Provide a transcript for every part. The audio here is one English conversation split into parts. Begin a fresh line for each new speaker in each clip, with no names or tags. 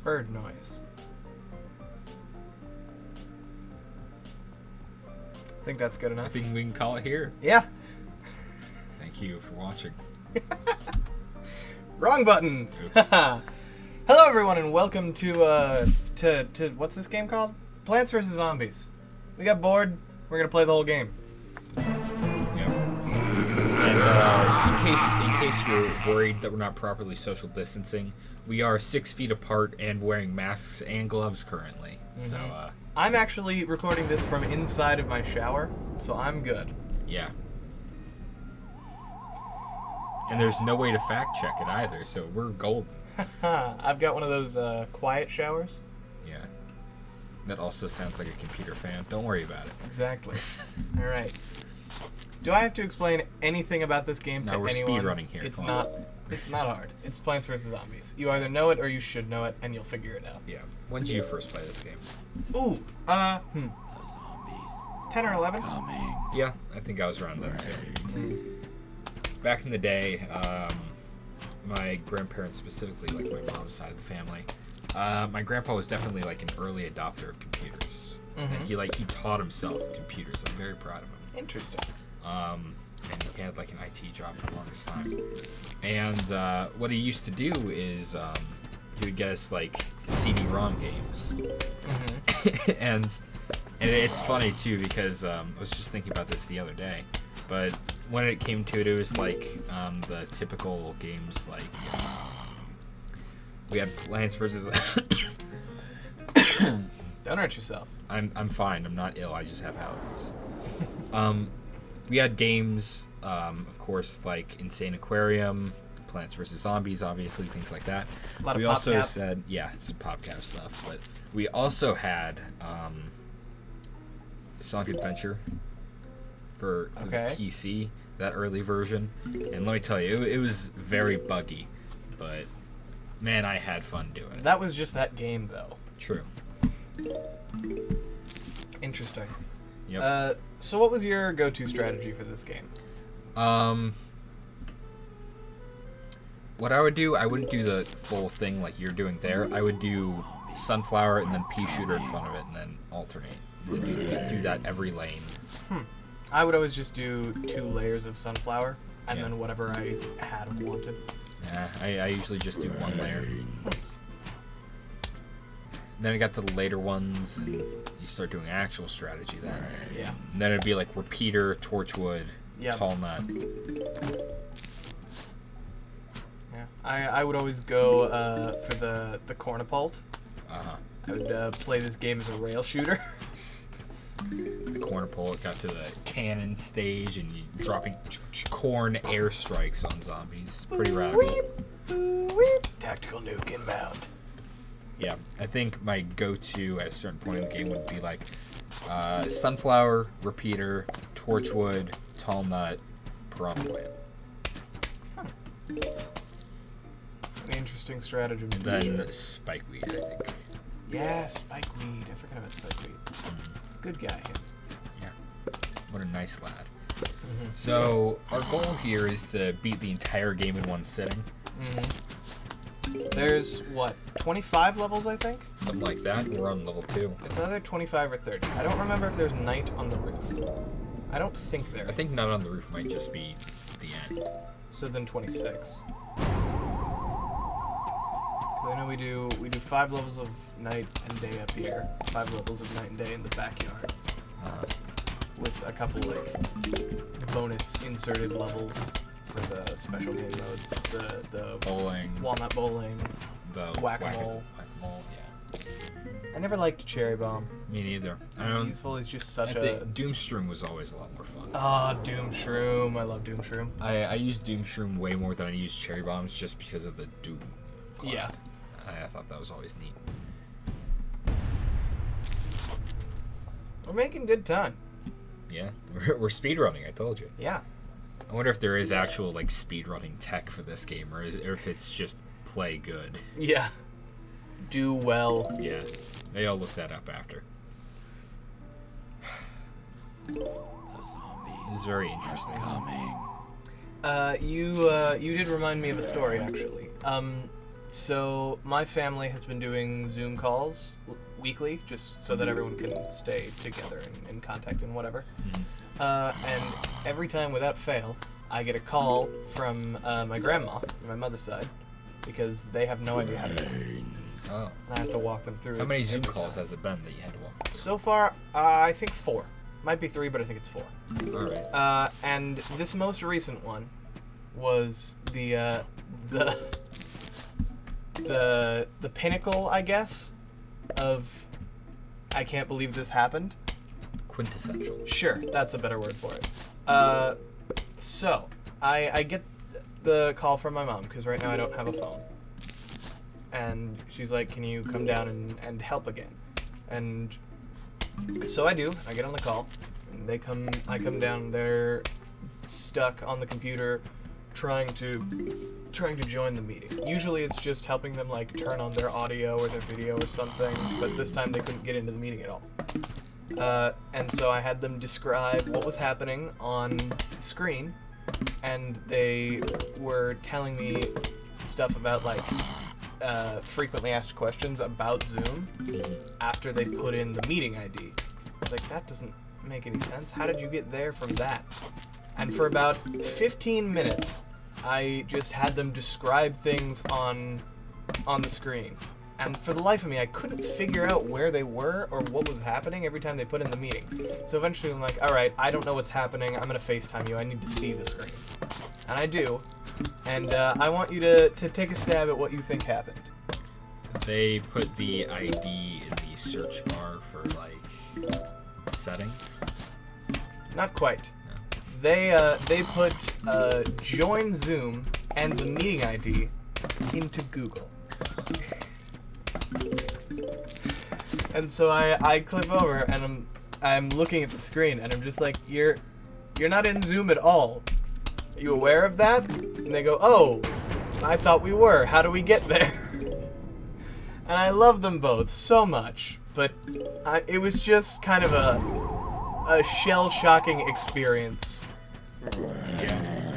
Bird noise. I think that's good enough.
I think we can call it here.
Yeah.
Thank you for watching.
Wrong button.
Oops.
Hello, everyone, and welcome to what's this game called? Plants vs. Zombies. We got bored. We're gonna play the whole game.
Yep. And in case you're worried that we're not properly social distancing, we are 6 feet apart and wearing masks and gloves currently. Mm-hmm. So
I'm actually recording this from inside of my shower, so I'm good.
Yeah. And there's no way to fact check it either, so we're golden.
I've got one of those quiet showers.
Yeah. That also sounds like a computer fan. Don't worry about it.
Exactly. All right. Do I have to explain anything about this game to
we're
anyone?
speedrunning here.
It's not hard. It's Plants vs. Zombies. You either know it or you should know it, and you'll figure it out.
Yeah. When did you first play this game?
Ooh, 10 or 11?
Yeah, I think I was around then too. Back in the day, my grandparents, specifically like my mom's side of the family, my grandpa was definitely like an early adopter of computers.
Mm-hmm.
And he taught himself computers. I'm very proud of him.
Interesting.
And he had like an IT job for the longest time. And what he used to do is he would get us like CD-ROM games.
Mm-hmm.
and it's funny too because I was just thinking about this the other day. But when it came to it, it was like the typical games like we had Plants vs.
Don't hurt yourself.
I'm fine. I'm not ill. I just have allergies. We had games, of course, like Insane Aquarium, Plants vs. Zombies, obviously, things like that.
A lot of
we also
PopCap.
said, yeah, some PopCap stuff. But we also had Sonic Adventure for
Okay.
the PC, that early version. And let me tell you, it was very buggy. But, man, I had fun doing it.
That was just that game, though.
True.
Interesting.
Yep.
So what was your go-to strategy for this game?
What I would do, I wouldn't do the full thing like you're doing there. I would do Sunflower and then Pea Shooter in front of it and then alternate. Do that every lane.
I would always just do 2 layers of Sunflower, and
Yeah.
then whatever I had and wanted.
Yeah, I usually just do 1 layer. Then I got to the later ones, and you start doing actual strategy then.
Yeah.
And then it'd be like Repeater, Torchwood,
Yep.
Tall Nut.
Yeah. I would always go for the cornapult.
Uh-huh.
I would play this game as a rail shooter.
The corner pull, it got to the cannon stage, and you dropping corn airstrikes on zombies. Pretty radical.
Tactical nuke inbound.
Yeah, I think my go-to at a certain point in the game would be like Sunflower, Repeater, Torchwood, Tall Nut, Piranha.
An interesting stratagem.
Then Spikeweed, I think.
Yeah, Spikeweed. I forgot about Spikeweed. Good guy.
Yeah, what a nice lad. Mm-hmm. So our goal here is to beat the entire game in one sitting.
Mm-hmm. There's, what, 25 levels, I think?
Something like that. We're on level 2.
It's either 25 or 30. I don't remember if there's night on the roof. I don't think there is.
I think Not on the Roof might just be the end.
So then 26. 'Cause I know we do 5 levels of night and day up here, 5 levels of night and day in the backyard, with a couple like bonus inserted levels for the special game modes, the
Bowling,
walnut bowling,
the
whack-a-mole.
Whack-a-mole, yeah.
I never liked Cherry Bomb.
Me neither.
He's useful. He's just such
I think Doomshroom was always a lot more fun.
Ah, Doom Shroom. I love Doom Shroom.
I use Doomshroom way more than I use Cherry Bombs just because of the Doom cloud.
Yeah.
I thought that was always neat.
We're making good time.
Yeah, we're speedrunning, I told you.
Yeah.
I wonder if there is actual like speedrunning tech for this game, or if it's just play good.
Yeah. Do well.
Yeah, they all look that up after. This is very interesting.
You did remind me of a story, actually. So my family has been doing Zoom calls weekly, just so that everyone can stay together and in contact and whatever. And every time, without fail, I get a call from my grandma, my mother's side, because they have no idea how to do it.
Oh.
And I have to walk them through.
How many Zoom calls has it been that you had to walk through?
So far, I think 4. Might be 3, but I think it's 4.
All right.
And this most recent one was the pinnacle, I guess, of I can't believe this happened.
Quintessential.
Sure, that's a better word for it. So I get the call from my mom, because right now I don't have a phone. And she's like, can you come down and help again? And so I do. I get on the call. And I come down. They're stuck on the computer trying to join the meeting. Usually it's just helping them like turn on their audio or their video or something, but this time they couldn't get into the meeting at all. And so I had them describe what was happening on the screen, and they were telling me stuff about like frequently asked questions about Zoom after they put in the meeting ID. I was like, that doesn't make any sense. How did you get there from that? And for about 15 minutes, I just had them describe things on the screen. And for the life of me, I couldn't figure out where they were or what was happening every time they put in the meeting. So eventually I'm like, all right, I don't know what's happening. I'm going to FaceTime you. I need to see the screen. And I do. And I want you to take a stab at what you think happened.
They put the ID in the search bar for, like, settings?
Not quite.
No.
They put join Zoom and the meeting ID into Google. And so I clip over and I'm looking at the screen and I'm just like, you're not in Zoom at all. Are you aware of that? And they go, oh, I thought we were. How do we get there? And I love them both so much, but it was just kind of a shell-shocking experience.
Yeah.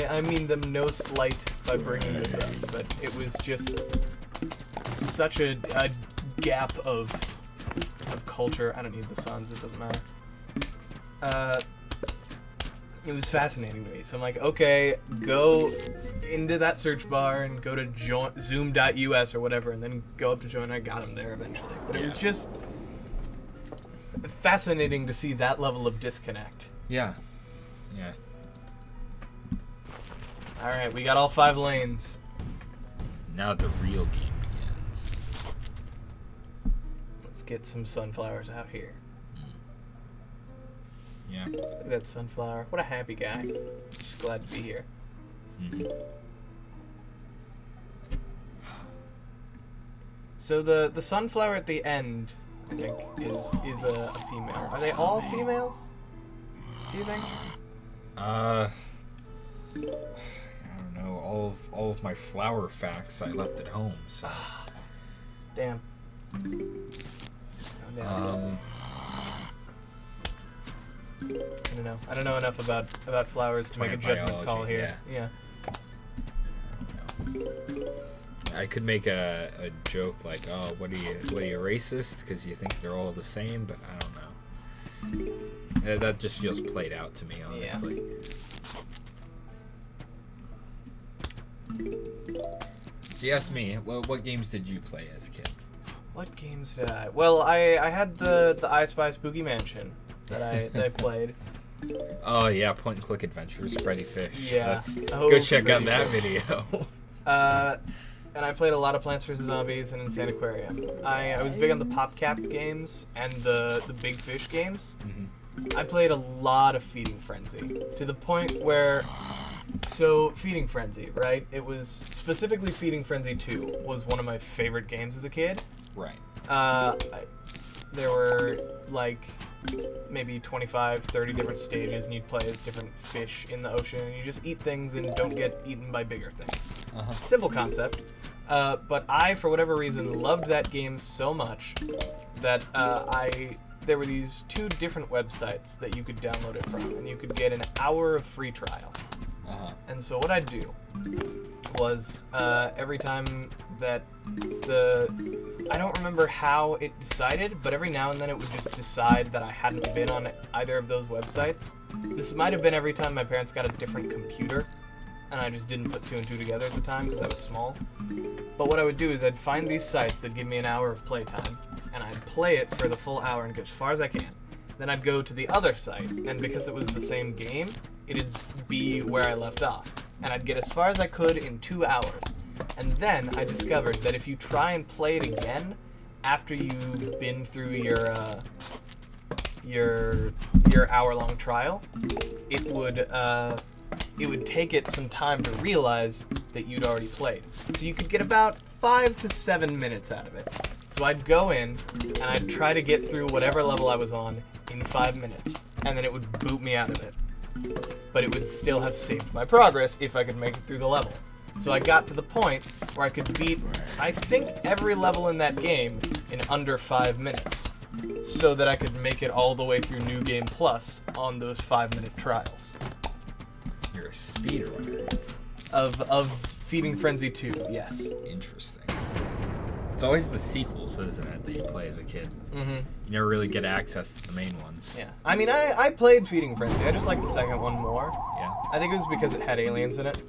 I mean them no slight by bringing this up, but it was just such a gap of culture. I don't need the suns, it doesn't matter. It was fascinating to me. So I'm like, okay, go into that search bar and go to zoom.us or whatever, and then go up to join. I got him there eventually. But it was just fascinating to see that level of disconnect.
Yeah. Yeah.
All right, we got all 5 lanes.
Now the real game begins.
Let's get some sunflowers out here.
Yeah.
Look at that sunflower. What a happy guy. Just glad to be here.
Mm-hmm.
So the sunflower at the end, I think, is a female. Are they all females? Do you think?
I don't know. All of my flower facts I left at home. So.
Damn. I don't know enough about flowers to make a
Plant
judgment call
biology,
here. Yeah.
I could make a joke like, oh, what are you racist? Because you think they're all the same, but I don't know. That just feels played out to me, honestly. So you asked me, what games did you play as a kid?
What games did I? Well, I had the I Spy Spooky Mansion that I played.
Oh yeah, point and click adventures, Freddy Fish.
Yeah.
Go check out that video.
And I played a lot of Plants vs. Zombies and Insane Aquarium. I was big on the PopCap games and the Big Fish games.
Mm-hmm.
I played a lot of Feeding Frenzy, to the point where... So, Feeding Frenzy, right? It was... Specifically Feeding Frenzy 2 was one of my favorite games as a kid.
Right.
There were, like, maybe 25, 30 different stages, and you'd play as different fish in the ocean, and you just eat things and don't get eaten by bigger things.
Uh-huh.
Simple concept. But I, for whatever reason, loved that game so much that there were these 2 different websites that you could download it from, and you could get an hour of free trial.
Uh-huh.
And so what I'd do was every time that I don't remember how it decided, but every now and then it would just decide that I hadn't been on either of those websites. This might have been every time my parents got a different computer, and I just didn't put two and two together at the time because I was small. But what I would do is I'd find these sites that give me an hour of playtime, and I'd play it for the full hour and get as far as I can. Then I'd go to the other site, and because it was the same game, it'd be where I left off. And I'd get as far as I could in 2 hours. And then I discovered that if you try and play it again after you've been through your hour-long trial, it would take it some time to realize that you'd already played. So you could get about 5 to 7 minutes out of it. So I'd go in, and I'd try to get through whatever level I was on in 5 minutes, and then it would boot me out of it. But it would still have saved my progress if I could make it through the level. So I got to the point where I could beat, I think, every level in that game in under 5 minutes, so that I could make it all the way through New Game Plus on those 5-minute trials.
You're a speedrunner.
Of Feeding Frenzy 2, yes.
Interesting. It's always the sequels, isn't it, that you play as a kid?
Mm-hmm.
You never really get access to the main ones.
Yeah. I mean, I played Feeding Frenzy. I just liked the second one more.
Yeah.
I think it was because it had aliens in it.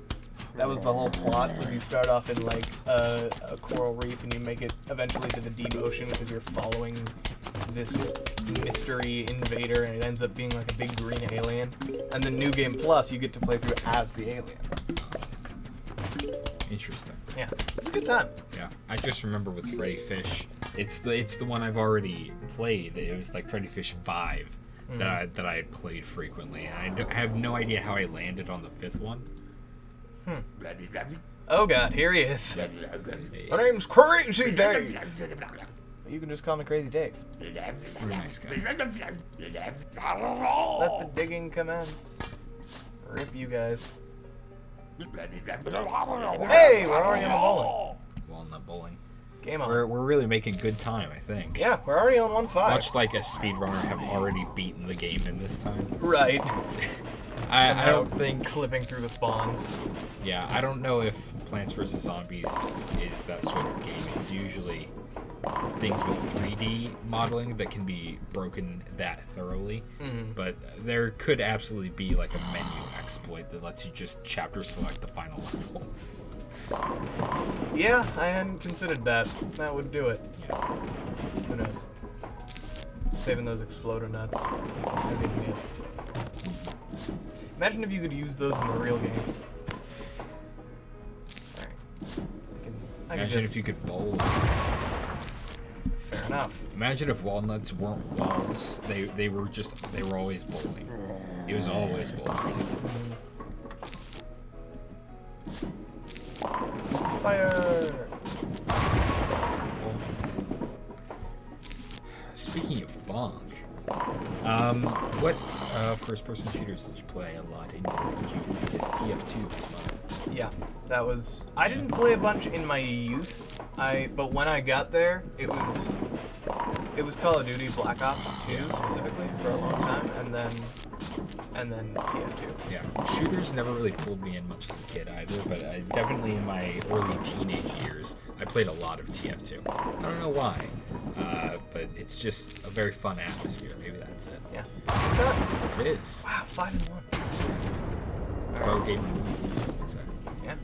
That was the whole plot, was you start off in, like, a coral reef and you make it eventually to the deep ocean because you're following this mystery invader and it ends up being, like, a big green alien. And then New Game Plus, you get to play through as the alien.
Interesting.
Yeah. It's a good time.
Yeah. I just remember with Freddy Fish, it's the one I've already played. It was like Freddy Fish 5 that I had played frequently. And I have no idea how I landed on the 5th one.
Oh god, here he is. My name's Crazy Dave. You can just call me Crazy Dave.
You're a nice guy.
Let the digging commence. Rip you guys. Hey, we're already on the bowling.
Walnut bowling.
Game on.
We're really making good time, I think.
Yeah, we're already on 1-5.
Much like a speedrunner have already beaten the game in this time.
Right.
I don't think...
clipping through the spawns.
Yeah, I don't know if Plants vs. Zombies is that sort of game. It's usually things with 3D modeling that can be broken that thoroughly.
Mm-hmm.
But there could absolutely be like a menu exploit that lets you just chapter select the final level.
Yeah, I hadn't considered that. That would do it.
Yeah.
Who knows? Saving those exploder nuts. Maybe me. Imagine if you could use those in the real game. Alright.
Imagine if you could bowl.
Fair enough.
Imagine if walnuts weren't walls. They were always bowling. It was always bowling.
Fire!
Speaking of bonk, what first-person shooters did you play a lot in your youth? Because TF2 was mine.
Yeah, that was... I didn't play a bunch in my youth, but when I got there, it was Call of Duty Black Ops 2 specifically for a long time, and then TF2.
Yeah, shooters never really pulled me in much as a kid either, but definitely in my early teenage years, I played a lot of TF2. I don't know why, but it's just a very fun atmosphere. Maybe that's it.
Yeah. Good time.
It is.
Wow, 5-1.
Pro gamer moves, some would say.
Yeah.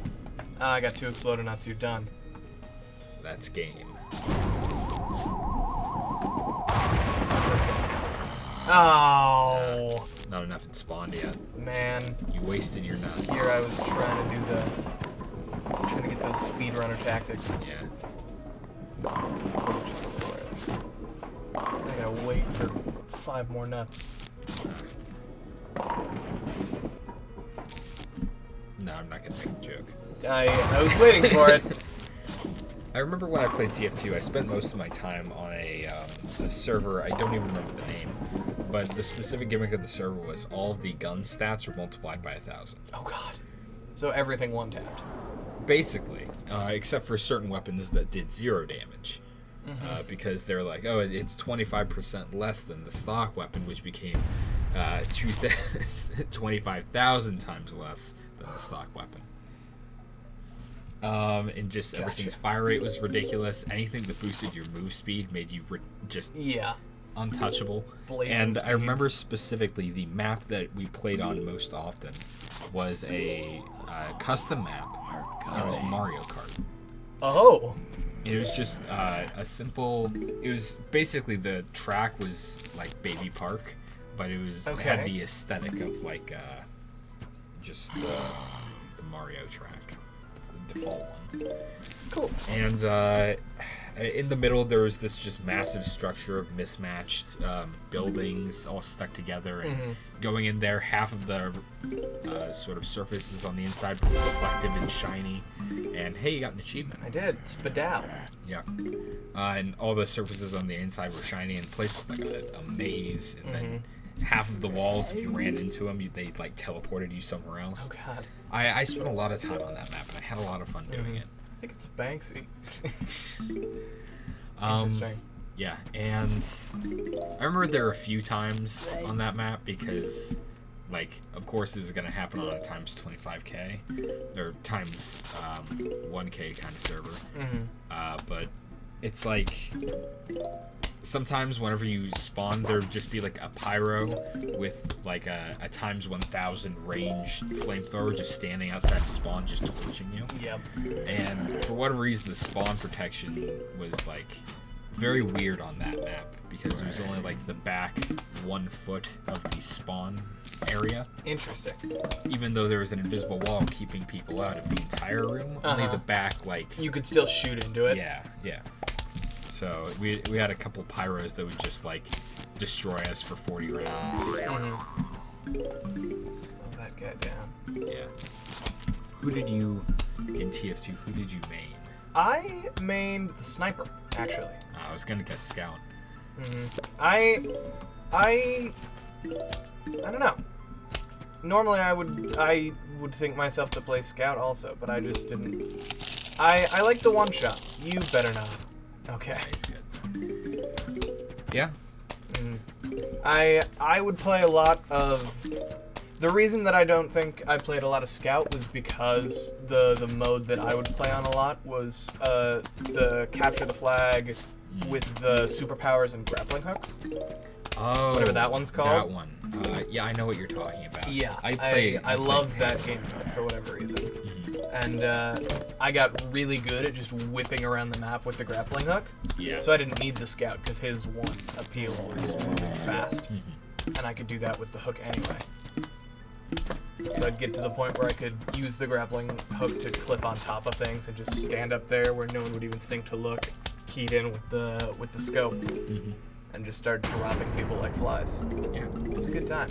I got 2 exploder nuts. You're done.
That's game.
Oh.
Not enough had spawned yet.
Man.
You wasted your nuts.
Here I was trying to get those speedrunner tactics.
Yeah.
I gotta wait for 5 more nuts.
No, I'm not gonna make the joke.
I was waiting for it.
I remember when I played TF2, I spent most of my time on a server, I don't even remember the name, but the specific gimmick of the server was all of the gun stats were multiplied by 1,000.
Oh god. So everything one-tapped.
Basically, except for certain weapons that did 0 damage. Because they're like, oh, it's 25% less than the stock weapon, which became 25,000 times less than the stock weapon. And just everything's fire rate was ridiculous. Anything that boosted your move speed made you just untouchable.
Blazing
and
speeds.
I remember specifically the map that we played on most often was a custom map. It was Mario Kart.
Oh.
It was just a simple. It was basically the track was like Baby Park, but it had the aesthetic of like just the Mario track, the default one.
Cool.
And in the middle there was this just massive structure of mismatched buildings all stuck together, and going in there, half of the sort of surfaces on the inside were reflective and shiny, and hey, you got an achievement.
I did. Spadow.
Yeah. And all the surfaces on the inside were shiny, and the place was like a maze, and then half of the walls, if you ran into them, they like teleported you somewhere else.
Oh god.
I spent a lot of time on that map, and I had a lot of fun doing it.
I think it's Banksy.
Interesting. Yeah, and I remember there were a few times on that map because, like, of course this is going to happen on a times 25k or times 1k kind of server. But it's like sometimes whenever you spawn, there'd just be like a pyro with like a times 1000 ranged flamethrower just standing outside the spawn, just torching you.
Yep.
And for whatever reason, the spawn protection was like very weird on that map because it was only like the back 1 foot of the spawn area.
Interesting.
Even though there was an invisible wall keeping people out of the entire room, only the back, like,
you could still shoot into it.
Yeah. So we had a couple pyros that would just like destroy us for 40 rounds.
Slow that guy down.
Yeah. Who did you in TF2? Who did you main?
I mained the sniper, actually.
I was gonna guess scout.
I don't know. Normally I would think myself to play scout also, but I just didn't. I like the one shot. You better not. Okay.
He's good. Yeah.
I would play a lot of. The reason that I don't think I played a lot of Scout was because the mode that I would play on a lot was the capture the flag with the superpowers and grappling hooks.
Oh,
whatever that one's called.
That one. Yeah, I know what you're talking about.
Yeah,
I
love that game mode for whatever reason. And I got really good at just whipping around the map with the grappling hook.
Yeah.
So I didn't need the Scout because his one appeal was moving fast. And I could do that with the hook anyway. So I'd get to the point where I could use the grappling hook to clip on top of things and just stand up there where no one would even think to look, keyed in with the scope, and just start dropping people like flies.
Yeah.
It was a good time.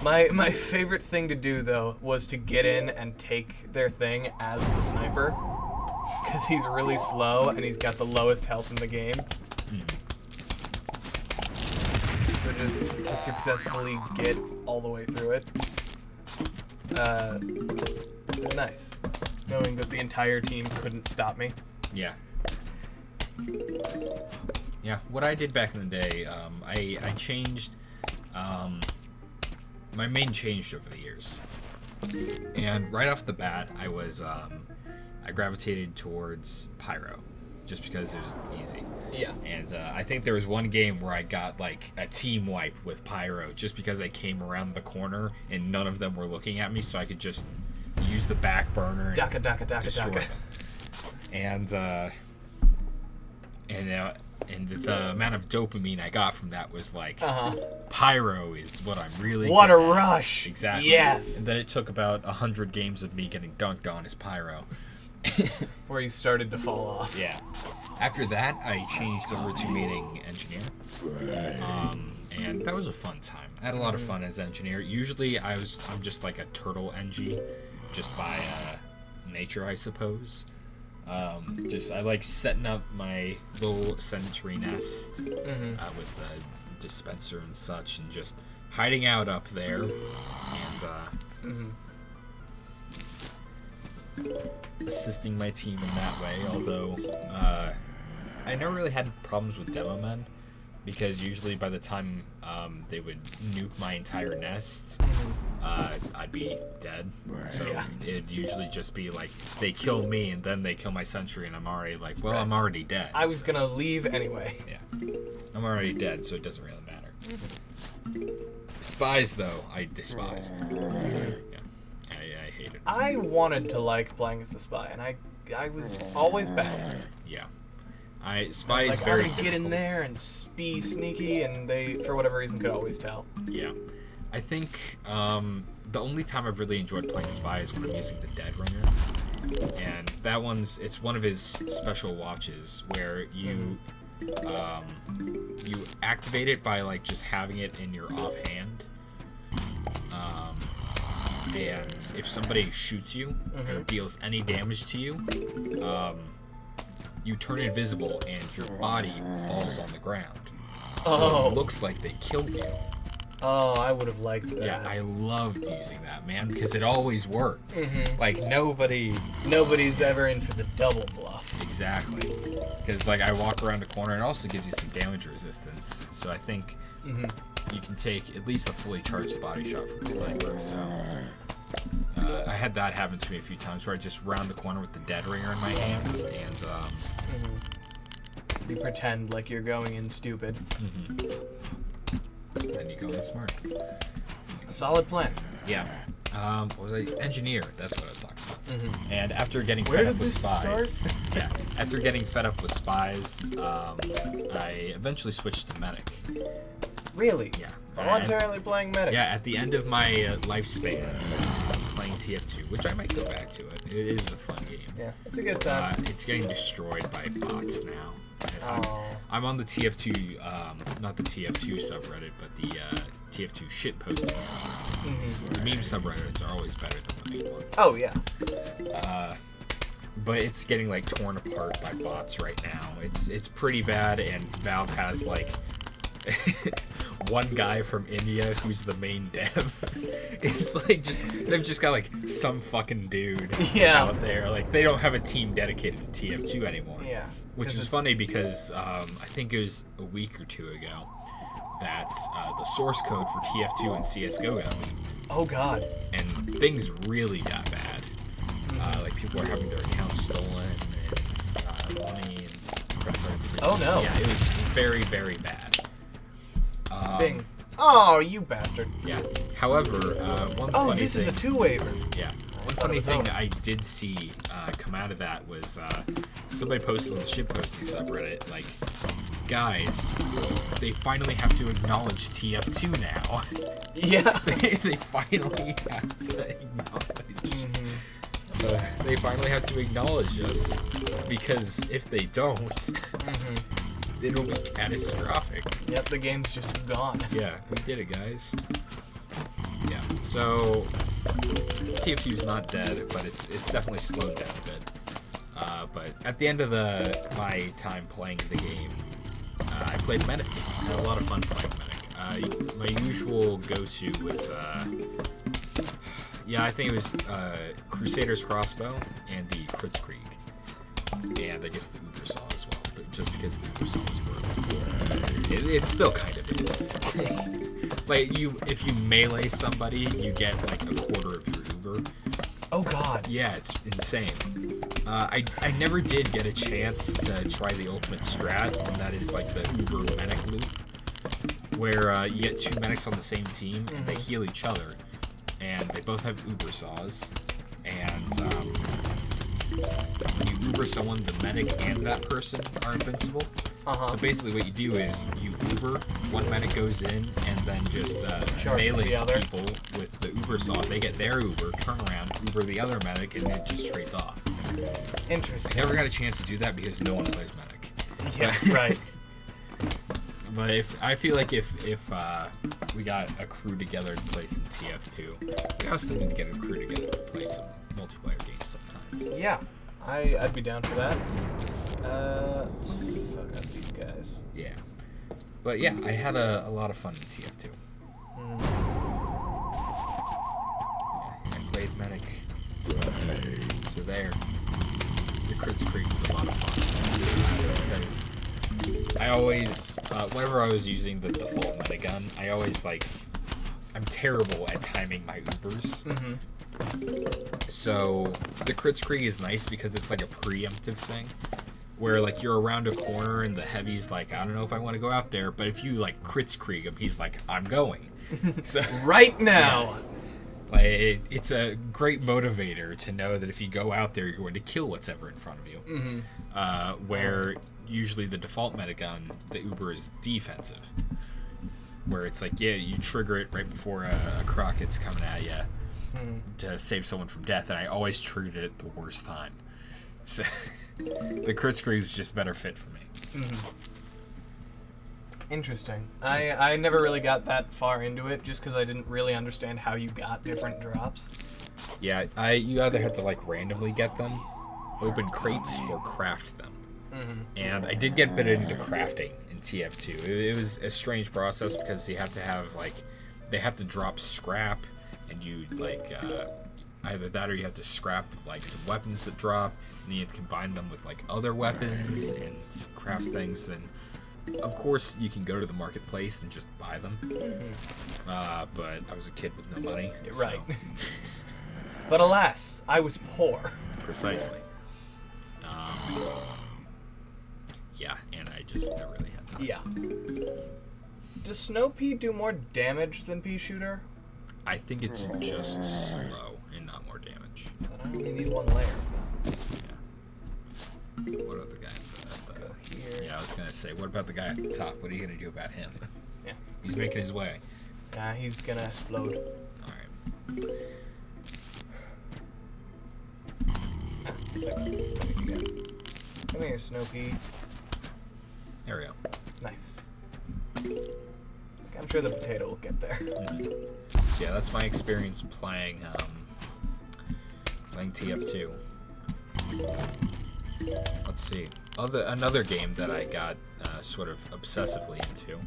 My favorite thing to do, though, was to get in and take their thing as the sniper, because he's really slow and he's got the lowest health in the game. So just to successfully get all the way through it, it was nice, knowing that the entire team couldn't stop me.
Yeah. Yeah, what I did back in the day, I changed, my main changed over the years. And right off the bat, I gravitated towards Pyro, just because it was easy.
Yeah.
And I think there was one game where I got like a team wipe with Pyro, just because I came around the corner and none of them were looking at me, so I could just use the back burner and destroy them. And the amount of dopamine I got from that was like, Pyro is what I'm really
What
good
a
at.
rush!
Exactly.
Yes!
And then it took about 100 games of me getting dunked on as Pyro.
Where you started to fall off.
Yeah. After that, I changed over to maining Engineer. And that was a fun time. I had a lot of fun as Engineer. Usually I'm just like a turtle Engie, just by nature, I suppose. I like setting up my little sentry nest with a dispenser and such, and just hiding out up there, and assisting my team in that way. Although I never really had problems with demo men, because usually by the time they would nuke my entire nest, I'd be dead. So
Yeah.
it'd usually just be like they kill me and then they kill my sentry and I'm already like, well, I'm already dead.
I was gonna leave anyway.
Yeah. I'm already dead, so it doesn't really matter. Spies, though, I despised. Yeah. I hated.
I wanted to like playing as the spy, and I was always bad.
Yeah. Spy is
Like,
very
I'm gonna get in
difficult.
there and be sneaky, and they, for whatever reason, could always tell.
Yeah. I think the only time I've really enjoyed playing Spy is when I'm using the Dead Ringer. And that it's one of his special watches where you you activate it by like just having it in your offhand. And if somebody shoots you or deals any damage to you, you turn invisible and your body falls on the ground. So it looks like they killed you.
Oh, I would have liked that.
Yeah, I loved using that, man, because it always worked. Like
Nobody's ever in for the double bluff.
Exactly. Because like I walk around the corner, and it also gives you some damage resistance. So I think you can take at least a fully charged body shot from a sniper. So I had that happen to me a few times where I just round the corner with the Dead Ringer in my hands, and
You pretend like you're going in stupid.
then you go in smart.
A solid plan.
Yeah. What was I? Engineer. That's what I was talking about. And after getting
Where
fed
did
up with
this
spies,
start?
yeah. After getting fed up with spies, I eventually switched to medic.
Really?
Yeah.
Voluntarily playing medic.
Yeah. At the end of my lifespan, playing TF2, which I might go back to it. It is a fun game.
Yeah, it's a good time.
It's getting destroyed by bots now. And
Oh.
I'm on the TF2, not the TF2 subreddit, but the TF2 shitposting subreddit. The meme subreddits are always better than the main ones.
Oh, yeah.
But it's getting like torn apart by bots right now. It's pretty bad, and Valve has like one guy from India who's the main dev. It's like they've just got like some fucking dude out there. Like they don't have a team dedicated to TF2 anymore.
Yeah.
Which is funny because I think it was a week or two ago that the source code for TF2 and CS:GO got leaked.
Oh God.
And things really got bad. Like people were having their accounts stolen and money and credit card.
Oh no.
Yeah, it was very, very bad.
Bing. Oh, you bastard.
Yeah. However, one funny
this
thing.
is a two-waiver.
Yeah. One funny thing that I did see come out of that was somebody posted on the shitposting subreddit, like, guys, they finally have to acknowledge TF2 now.
Yeah.
they finally have to acknowledge. They finally have to acknowledge us, because if they don't, it'll be catastrophic.
Yep, the game's just gone.
Yeah, we did it, guys. Yeah, so TF2 is not dead, but it's definitely slowed down a bit. But at the end of my time playing the game, I played medic. I had a lot of fun playing medic. My usual go-to was, I think it was Crusader's Crossbow and the Kritzkrieg. And I guess the Ubersaw as well, but just because the Ubersaw was broken. It still kind of is. Like, if you melee somebody, you get like a quarter of your Uber.
Oh God.
Yeah, it's insane. I never did get a chance to try the ultimate strat, and that is like the Uber medic loop, where you get two medics on the same team, and they heal each other, and they both have Uber saws, and when you Uber someone, the medic and that person are invincible. So basically what you do is you Uber, one medic goes in, and then just melees people with the Uber saw. They get their Uber, turn around, Uber the other medic, and it just trades off.
Interesting.
I never got a chance to do that because no one plays medic.
Yeah, right.
But I feel like if we got a crew together to play some TF2, we also need to get a crew together to play some multiplayer games sometime.
Yeah, I'd be down for that. Let's fuck up these guys.
Yeah. But yeah, I had a lot of fun in TF2. I played medic. So there. The Kritzkrieg was a lot of fun. Because I always, whenever I was using the default medic gun, I always I'm terrible at timing my Ubers.
Mm-hmm.
So the Kritzkrieg is nice because it's like a preemptive thing, where like you're around a corner and the heavy's like, I don't know if I want to go out there, but if you like Kritzkrieg him, he's like, I'm going. So
right now.
Yes. Like it's a great motivator to know that if you go out there, you're going to kill what's ever in front of you.
Mm-hmm.
Where usually the default metagun, the Uber is defensive. Where it's like, yeah, you trigger it right before a Crockett's coming at you to save someone from death, and I always triggered it at the worst time. So the Kritzkrieg is just better fit for me.
Mm-hmm. Interesting. I never really got that far into it just because I didn't really understand how you got different drops.
Yeah, you either have to like randomly get them, open crates, or craft them.
Mm-hmm.
And I did get a bit into crafting in TF2. It was a strange process because you have to have like, they have to drop scrap, and you like either that or you have to scrap like some weapons that drop, and you have to combine them with like other weapons and craft things. And of course, you can go to the marketplace and just buy them.
Mm-hmm.
But I was a kid with no money.
Right.
So.
But alas, I was poor.
Precisely. Yeah, and I never really had time.
Yeah. Does Snow Pea do more damage than Pea Shooter?
I think it's just slow and not more damage.
But I only need one layer.
Yeah. What about the guy
Here.
Yeah, I was gonna say, what about the guy at the top? What are you gonna do about him?
Yeah.
He's making his way.
He's gonna explode.
Alright.
Come here, Snow Pea.
There we go.
Nice. I'm sure the potato will get there.
So yeah, that's my experience playing TF2. Let's see. Another game that I got sort of obsessively into.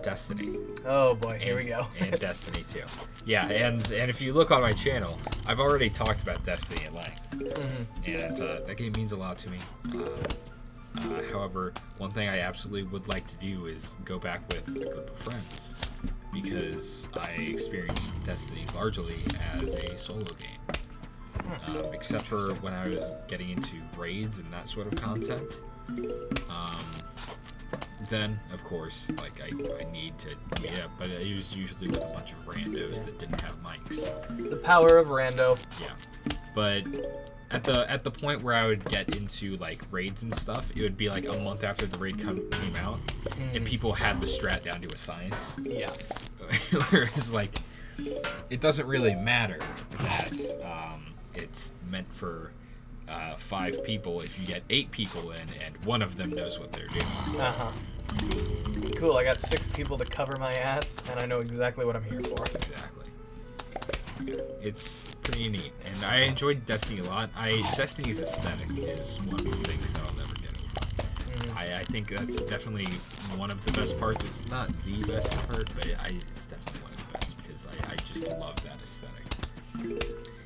Destiny.
Oh boy, here we go.
And Destiny 2. Yeah, and if you look on my channel, I've already talked about Destiny at length. And that game means a lot to me. However, one thing I absolutely would like to do is go back with a group of friends, because I experienced Destiny largely as a solo game. Except for when I was getting into raids and that sort of content. Then, of course, like I need to meet up, but it was usually with a bunch of randos that didn't have mics.
The power of rando.
Yeah, but at the point where I would get into like raids and stuff, it would be like a month after the raid came out, and people had the strat down to a science.
Yeah.
Whereas like, it doesn't really matter that it's meant for 5 people if you get 8 people in and one of them knows what they're doing.
Cool, I got 6 people to cover my ass, and I know exactly what I'm here for.
Exactly. Yeah, it's pretty neat, and I enjoyed Destiny a lot. Destiny's aesthetic is one of the things that I'll never get over. I think that's definitely one of the best parts. It's not the best part, but it's definitely one of the best, because I just love that aesthetic.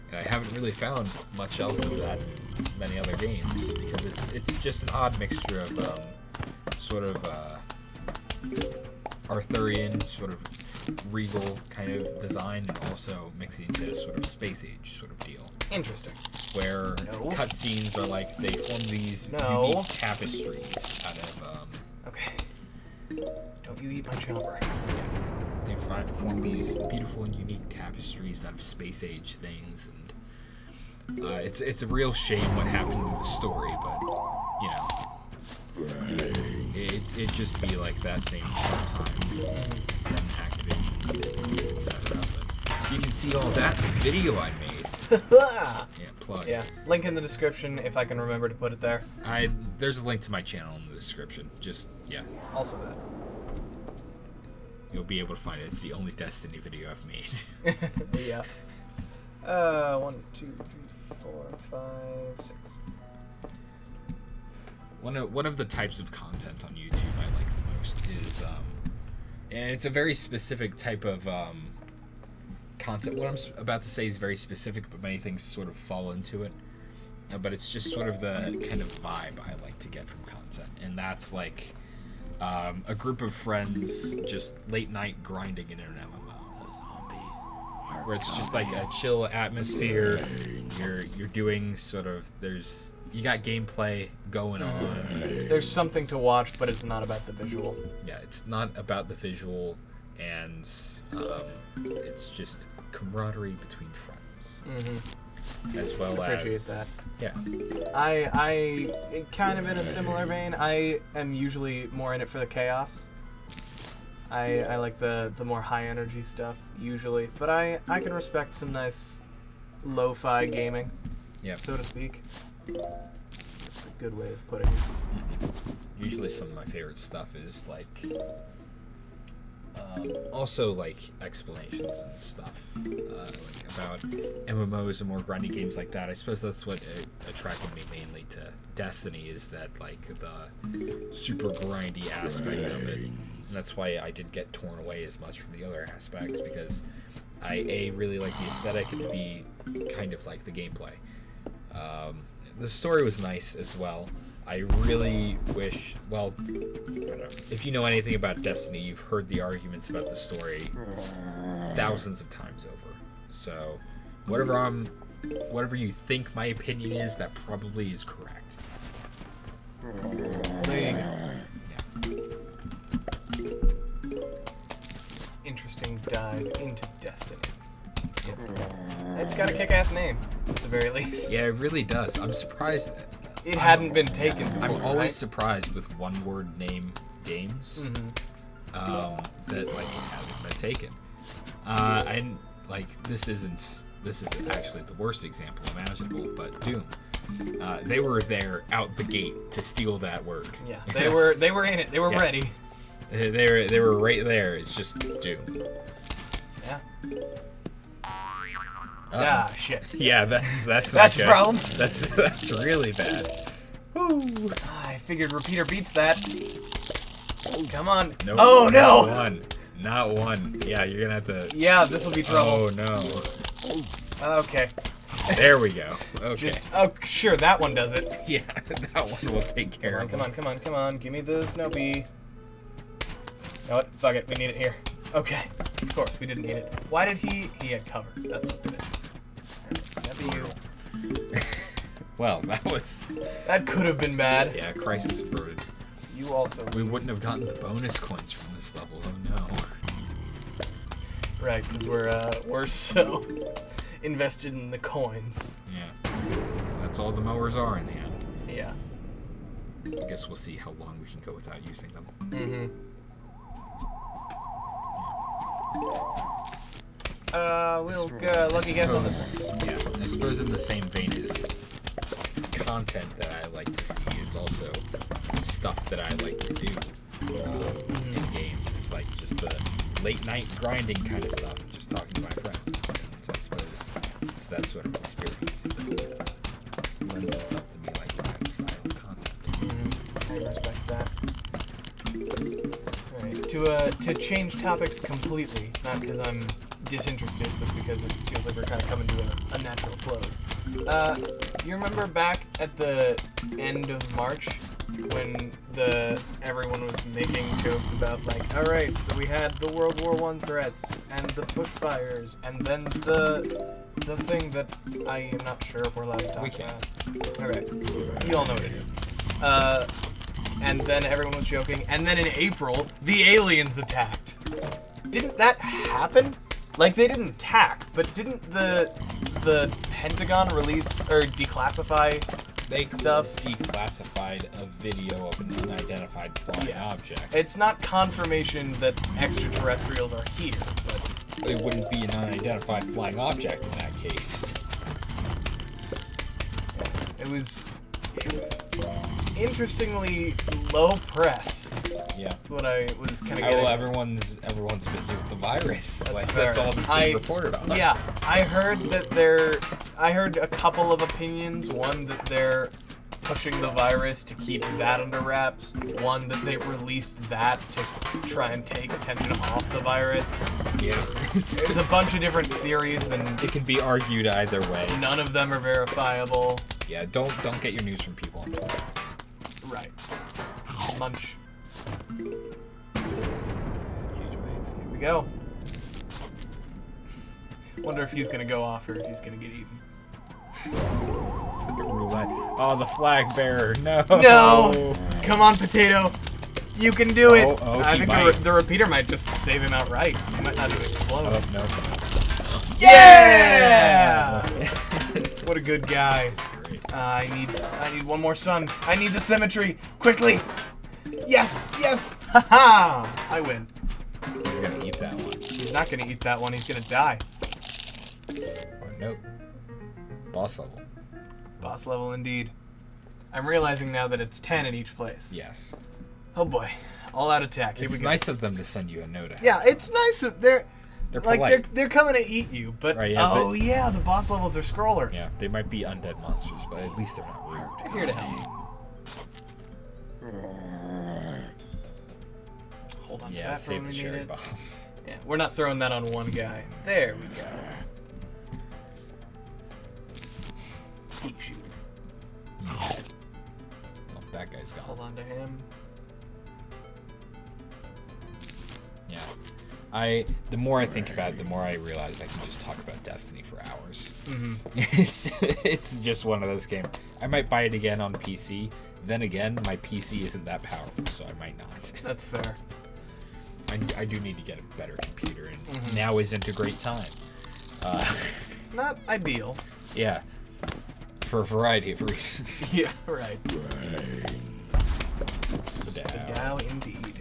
And I haven't really found much else of that in many other games, because it's just an odd mixture of sort of Arthurian, sort of regal kind of design, and also mixing into sort of space age sort of deal.
Interesting.
Where cutscenes are like, they form these unique tapestries out of
Okay. Don't you eat my chopper.
Yeah. They form these beautiful and unique tapestries out of space age things, and it's a real shame what happened to the story, but you know, it just be like that same sometimes. And Activision, etc. But you can see all that in the video I made. Yeah, plug.
Yeah, link in the description if I can remember to put it there.
There's a link to my channel in the description. Just yeah.
Also that.
You'll be able to find it. It's the only Destiny video I've made.
Yeah. 1, 2, 3, 4, 5, 6.
One of the types of content on YouTube I like the most is, and it's a very specific type of content. What I'm about to say is very specific, but many things sort of fall into it. But it's just sort of the kind of vibe I like to get from content, and that's like a group of friends just late night grinding in an MMO. where it's just like a chill atmosphere. You're doing sort of you got gameplay going on.
There's something to watch, but it's not about the visual.
Yeah, it's not about the visual, and it's just camaraderie between friends. As well
Appreciate
as
that.
Yeah.
I kind of in a similar vein. I am usually more in it for the chaos. I like the more high energy stuff usually, but I can respect some nice lo-fi gaming, so to speak. That's a good way of putting it.
Usually some of my favorite stuff is like also like explanations and stuff like about MMOs and more grindy games like that. I suppose that's what attracted me mainly to Destiny, is that like the super grindy aspect of it. And that's why I didn't get torn away as much from the other aspects, because I really like the aesthetic, and B, kind of like the gameplay. The story was nice as well. I really wish, well, I don't know. If you know anything about Destiny, you've heard the arguments about the story thousands of times over. So, whatever you think my opinion is, that probably is correct.
Interesting dive into Destiny. It's got a kick-ass name, at the very least.
Yeah, it really does. I'm surprised.
It hadn't been taken before,
I'm always
right?
surprised with one-word name games that like it hasn't been taken. And like this isn't actually the worst example imaginable, but Doom. They were there out the gate to steal that word.
Yeah, they were in it. They were ready.
They were right there. It's just Doom.
Yeah. Shit.
Yeah, that's
That's
not
a
good.
problem.
That's really bad. Woo.
I figured repeater beats that. Come on.
Nope,
oh no.
Not one. Yeah, you're gonna have to.
Yeah, this will be trouble.
Oh no.
Okay.
There we go. Okay.
Sure, that one does it.
Yeah, that one will take care of it.
Come on. Give me the Snoopy. You know what? Fuck it. We need it here. Okay. Of course, we didn't need it. Why did he had cover? That's what it is. That'd be you.
Well,
that could have been bad.
Yeah, crisis averted.
You also.
We wouldn't have gotten the bonus coins from this level. Oh no.
Right, because we're so invested in the coins.
Yeah. That's all the mowers are in the end.
Yeah.
I guess we'll see how long we can go without using them.
We'll go. Lucky guess on this.
Yeah, I suppose in the same vein as content that I like to see is also stuff that I like to do in games. It's like just the late night grinding kind of stuff, just talking to my friends. So I suppose it's that sort of experience that lends itself to me liking that style of content.
I respect that. Alright, to change topics completely, not because I'm disinterested, but because it feels like we're kind of coming to a natural close. You remember back at the end of March when everyone was making jokes about like, all right, so we had the World War I threats and the bushfires, and then the thing that I am not sure if we're allowed to talk about. All right, you all know what it is. And then everyone was joking, and then in April, the aliens attacked. Didn't that happen? Like, they didn't attack, but didn't the Pentagon release or declassify stuff?
Declassified a video of an unidentified flying object.
It's not confirmation that extraterrestrials are here, but
it wouldn't be an unidentified flying object in that case.
It was interestingly low press.
Yeah.
That's what I was kind of getting.
Well, everyone's busy with the virus. That's all that's being reported on.
Yeah, I heard a couple of opinions. One that they're pushing the virus to keep that under wraps. One that they released that to try and take attention off the virus.
Yeah.
There's a bunch of different theories, and
it can be argued either way.
None of them are verifiable.
Yeah, don't get your news from people on Twitter.
Right. Munch.
Huge wave.
Here we go. Wonder if he's gonna go off or if he's gonna get eaten.
Second roulette. Oh, the flag bearer. No.
No! Come on, Potato. You can do it.
Oh,
I
he
think
might.
the repeater might just save him outright. He might not even explode.
Oh, no.
Yeah! What a good guy.
Great.
I need one more sun. I need the symmetry. Quickly. Yes! Yes! Haha! I win.
He's gonna eat that one.
He's not gonna eat that one. He's gonna die.
Oh, no. Boss level.
Boss level indeed. I'm realizing now that it's 10 at each place.
Yes.
Oh boy. All out attack. Here
It's
we go.
nice of them to send you a note ahead.
Yeah, it's nice. They're like
polite.
they're coming to eat you, but
Right, yeah,
oh yeah, the boss levels are scrollers.
Yeah, they might be undead monsters, but at least they're not rude.
They're here to help. Hold on. to
Yeah,
that for when
save the
we need
cherry
it.
bombs.
Yeah, we're not throwing that on one guy. There we go. Keep shooting.
Oh, that guy's gone.
Hold on to him.
Yeah. The more I think about it, the more I realize I can just talk about Destiny for hours.
Mm-hmm.
It's just one of those games. I might buy it again on PC. Then again, my PC isn't that powerful, so I might not.
That's fair.
I do need to get a better computer, and now isn't a great time.
It's not ideal.
Yeah, for a variety of reasons.
Yeah, right.
Spadow.
Dow indeed.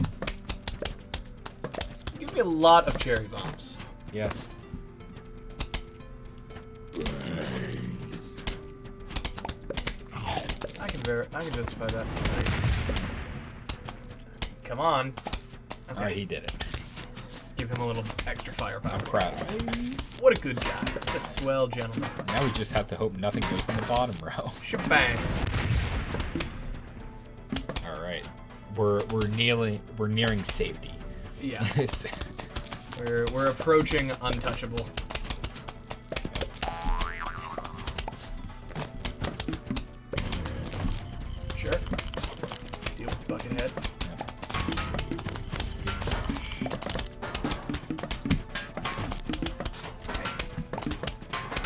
Give me a lot of cherry bombs.
Yeah.
I can justify that. Come on. Okay.
Alright, he did it.
Give him a little extra firepower.
I'm proud of him.
What a good guy. What a swell gentleman.
Now we just have to hope nothing goes in the bottom row.
Shebang.
Alright. We're nearing safety.
Yeah.
It's-
We're approaching untouchable. Sure. Deal with Buckethead.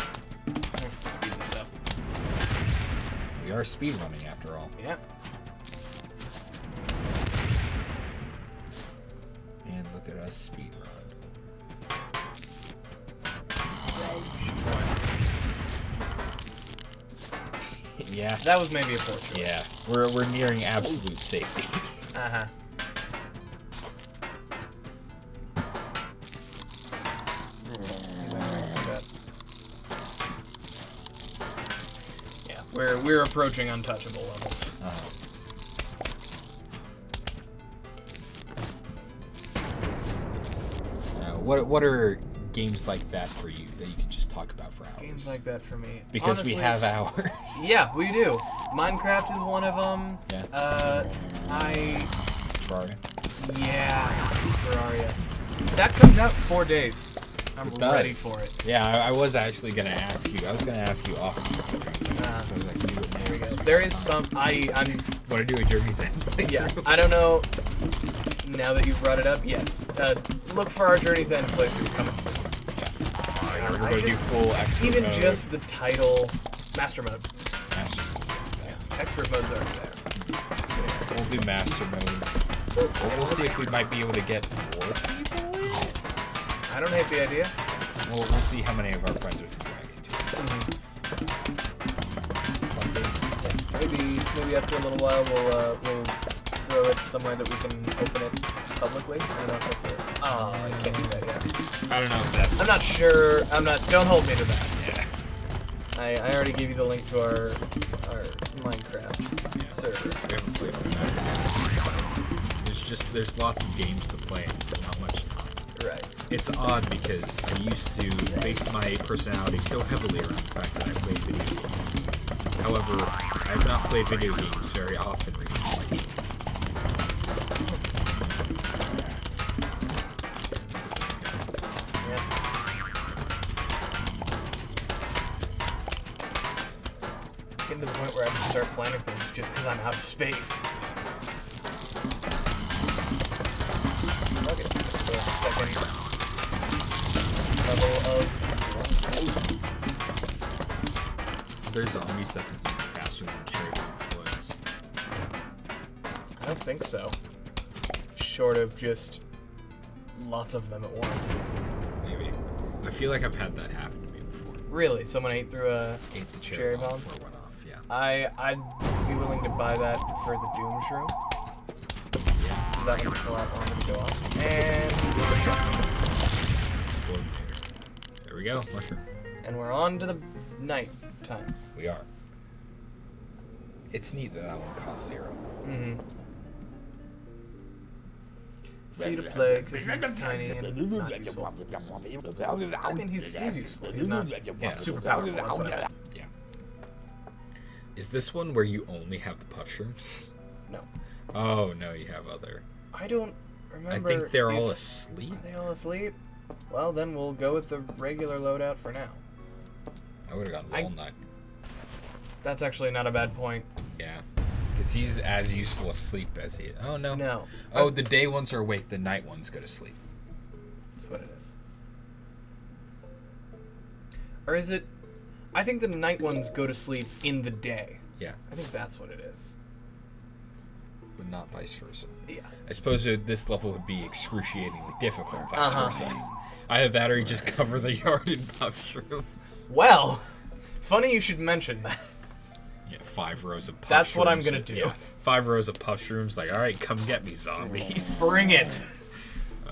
Speed this up.
we are speedrunning after all.
Yeah.
And look at us speedrun. Yeah.
That was maybe a poor choice.
Yeah. We're nearing absolute safety.
Uh-huh. Yeah, we're approaching untouchable levels.
What are games like that for you that you can just talk about for hours?
Games like that for me.
Because
honestly,
we have hours.
Yeah, we do. Minecraft is one of them.
Yeah. Terraria.
Yeah, Terraria. That comes out in 4 days. I'm
It does.
ready for it.
Yeah, I was actually gonna ask you. I was gonna ask you off. I suppose I can do it now.
There we go. There is some. I'm.
Want to do a Journey's End?
Yeah. I don't know. Now that you've brought it up, yes. Look for our Journey's End playthrough coming soon.
We're gonna do full expert
Even
mode.
just the title, Master Mode.
Master mode.
Yeah. Expert mode's already there.
We'll do master mode. We'll see if we might be able to get more people.
I don't hate the idea.
We'll see how many of our friends we can drag into it.
Maybe after a little while we'll throw it somewhere that we can open it publicly. I don't know if that's it. Oh, I can't do that yet.
I don't know if that's.
I'm not sure. Don't hold me to that.
Yeah.
I already gave you the link to our Minecraft server.
We haven't played on that. There's lots of games to play, but not much time.
Right.
It's odd because I used to base my personality so heavily around the fact that I played video games. However, I have not played video games very often recently.
Yeah. Getting to the point where I have to start planning things just because I'm out of space. Okay, so second level of
there's zombies that can eat faster than cherry bomb explodes.
I don't think so. Short of just lots of them at once.
Maybe. I feel like I've had that happen to me before.
Really? Someone ate through a
Ate the cherry bomb before it went off, yeah.
I'd be willing to buy that for the Doom Shroom.
Yeah.
That one takes a lot longer to go off. And
Explode later. There we go, mushroom.
And we're on to the night time.
We are. It's neat that that one costs 0.
Mm-hmm. Free to play because he's tiny and not useful. I mean, he's useful. He's not super powerful. That's what I mean.
Yeah. Is this one where you only have the puff shrooms?
No.
Oh, no, you have other.
I don't remember.
I think they're all
if-
asleep.
Are they all asleep? Well, then we'll go with the regular loadout for now.
I would have gone walnut.
That's actually not a bad point.
Yeah. Because he's as useful asleep as he is. Oh, no.
No.
Oh, the day ones are awake, the night ones go to sleep.
That's what it is. Or is it... I think the night ones go to sleep in the day.
Yeah.
I think that's what it is.
But not vice versa.
Yeah.
I suppose this level would be excruciatingly difficult vice
Uh-huh.
versa. Either that or you just cover the yard in puff shrooms.
Well, funny you should mention that.
Yeah, 5 rows of puff
That's
shrooms.
what I'm gonna do.
Yeah, 5 rows of puff shrooms. Like, all right, come get me, zombies.
Bring it!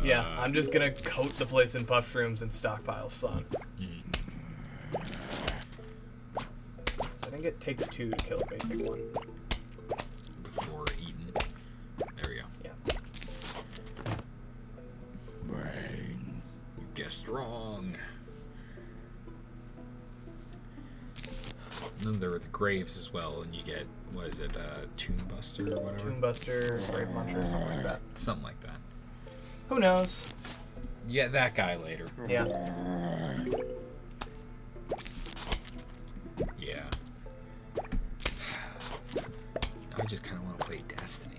Yeah, I'm just gonna coat the place in puff shrooms and stockpile sun. So I think it takes 2 to kill a basic one.
Before eating. There we go.
Yeah.
Brains. You guessed wrong. And then there are the graves as well, and you get, what is it, Tune Buster or whatever?
Toon Buster, Grave Muncher, something like that.
Something like that.
Who knows?
You get that guy later.
Yeah.
Yeah. I just kind of want to play Destiny.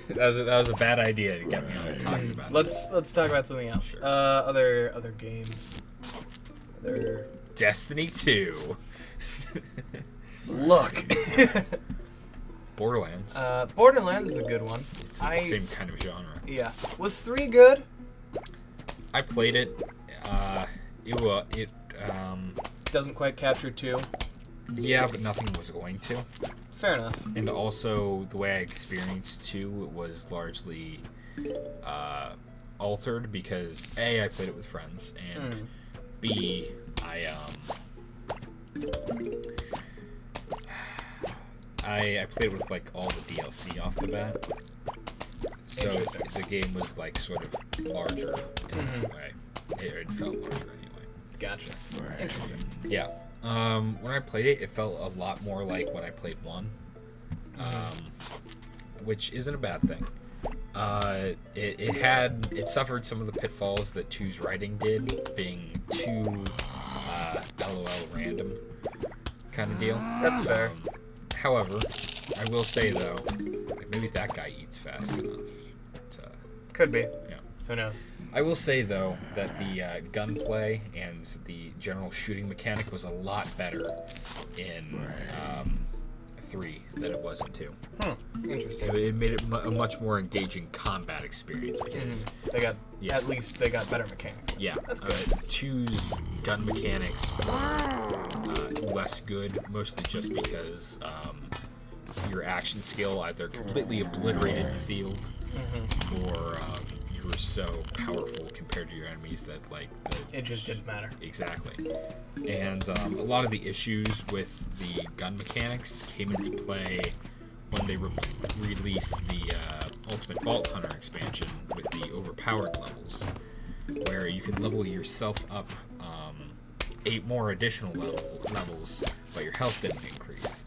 that was a bad idea to get me on talking about this.
Let's talk about something else.
Sure.
Other games. Other.
Destiny 2.
Look.
Borderlands.
Borderlands is a good one.
It's the same kind of genre.
Yeah. Was 3 good?
I played it. It
Doesn't quite capture 2.
yeah, but nothing was going to.
Fair enough.
And also, the way I experienced 2 was largely altered because A, I played it with friends, and B, I played with like all the DLC off the bat, so the game was like sort of larger in that way. It felt larger anyway.
Gotcha. Interesting.
Yeah. When I played it, it felt a lot more like when I played 1, which isn't a bad thing. It suffered some of the pitfalls that 2's writing did, being too LOL random kind of deal.
That's fair.
However, I will say though, maybe that guy eats fast enough.
Could be.
Yeah.
Who knows?
I will say though that the gunplay and the general shooting mechanic was a lot better in 3 than it was in 2.
Interesting.
It made it a much more engaging combat experience because
They got
Yeah.
at least they got better mechanics.
yeah,
That's good.
2's gun mechanics were less good, mostly just because your action skill either completely obliterated the field or you were so powerful compared to your enemies that like
It just didn't matter.
exactly. And a lot of the issues with the gun mechanics came into play when they released the Ultimate Vault Hunter expansion with the overpowered levels, where you could level yourself up 8 more additional levels, but your health didn't increase.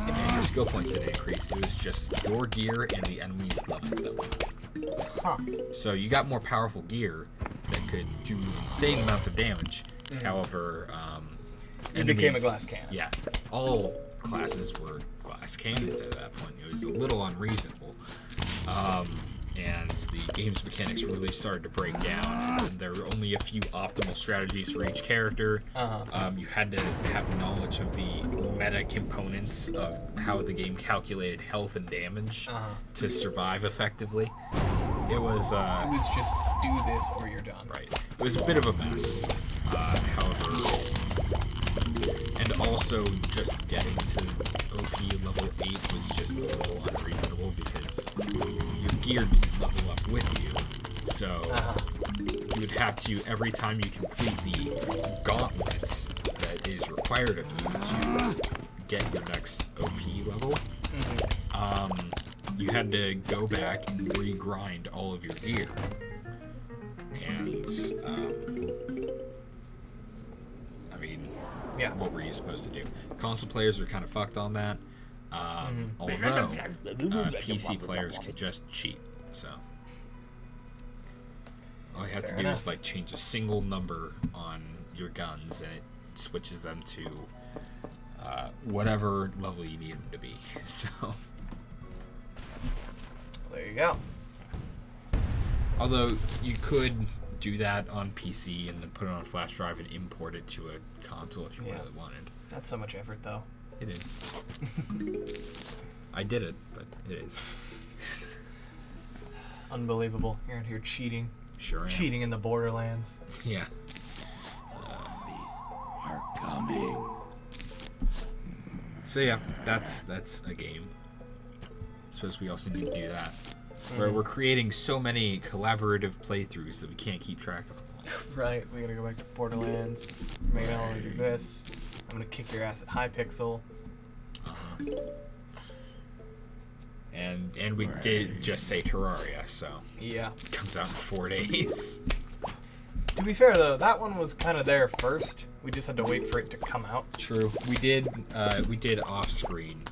And your skill points didn't increase. It was just your gear and the enemy's level that went up.
Huh.
So you got more powerful gear that could do insane amounts of damage. However,
It became a
enemies-
glass cannon.
Yeah, all classes were glass cannons at that point. It was a little unreasonable. and the game's mechanics really started to break down, and there were only a few optimal strategies for each character. You had to have knowledge of the meta components of how the game calculated health and damage to survive effectively. It was
just do this or you're done.
right. It was a bit of a mess. However, and also just getting to OP level 8 was just a little unreasonable because your gear didn't level up with you. So you would have to, every time you complete the gauntlets that is required of you to get your next OP level, you had to go back and regrind all of your gear. And, I mean, what were you supposed to do? Console players are kind of fucked on that. Although, PC players could just cheat, so. All you have to do is, like, change a single number on your guns, and it switches them to whatever level you need them to be, so.
There you go.
Although you could do that on PC and then put it on a flash drive and import it to a console if you really wanted.
That's so much effort, though.
It is. I did it, but it is.
Unbelievable. You're out here cheating.
Sure am.
Cheating in the Borderlands.
Yeah.
Are coming.
So yeah, that's a game. I suppose we also need to do that. Where we're creating so many collaborative playthroughs that we can't keep track of them.
Right, we gotta go back to Borderlands. Maybe I'll only do this. I'm gonna kick your ass at Hypixel.
And we did just say Terraria, so
Yeah.
it comes out in 4 days.
To be fair though, that one was kind of there first. We just had to wait for it to come out.
True. We did off screen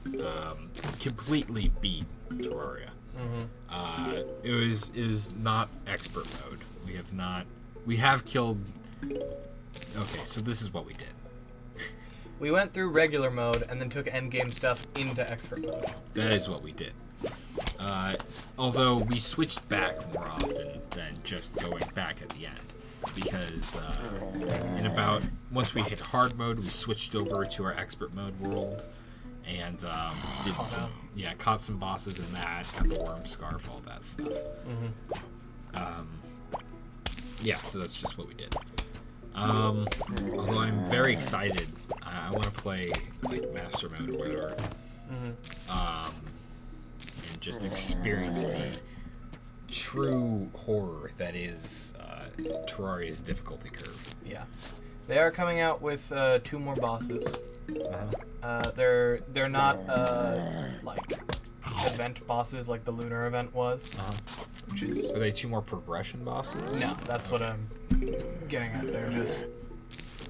completely beat Terraria. It was not expert mode. We have killed. Okay, so this is what we did.
We went through regular mode and then took endgame stuff into expert mode.
That is what we did. Although we switched back more often than just going back at the end. Because once we hit hard mode, we switched over to our expert mode world and caught some bosses in that, got the worm scarf, all that stuff. So that's just what we did. Although I'm very excited, I want to play like master mode or whatever, and just experience the true horror that is Terraria's difficulty curve.
Yeah, they are coming out with 2 more bosses. They're not like event bosses like the lunar event was. Which is.
Are they 2 more progression bosses?
No, that's what I'm getting at. They're just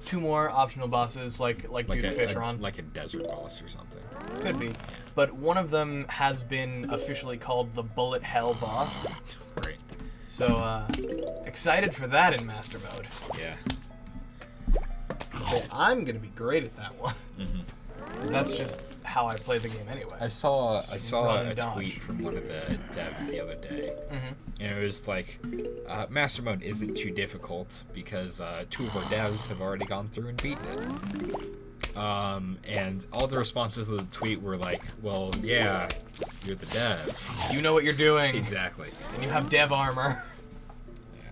2 more optional bosses like Dude Fishron.
Like a desert boss or something.
Could be. But one of them has been officially called the Bullet Hell boss.
Great.
So, excited for that in Master Mode.
Yeah.
So I'm going to be great at that one. That's just how I play the game anyway.
I saw a
dodge.
tweet from one of the devs the other day, and it was like, Master Mode isn't too difficult because 2 of our devs have already gone through and beaten it. And all the responses to the tweet were like, well, yeah, you're the devs.
You know what you're doing.
Exactly.
And you have dev armor.
Yeah.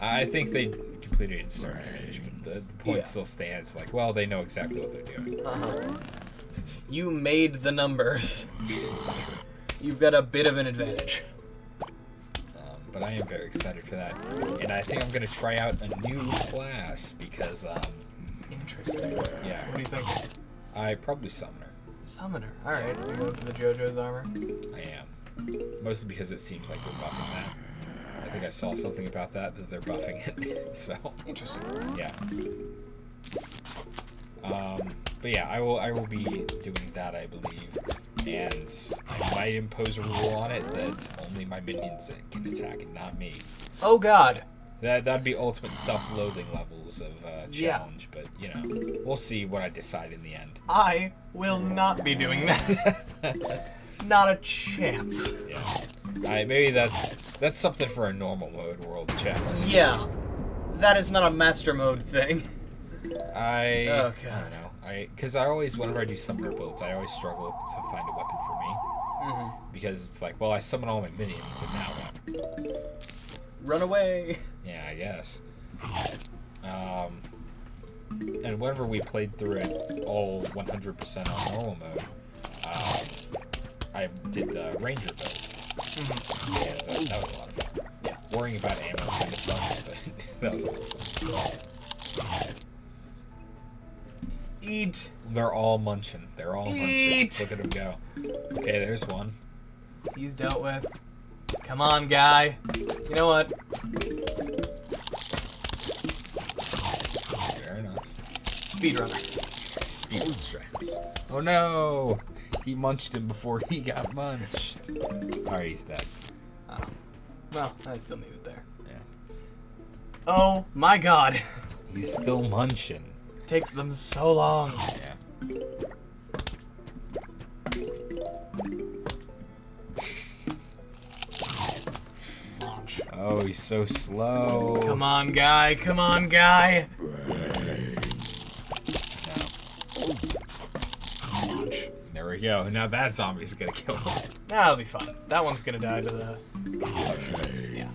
I think they completed it in certain finish, but the point still stands. Like, well, they know exactly what they're doing.
You made the numbers. You've got a bit of an advantage.
But I am very excited for that. And I think I'm going to try out a new class because...
Interesting.
Yeah.
What do you think?
I probably Summoner.
Summoner. Alright, you going for the JoJo's armor?
I am. Mostly because it seems like they're buffing that. I think I saw something about that they're buffing it. So...
Interesting.
Yeah. But yeah, I will be doing that, I believe. And I might impose a rule on it that only my minions can attack and not me.
Oh god.
That'd be ultimate self-loathing levels of challenge, but you know, we'll see what I decide in the end.
I will not be doing that. Not a chance.
Yeah. Maybe that's something for a normal mode world challenge.
Yeah. That is not a master mode thing.
I
God.
don't know. Because I always, whenever I do summoner builds, I always struggle to find a weapon for me. Because it's like, well, I summon all my minions, and now what?
Run away.
Yeah, I guess. And whenever we played through it all 100% on normal mode, I did the ranger build. And that was a lot of fun. Yeah, worrying about ammo kind of sucks, but that was a lot of fun.
Eat.
They're all munching. They're all munching. Look at them go. Okay, there's one.
He's dealt with. Come on, guy. You know what?
Fair enough.
Speedrunner.
Speedruns. Oh no! He munched him before he got munched. Alright, he's dead.
Well, I still need it there.
Yeah.
Oh my god.
He's still munching.
Takes them so long.
Yeah.
Launch.
Oh, he's so slow.
Come on, guy. Come on, guy. Launch.
There we go. Now that zombie's gonna kill him.
That'll be fine. That one's gonna die to the... Yeah.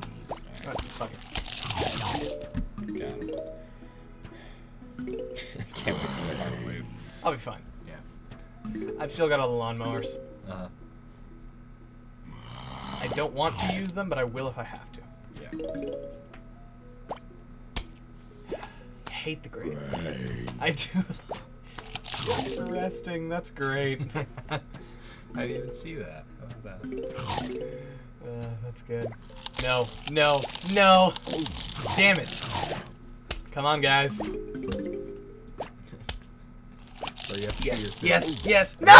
Alright, fuck it.
Got him. Can't wait for the final wave.
I'll be fine.
Yeah.
I've still got all the lawnmowers.
Uh-huh.
I don't want to use them, but I will if I have to.
Yeah.
I hate the grades. I do. Just for resting. That's great.
I didn't even see that. How about that?
That's good. No. No. No. Damn it. Come on, guys. Yes. Yes. Yes. No!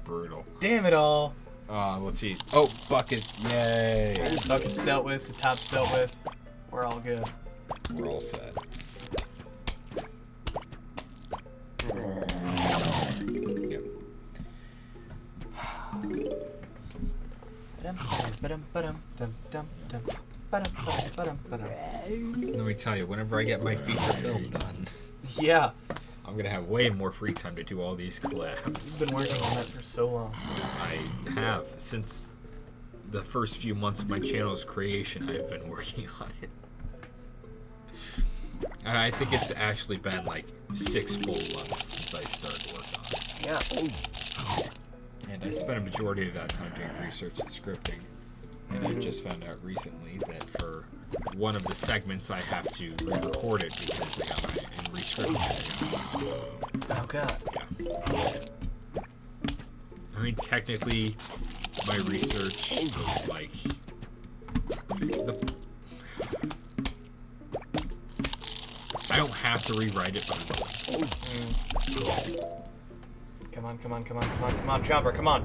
Brutal.
Damn it all.
Let's see. Oh, bucket. Yay.
The bucket's dealt with. The top's dealt with. We're all good.
We're all set. Yep. Let me tell you, whenever I get my feature film done,
Yeah.
I'm gonna have way more free time to do all these collabs.
You've been working on that for so long.
I have. Since the first few months of my channel's creation, I've been working on it. And I think it's actually been like 6 full months since I started work on it.
Yeah.
And I spent a majority of that time doing research and scripting. And I just found out recently that for one of the segments I have to re-record it because I got my re-scripting.
Oh god.
Yeah. I mean, technically, my research was like I don't have to rewrite it, but I will.
Come on, come on, come on, come on, come on, Chopper, come on.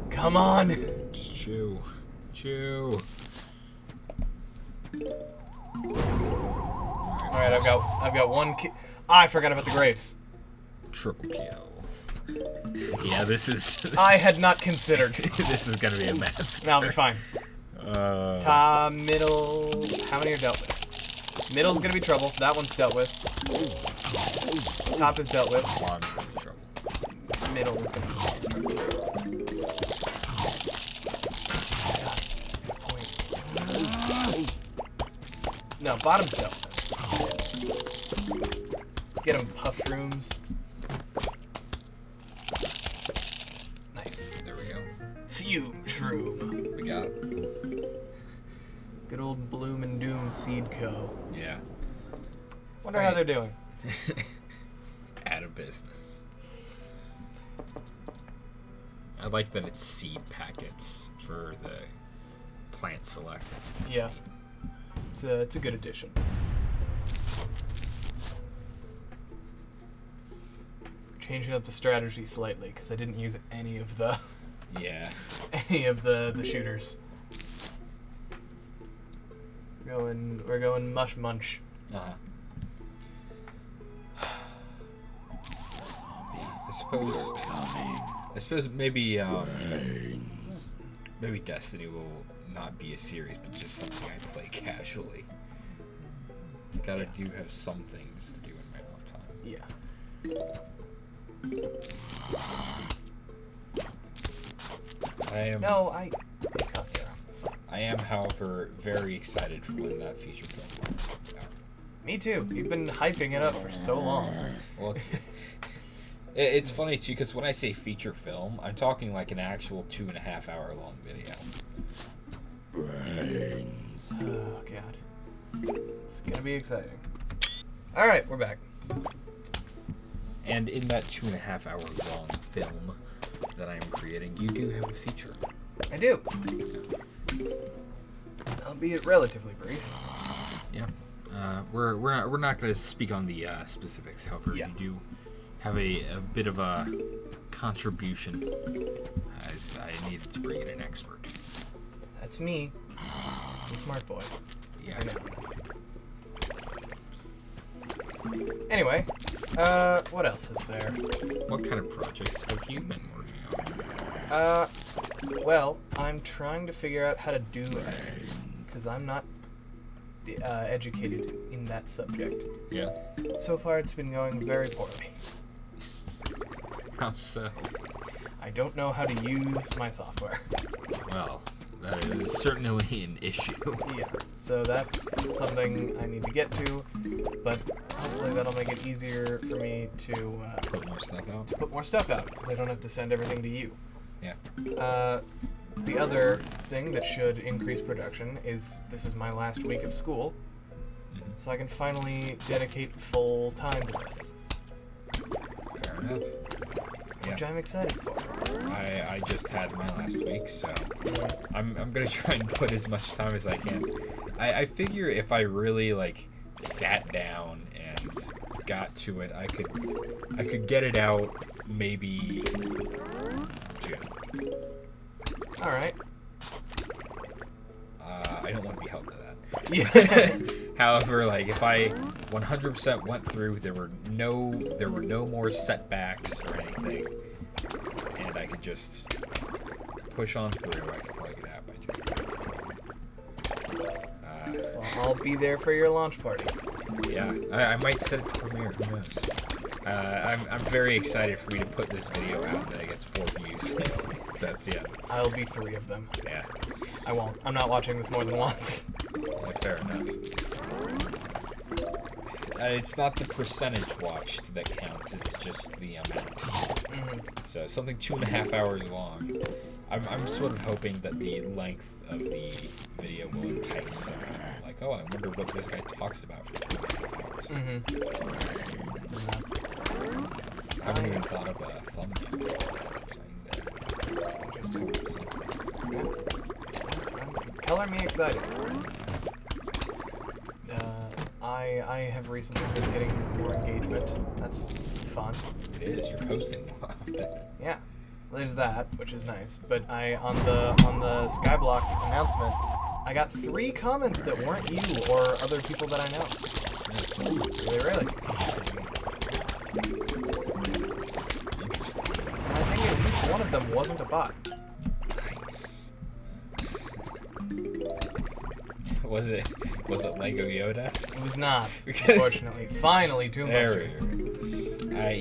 Come on!
Just chew. Chew.
Alright, I've got one I forgot about the grapes.
Triple kill. Yeah, this is...
I had not considered.
This is gonna be a mess.
No, I'll be fine. Top, middle... How many are dealt with? Middle's gonna be trouble. That one's dealt with. Top is dealt with.
Bottom's gonna be trouble.
Middle is gonna be trouble. No, bottom's dealt with. Get him puff shrooms. Nice.
There we go.
Fume shroom.
We got it.
Good old Bloom and Doom Seed Co.
Yeah.
Wonder how they're doing.
Out of business. I like that it's seed packets for the plant select.
Yeah. It's a good addition. Changing up the strategy slightly because I didn't use any of the the shooters. We're going mush munch.
Uh-huh. I suppose maybe maybe Destiny will not be a series, but just something I play casually. I do have some things to do in my off time.
Yeah.
I am, however, very excited for when that feature film comes out.
Me too. You've been hyping it up for so long.
Well, it's funny too, because when I say feature film, I'm talking like an actual 2.5 hour long video.
Brains. Oh god. It's gonna be exciting. Alright, we're back.
And in that 2.5 hour long film that I am creating, you do have a feature.
I do. Albeit relatively brief.
Yeah. We're not going to speak on the specifics. However, you do have a bit of a contribution, as I needed to bring in an expert.
That's me, the smart boy.
Yeah.
Anyway, what else is there?
What kind of projects have you been working on?
Well, I'm trying to figure out how to do editing, because I'm not educated in that subject.
Yeah.
So far, it's been going very poorly.
How so?
I don't know how to use my software.
Well, that is certainly an issue.
Yeah, so that's something I need to get to, but hopefully that'll make it easier for me to
put more stuff out.
Because I don't have to send everything to you.
Yeah.
The other thing that should increase production is this is my last week of school, so I can finally dedicate full time to this.
Fair enough.
Which I'm excited for.
I just had my last week, so I'm gonna try and put as much time as I can. I figure if I really sat down and got to it, I could get it out maybe June.
All right.
I don't want to be held to that.
Yeah.
However, if I 100% went through, there were no more setbacks or anything, and I could just push on through, I could probably get out by June.
Well, I'll be there for your launch party.
Yeah, I might set it to premiere. Who knows? I'm very excited for me to put this video out that it gets 4 views. That's
I'll be 3 of them.
Yeah.
I won't. I'm not watching this more than once.
Yeah, fair enough. It's not the percentage watched that counts, it's just the amount.
Mm-hmm.
So something 2.5 hours long. I'm sort of hoping that the length of the video will entice some people. Like, oh, I wonder what this guy talks about for 2.5 hours.
Mm-hmm.
I haven't even thought of a thumbnail.
Color me excited. I have recently been getting more engagement. That's fun.
It is. You're posting more often.
Yeah. There's that, which is nice. But on the Skyblock announcement, I got 3 comments that weren't you or other people that I know. Really. And I think at least one of them wasn't a bot.
Nice. Was it Lego Yoda?
It was not, unfortunately. Finally, Toonbuster.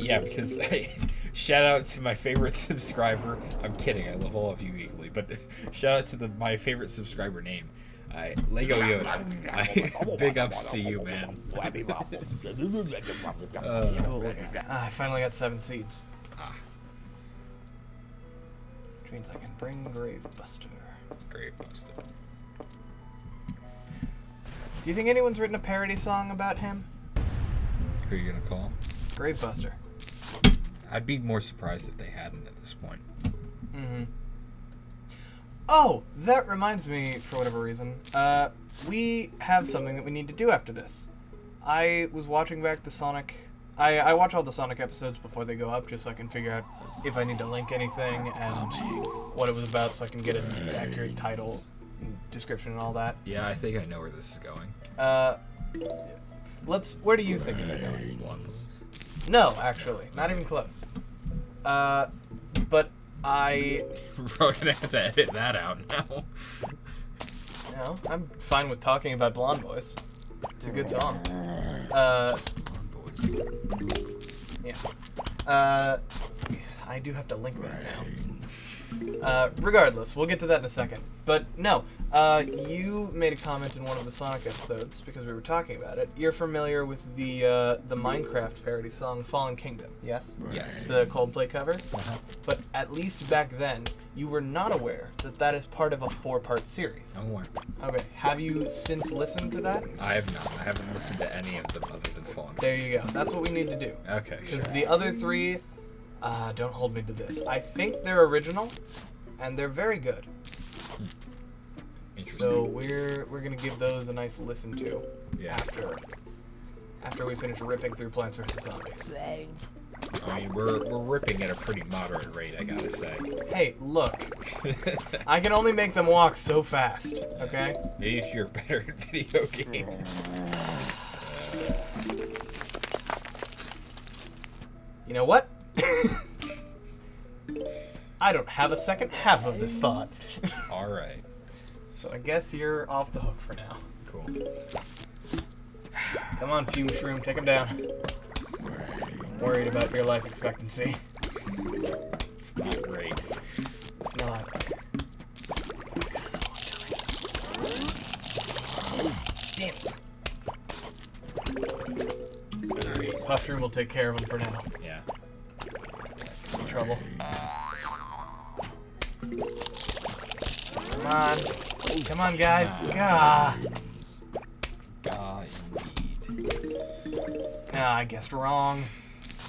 Yeah, because shout out to my favorite subscriber. I'm kidding, I love all of you equally, but shout out to my favorite subscriber name. Lego Yoda. Big ups to you, man.
I finally got 7 seeds. Which means I can bring Gravebuster.
Gravebuster.
Do you think anyone's written a parody song about him?
Who are you gonna call?
Gravebuster.
I'd be more surprised if they hadn't at this point.
Mm-hmm. Oh, that reminds me, for whatever reason. We have something that we need to do after this. I was watching back the Sonic... I watch all the Sonic episodes before they go up, just so I can figure out if I need to link anything and what it was about, so I can get an accurate title, and description, and all that.
Yeah, I think I know where this is going.
Where do you think it's going?
Ones.
No, actually, not even close. But
We're gonna have to edit that out now.
No, I'm fine with talking about Blonde Boys. It's a good song. Yeah. I do have to link that now. Regardless, we'll get to that in a second. But no, you made a comment in one of the Sonic episodes because we were talking about it. You're familiar with the Minecraft parody song Fallen Kingdom, yes?
Yes.
The Coldplay cover?
Uh-huh.
But at least back then, you were not aware that that is part of a 4-part series.
I'm aware.
Okay, have you since listened to that?
I have not. I haven't listened to any of them other than Fallen.
There you go. That's what we need to do.
Okay,
Because
sure.
the other 3, don't hold me to this. I think they're original, and they're very good.
Interesting.
So we're gonna give those a nice listen to
Yeah.
after we finish ripping through Plants vs Zombies.
I mean, we're ripping at a pretty moderate rate, I gotta say.
Hey, look, I can only make them walk so fast. Okay.
Maybe if you're better at video games.
You know what? I don't have a second half of this thought.
All right.
So I guess you're off the hook for now.
Cool.
Come on, Fume Shroom, take him down. Worried about your life expectancy.
It's not great.
It's not. Damn.
Alright.
Mushroom will take care of him for now.
Yeah.
In trouble. Come on. Come on, guys. Gah.
Indeed.
Nah, I guessed wrong.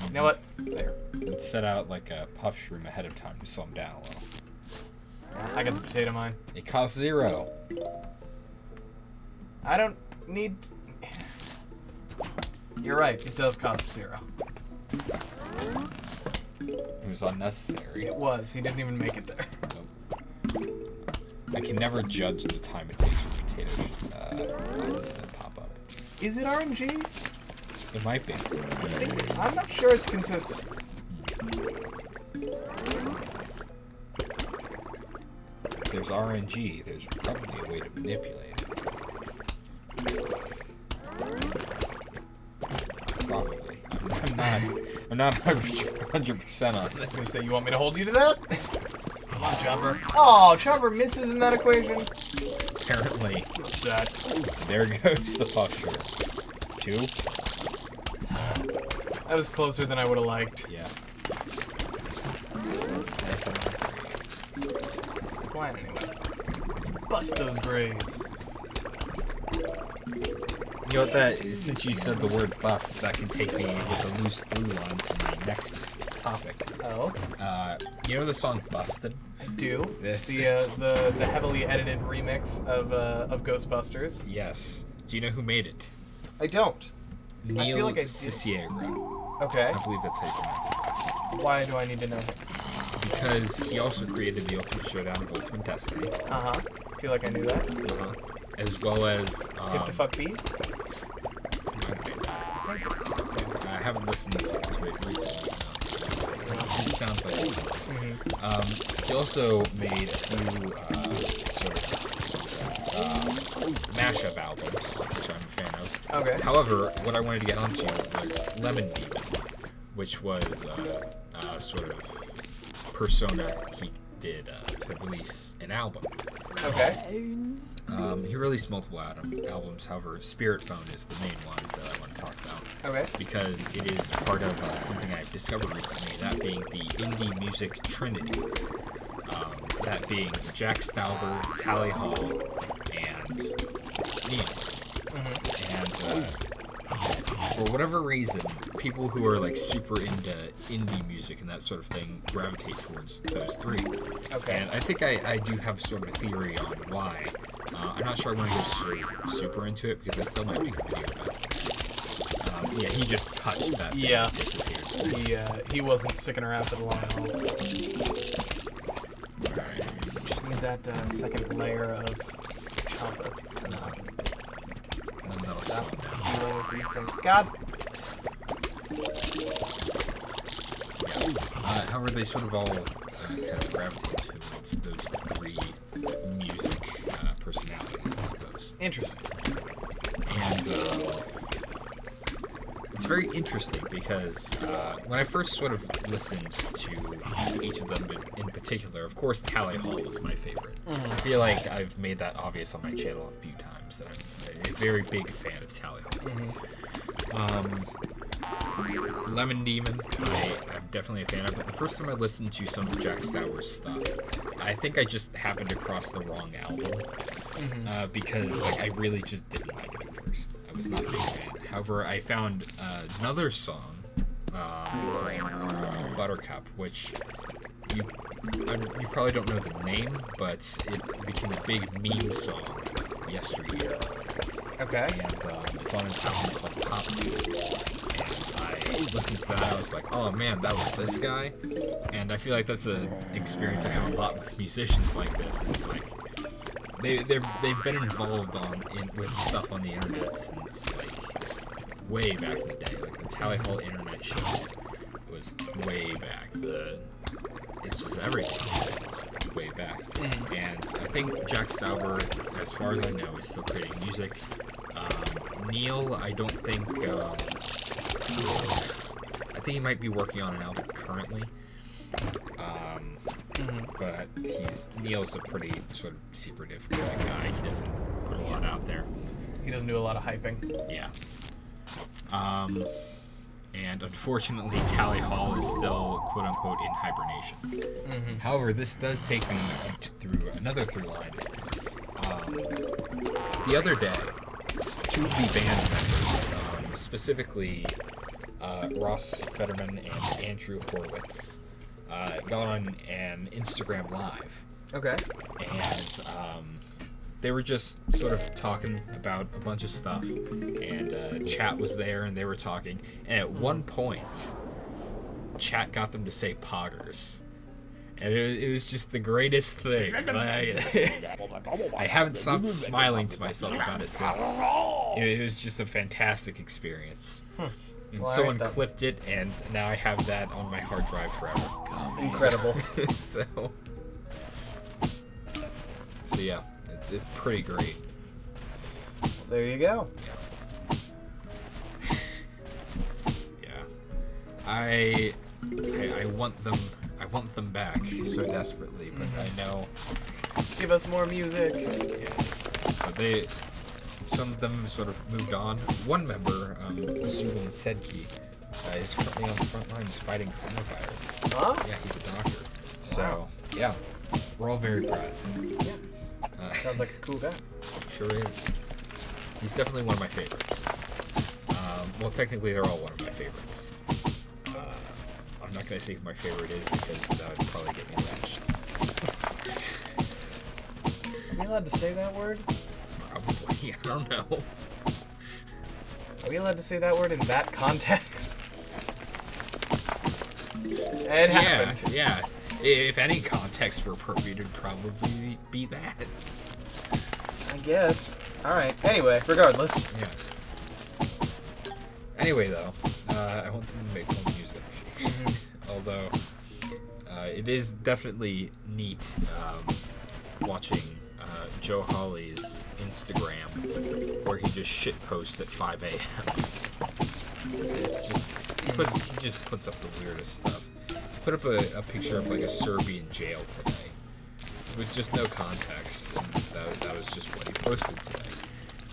You know what? There.
Let's set out like a puff shroom ahead of time to slow him down a little.
I got the potato mine.
It costs 0.
I don't need... You're right. It does cost 0.
It was unnecessary.
It was. He didn't even make it there.
Nope. I can never judge the time it takes for potato lines that pop up.
Is it RNG?
It might be.
I'm not sure it's consistent.
If there's RNG, there's probably a way to manipulate it. Probably. I'm not 100% on
I was gonna
this.
say, you want me to hold you to that? Come on, Chopper. Oh, Chopper misses in that equation.
Apparently,
That.
there goes the puff shroom. 2?
That was closer than I would have liked.
Yeah.
That's the plan, anyway. Bust those graves.
You know what, that, since you said the word bust, that can take me with a loose through line to my next topic.
Oh,
You know the song Busted?
I do.
This.
The heavily edited remix of Ghostbusters.
Yes. Do you know who made it?
I don't.
Neil
feel like I did.
Cicierra.
Okay.
I believe that's how you pronounce his last name.
Why do I need to know him?
Because he also created the Ultimate Showdown of Ultimate Destiny.
Uh-huh. I feel like I knew that.
Uh-huh. As well as...
It's Hip to Fuck Bees?
I haven't listened to it recently. It sounds like it.
Mm-hmm.
He also made a few sort of mashup albums, which I'm a fan of.
Okay.
However, what I wanted to get onto was Lemon Demon, which was sort of persona he did to release an album.
Okay.
He released multiple albums, however, Spirit Phone is the main one that I want to talk about.
Okay.
Because it is part of something I've discovered recently, that being the indie music trinity. That being Jack Stauber, Tally Hall, and Neil.
Mm-hmm.
And for whatever reason, people who are like super into indie music and that sort of thing gravitate towards those 3.
Okay.
And I think I do have sort of a theory on why. I'm not sure I want to go straight super into it because I still might make a video about it. Yeah, he just touched that.
Yeah.
And disappeared.
He wasn't sticking around for the long haul. Just need that second layer of chopper.
And then that'll
Stop
slow down.
dealing with these things. God.
However, they sort of all kind of gravitate towards those three music personalities, I suppose.
Interesting.
And it's very interesting because when I first sort of listened to each of them in particular, of course, Tally Hall was my favorite. I feel like I've made that obvious on my channel a few times that I'm a very big fan of Tally Hall. Lemon Demon, I'm definitely a fan of, but the first time I listened to some of Jack Stauer's stuff, I think I just happened to cross the wrong album, because like, I really just didn't like it at first. I was not a big fan. However, I found another song, Buttercup, which you probably don't know the name, but it became a big meme song yesteryear.
Okay.
And it's on an album called Pop. I listened to that, I was like, oh man, that was this guy? And I feel like that's an experience I have a lot with musicians like this. It's like, they've been involved with stuff on the internet since, like, way back in the day. Like, the Tally Hall internet show was way back. It's just everything. It's way back. And I think Jack Stauber, as far as I know, is still creating music. Neil, I don't think... I think he might be working on an album currently. But Neil's a pretty sort of secretive kind of guy. He doesn't put a lot out there.
He doesn't do a lot of hyping.
Yeah. And unfortunately, Tally Hall is still quote-unquote in hibernation. However, this does take me through another through line. The other day, two of the band members, specifically Ross Fetterman and Andrew Horowitz, got on an Instagram Live.
Okay.
And they were just sort of talking about a bunch of stuff, and Chat was there, and they were talking, and at one point, Chat got them to say poggers. And it was just the greatest thing. I haven't stopped smiling to myself about it since. It was just a fantastic experience. And
Well,
someone
alright,
clipped it, and now I have that on my hard drive forever.
Incredible.
So yeah, it's pretty great.
Well, there you go.
Yeah. I want them back so desperately, but I know.
Give us more music.
Yeah. But some of them sort of moved on. One member, Zubin Sedki, is currently on the front lines fighting coronavirus.
Huh?
Yeah, he's a doctor. So, yeah, we're all very proud.
Yeah. Sounds like a cool guy.
Sure is. He's definitely one of my favorites. Well, technically, they're all one of my favorites. I'm not going to say who my favorite is because that would probably get me lynched.
Are we allowed to say that word?
Probably. I don't know.
Are we allowed to say that word in that context? It happened.
Yeah. If any context were appropriate, it'd probably be that.
I guess. Alright. Anyway, regardless.
Yeah. Anyway, though, I want them to make more music. Although, it is definitely neat watching Joe Hawley's Instagram, where he just shitposts at 5 a.m. It's just he just puts up the weirdest stuff. He put up a picture of like a Serbian jail today, with just no context, and that was just what he posted today.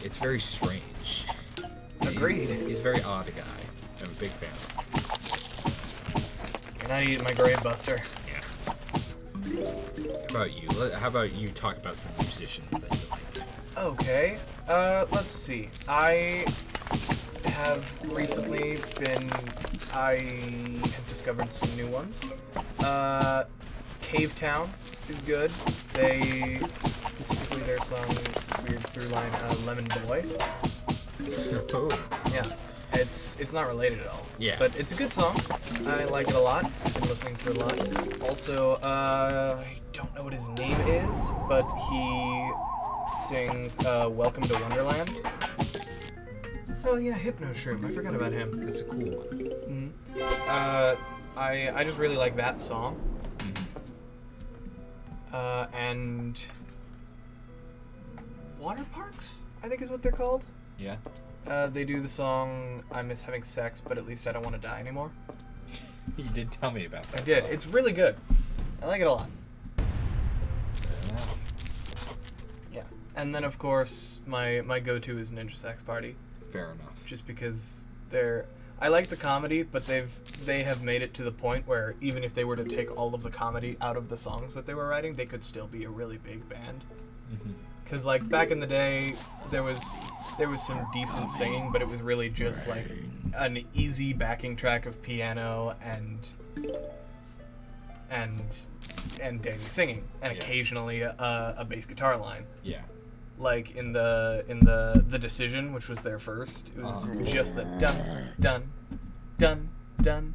It's very strange.
Agreed.
He's a very odd guy. I'm a big fan.
You're not eating my grave buster.
Yeah. How about you talk about some musicians that you like?
Okay. Let's see. I have recently I have discovered some new ones. Cave Town is good. They, specifically their song, weird through line, Lemon Boy.
Oh.
Yeah. It's not related at all.
Yeah.
But it's a good song. I like it a lot. I've been listening to it a lot. Also, I don't know what his name is, but he sings Welcome to Wonderland. Oh yeah, Hypno Shroom. I forgot about him.
That's a cool one.
I just really like that song.
Mm-hmm.
And Water Parks, I think is what they're called.
Yeah.
They do the song "I Miss Having Sex, but at least I don't want to die anymore."
You did tell me about that.
I did.
song.
It's really good. I like it a lot. Yeah. And then of course my go-to is Ninja Sex Party,
Fair enough.
just because I like the comedy, but they have made it to the point where even if they were to take all of the comedy out of the songs that they were writing, they could still be a really big band.
Mm-hmm.
Cause like back in the day, there was some decent singing, but it was really just like an easy backing track of piano and Danny singing, and
Yeah.
occasionally a bass guitar line.
Yeah.
Like in the Decision, which was their first, it was just the dun dun dun dun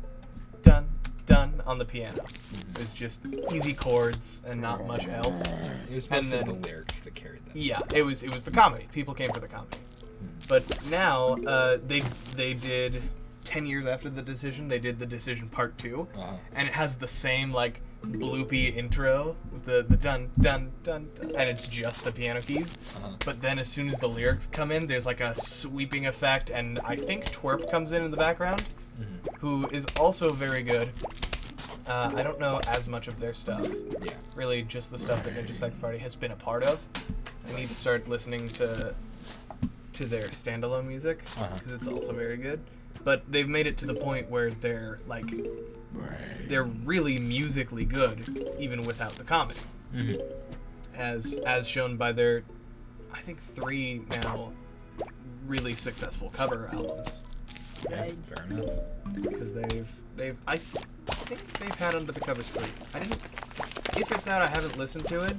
dun dun on the piano. It was just easy chords and not much else.
It was
And
mostly
then-
the lyrics that carried that.
Yeah, it was the comedy. People came for the comedy. But now they did 10 years after the Decision, they did the Decision Part 2,
Uh-huh.
and it has the same like bloopy intro with the dun dun dun, dun, and it's just the piano keys.
Uh-huh.
But then as soon as the lyrics come in, there's like a sweeping effect, and I think Twerp comes in the background, who is also very good. I don't know as much of their stuff.
Yeah.
Really just the stuff that Ninja Sex Party has been a part of. I need to start listening to their standalone music, because it's also very good. But they've made it to the point where they're really musically good, even without the comedy.
Mm-hmm.
As shown by their, I think 3 now really successful cover albums.
Yeah. Fair enough.
Because I think they've had Under the Covers 3. If it's out, I haven't listened to it.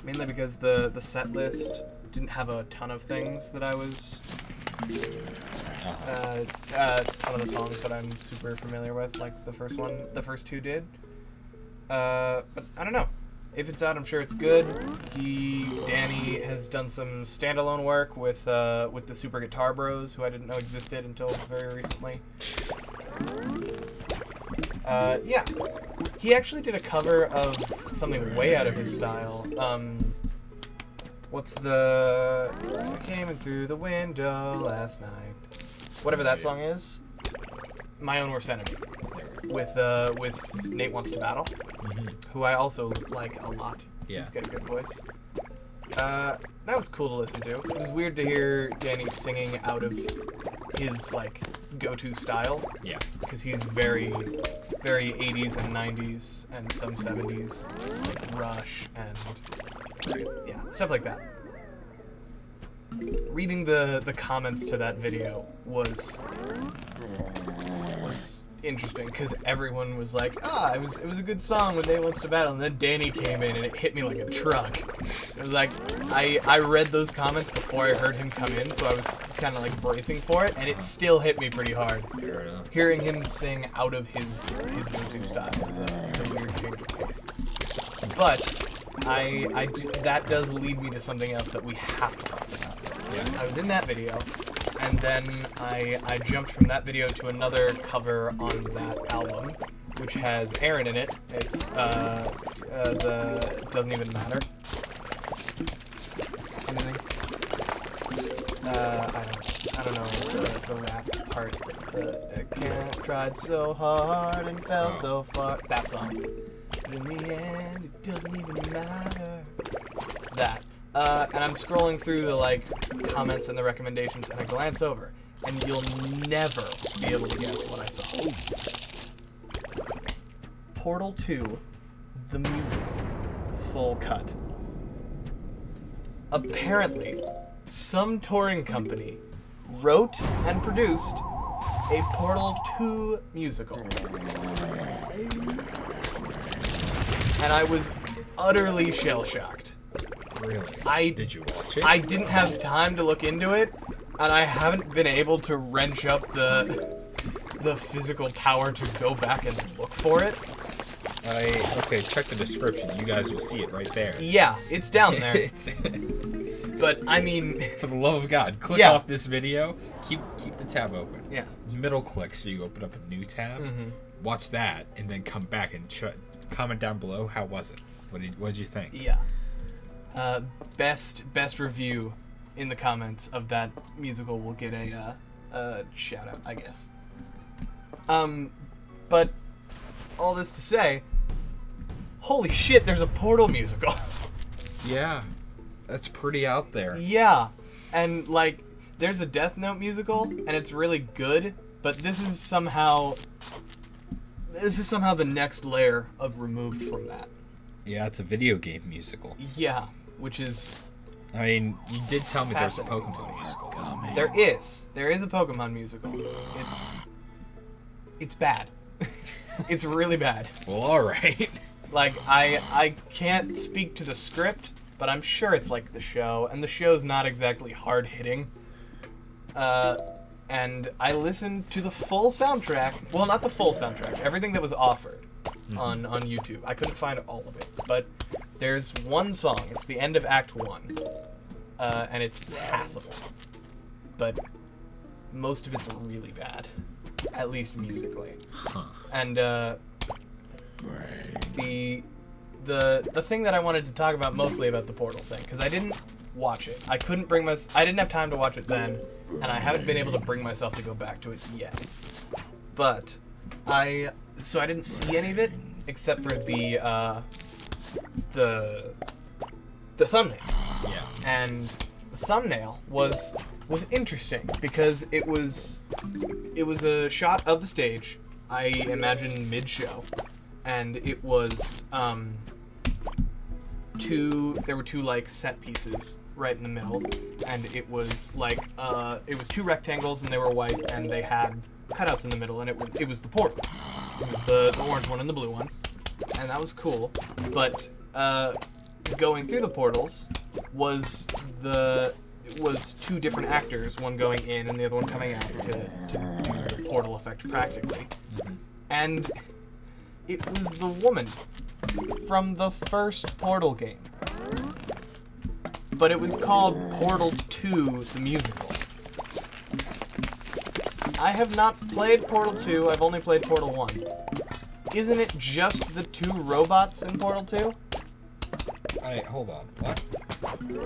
Mainly because the set list didn't have a ton of things that I was a ton of the songs that I'm super familiar with, like the first 2 did. But I don't know. If it's out, I'm sure it's good. Danny has done some standalone work with the Super Guitar Bros, who I didn't know existed until very recently. Yeah. He actually did a cover of something way out of his style. What's the... I came in through the window last night. Whatever that song is. My Own Worst Enemy. With Nate Wants to Battle. Who I also like a lot.
Yeah.
He's got a good voice. That was cool to listen to. It was weird to hear Danny singing out of his, like, go-to style.
Yeah.
Because he's very, very 80s and 90s and some 70s, like Rush and, yeah, stuff like that. Reading the comments to that video was interesting, because everyone was like, it was a good song when Nate Wants to Battle, and then Danny came in and it hit me like a truck. It was like, I read those comments before I heard him come in, so I was kind of like bracing for it, and it still hit me pretty hard.
Fair enough.
Hearing him sing out of his go-to style is a weird change of pace. But that does lead me to something else that we have to talk about.
Yeah.
I was in that video, and then I jumped from that video to another cover on that album, which has Aaron in it. It's the Doesn't Even Matter. Anything? I don't know the rap part. The Can't tried so hard and fell so far. That song. But in the end, it doesn't even matter. That. And I'm scrolling through the comments and the recommendations, and I glance over, and you'll never be able to guess what I saw. Portal 2, the musical, full cut. Apparently, some touring company wrote and produced a Portal 2 musical. And I was utterly shell-shocked.
Really? Did you watch it?
I didn't have time to look into it, and I haven't been able to wrench up the physical power to go back and look for it.
Okay, check the description. You guys will see it right there.
Yeah, it's down there.
It's
But I mean,
for the love of God, click off this video. Keep the tab open.
Yeah.
Middle click so you open up a new tab. watch that, and then come back and comment down below. How was it? What did you think?
Yeah. Best review in the comments of that musical will get a shout out, I guess. But all this to say, holy shit, there's a Portal musical.
Yeah, that's pretty out there.
Yeah, and like, there's a Death Note musical, and it's really good, but this is somehow the next layer of removed from that.
Yeah, it's a video game musical.
Yeah, which is...
I mean, you did tell me there's a Pokemon musical.
There is a Pokemon musical. It's bad. It's really bad.
Well, alright.
Like, I can't speak to the script, but I'm sure it's like the show, and the show's not exactly hard-hitting. And I listened to the full soundtrack. Well, not the full soundtrack. Everything that was offered on YouTube. I couldn't find all of it, but there's one song. It's the end of Act 1, and it's passable. But most of it's really bad, at least musically.
Huh.
And the thing that I wanted to talk about mostly about the Portal thing, because I didn't watch it. I didn't have time to watch it then, and I haven't been able to bring myself to go back to it yet. But I didn't see any of it except for the thumbnail.
Yeah.
And the thumbnail was interesting because it was a shot of the stage, I imagine mid-show, and it was there were two like set pieces right in the middle, and it was like it was two rectangles and they were white and they had cutouts in the middle, and it was the portals. It was the orange one and the blue one, and that was cool. But going through the portals was two different actors, one going in and the other one coming out to do the portal effect practically.
Mm-hmm. And
it was the woman from the first Portal game. But it was called Portal 2, the musical. I have not played Portal 2, I've only played Portal 1. Isn't it just the two robots in Portal 2?
Hold on. What?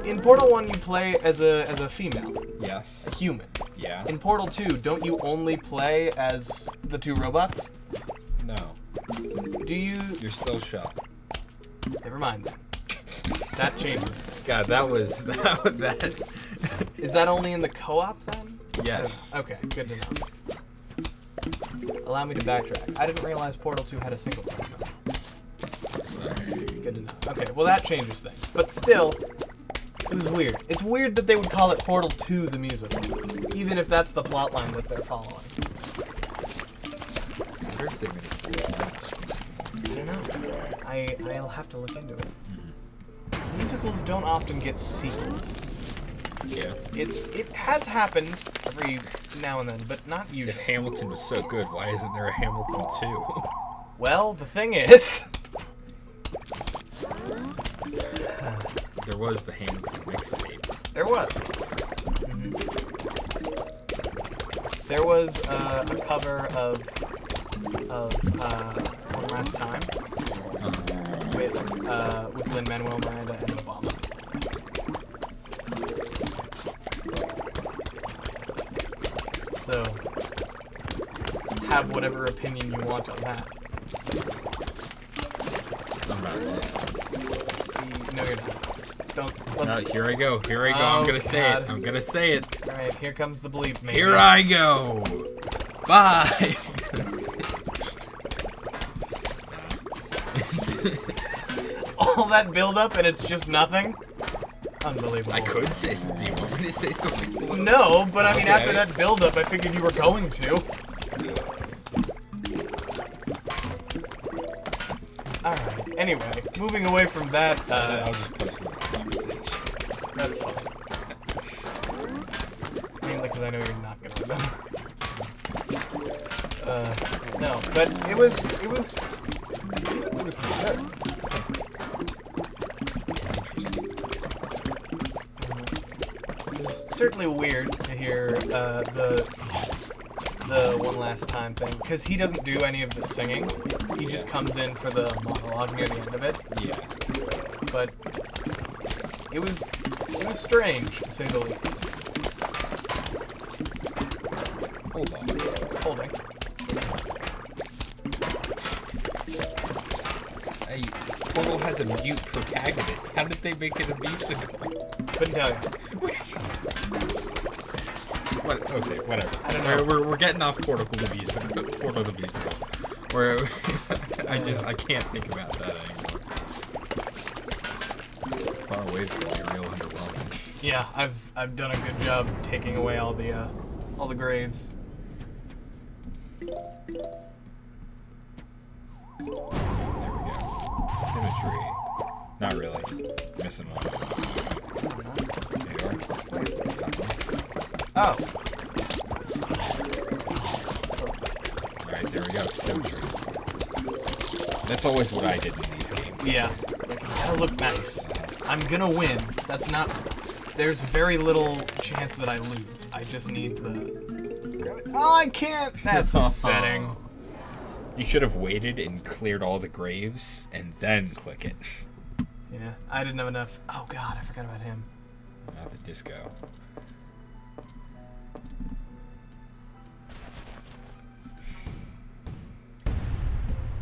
In Portal 1, you play as a female.
Yes.
A human.
Yeah.
In Portal 2, don't you only play as the two robots?
No.
Do you...
You're still shot.
Never mind then. That changes things.
God, that.
Is that only in the co-op then?
Yes.
Okay, good to know. Allow me to backtrack. I didn't realize Portal 2 had a single player mode. Good to know. Okay, well that changes things. But still, it was weird. It's weird that they would call it Portal 2 the musical, even if that's the plotline that they're following. I don't know. I'll have to look into it. Musicals don't often get sequels.
Yeah.
It has happened every now and then, but not
If
usually.
Hamilton was so good, why isn't there a Hamilton 2?
Well, the thing is...
There was the Hamilton mixtape.
There was. There was a cover of One Last Time with Lin-Manuel Miranda and Obama. So, have whatever opinion you want on that.
I'm about to say something.
No, you're not. Don't.
No,
Let's.
here I go. I'm gonna say it. I'm gonna say it.
All right, here comes the bleep. Maybe.
Here I go. 5.
All that build up and it's just nothing. Unbelievable.
I could say. Do you want me to say something?
No, but I mean,
Okay.
after that build up, I figured you were going to. Alright, anyway, moving away from that,
I'll just post it in the comment section.
that's fine. Mainly because I know you're not gonna remember. No, but it was good. It was certainly weird to hear the the one last time thing, because he doesn't do any of the singing. He just comes in for the monologue near the end of it.
Yeah.
But it was strange, to say the least.
Hold on.
Holding.
Portal has a mute protagonist. How did they make it a musical?
Couldn't tell you.
What? Okay, whatever.
I don't know.
We're getting off Portal the musical. Portal the musical. Where I can't think about that anymore. Far away from being real underwhelming.
Yeah, I've done a good job taking away all the graves.
There we go. Symmetry. Not really. Missing one. There you are.
Oh.
Alright, there we go. Symmetry. That's always what I did in these games.
Yeah. Like, it's gotta look nice. I'm gonna win. That's not... There's very little chance that I lose. I just need the... Oh, I can't! That's upsetting.
You should have waited and cleared all the graves and then click it.
Yeah, I didn't have enough... Oh god, I forgot about him.
Not the disco.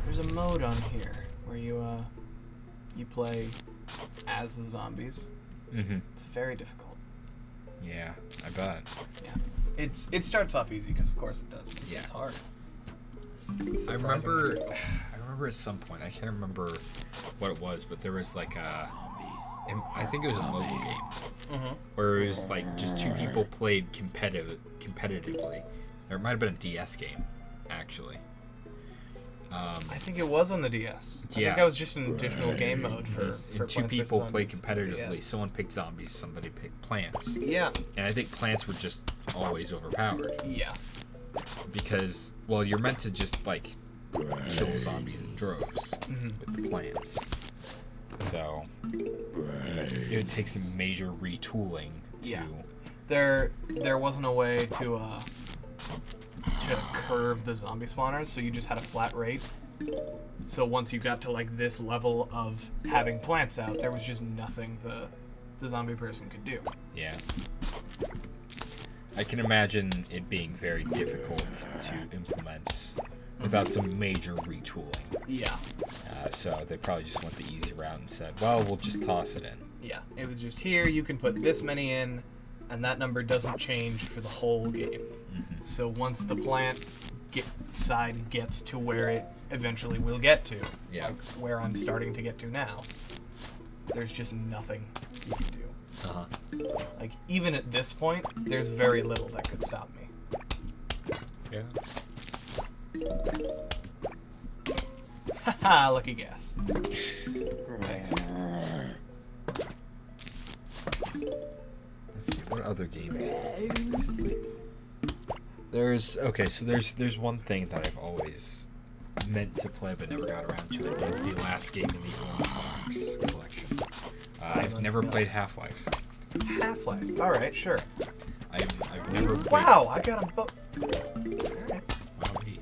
There's a mode on here where you play as the zombies.
Mm-hmm.
It's very difficult.
Yeah, I bet.
Yeah. It starts off easy because of course it does. But
Yeah.
It's hard.
I remember at some point, I can't remember what it was, but there was like I think it was a mobile game, where it was like just two people played competitively. Or it might have been a DS game, actually.
I think it was on the DS. I
Yeah.
think that was just an additional game mode for
And two
Plants
people
vs.
played
Zombies
competitively.
DS.
Someone picked zombies, somebody picked plants.
Yeah.
And I think plants were just always overpowered.
Yeah.
Because, well, you're meant to just, like, kill zombies in droves with the plants. So, it would take some major retooling to...
Yeah. There wasn't a way to curve the zombie spawners, so you just had a flat rate. So once you got to like this level of having plants out, there was just nothing the zombie person could do.
Yeah. I can imagine it being very difficult to implement without some major retooling.
Yeah.
So they probably just went the easy route and said, well, we'll just toss it in.
Yeah. It was just here, you can put this many in, and that number doesn't change for the whole game. So once the plant side gets to where it eventually will get to, like where I'm starting to get to now, there's just nothing you can do. Like, even at this point, there's very little that could stop me.
Yeah.
Haha, lucky guess. Nice.
Let's see, what other games have I played recently? There's one thing that I've always meant to play but never got around to it. It's the last game in the Orange Box collection. I've never played Half-Life.
Half-Life. Alright, sure.
I've never played...
Wow, I got them both. Alright.
Wowee.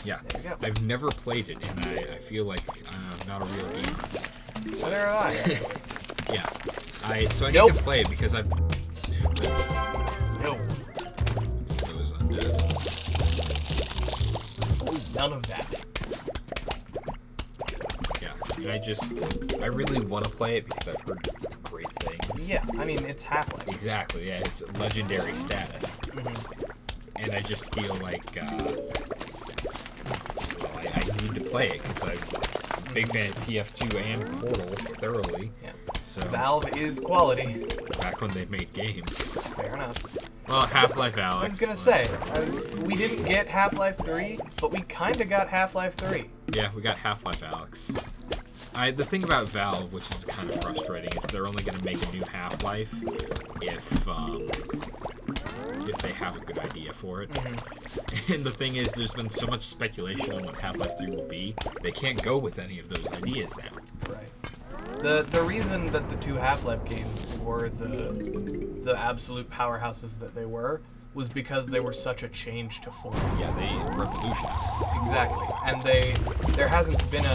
Yeah,
There you go.
I've never played it, and I feel like I'm not a real gamer.
Neither have I.
Yeah. So I
Nope.
need to play it because I've...
No.
Those undead.
None of that.
Yeah, and I really want to play it because I've heard great things.
Yeah, I mean, it's Half-Life.
Exactly, yeah, it's legendary status. And I just feel like, well, I need to play it because I'm a big fan of TF2 and Portal thoroughly.
Yeah.
So
Valve is quality.
back when they made games.
Fair enough.
Well, Half-Life Alyx.
I was gonna say, we didn't get Half-Life 3, but we kinda got Half-Life 3.
Yeah, we got Half-Life Alyx. The thing about Valve, which is kind of frustrating, is they're only going to make a new Half-Life if they have a good idea for it. And the thing is, there's been so much speculation on what Half-Life 3 will be, they can't go with any of those ideas now.
Right. The reason that the two Half-Life games were the absolute powerhouses that they were was because they were such a change to form.
Yeah, they revolutionized.
Exactly. And there hasn't been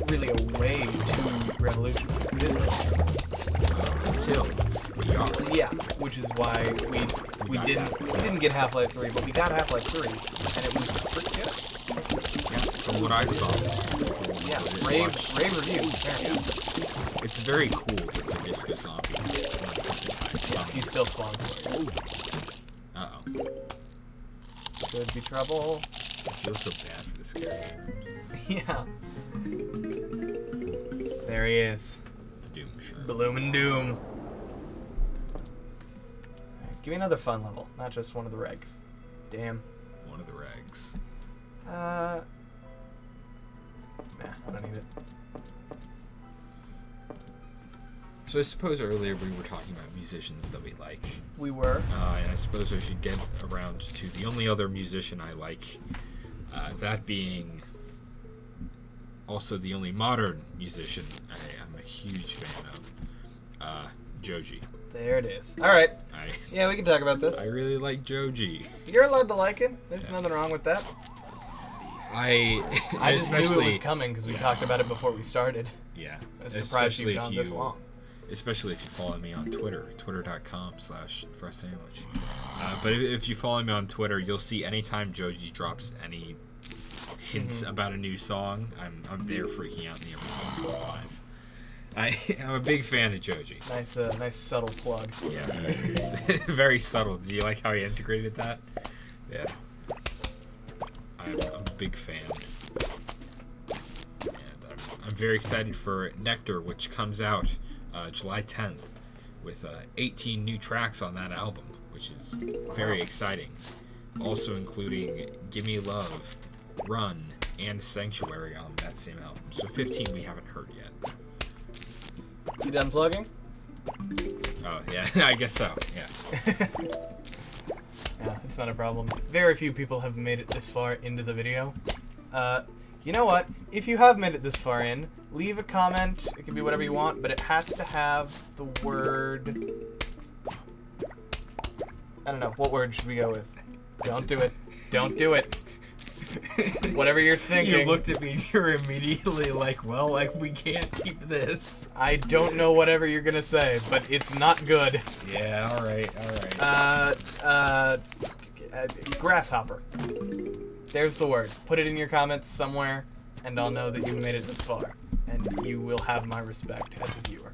really a way to revolutionize this
Until we are.
Yeah, which is why we didn't get Half-Life 3, but we got Half-Life 3, and it was pretty good.
Yeah, from what I saw.
Yeah, rave reviews. Yeah.
It's very cool with the Disco Zombie.
He's still spawned for you.
Uh-oh.
Could be trouble.
I feel so bad for this character.
Yeah. There he is.
The Doom, sure.
Bloom and Doom. Right, give me another fun level, not just one of the regs. Damn.
One of the regs.
Nah, I don't need it.
So I suppose earlier we were talking about musicians that we like.
We were.
And I suppose I should get around to the only other musician I like. That being also the only modern musician I am a huge fan of. Joji.
There it is. All right.
I
Yeah, we can talk about this.
really like Joji.
You're allowed to like it. There's nothing wrong with that.
I
just knew it was coming because we talked about it before we started.
Yeah.
I was surprised you've gone this long.
Especially if you follow me on Twitter, twitter.com/frostsandwich. But if you follow me on Twitter, you'll see anytime Joji drops any hints about a new song, I'm there freaking out in the every song otherwise. I'm a big fan of Joji.
Nice subtle plug.
Yeah, very subtle. Do you like how he integrated that? Yeah. I'm a big fan. And I'm very excited for Nectar, which comes out July 10th, with 18 new tracks on that album, which is very exciting. Also including Gimme Love, Run, and Sanctuary on that same album. So 15 we haven't heard yet.
You done plugging?
Oh, yeah, I guess so, yeah.
Yeah, it's not a problem. Very few people have made it this far into the video. You know what? If you have made it this far in, leave a comment. It can be whatever you want, but it has to have the word... I don't know. What word should we go with? Don't do it. Don't do it. Whatever you're thinking.
You looked at me and you're immediately like, well, like, we can't keep this.
I don't know whatever you're gonna say, but it's not good.
Yeah, alright.
Grasshopper. There's the word. Put it in your comments somewhere, and I'll know that you made it this far. And you will have my respect as a viewer.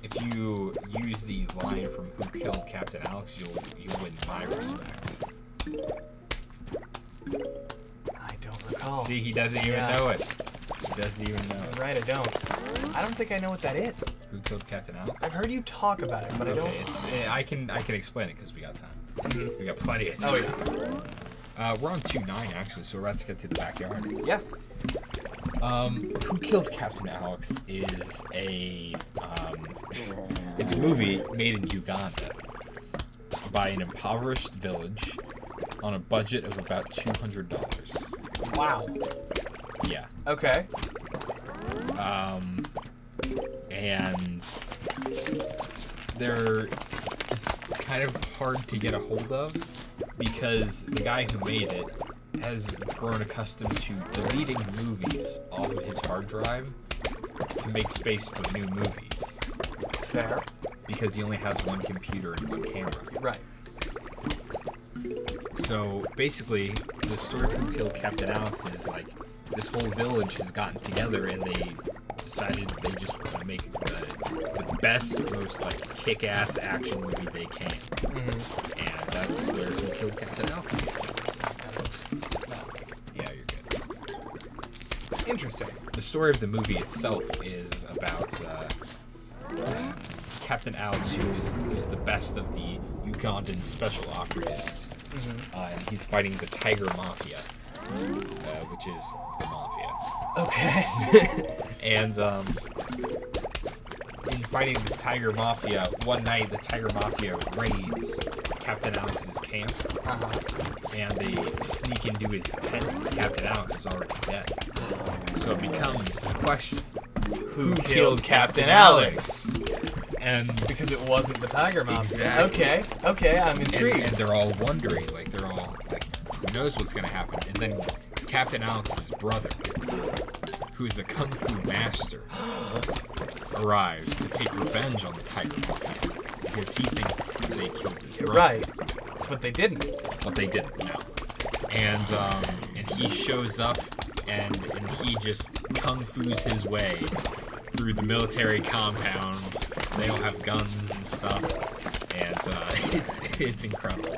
If you use the line from Who Killed Captain Alex, you'll win my respect.
I don't recall.
See, he doesn't even know it. He doesn't even know it.
Right, I don't. I don't think I know what that is.
Who Killed Captain Alex?
I've heard you talk about it, but I don't.
Okay, I can explain it because we got time. We got plenty of time.
Oh yeah.
We're on 2-9 actually, so we're about to get to the backyard.
Yeah.
Who Killed Captain Alex is it's a movie made in Uganda by an impoverished village on a budget of about $200.
Wow.
Yeah.
Okay.
And it's kind of hard to get a hold of because the guy who made it has grown accustomed to deleting movies off of his hard drive to make space for new movies.
Fair.
Because he only has one computer and one camera.
Right.
So basically, the story of Who Killed Captain Alex is like this whole village has gotten together and they decided they just want to make the best, most like kick-ass action movie they can. Mm-hmm. And that's where Who Killed Captain Alex came from. Yeah, you're good.
Interesting.
The story of the movie itself is about Captain Alex, who's the best of the Ugandan special operatives. Mm-hmm. And he's fighting the Tiger Mafia, which is the mafia.
Okay.
And in fighting the Tiger Mafia, one night the Tiger Mafia raids Captain Alex's camp, and they sneak into his tent. Captain Alex is already dead. So it becomes a question: Who killed Captain Alex? And
because it wasn't the Tiger Mafia.
Exactly.
Okay, I'm intrigued.
And they're all wondering, like, they're all like, who knows what's gonna happen? And then Captain Alex's brother, who's a kung fu master, arrives to take revenge on the Tiger Mafia because he thinks they killed his brother.
Right, but they didn't.
But they didn't. No. And he shows up and he just kung fu's his way through the military compound. They all have guns and stuff, and it's incredible.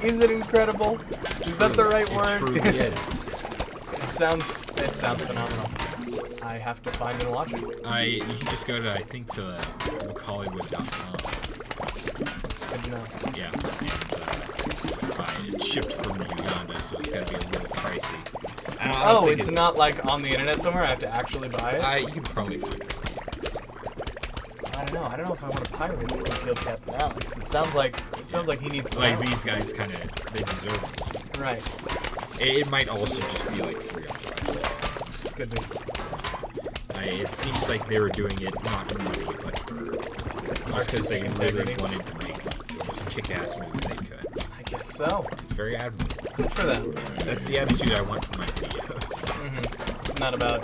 Is it incredible? Is that the right word?
It truly is.
It sounds phenomenal. I have to find and watch it.
You can just go to lookhollywood.com.
I do know.
Yeah, and it's shipped from Uganda, so it's gotta be a little pricey.
Oh, it's not like on the internet somewhere. I have to actually buy it.
You can probably find it.
I don't know if I want to pirate it to kill Captain Alex. It sounds like he needs.
Like these guys they deserve it.
Right.
It might also just be like free on the website.
Could be.
It seems like they were doing it not for money, but just because they really wanted to make the most kick-ass movie they could.
I guess so.
It's very admirable.
Good for them.
That's the attitude I want from my videos.
Mm-hmm. It's not about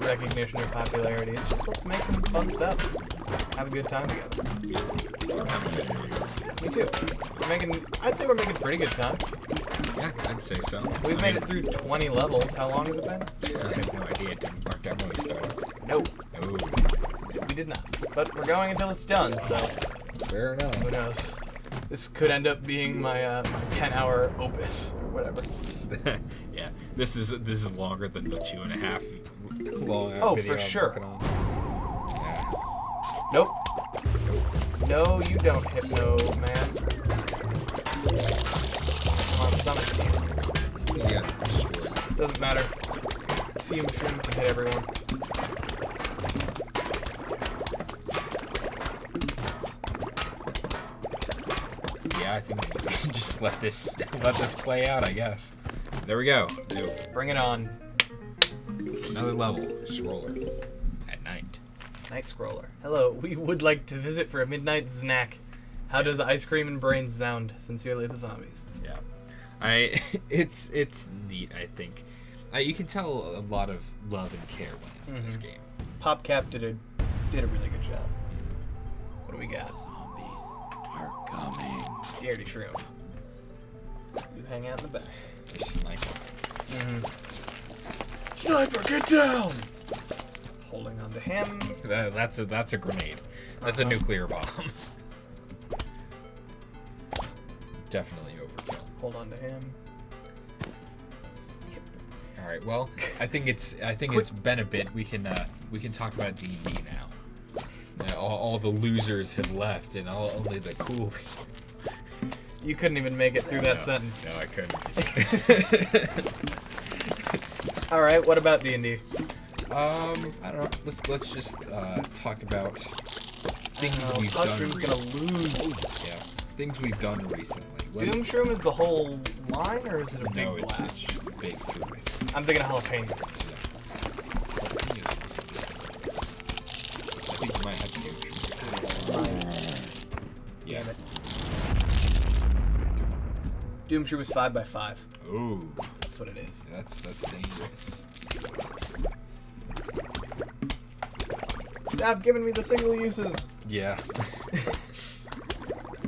recognition or popularity. It's just let's make some fun stuff. Have a good time together.
I'm having a good time.
Me too. I'd say we're making pretty good time.
Yeah, I'd say so.
We've made it through 20 levels. How long has it been?
I have no idea. It didn't mark down when we started.
Nope.
Oh.
We did not. But we're going until it's done, so
Fair enough.
who knows? This could end up being my 10-hour opus or whatever.
Yeah, this is longer than the 2.5 long
Oh,
video
for
I'm
sure.
working on.
Nope. No, you don't, Hypno Man. Come on, summon.
Yeah, destroyed.
Doesn't matter. Fume Shroom can hit everyone.
Yeah, I think we can just let this play out, I guess. There we go.
Bring it on.
Another level. Scroller. At night.
Night Scroller. Hello, we would like to visit for a midnight snack. How does ice cream and brains sound? Sincerely, the zombies.
Yeah. It's neat, I think. You can tell a lot of love and care went in this game.
PopCap did a really good job. What do we got?
Zombies are coming.
Scaredy Shroom. You hang out in the back.
You're sniping.
Sniper, get down! Holding on to him.
That's a grenade. That's a nuclear bomb. Definitely overkill.
Hold on to him.
All right. Well, I think it's been a bit. We can talk about D&D now. All the losers have left, and only the cool people.
You couldn't even make it through that sentence.
No, I couldn't.
All right. What about D&D?
I don't know. Let's just talk about things we've done.
Mushroom's gonna lose.
Yeah, things we've done recently.
Doom Shroom is the whole line, or is it a big
No,
blast?
it's just a big food.
I'm thinking of jalapeno.
I think you might have to do Yeah.
Damn it. Doom Shroom is 5x5.
Ooh,
That's what it is.
that's dangerous.
Stop giving me the single uses.
Yeah.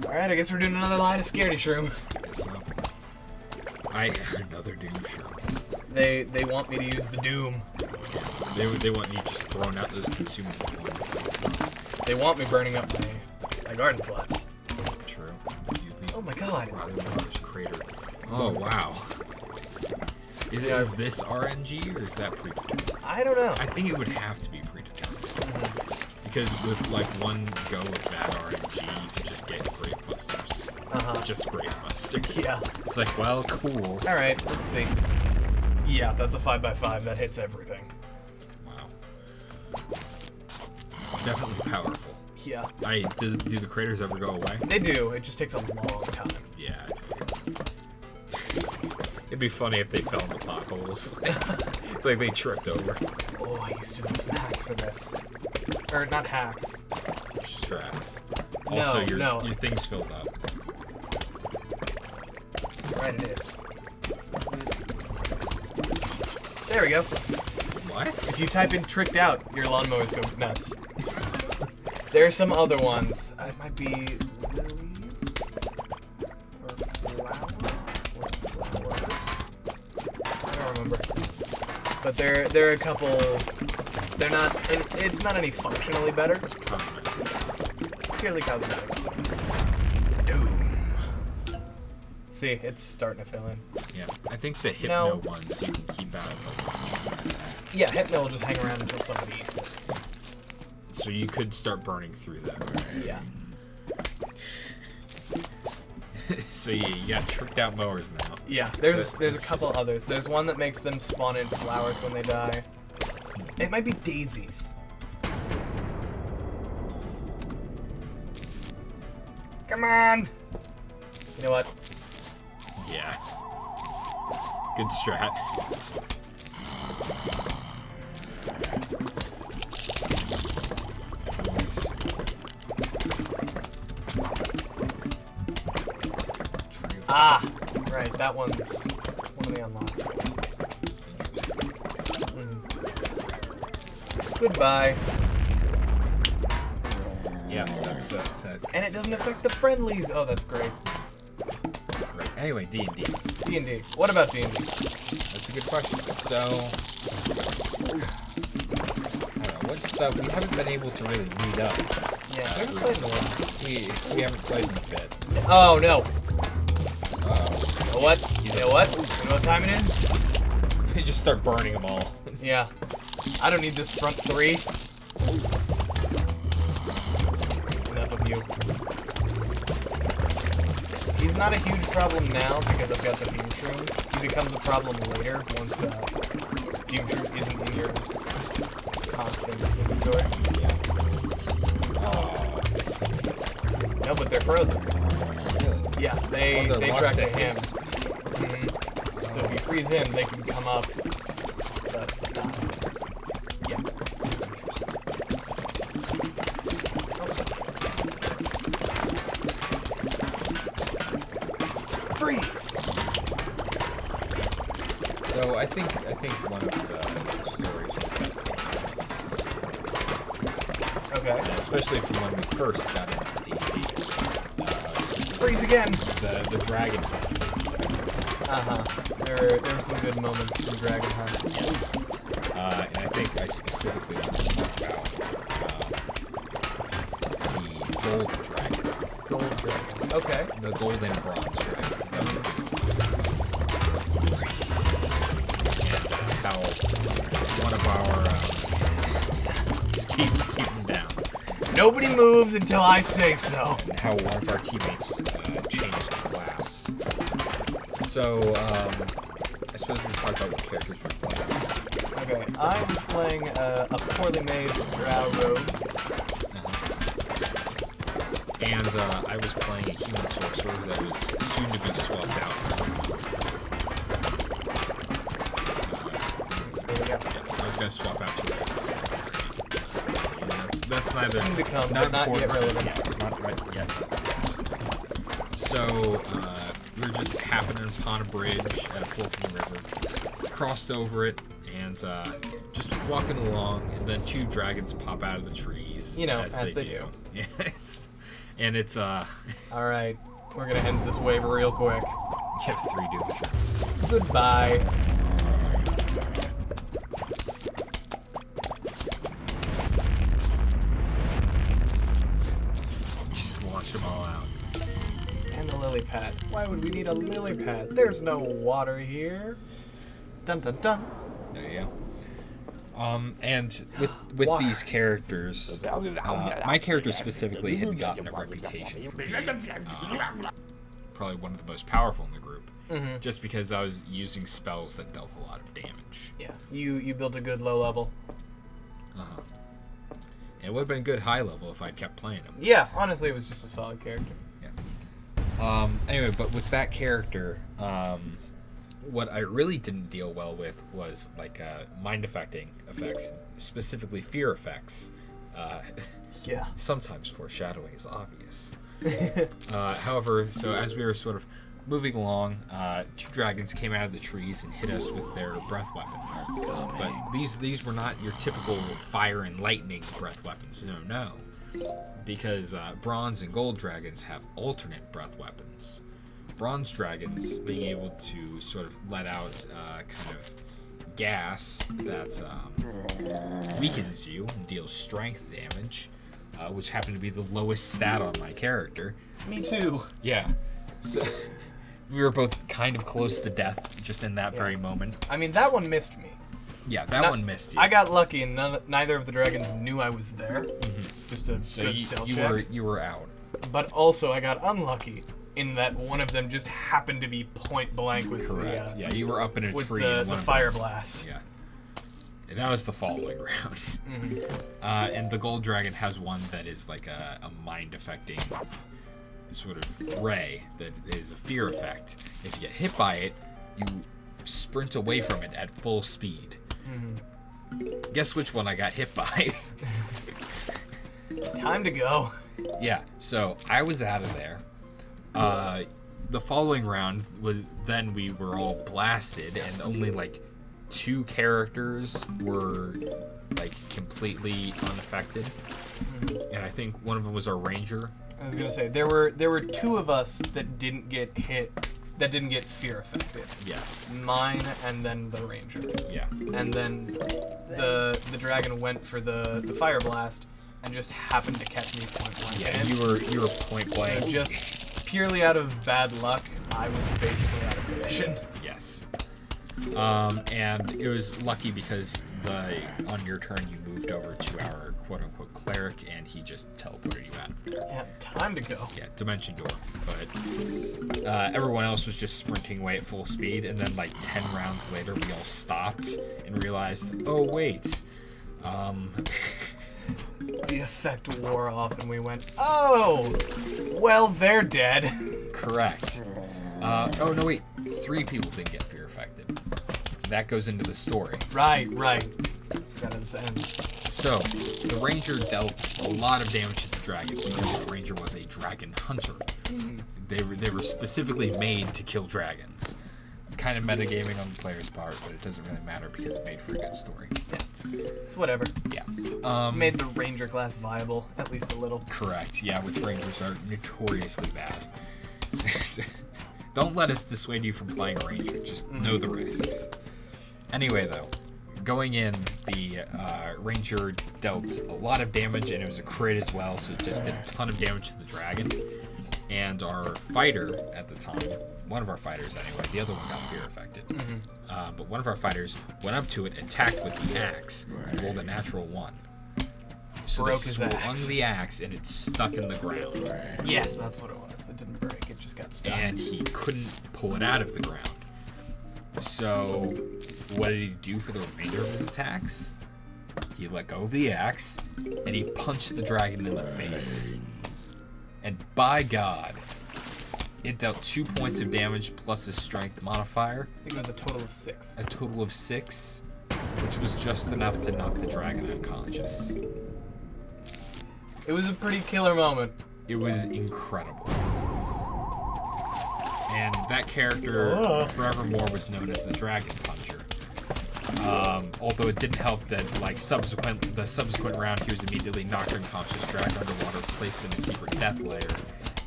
Alright, I guess we're doing another line of Scaredy Shroom.
So, another Doom Shroom.
They want me to use the Doom.
They want me just throwing out those consumable ones.
They want me burning up my garden slots.
True.
Oh my god.
Rather large crater. Oh wow. Is this RNG or is that predetermined?
I don't know.
I think it would have to be predetermined. Because with like one go of bad RNG, you can just get Grave Busters. Just Grave Busters.
Yeah.
It's like, well, cool.
Alright, let's see. Yeah, that's a 5x5. That hits everything.
Wow. It's definitely powerful.
Yeah.
Do the craters ever go away?
They do. It just takes a long time.
Yeah, I figured. It'd be funny if they fell in the potholes. Like they tripped over.
Oh, I used to know some hacks for this. Or not hacks.
Strats.
No,
Also, your
no.
thing's filled up.
Right, it is. There we go.
What?
If you type in tricked out, your lawnmowers go nuts. There are some other ones. It might be lilies or flowers. I don't remember. But there are a couple. They're not. It's not any functionally better.
It's cosmetic.
Purely cosmetic. Doom. See, it's starting to fill in.
Yeah, I think the hypno ones you can keep out of those.
Yeah, hypno will just hang around until somebody eats it.
So you could start burning through those.
Yeah.
So yeah, you got tricked out mowers now.
Yeah, there's a couple others. There's one that makes them spawn in flowers when they die. It might be daisies. Come on! You know what?
Yeah. Good strat.
Ah! Right, that one's one of the unlocked ones. Goodbye.
Yeah, that's that.
And it doesn't affect the friendlies! Oh, that's great.
Right. Anyway, D&D.
D&D. What about D&D?
That's a good question. So, I don't know, what stuff we haven't been able to really meet up.
Yeah, we haven't played in a while.
We haven't played in a bit.
Oh, no.
Uh-oh.
You know what? You know what? You know what time it is?
You just start burning them all.
Yeah. I don't need this front three. Enough of you. He's not a huge problem now because I've got the fume shrooms. He becomes a problem later once fume shroom isn't in your constant inventory.
Oh.
No, but they're frozen.
Really?
Yeah, they
Oh, they're
track
locked
to
to
him.
his
So if you freeze him, they can come up. But yeah. Freeze.
So I think one of the stories was best.
Okay.
Especially from when we first got into D&D.
Freeze again.
The dragon hunt.
There were some good moments from Dragon Hunt.
Yes. And I think I specifically want to talk about the gold dragon.
Gold Dragon. Okay.
The golden bronze dragon. Is that what and how one of our just keep them down.
Nobody moves until I say so.
And how one of our teammates changed class. So, I suppose we can talk about what characters we're playing.
Okay, I was playing a poorly made drow rogue.
And I was playing a human sorcerer that was soon to be swapped out for someone else.
There we go.
Yeah, I was going to swap out to that's neither
Soon to come, but not yet
important.
relevant.
Yeah, not right yet. So, we were just happening upon a bridge at a fork in the river, crossed over it, and just walking along, and then two dragons pop out of the trees.
You know,
as
as they
do. Yes. And it's,
Alright, we're gonna end this wave real quick.
you have 3 doom troops.
Goodbye.
Just launch them all out.
And the lily pad. Why would we need a lily pad? There's no water here. Dun dun dun.
There you go. And with
Water.
these characters, my character specifically had gotten a reputation for being probably one of the most powerful in the group, just because I was using spells that dealt a lot of damage.
Yeah, you built a good low level.
It would have been a good high level if I'd kept playing him.
Yeah, honestly, it was just a solid character.
Yeah. Anyway, but with that character, what I really didn't deal well with was like mind affecting effects, specifically fear effects.
Yeah.
Sometimes foreshadowing is obvious. However, so as we were sort of moving along, 2 dragons came out of the trees and hit us with their breath weapons. But these were not your typical fire and lightning breath weapons. No. Because bronze and gold dragons have alternate breath weapons. Bronze dragons being able to sort of let out kind of gas that weakens you and deals strength damage, which happened to be the lowest stat on my character.
Me too.
Yeah. So we were both kind of close to death just in that very moment.
I mean, that one missed me.
Yeah, that one missed you.
I got lucky, and neither of the dragons knew I was there. Just a
so
good stealth check.
you were out.
But also, I got unlucky in that one of them just happened to be point blank with
Correct. Yeah, you were up in a
with
tree.
the
and
fire blast.
Yeah. And that was the following round. And the gold dragon has one that is like a mind-affecting sort of ray that is a fear effect. If you get hit by it, you sprint away from it at full speed. Guess which one I got hit by?
Time to go.
Yeah, so I was out of there. The following round was then we were all blasted, and only like 2 characters were like completely unaffected. And I think one of them was our ranger.
I was gonna say there were 2 of us that didn't get hit, that didn't get fear affected.
Yes.
Mine and then the ranger.
Yeah.
And then the dragon went for the fire blast and just happened to catch me point blank.
Yeah,
And
you were point blank.
so just purely out of bad luck, I was basically out of commission.
Yes. And it was lucky because on your turn you moved over to our quote-unquote cleric, and he just teleported you out of there.
Yeah, time to go.
Yeah, dimension door. But everyone else was just sprinting away at full speed, and then like 10 rounds later, we all stopped and realized, oh wait,
The effect wore off, and we went, oh, well, they're dead.
correct. Oh no, wait, 3 people didn't get fear affected. That goes into the story.
Right. That is end.
So, the ranger dealt a lot of damage to the dragon because the ranger was a dragon hunter. They were specifically made to kill dragons. Kind of metagaming on the player's part, but it doesn't really matter because it made for a good story.
Yeah. It's whatever.
Yeah.
Made the ranger class viable, at least a little.
Correct. Yeah, which rangers are notoriously bad. Don't let us dissuade you from playing a ranger. Just know the risks. Anyway, though, going in, the ranger dealt a lot of damage, and it was a crit as well, so it just did a ton of damage to the dragon. And our fighter at the time, one of our fighters anyway, the other one got fear affected. But one of our fighters went up to it, attacked with the axe, and rolled a natural 1. So
Broke
they
his
swung
axe.
the axe, and it stuck in the ground.
Yes, that's what it was. It didn't break, it just got stuck.
And he couldn't pull it out of the ground. So, what did he do for the remainder of his attacks? He let go of the axe, and he punched the dragon in the face. And by God, it dealt 2 points of damage plus his strength modifier.
I think it was a total of 6.
A total of 6, which was just enough to knock the dragon unconscious.
It was a pretty killer moment.
It was incredible. And that character forevermore was known as the Dragon Puncher. Although it didn't help that, like, the subsequent round, he was immediately knocked unconscious, dragged underwater, placed in a secret death layer,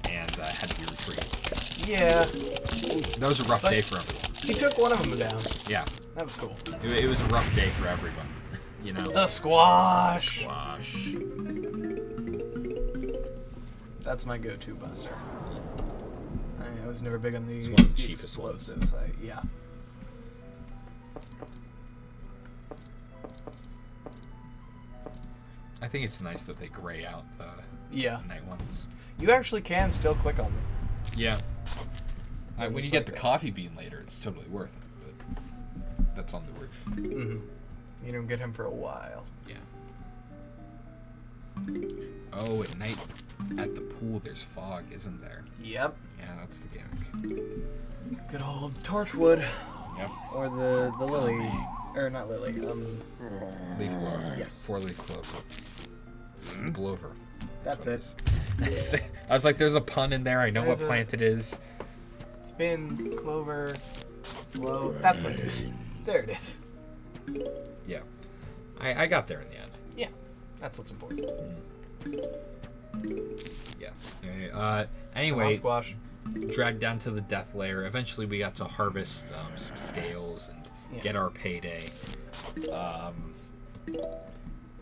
and had to be retrieved.
Yeah.
That was a rough day for everyone.
He took one of them down.
Yeah,
That was cool.
it was a rough day for everyone. You know.
The squash.
Squash.
That's my go-to buster. I was never big on the,
It's one of the cheapest ones.
explosives. Yeah.
I think it's nice that they gray out the
Yeah.
night ones.
You actually can still click on them.
Yeah. When you
just
get
like
the
that.
coffee bean later, it's totally worth it. But that's on the roof.
You don't get him for a while.
Yeah. Oh, at night at the pool, there's fog, isn't there?
Yep.
Yeah, that's the gimmick.
Good old Torchwood.
Yep.
Or the lily, or not lily.
Leaf clover.
Yes.
4-leaf clover. Blover.
That's it.
I was like, there's a pun in there. I know
There's
what
a-
plant it is.
Spins, clover, glow. That's what it is. There it is.
Yeah. I got there in the end.
Yeah, that's what's important.
Yeah.
Come on,
Anyway,
squash.
dragged down to the death lair. Eventually, we got to harvest some scales and get our payday.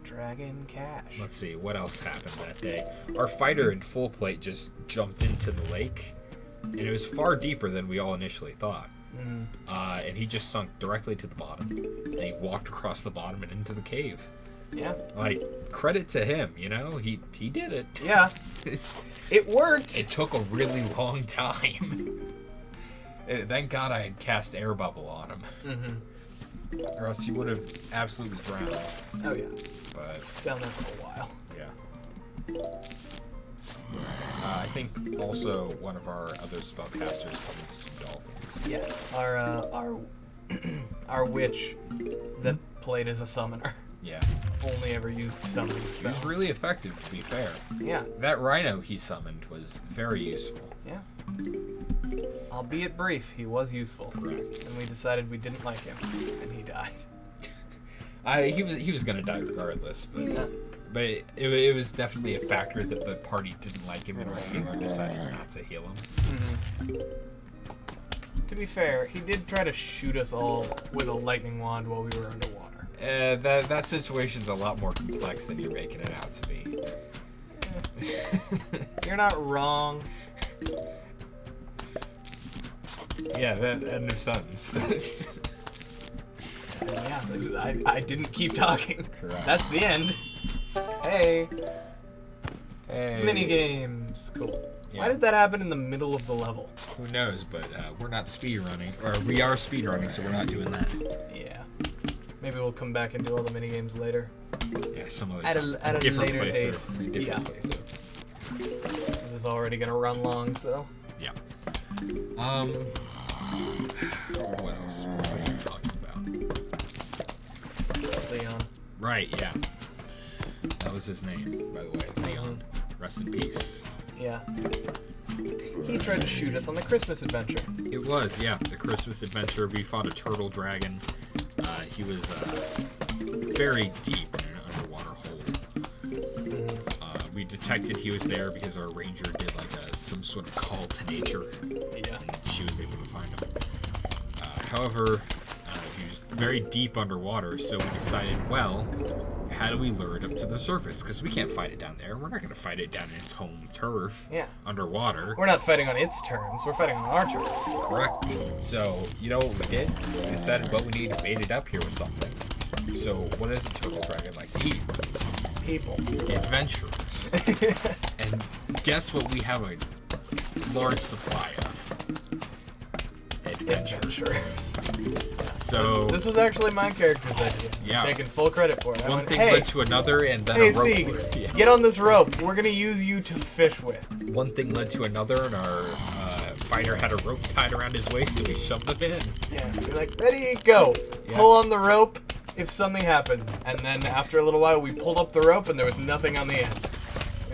Dragon cash.
Let's see, what else happened that day? Our fighter in full plate just jumped into the lake, and it was far deeper than we all initially thought. And he just sunk directly to the bottom, and he walked across the bottom and into the cave.
Yeah.
Like, credit to him, you know? He did it.
Yeah.
It's,
It worked.
it took a really long time. Thank God I had cast air bubble on him, or else he would have absolutely drowned.
Oh yeah.
But
It's down there for a while.
yeah. I think also one of our other spellcasters summoned some dolphins.
Yes. Our our witch that played as a summoner
Yeah.
only ever used summoning
He
spells.
was really effective, to be fair.
Yeah.
That rhino he summoned was very useful.
Yeah. Albeit brief, he was useful.
Correct.
And we decided we didn't like him, and he died.
He was gonna die regardless, but it was definitely a factor that the party didn't like him, and our healer decided not to heal him.
To be fair, he did try to shoot us all with a lightning wand while we were underwater.
That situation's a lot more complex than you're making it out to be.
You're not wrong.
Yeah, that end of sentence.
And yeah, I didn't keep talking.
Correct.
That's the end. Hey,
Hey.
mini games. Cool.
Yeah.
Why did that happen in the middle of the level?
Who knows? But we're not speed running, or we are speed running, so we're not doing that.
Yeah. Maybe we'll come back and do all the mini games later.
Yeah, some other
At a-
time.
at a
different
later
playthrough.
date.
Different
Yeah.
playthrough.
This is already gonna run long, so.
Yeah. What else? What are you talking about?
Leon.
Right. Yeah. That was his name, by the way. Leon. Rest in peace.
Yeah. He tried to shoot us on the Christmas adventure.
It was, yeah, the Christmas adventure. We fought a turtle dragon. He was very deep in an underwater hole. We detected he was there because our ranger did like some sort of call to nature,
Yeah.
and she was able to find him. However, he was very deep underwater, so we decided, well, how do we lure it up to the surface? Because we can't fight it down there. We're not going to fight it down in its home turf.
Yeah.
Underwater.
We're not fighting on its terms. We're fighting on our terms.
Correct. So, you know what we did? We decided, well, we need to bait it up here with something. So, what does a turtle dragon like to eat?
People.
Adventurers. And guess what we have a large supply of? Adventurers. So,
This was actually my character's idea.
Yeah.
I'm taking full credit for it. I
one
went,
thing
hey,
led to another, and then
hey,
a rope.
Sieg,
Yeah.
get on this rope. We're gonna use you to fish with.
One thing led to another, and our fighter had a rope tied around his waist, so we shoved him in.
Yeah. You're like, ready, go.
Yeah.
Pull on the rope if something happens. And then after a little while, we pulled up the rope and there was nothing on the end.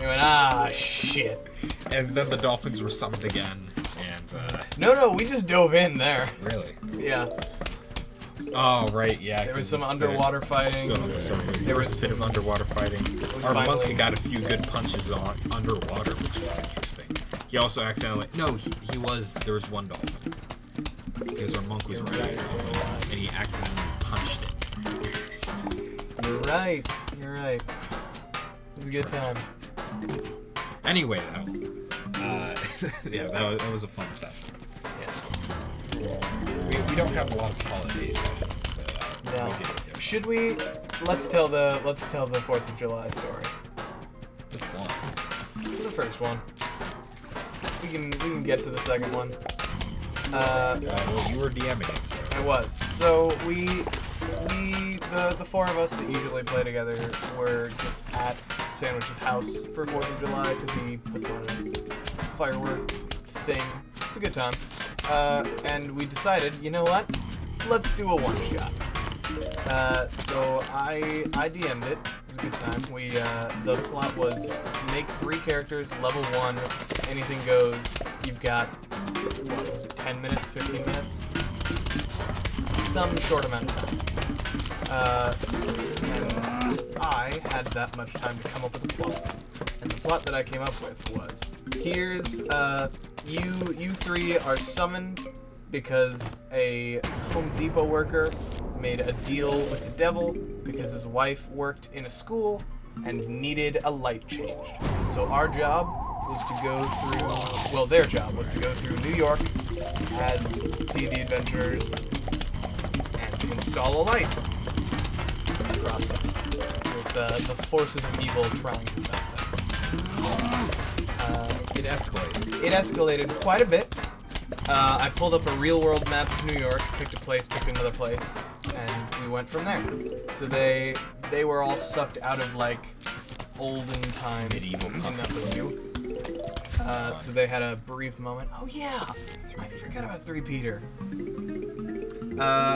We went, ah, shit.
And then the dolphins were summoned again, and
No, we just dove in there.
really.
Yeah.
Oh, right, yeah.
There was
'cause
some
it's
underwater fighting.
Still on the surface.
There
There was
was
a bit of underwater fighting. Our
finally-
monk got a few good punches on underwater, which was interesting. He also accidentally... No, there was one dolphin. Because our monk was
You're
riding
right.
a dolphin, and he accidentally punched it.
You're right. You're right. It was a good time.
Anyway, though. Yeah, that was a fun session.
Yeah.
We don't have a lot of holiday sessions, but
No.
we did it.
Should we? Let's tell the 4th of July story.
Which one?
The first one. We can get to the second one.
Well, you were DMing it, so...
I was. So the four of us that usually play together were just at Sandwich's house for 4th of July because he puts on a firework thing. It's a good time. And we decided, you know what? let's do a one shot. So I DM'd it. It was a good time. The plot was make 3 characters, level 1, anything goes. You've got, what was it, 10 minutes, 15 minutes? Some short amount of time. And I had that much time to come up with a plot. And the plot that I came up with was, here's, you 3 are summoned because a Home Depot worker made a deal with the devil because his wife worked in a school and needed a light changed. So our job was to go through, well, their job was to go through New York as PV adventurers and install a light across it with the forces of evil trying to stop them.
It escalated.
It escalated quite a bit. I pulled up a real-world map of New York, picked a place, picked another place, and we went from there. So they were all sucked out of like olden times.
Medieval
so they had a brief moment. Oh yeah, I forgot about 3 Peter.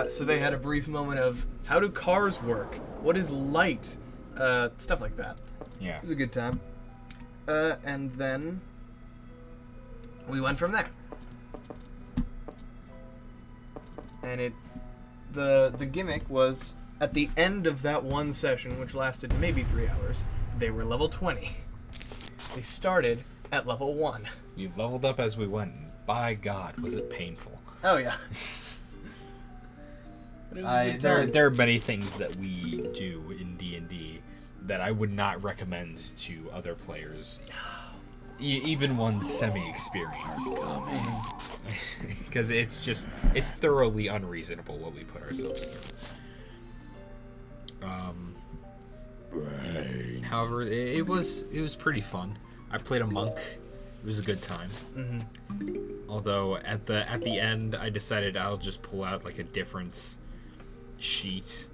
So they had a brief moment of how do cars work? What is light? Stuff like that.
Yeah.
It was a good time. And then we went from there. And the gimmick was at the end of that one session, which lasted maybe 3 hours, they were level 20. They started at level 1.
We leveled up as we went. And by God, was it painful?
Oh yeah. But it was a good time.
There are many things that we do in D&D that I would not recommend to other players, even ones semi-experienced, because it's thoroughly unreasonable what we put ourselves through. However, it was pretty fun. I played a monk. It was a good time. Although at the end, I decided I'll just pull out like a difference sheet.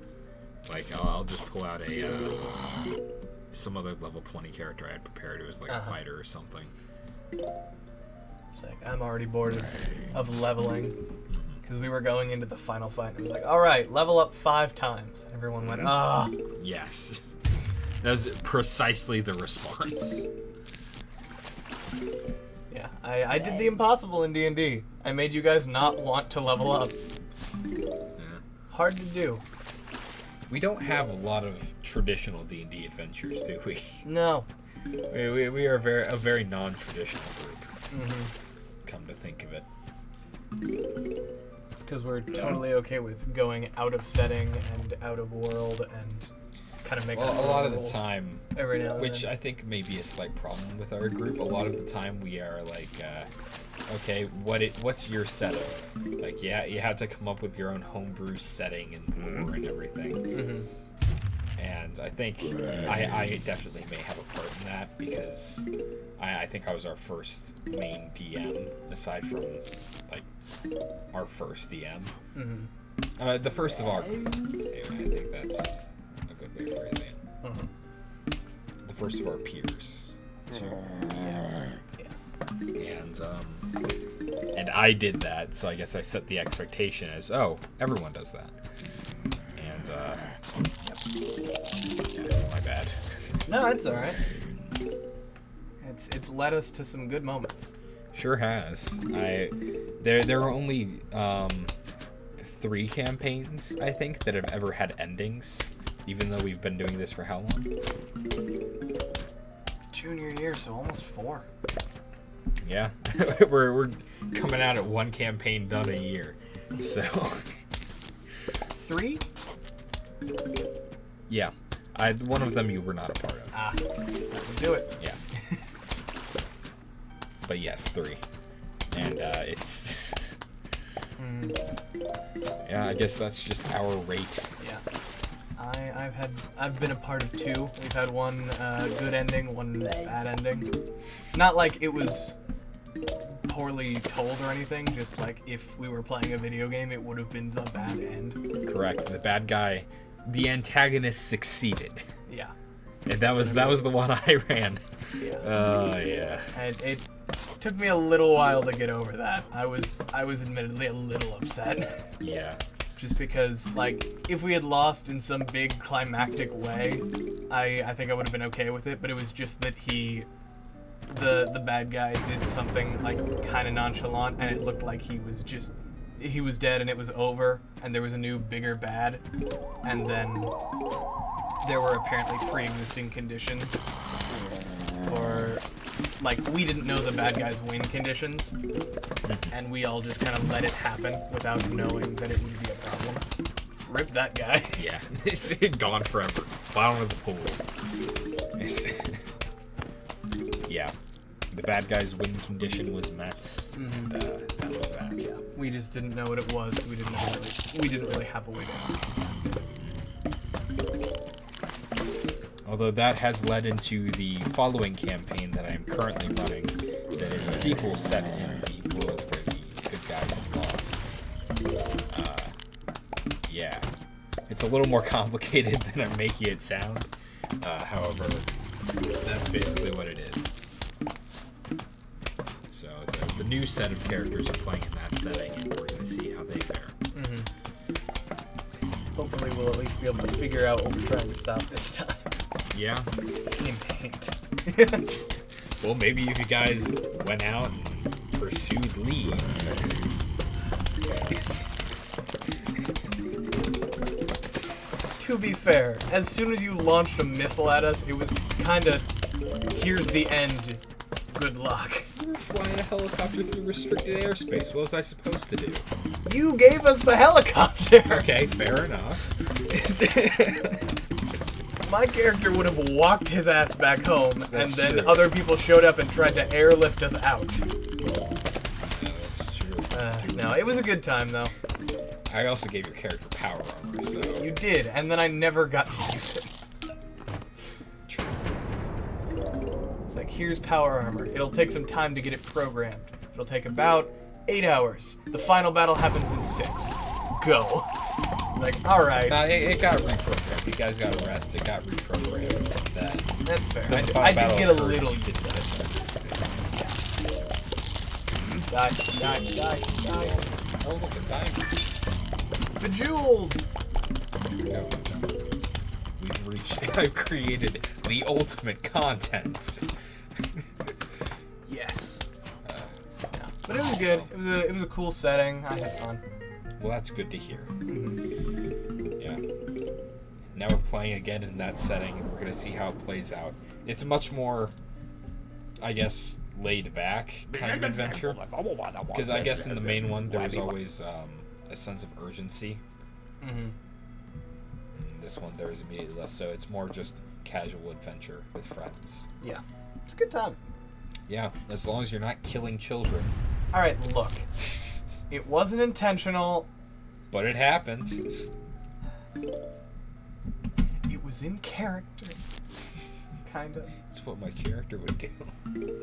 Like I'll just pull out some other level 20 character I had prepared. It was like a fighter or something.
It's like, I'm already bored of leveling. Because we were going into the final fight and it was like, alright, level up 5 times. And everyone went, ah.
Yes. That was precisely the response.
Yeah, I did the impossible in D&D. I made you guys not want to level up.
Yeah.
Hard to do.
We don't have a lot of traditional D&D adventures, do we?
No.
We are a very non-traditional group. Come to think of it.
It's because we're totally okay with going out of setting and out of world and kind of making
a lot of the time,
every now and
which
then.
I think may be a slight problem with our group. A lot of the time we are like, okay, what's your setup? Like, yeah, you had to come up with your own homebrew setting and lore and everything. And I think I definitely may have a part in that because I think I was our first main DM aside from like our first DM. The first of our group. I think that's a good way of phrasing it. The first of our peers. Too. And I did that, so I guess I set the expectation as, oh, everyone does that. And yeah, my bad.
No, it's all right. It's led us to some good moments.
Sure has. There are only 3 campaigns I think that have ever had endings, even though we've been doing this for how long?
Junior year, so almost 4.
Yeah, we're coming out at 1 campaign done a year, so
3?
Yeah, one of them you were not a part of.
That would do it.
Yeah. But yes, 3. And it's yeah, I guess that's just our rate.
Yeah. I've been a part of 2. We've had one good ending, one bad ending. Not like it was poorly told or anything, just like if we were playing a video game, it would have been the bad end.
Correct. The bad guy, the antagonist succeeded.
Yeah.
And that was the one I ran.
Yeah.
Oh yeah.
And it took me a little while to get over that. I was admittedly a little upset.
Yeah.
just because, like, if we had lost in some big climactic way, I think I would have been okay with it, but it was just that the bad guy did something, like, kind of nonchalant, and it looked like he was dead and it was over, and there was a new, bigger bad, and then there were apparently pre-existing conditions for, like, we didn't know the bad guy's win conditions, and we all just kind of let it happen without knowing that it would be a problem. Rip that guy.
Yeah, he's gone forever. Bottom of the pool. Yeah, the bad guy's win condition was Mets, and that was that.
Yeah, we just didn't know what it was. We didn't really have a way to ask it.
Although that has led into the following campaign that I am currently running, that is a sequel set in the world where the good guys have lost. Yeah, it's a little more complicated than I'm making it sound. However, that's basically what it is. So the new set of characters are playing in that setting, and we're going to see how they fare.
Hopefully we'll at least be able to figure out what we're trying to stop this time.
Yeah.
Paint.
Well, maybe if you guys went out and pursued leads.
To be fair, as soon as you launched a missile at us, it was kind of, here's the end, good luck.
We were flying a helicopter through restricted airspace. What was I supposed to do?
You gave us the helicopter!
Okay, fair enough.
My character would have walked his ass back home,
That's
and then
true.
other people showed up and tried to airlift us out.
Yeah, that's true.
No, it was a good time, though.
I also gave your character power armor, so...
You did, and then I never got to use it.
True.
It's like, here's power armor. It'll take some time to get it programmed. It'll take about 8 hours. The final battle happens in 6. Go. Like, alright.
It got reprogrammed. You guys got arrested. It got reprogrammed.
That's fair.
The final
I did
battle
get a
occurred.
little
You did
used to it.
that.
Die.
Oh, look at diamond.
Bejeweled!
No. We've reached... I've created the ultimate contents.
Yes. Yeah. But it was good. It was a cool setting. I had fun.
Well, that's good to hear. Yeah. Now we're playing again in that setting, and we're going to see how it plays out. It's a much more, I guess, laid back kind of adventure. Because I guess in the main one, there was always a sense of urgency. In this one, there is immediately less, so it's more just casual adventure with friends.
Yeah. It's a good time.
Yeah, as long as you're not killing children.
Alright, look. It wasn't intentional.
But it happened.
It was in character. Kinda.
That's what my character would do.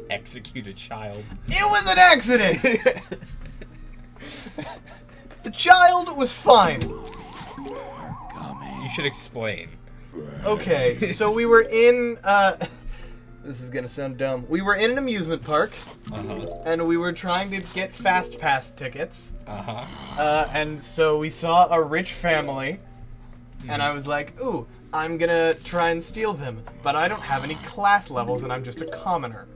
Execute a child.
It was an accident! The child was fine.
You should explain.
Okay, so we were in, this is gonna sound dumb. We were in an amusement park, and we were trying to get Fast Pass tickets. And so we saw a rich family, and I was like, ooh, I'm gonna try and steal them, but I don't have any class levels, and I'm just a commoner.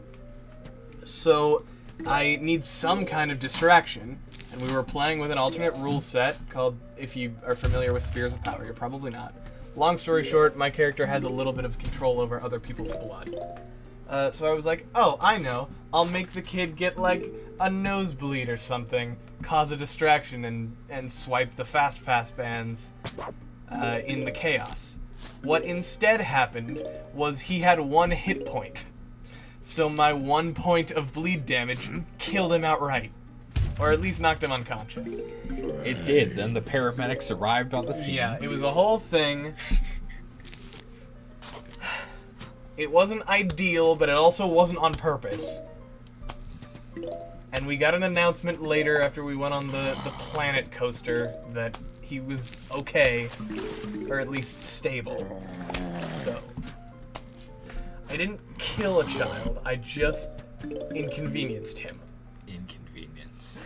So I need some kind of distraction, and we were playing with an alternate rule set called, if you are familiar with Spheres of Power, you're probably not. Long story short, my character has a little bit of control over other people's blood. So I was like, oh, I know. I'll make the kid get, like, a nosebleed or something, cause a distraction, and swipe the Fast Pass bands in the chaos. What instead happened was he had 1 hit point. So my 1 point of bleed damage killed him outright. Or at least knocked him unconscious.
It did. Then the paramedics arrived on the scene.
Yeah, it was a whole thing. It wasn't ideal, but it also wasn't on purpose. And we got an announcement later after we went on the planet coaster that he was okay, or at least stable. So, I didn't kill a child, I just inconvenienced him.
Inconvenience.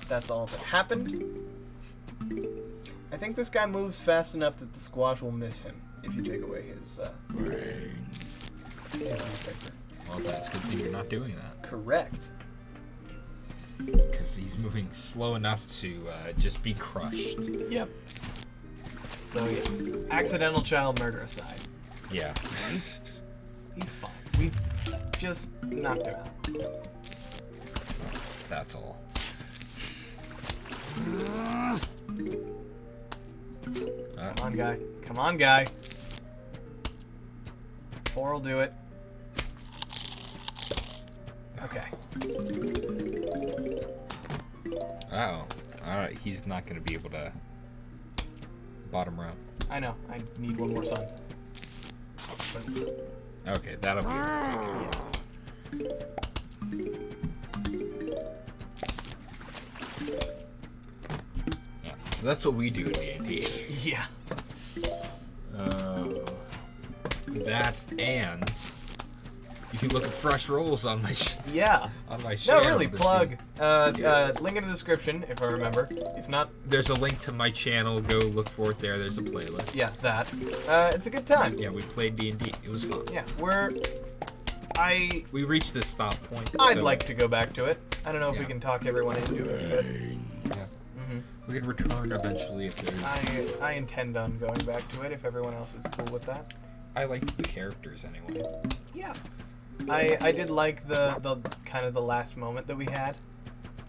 That's all that happened. I think this guy moves fast enough that the squash will miss him if you take away his newspaper.
Well, that's a good thing you're not doing that.
Correct.
Because he's moving slow enough to just be crushed.
Yep. So, yeah. Accidental child murder aside.
Yeah.
He's fine. We just knocked him out.
That's all.
Come on, guy. Come on, guy. 4 will do it. Okay.
Oh. Alright, he's not going to be able to bottom row.
I know. I need one more sun.
Okay, that'll be able to take it. Yeah, so that's what we do in D&D.
Yeah.
That and you can look at fresh rolls on my
Yeah.
on my
No,
channel.
really,
to
plug.
see.
Link in the description, if I remember. If not,
There's a link to my channel. Go look for it there. There's a playlist.
yeah, that. It's a good time.
Yeah, we played D&D. It was fun.
Yeah,
We reached this stop point.
I'd
so
like to go back to it. I don't know if we
Yeah.
can talk everyone into it, but
we can return eventually if there's.
I intend on going back to it if everyone else is cool with that.
I like the characters anyway.
Yeah. I did like the kind of the last moment that we had.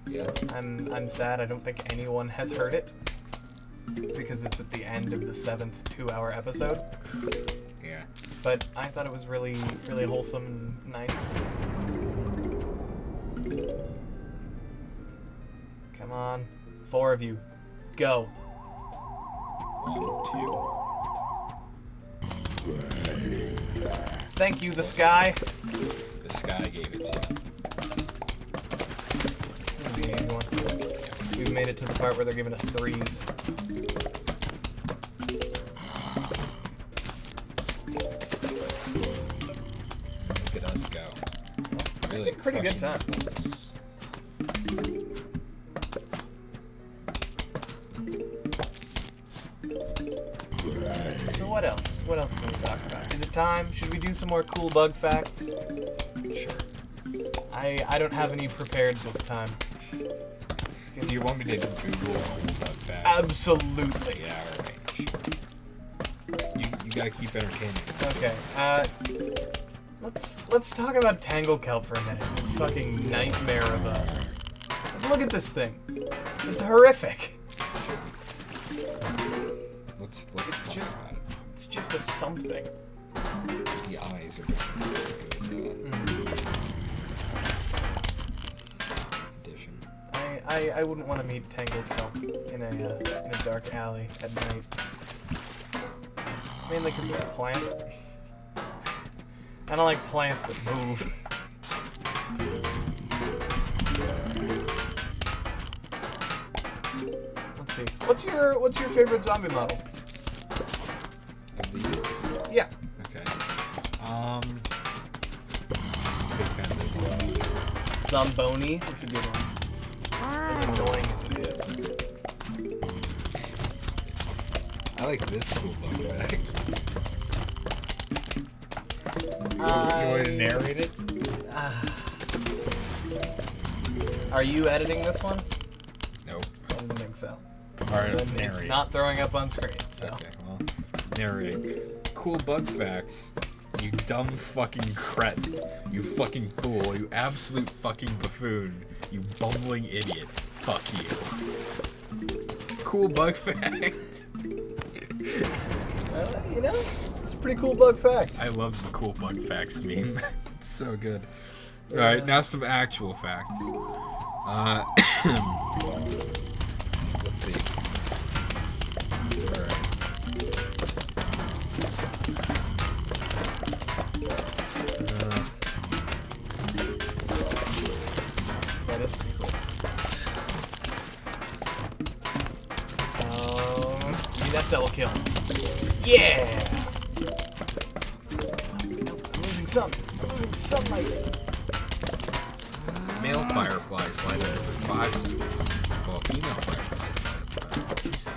Yeah.
I'm sad I don't think anyone has heard it because it's at the end of the 7th 2-hour episode.
Yeah.
But I thought it was really, really wholesome and nice. Come on. 4 of you. Go.
1, 2.
Thank you, the sky.
The sky gave it to you.
This will be an easy one. We've made it to the part where they're giving us 3s.
Look at us go. Really
Pretty good time.
crushing these levels.
So what else? What else can we talk about? Is it time? Should we do some more cool bug facts?
Sure.
I don't have any prepared this time.
Do you want me to Google that fact?
Absolutely.
Yeah, alright, sure. You gotta keep entertaining.
Okay. Let's talk about Tangle Kelp for a minute. This fucking nightmare of a. Look at this thing. It's horrific.
Let's
It's
talk
just-
about it.
It's just a something.
The eyes are different. Addition.
I wouldn't want to meet Tangled Kelp in a dark alley at night. Mainly because it's a plant. I don't like plants that move. Let's see. What's your favorite zombie model?
Of these?
Yeah.
Okay. Big fan of this one.
Zomboni. That's a good one. As annoying as it is.
I like this cool bug bag. You
I-
want to narrate it?
Are you editing this one?
Nope.
I didn't think so.
Alright,
Then it's
narrate.
not throwing up on screen. So.
Okay, well, narrate. Cool bug facts. You dumb fucking cret. You fucking fool. You absolute fucking buffoon. You bumbling idiot. Fuck you. Cool bug fact.
You know, it's a pretty cool bug fact.
I love the cool bug facts meme. It's so good. Alright, now some actual facts. Let's see. Alright.
That is pretty cool. Give me that double kill. Yeah! Nope, I'm losing some. I'm losing some light.
Male fireflies light up every 5 seconds, while female fireflies light up every 2 seconds.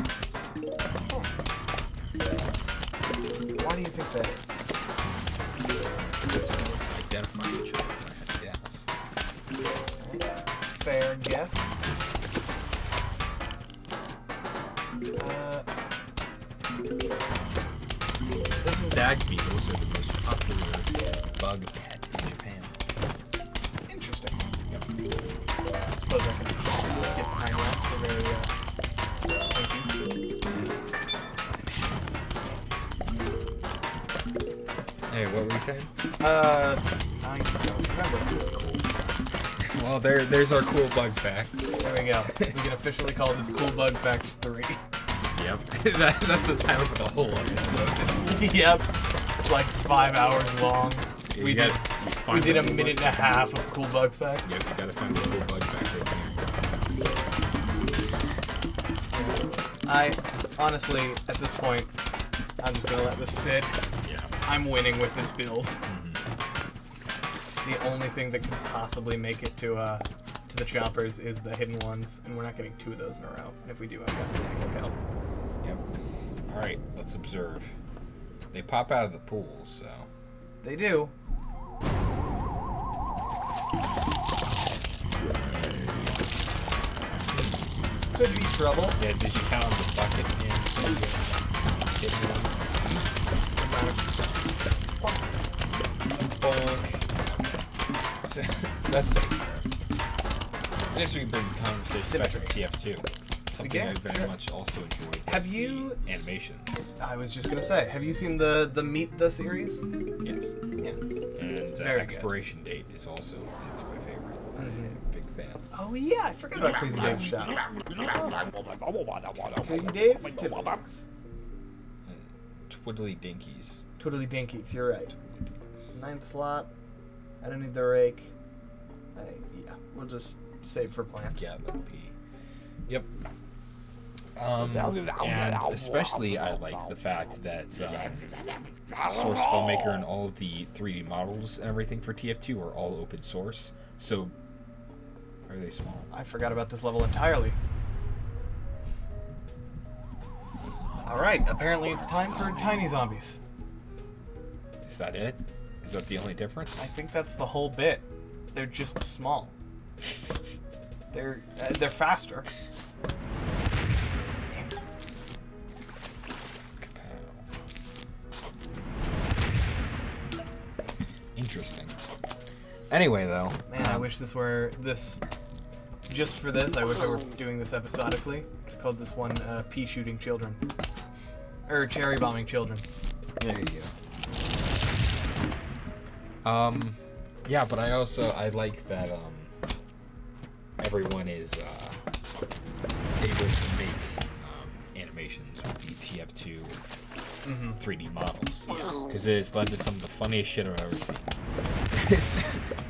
do you think that is?
Identify each other. I had to guess.
Fair guess. This is
Stag beetles are the most popular bug pet in Japan.
interesting. Yep. I suppose I can get behind that. They're very, thank you.
Hey, what were you saying?
I don't remember.
Well, there's our cool bug facts.
There we go. We can officially call this Cool Bug Facts 3.
Yep. That's the title for the whole episode.
Yep. It's like 5 hours long. We did a
cool
minute and a half of Cool Bug Facts.
Yep, you gotta find the cool bug fact right
I, honestly, at this point, I'm just gonna let this sit.
here. Yeah.
I'm winning with this build. The only thing that could possibly make it to the choppers is the hidden ones, and we're not getting 2 of those in a row. And if we do, I've got to take a count.
Yep. Alright, let's observe. They pop out of the pool, so.
They do. Could be trouble.
Yeah, did you count the bucket and the hidden one? Bonk. So, that's safe. I guess we can bring the conversation back to TF2. Something
Again,
I very
sure.
much also enjoyed.
Have
was
you
the animations?
I was just gonna say, have you seen the Meet the series?
Yes.
Yeah.
And
very
expiration date is also it's my favorite. Big fan.
Oh yeah, I forgot about Crazy Dave's shop. Crazy Dave's Tiddlywinks.
Twiddly dinkies.
Twiddly Dinkies, you're right. 9th slot. I don't need the rake. Yeah, we'll just save for plants.
Yeah, the P. Yep. And especially I like the fact that Source Filmmaker and all of the 3D models and everything for TF2 are all open source. So, are they small?
I forgot about this level entirely. Alright, apparently it's time for tiny zombies.
Is that it? Is that the only
I
difference?
think that's the whole bit. They're just small. They're faster.
Interesting. Anyway, though.
Man, I wish this were just for this. I wish I were doing this episodically. I called this one pea shooting children, or cherry bombing children.
There you go. Yeah, but I like that everyone is able to make animations with the TF2 3D models. Because it has led to some of the funniest shit I've ever seen.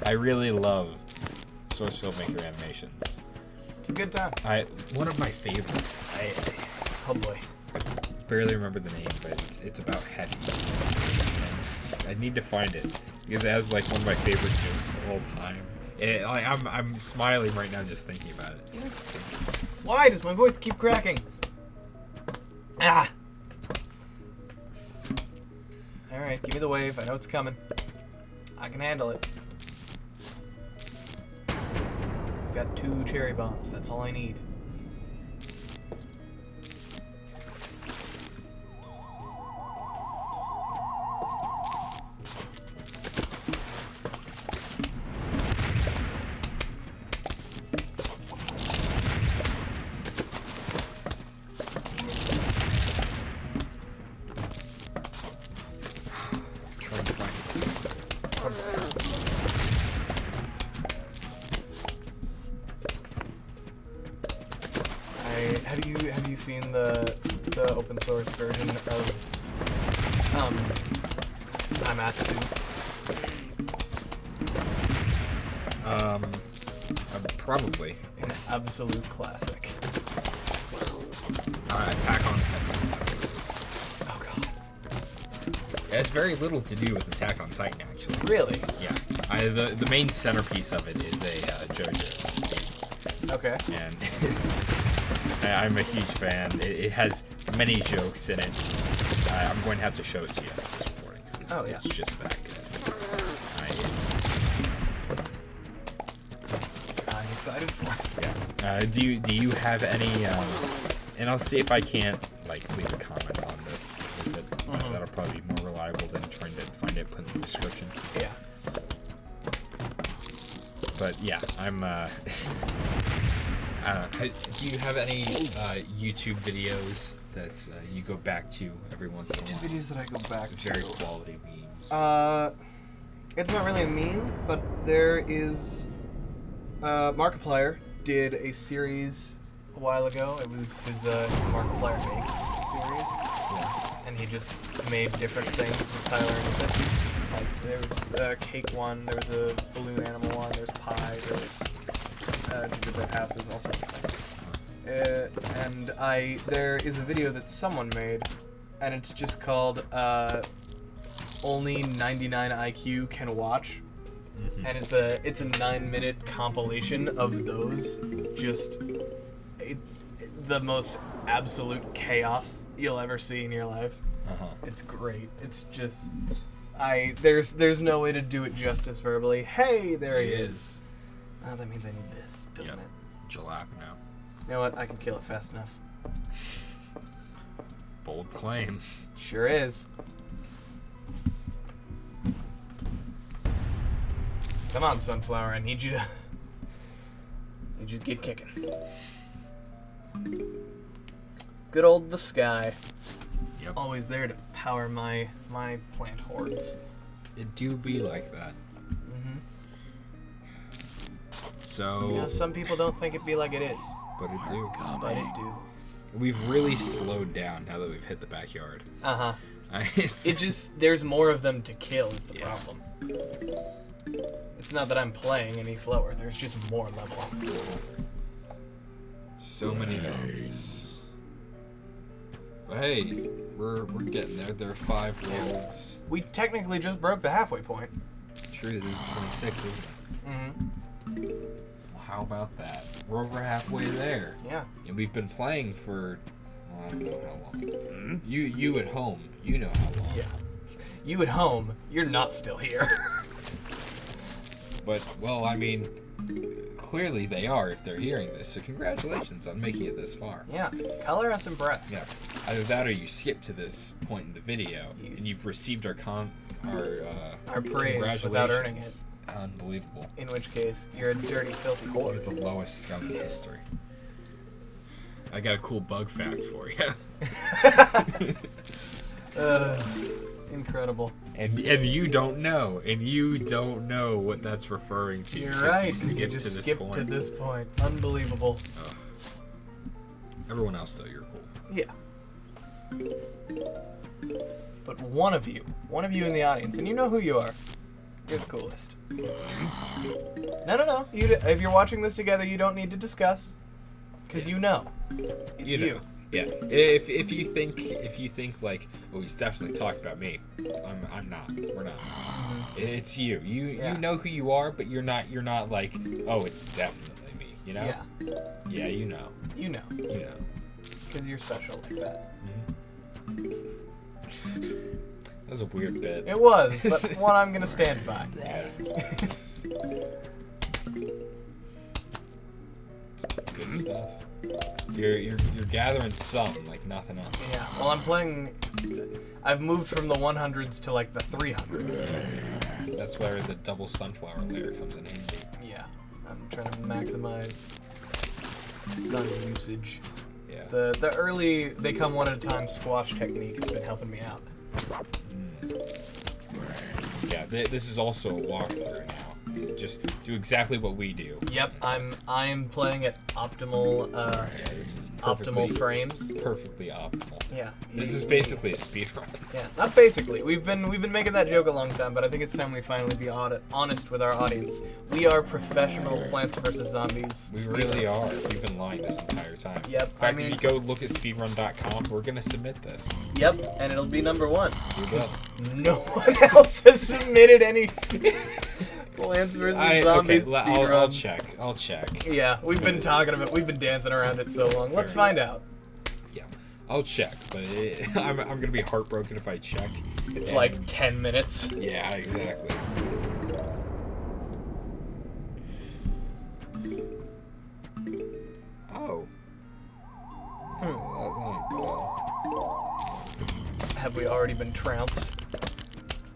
I really love Source Filmmaker animations.
It's a good time.
One of my favorites.
Oh boy.
I barely remember the name, but it's about Hetty. I need to find it because it has like one of my favorite jokes of all time. I'm smiling right now just thinking about it.
Why does my voice keep cracking? Ah! Alright, give me the wave. I know it's coming. I can handle it. I've got 2 cherry bombs. That's all I need.
Trying to find
Have you seen the open source version of Amatsu?
probably.
An absolute classic.
Attack on Titan.
Oh god.
It has very little to do with Attack on Titan, actually.
Really?
Yeah. The main centerpiece of it is a JoJo's.
Okay.
And I'm a huge fan. It has many jokes in it. I'm going to have to show it to you after this recording because it's just that good.
I'm excited for it.
Yeah. Do you have any? And I'll see if I can't like leave a comment on this. That'll probably be more reliable than trying to find it put in the description.
Yeah.
But yeah, I'm. Do you have any YouTube videos that you go back to every once in a while?
Videos that I go back to.
Very quality memes.
It's not really a meme, but there is. Markiplier did a series a while ago. It was his Markiplier Makes series.
Yeah.
And he just made different things with Tyler and his. Like, there was a cake one, there was a balloon animal one, there was pie, there was gingerbread houses, all sorts of things. And there is a video that someone made, and it's just called Only 99 IQ Can Watch. And it's a 9-minute compilation of those. Just, it's the most absolute chaos you'll ever see in your life. It's great. It's just, there's no way to do it justice verbally. Hey, there he is. Oh, that means I need this, doesn't it?
Jalap now.
You know what? I can kill it fast enough.
Bold claim.
Sure is. Come on, Sunflower. I need you to get kicking. Good old the sky.
Yep.
Always there to power my plant hordes.
It do be like that. So.
You know, some people don't think it be like it is.
But it do.
But it do.
We've really slowed down now that we've hit the backyard.
It just, there's more of them to kill is the problem. It's not that I'm playing any slower. There's just more level.
So many zombies. But hey, we're getting there. There are 5 worlds.
We technically just broke the halfway point.
True, this is 26, isn't it? Well, how about that? We're over halfway there.
Yeah.
And we've been playing for, well, I don't know how long. You at home, you know how long.
Yeah. You at home, you're not still here.
But, well, I mean, clearly they are if they're hearing this, so congratulations on making it this far.
Yeah, color us impressed.
Yeah, either that or you skip to this point in the video, and you've received our
praise without earning it.
Unbelievable.
In which case, you're a dirty, filthy whore.
You're the lowest scum in history. I got a cool bug fact for you.
Incredible.
And you don't know, what that's referring to.
You're right.
You
just skipped to this point. Unbelievable.
Everyone else though, you're cool.
Yeah. But one of you in the audience, and you know who you are. You're the coolest. No. If you're watching this together, you don't need to discuss, because you know. It's you.
Yeah. If you think like, oh, he's definitely talking about me. I'm not. We're not. It's you. You know who you are, but you're not like, oh, it's definitely me. You know?
Yeah.
Yeah, you know.
You know.
You know.
Because you're special like that.
That was a weird bit.
It was, but one I'm gonna stand by.
Yeah. Good stuff. You're gathering some like nothing else.
Yeah. Well, I'm playing. I've moved from the 100s to like the 300s.
That's where the double sunflower layer comes in handy.
Yeah. I'm trying to maximize sun usage.
Yeah.
The early they come one at a time squash technique has been helping me out.
Yeah. This is also a walkthrough now. Just do exactly what we do.
Yep, I'm playing at optimal
this is
optimal frames.
Perfectly optimal.
Yeah.
This is basically a speed run.
Yeah, not basically. We've been making that joke a long time, but I think it's time we finally be honest with our audience. We are professional Plants vs Zombies.
We really are. We've been lying this entire time.
Yep.
In fact, if you go look at speedrun.com, we're gonna submit this.
Yep, and it'll be number 1.
We will.
No one else has submitted any Plants vs Zombies speedruns.
I'll check.
Yeah, we've been dancing around it so long. Let's find out.
Yeah. I'll check, but I'm gonna be heartbroken if I check.
It's like 10 minutes.
Yeah, exactly. Oh.
Have we already been trounced?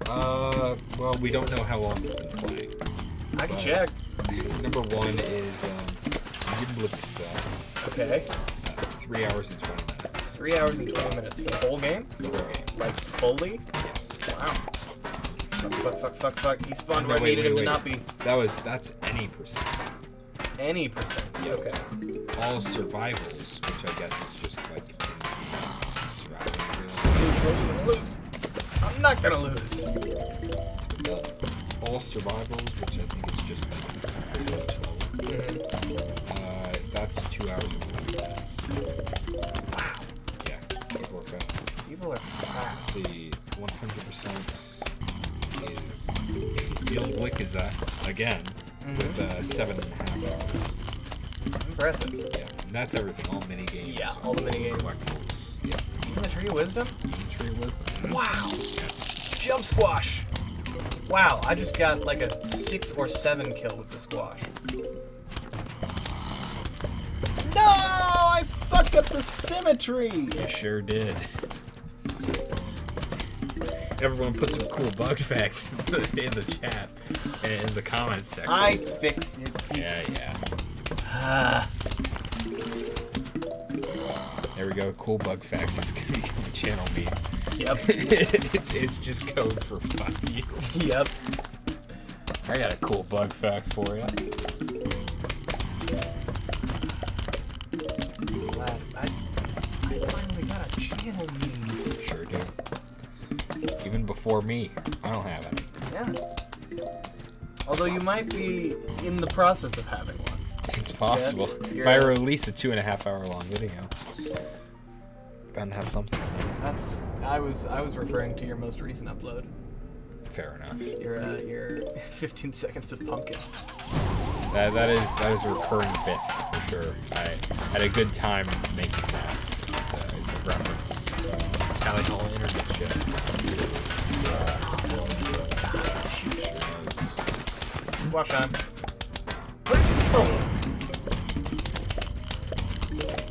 Well, we don't know how long we've been playing.
I can check.
Number one is, Giblitz,
Okay.
3 hours and 20 minutes.
3 hours and 20 minutes for the whole game?
The whole game.
Like, fully?
Yes.
Wow. Fuck. He spawned where I
wait,
needed him
wait.
to not be.
That's any percent.
Any percent.
Yep.
Okay.
All survivals, which I guess is just like surviving.
Lose. I'm not gonna lose.
All survivals, which I think is just that's 2 hours and 20 minutes.
Wow.
Yeah, people are fast.
People are fast.
Let's see, 100% is Field Blick is again with 7.5 hours.
Impressive.
Yeah, and that's everything. All mini games.
Yeah, all the mini games.
Collectibles. Yeah.
Even the Tree of Wisdom?
Even Tree of Wisdom.
Wow. Jump squash. Wow, I just got like a 6 or 7 kill with the squash. No, I fucked up the symmetry.
You sure did. Everyone put some cool bug facts in the chat and in the comments section.
I fixed it.
Yeah.
Ah.
There we go. Cool bug facts is gonna become a channel meme.
Yep.
it's just code for fuck you.
Yep.
I got a cool bug fact for you.
Glad I finally got a channel meme.
Sure do. Even before me, I don't have any.
Yeah. Although you might be in the process of having one.
It's possible.
Yes,
If I release a 2.5 hour long video, bound to have something.
I was referring to your most recent upload.
Fair enough.
Your 15 seconds of pumpkin.
That is a recurring bit for sure. I had a good time making that. It's a reference. Tally Hall internet shit.
Wash on.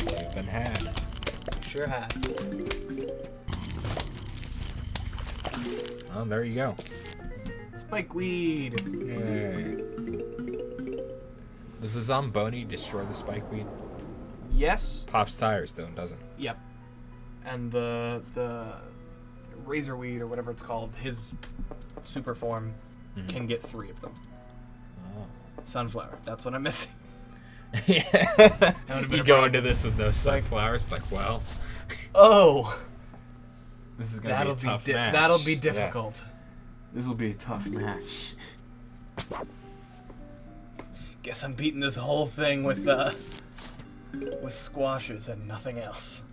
You've been had.
Sure had.
Oh, there you go.
Spikeweed.
Yay. Does the Zomboni destroy the spikeweed?
Yes.
Pops tires though, doesn't it?
Yep. And the razorweed or whatever it's called, his super form can get 3 of them.
Oh.
Sunflower. That's what I'm missing.
Yeah.
been
You
a
go
problem.
into this with no sunflowers, like, well,
Oh.
this is gonna be a tough match.
That'll be difficult.
Yeah. This will be a tough match.
Guess I'm beating this whole thing with squashes and nothing else.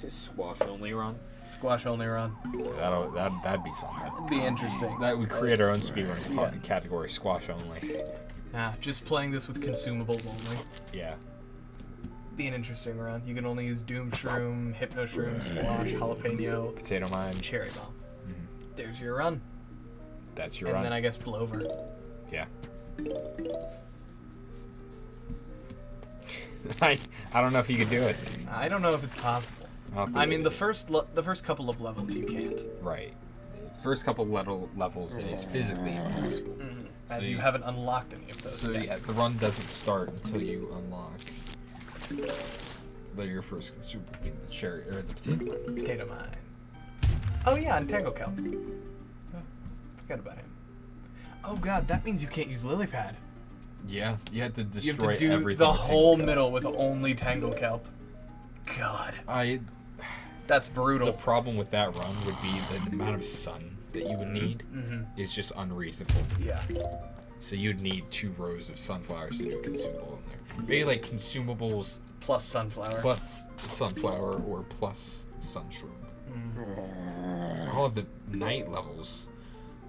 Squash only run.
Squash only run.
That'd be something.
It'd be interesting.
That would create our own speedrun
Yeah.
category, squash only.
Just playing this with consumables only.
Yeah.
Be an interesting run. You can only use Doom Shroom, Hypno Shroom, Squash, Jalapeno,
Potato mine.
Cherry Bomb. There's your run.
That's your
And
run.
then I guess Blover.
Yeah. I don't know if you could do it.
I don't know if it's possible. I mean, the first couple of levels you can't.
Right. First couple levels, it is physically impossible.
As you haven't unlocked any of those
So
yet.
yeah, the run doesn't start until you unlock your first consumer, being the cherry or the potato.
Potato Mine. Oh yeah, and Tangle Kelp. Forgot about him. Oh god, that means you can't use Lily Pad.
Yeah, you have to
You
destroy
have to do
everything.
the
with
whole
Tangle
middle with only Tangle Kelp. God,
Kelp.
that's brutal.
The problem with that run would be the amount of sun that you would need is just unreasonable.
Yeah.
So you'd need 2 rows of sunflowers to do a consumable in there. Maybe like consumables
Plus Sunflower.
plus sunflower or plus sunshroom. All of the night levels,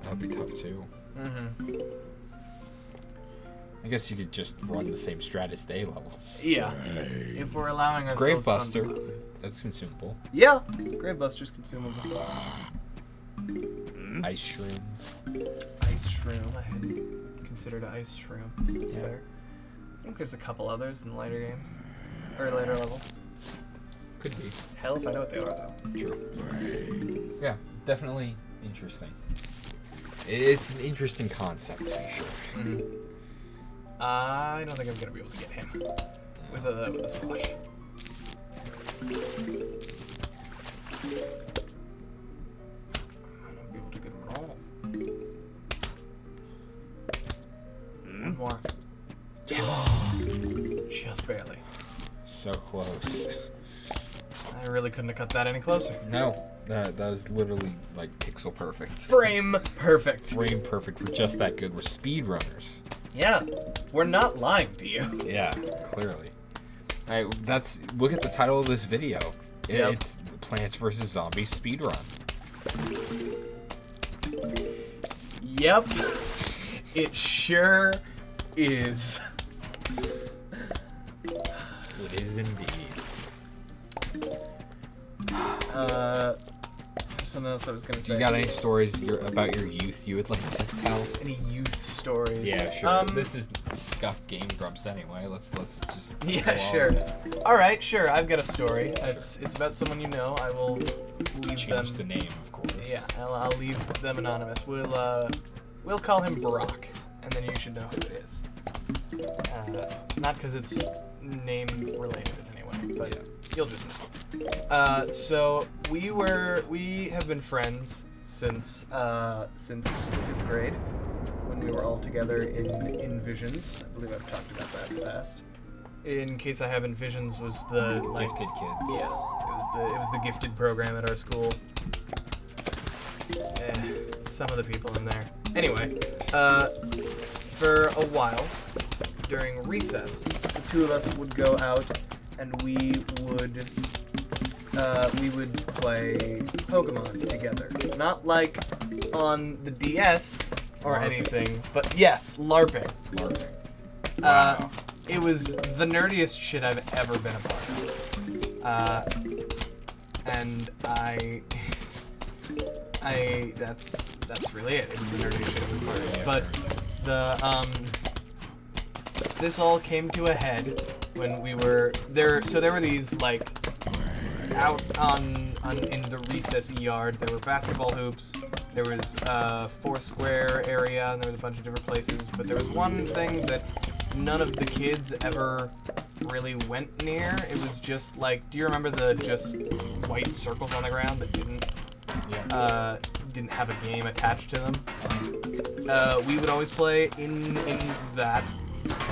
that'd be tough too. I guess you could just run the same strat as day levels.
Yeah. If we're allowing ourselves
Gravebuster. That's consumable.
Yeah. Gravebuster's consumable.
Ice shroom.
Ice shroom. I hadn't considered ice shroom. That's fair. I think there's a couple others in later games. Or later levels.
Could be.
Hell if I know what they are, though.
True. Yeah, definitely interesting. It's an interesting concept, to be sure.
Mm-hmm. I don't think I'm gonna be able to get him with a squash. I'm not gonna be able to get him at all. One more. Yes! Just barely.
So close.
I really couldn't have cut that any closer.
No, that was literally like pixel perfect.
Frame perfect.
Frame perfect. We're just that good. We're speedrunners.
Yeah, we're not lying to you.
Yeah, clearly. All right, look at the title of this video.
Yep.
It's Plants vs. Zombies speedrun.
Yep, it sure is.
It is indeed.
Something else I was gonna say.
You got any stories about your youth you would like to tell?
Any youth stories?
Yeah, sure. This is scuffed Game Grumps anyway. Let's just.
Yeah,
go on
sure.
with it.
All right, sure. I've got a story. It's about someone you know. I will leave
Change
them.
the name, of course.
Yeah, I'll leave them anonymous. We'll call him Brock, and then you should know who it is. Not because it's name related in any way, but you'll just know. So we have been friends since 5th grade, when we were all together in Visions. I believe I've talked about that in the past. In case I haven't, Visions was the
Gifted kids.
Yeah, it was the gifted program at our school. Some of the people in there. Anyway, for a while during recess, the two of us would go out and we would play Pokemon together. Not like on the DS or
LARPing.
anything, but yes, LARPing.
LARPing. Wow.
It was the nerdiest shit I've ever been a part of. And that's really it. It was the nerdiest shit I've been a part of. But this all came to a head when we were there. So there were these like out in the recess yard. There were basketball hoops. There was a Foursquare area, and there was a bunch of different places. But there was one thing that none of the kids ever really went near. It was just like, do you remember the just white circles on the ground that didn't have a game attached to them? We would always play in that,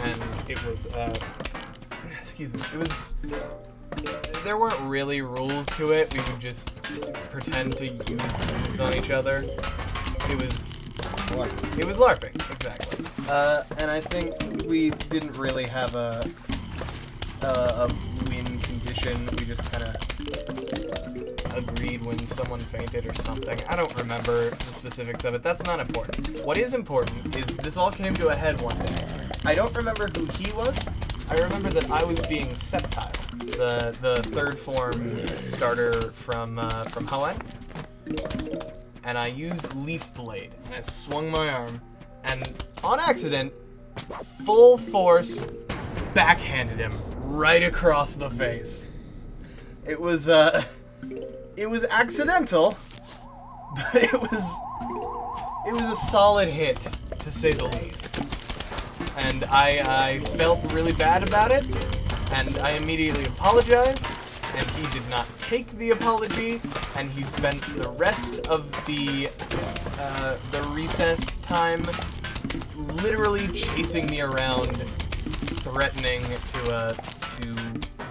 and it was excuse me. It was. There weren't really rules to it. We would just pretend to use moves on each other. It was LARPing, exactly. And I think we didn't really have a win condition. We just kind of agreed when someone fainted or something. I don't remember the specifics of it. That's not important. What is important is this all came to a head one day. I don't remember who he was. I remember that I was being Sceptile, the third form starter from Hoenn, and I used Leaf Blade, and I swung my arm, and on accident, full force, backhanded him right across the face. It was accidental, but it was a solid hit, to say the least. And I felt really bad about it, and I immediately apologized, and he did not take the apology, and he spent the rest of the recess time literally chasing me around, threatening to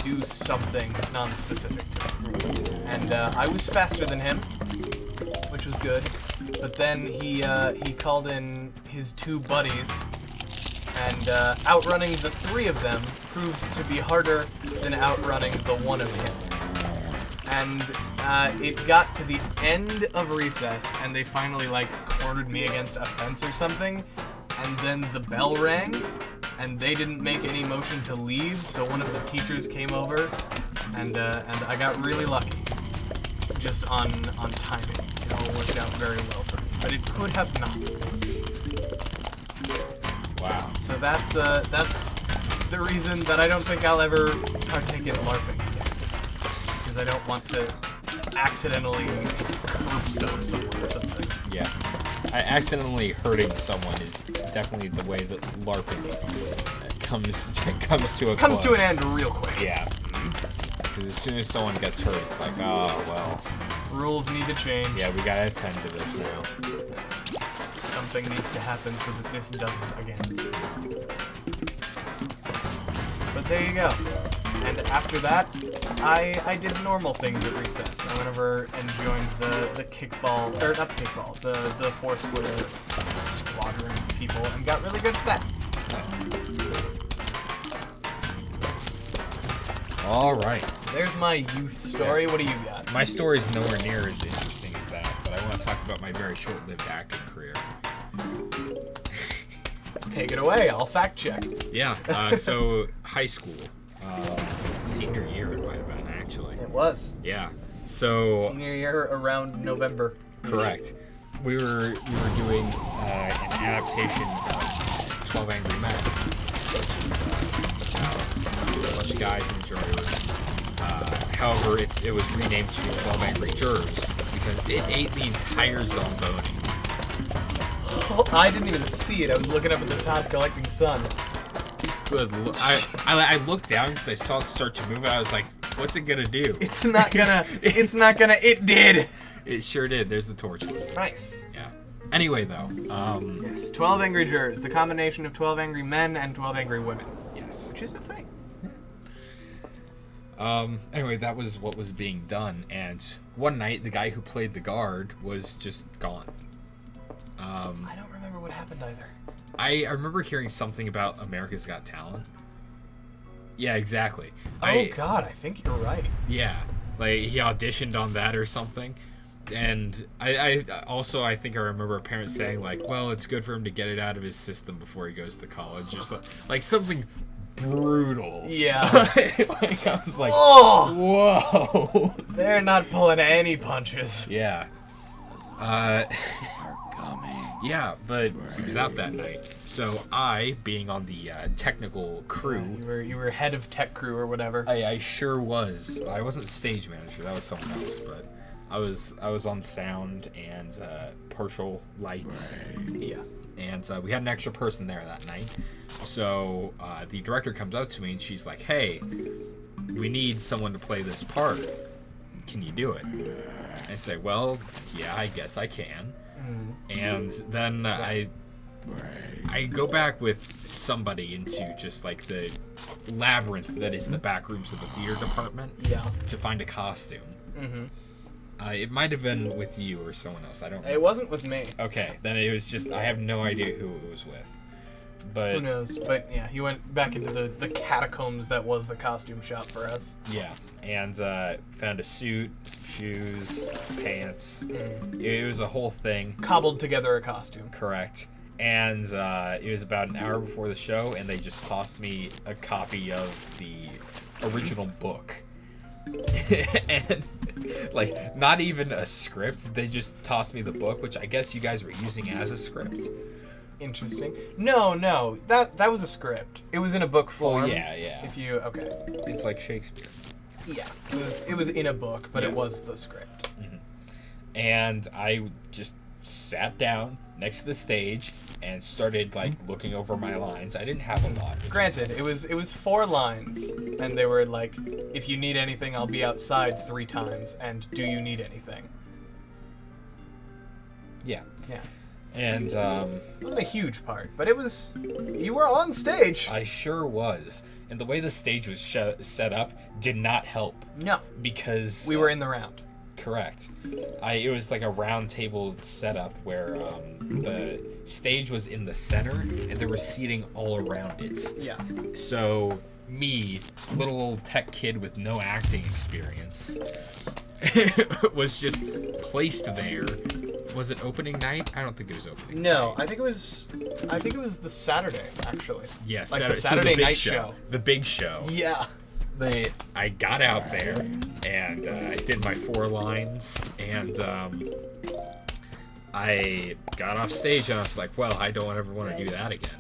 do something non-specific. And I was faster than him, which was good, but then he called in his two buddies, and outrunning the three of them proved to be harder than outrunning the one of him. And it got to the end of recess, and they finally, like, cornered me against a fence or something, and then the bell rang, and they didn't make any motion to leave, so one of the teachers came over, and I got really lucky, just on timing. It all worked out very well for me, but it could have not.
Wow.
So that's the reason that I don't think I'll ever partake in LARPing again, because I don't want to accidentally group stuff someone or something.
Yeah. Accidentally hurting someone is definitely the way that LARPing comes to a
Comes
close.
to an end real quick.
Yeah. Because as soon as someone gets hurt, it's like, oh, well.
Rules need to change.
Yeah, we gotta attend to this now.
Something needs to happen so that this doesn't again. But there you go. And after that, I did normal things at recess. I went over and joined the kickball, or not the kickball, the Foursquare squadron of people, and got really good at that.
All right.
So there's my youth story. What do you got?
My story is nowhere near as interesting as that, but I want to talk about my very short-lived acting career.
Take it away. I'll fact check.
Yeah. So high school, senior year it might have been actually.
It was.
Yeah. So
Senior year around November.
correct. We were doing an adaptation of 12 Angry Men. A bunch of guys in the jury room. However, it was renamed to 12 Angry Jurors because it ate the entire Zamboni.
Oh, I didn't even see it. I was looking up at the top collecting sun.
Good. I looked down because I saw it start to move. And I was like, "What's it gonna do?"
It's not gonna. It's not gonna. It did.
It sure did. There's the torch.
Nice.
Yeah. Anyway, though.
Yes, 12 Angry Jurors. The combination of 12 Angry Men and 12 Angry Women.
Yes.
Which is a thing.
Anyway, that was what was being done, and one night the guy who played the guard was just gone.
I don't remember what happened either.
I remember hearing something about America's Got Talent. Yeah, exactly.
God, I think you're right.
Yeah, like he auditioned on that or something. And I also think I remember a parent saying like, well, it's good for him to get it out of his system before he goes to college. Just like something brutal.
Yeah.
Like I was like,
Oh,
whoa.
they're not pulling any punches.
Yeah.
Are coming.
Yeah, but he was out that night. So I, being on the technical crew,
You were head of tech crew or whatever.
I sure was. I wasn't stage manager. That was someone else, but I was on sound and partial lights.
Yeah.
And we had an extra person there that night. So the director comes up to me and she's like, "Hey, we need someone to play this part. Can you do it?" I say, "Well, yeah, I guess I can." And then I go back with somebody into just like the labyrinth that is the back rooms of the theater department.
Yeah.
To find a costume.
Mm-hmm.
It might have been with you or someone else. I don't.
It wasn't with me.
Okay, then it was just I have no idea who it was with. But
Who knows? But yeah, he went back into the catacombs that was the costume shop for us.
yeah, and found a suit, some shoes, pants. It was a whole thing.
Cobbled together a costume.
Correct. And it was about an hour before the show, and they just tossed me a copy of the original book. And like not even a script, they just tossed me the book, which I guess you guys were using as a script.
Interesting. No, that was a script. It was in a book form.
Well, yeah.
If you
It's like Shakespeare.
yeah, it was in a book, but
Yeah.
it was the script.
And I just sat down next to the stage and started like looking over my lines. I didn't have a lot.
Granted, it was 4 lines, and they were like, if you need anything, I'll be outside 3 times, and do you need anything?
Yeah.
Yeah.
And
It wasn't a huge part, but it was. You were on stage.
I sure was. And the way the stage was set up did not help
No,
because
we were in the round.
correct. It was like a round table setup where the stage was in the center and there was seating all around it.
Yeah.
So me, little old tech kid with no acting experience, was just placed there Was it opening night? I don't think it was opening.
No,
night.
I think it was the Saturday actually.
Yes,
like
Saturday,
the Saturday
so the
night
big
show.
The big show.
Yeah.
I got out there and I did my 4 lines and I got off stage and I was like, well, I don't ever want to do that again.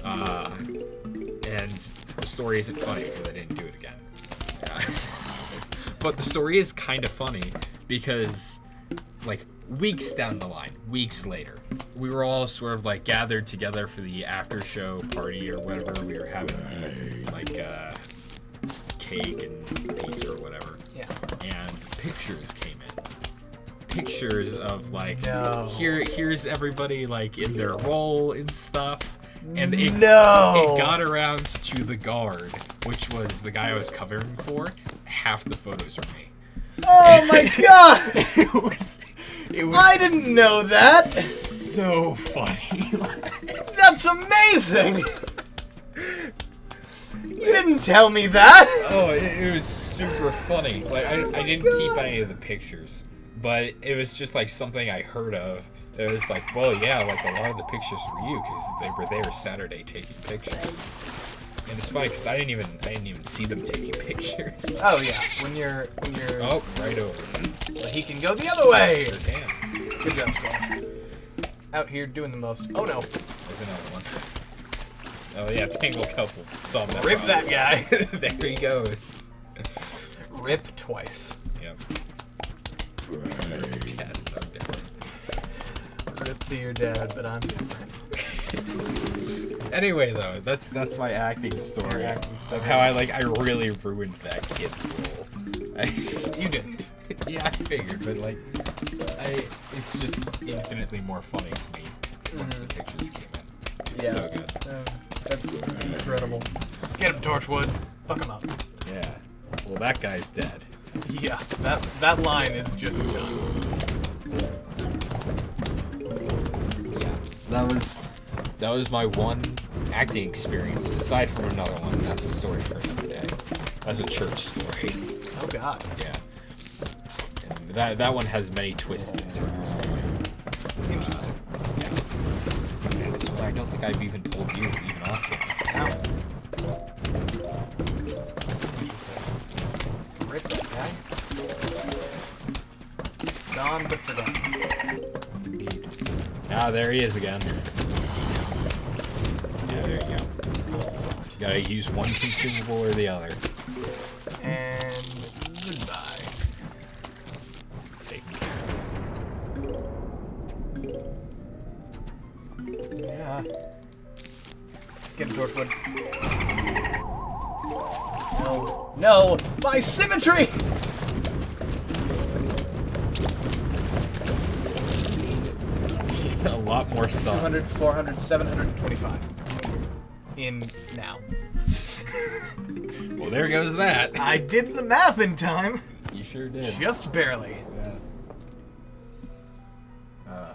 And the story isn't funny because I didn't do it again. But the story is kind of funny because, like, weeks down the line, weeks later, we were all sort of like gathered together for the after show party or whatever. We were having like cake and pizza or whatever.
Yeah.
And pictures came in. Pictures of like,
No.
here's everybody like in their role and stuff. And it got around to the guard, which was the guy I was covering for. Half the photos were me.
Oh my god!
It was
I didn't know that!
so funny.
That's amazing! You didn't tell me that!
Oh, it was super funny. Like I didn't keep any of the pictures, but it was just like something I heard of. It was like, well, yeah, like a lot of the pictures were you because they were there Saturday taking pictures. And it's funny because I didn't even see them taking pictures.
Oh yeah, when you're
Oh, right over.
Well, he can go the other way.
Damn.
Good job, Squash. Out here doing the most. Oh no.
There's another one. Oh yeah, Tangle Couple. Solve that
Rip
problem.
that guy.
There he goes.
Rip twice.
Yep. Yeah, it's different.
Rip to your dad, but I'm different.
Anyway, though, that's my acting story of how I really ruined that kid's role.
You didn't.
Yeah, I figured, but like, it's just infinitely more funny to me once the pictures came in.
Yeah.
So good.
That's incredible. Get him, Torchwood. Fuck him up.
Yeah. Well, that guy's dead.
Yeah, that line is just done.
Yeah. That was my one acting experience, aside from another one. That's a story for another day. That's a church story.
Oh god.
Yeah. And that one has many twists and turns to it.
Interesting.
Yeah. And it's what I don't think I've even told you, even off camera.
Ow. Rip that guy. Gone but forgotten.
Indeed. Ah, there he is again. Yeah, there you go. You gotta use one consumable or the other.
And goodbye.
Taken care of.
Yeah. Get him, Torchwood. No. No! My symmetry!
A lot more sun.
200, 400, 725. In now.
Well, there goes that.
I did the math in time.
You sure did.
Just barely.
Yeah.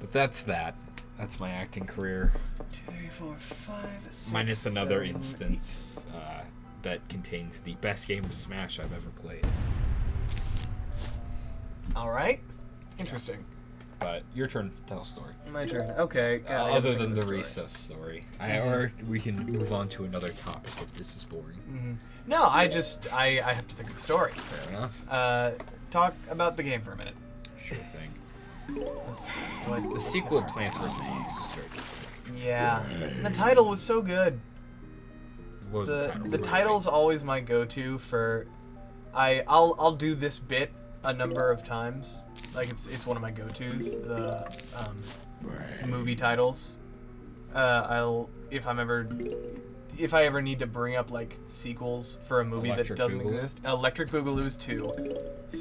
But that's that. That's my acting career.
2, 3, 4, 5, 6,
Minus another
7,
instance that contains the best game of Smash I've ever played.
Alright. Interesting.
But your turn. Tell a story.
My turn. Okay. God, I
Other
gotta
than
think of
the
a story.
recess story. Or we can move on to another topic if this is boring.
Mm-hmm. No, I have to think of the story.
Fair enough.
Talk about the game for a minute.
Sure thing.
Let's see. Do I-
The sequel of Plants vs. Zombies was very disappointing.
Yeah. And the title was so good.
What was the title?
The title's always my go-to for. I'll do this bit a number of times. Like it's one of my go-tos. The movie titles. If I ever need to bring up like sequels for a movie
Electric
that doesn't
Boogaloo?
exist. Electric Boogaloo's 2,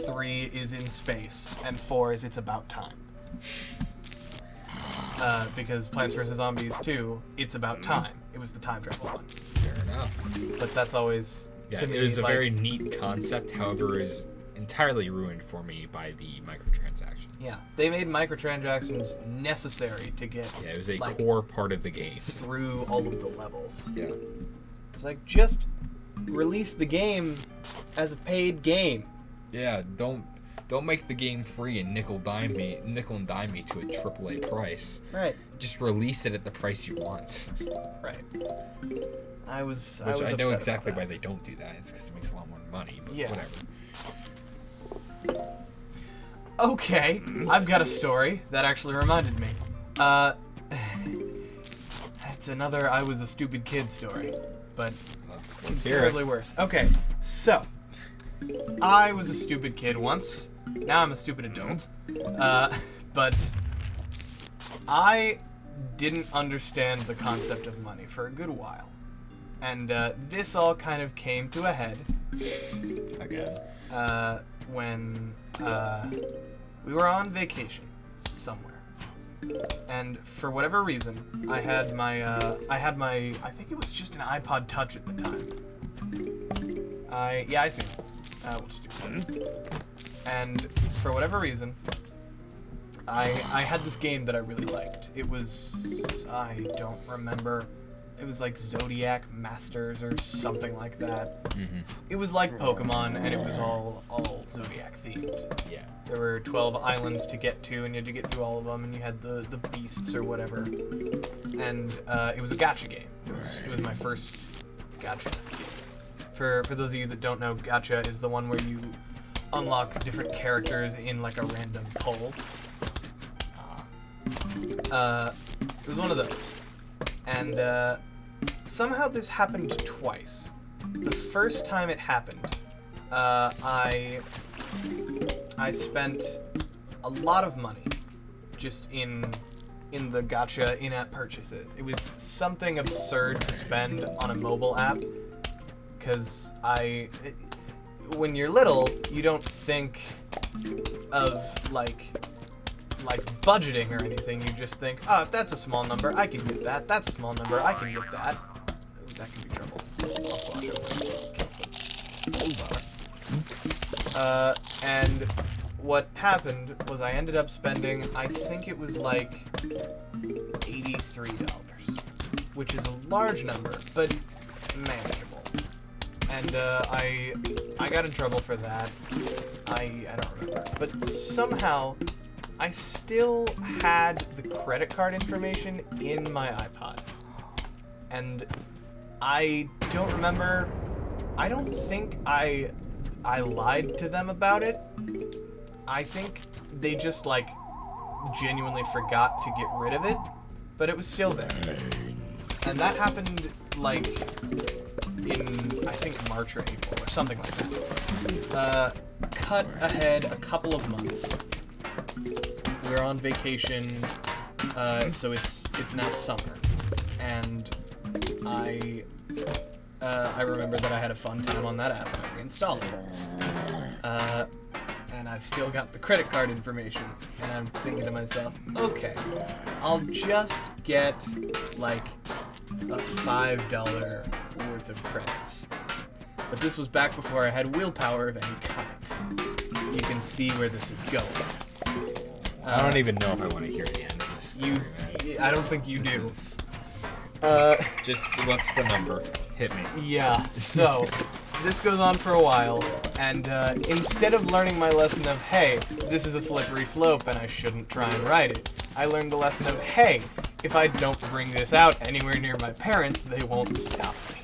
3 is In Space, and 4 is It's About Time. Because Plants vs. Zombies 2, It's About Time. It was the time travel one.
Fair enough.
But that's always
Yeah,
to me
it was a
like,
very neat concept. However, it was entirely ruined for me by the microtransactions.
Yeah, they made microtransactions necessary to get
Yeah, it was a
like,
core part of the game.
through all of the levels.
Yeah.
It's like just release the game as a paid game.
Yeah, don't Don't make the game free and nickel and dime me to a AAA price.
Right.
Just release it at the price you want.
Right. I was
Which I know
upset
exactly
about
why
that.
they don't do that. It's because it makes a lot more money, but
Yeah.
whatever.
Okay, I've got a story that actually reminded me. It's another I was a stupid kid story, but
Let's hear it.
considerably worse. Okay, so I was a stupid kid once. Now I'm a stupid adult. But I didn't understand the concept of money for a good while. And this all kind of came to a head
Again.
when we were on vacation somewhere. And for whatever reason, I had my I think it was just an iPod Touch at the time. I see. We'll just do this. And for whatever reason, I had this game that I really liked. It was, I don't remember. It was like Zodiac Masters or something like that.
Mm-hmm.
It was like Pokemon, and it was all Zodiac themed.
Yeah.
There were 12 islands to get to, and you had to get through all of them, and you had the beasts or whatever. And it was a gacha game. It was my first gacha game. For those of you that don't know, gacha is the one where you unlock different characters in like a random poll. It was one of those. And somehow this happened twice. The first time it happened, I spent a lot of money just in the gacha in-app purchases. It was something absurd to spend on a mobile app, because when you're little, you don't think of like budgeting or anything. You just think, oh, if that's a small number, I can get that. That's a small number, I can get that. Ooh, that can be trouble. I'll squash over. And what happened was I ended up spending, I think it was like $83, which is a large number, but manageable. And I got in trouble for that. I don't remember. But somehow I still had the credit card information in my iPod. And I don't remember, I don't think I lied to them about it. I think they just like genuinely forgot to get rid of it, but it was still there. And that happened like in, I think, March or April or something like that. Cut ahead a couple of months. We're on vacation, so it's now summer, and I remember that I had a fun time on that app and I reinstalled it. And I've still got the credit card information, and I'm thinking to myself, okay, I'll just get like a $5 worth of credits. But this was back before I had willpower of any kind. You can see where this is going.
I don't even know if I want to hear the end of this story, man.
I don't think you do.
Just, what's the number? Hit me.
Yeah, so this goes on for a while, and instead of learning my lesson of, hey, this is a slippery slope and I shouldn't try and ride it, I learned the lesson of, hey, if I don't bring this out anywhere near my parents, they won't stop me.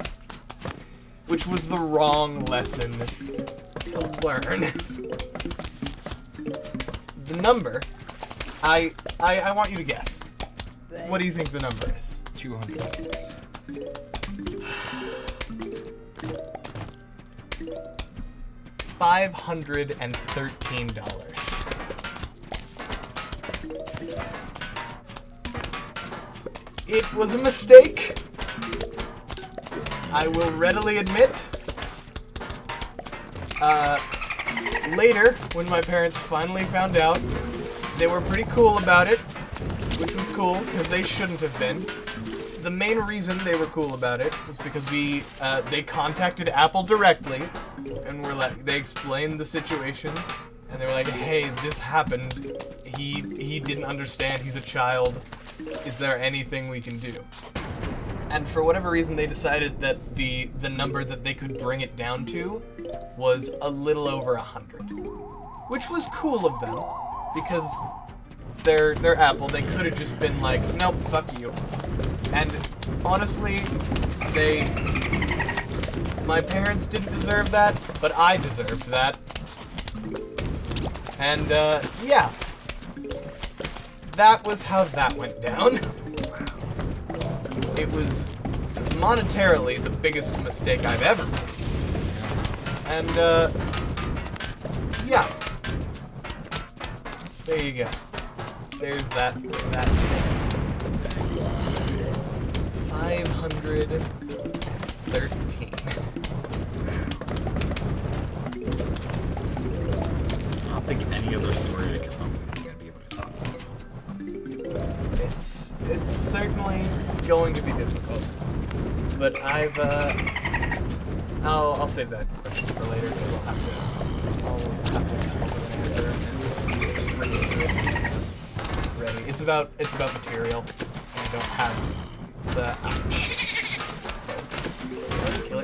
Which was the wrong lesson to learn. The number, I want you to guess. What do you think the number is?
$200.
$513. It was a mistake. I will readily admit. Later, when my parents finally found out, they were pretty cool about it, which was cool, because they shouldn't have been. The main reason they were cool about it was because they contacted Apple directly, and they explained the situation, and they were like, hey, this happened, he didn't understand, he's a child, is there anything we can do? And for whatever reason, they decided that the number that they could bring it down to was a little over 100. which was cool of them because they're Apple. They could have just been like, nope, fuck you. And honestly, my parents didn't deserve that, but I deserved that. And yeah, that was how that went down. It was monetarily the biggest mistake I've ever made. And yeah, there you go. There's that. 513.
I don't think any other story to come up with you're gonna be able to top that.
It's certainly going to be difficult, but I'll save that question for later because I'll have to come up with an answer and it's ready. It's about material, and I don't have the shit. Kill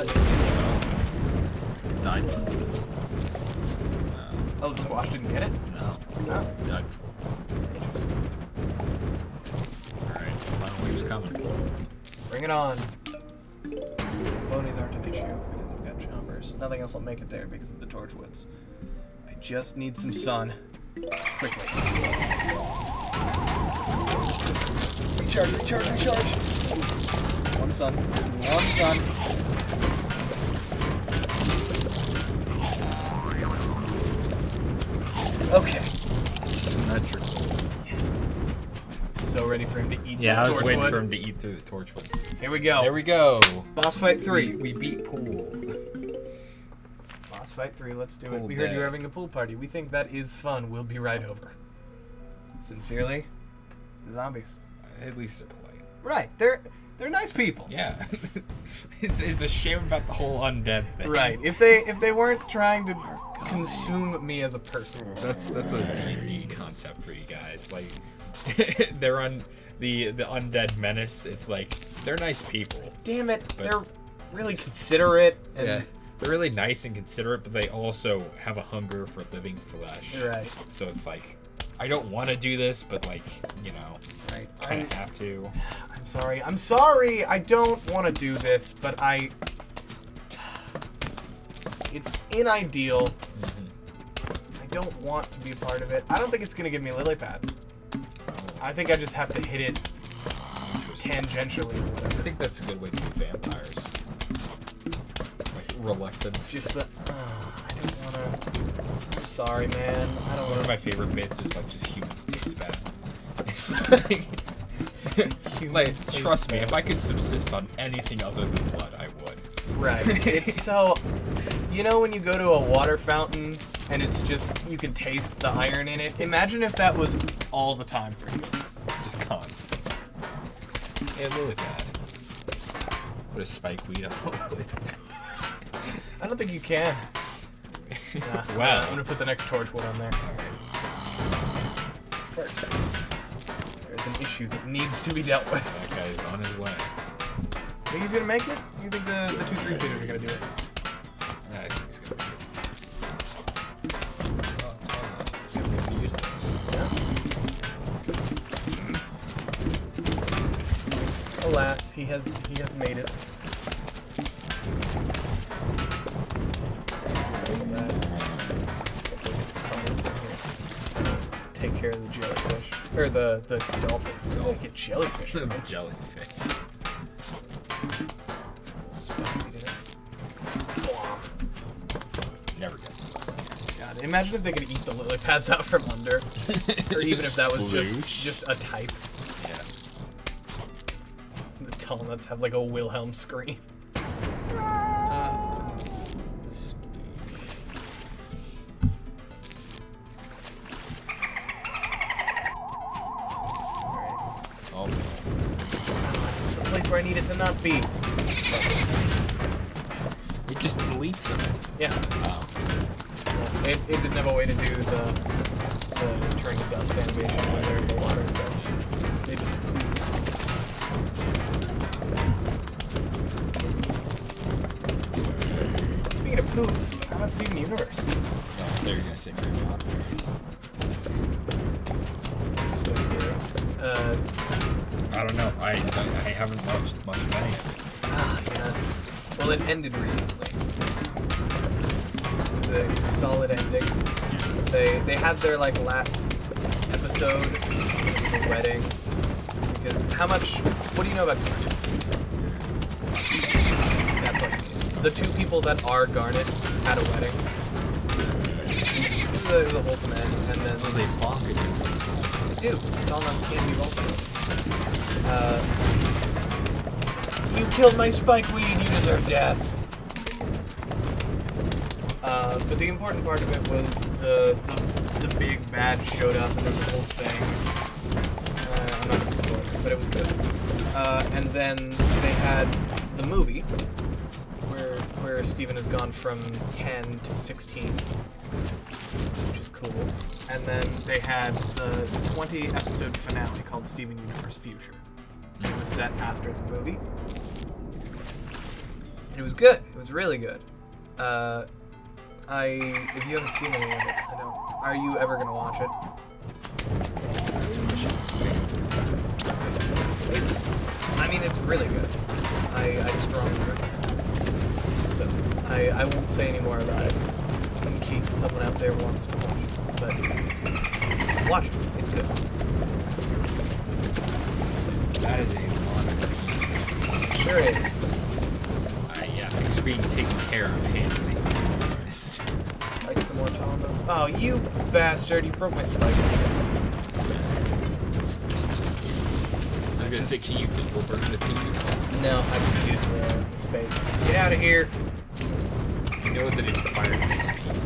it.
Died.
Oh, the squash didn't get it?
No.
No.
Died before. Alright, the final wave's coming.
Bring it on. Bonies aren't an issue because I've got chompers. Nothing else will make it there because of the torchwoods. I just need some sun. Quickly. Recharge. One sun. Okay.
Symmetrical.
So ready for him to eat
Yeah,
the
I was waiting
torchwood.
for him to eat through the torchwood.
Here we go.
There we go.
Boss fight 3.
We beat pool.
Boss fight 3, let's do it.
Pool
We heard
day.
you were having a pool party. We think that is fun. We'll be right over. Sincerely, the zombies.
At least they're polite.
Right, they're nice people.
Yeah. it's a shame about the whole undead thing.
Right. If they weren't trying to consume me as a person.
That's a D&D concept for you guys. Like they're on the undead menace. It's like they're nice people.
Damn it,
But-
they're really considerate and
Yeah. They're really nice and considerate, but they also have a hunger for living flesh.
right.
So it's like I don't want to do this, but like, you know,
Right.
kind of have to.
I'm sorry. I don't want to do this, but it's indideal. I don't want to be a part of it. I don't think it's gonna give me lily pads. I think I just have to hit it tangentially or
I
whatever.
think that's a good way to do vampires. Like reluctance.
Just the I don't wanna. I'm sorry, man. I don't
One
wanna.
of my favorite bits is like just humans taste bad. It's like trust me, if I could subsist on anything other than blood, I would.
Right. It's so. You know when you go to a water fountain and it's just you can taste the iron in it. Imagine if that was all the time for you.
Just constant. Yeah, lily pad. Put a spike weed on lily pad.
I don't think you can. Nah,
Wow.
I'm gonna put the next torchwood on there.
Alright.
First, there's an issue that needs to be dealt with.
That guy is on his way.
Think he's gonna make it? You think the 2-3 hitters are gonna do it?
I think he's gonna be good. Oh, it's on that. We'll be able to use those.
Alas, he has made it. Take care of the jellyfish. Or the dolphins. We're gonna get jellyfish. from it.
Jellyfish. Never gets it.
God, imagine if they could eat the lily pads out from under. Or even if that was
Sploosh.
just a type.
Yeah.
The donuts have like a Wilhelm scream.
Oh,
It's the place where I need it to not be.
it just deletes them.
Yeah.
Oh.
It didn't have a way to do the turn to dust animation when they're in the water, so they just Speaking of poof, how about Steven Universe?
No, thought you were gonna say grandpa. I don't know. I haven't watched much of any of it.
Yeah. Well, it ended recently. It was a solid ending. They had their like last episode, the wedding. Because how much? What do you know about Garnet? That's like the two people that are Garnet had a wedding. It was a wholesome end, and then
They bonk against this.
do. It's all on Candy Vault. You killed my spikeweed, you deserve death. But the important part of it was the big bad showed up and there was a whole thing. I'm not gonna spoil it, but it was good. And then they had the movie where Steven has gone from 10 to 16, which is cool. And then they had the 20 episode finale called Steven Universe Future. It was set after the movie. It was good. It was really good. If you haven't seen any of it, are you ever gonna watch it? It's really good. I strongly recommend it. So, I won't say any more about it in case someone out there wants to watch it, but watch it. It's good.
That is a lot of things.
Sure is.
Yeah, things are being taken care of handily.
Like some more comments. Oh, you bastard! You broke my spike bullets.
I was gonna say, can you double burn the penis?
No, I just used the space. Get out of here!
I know that it fired this people.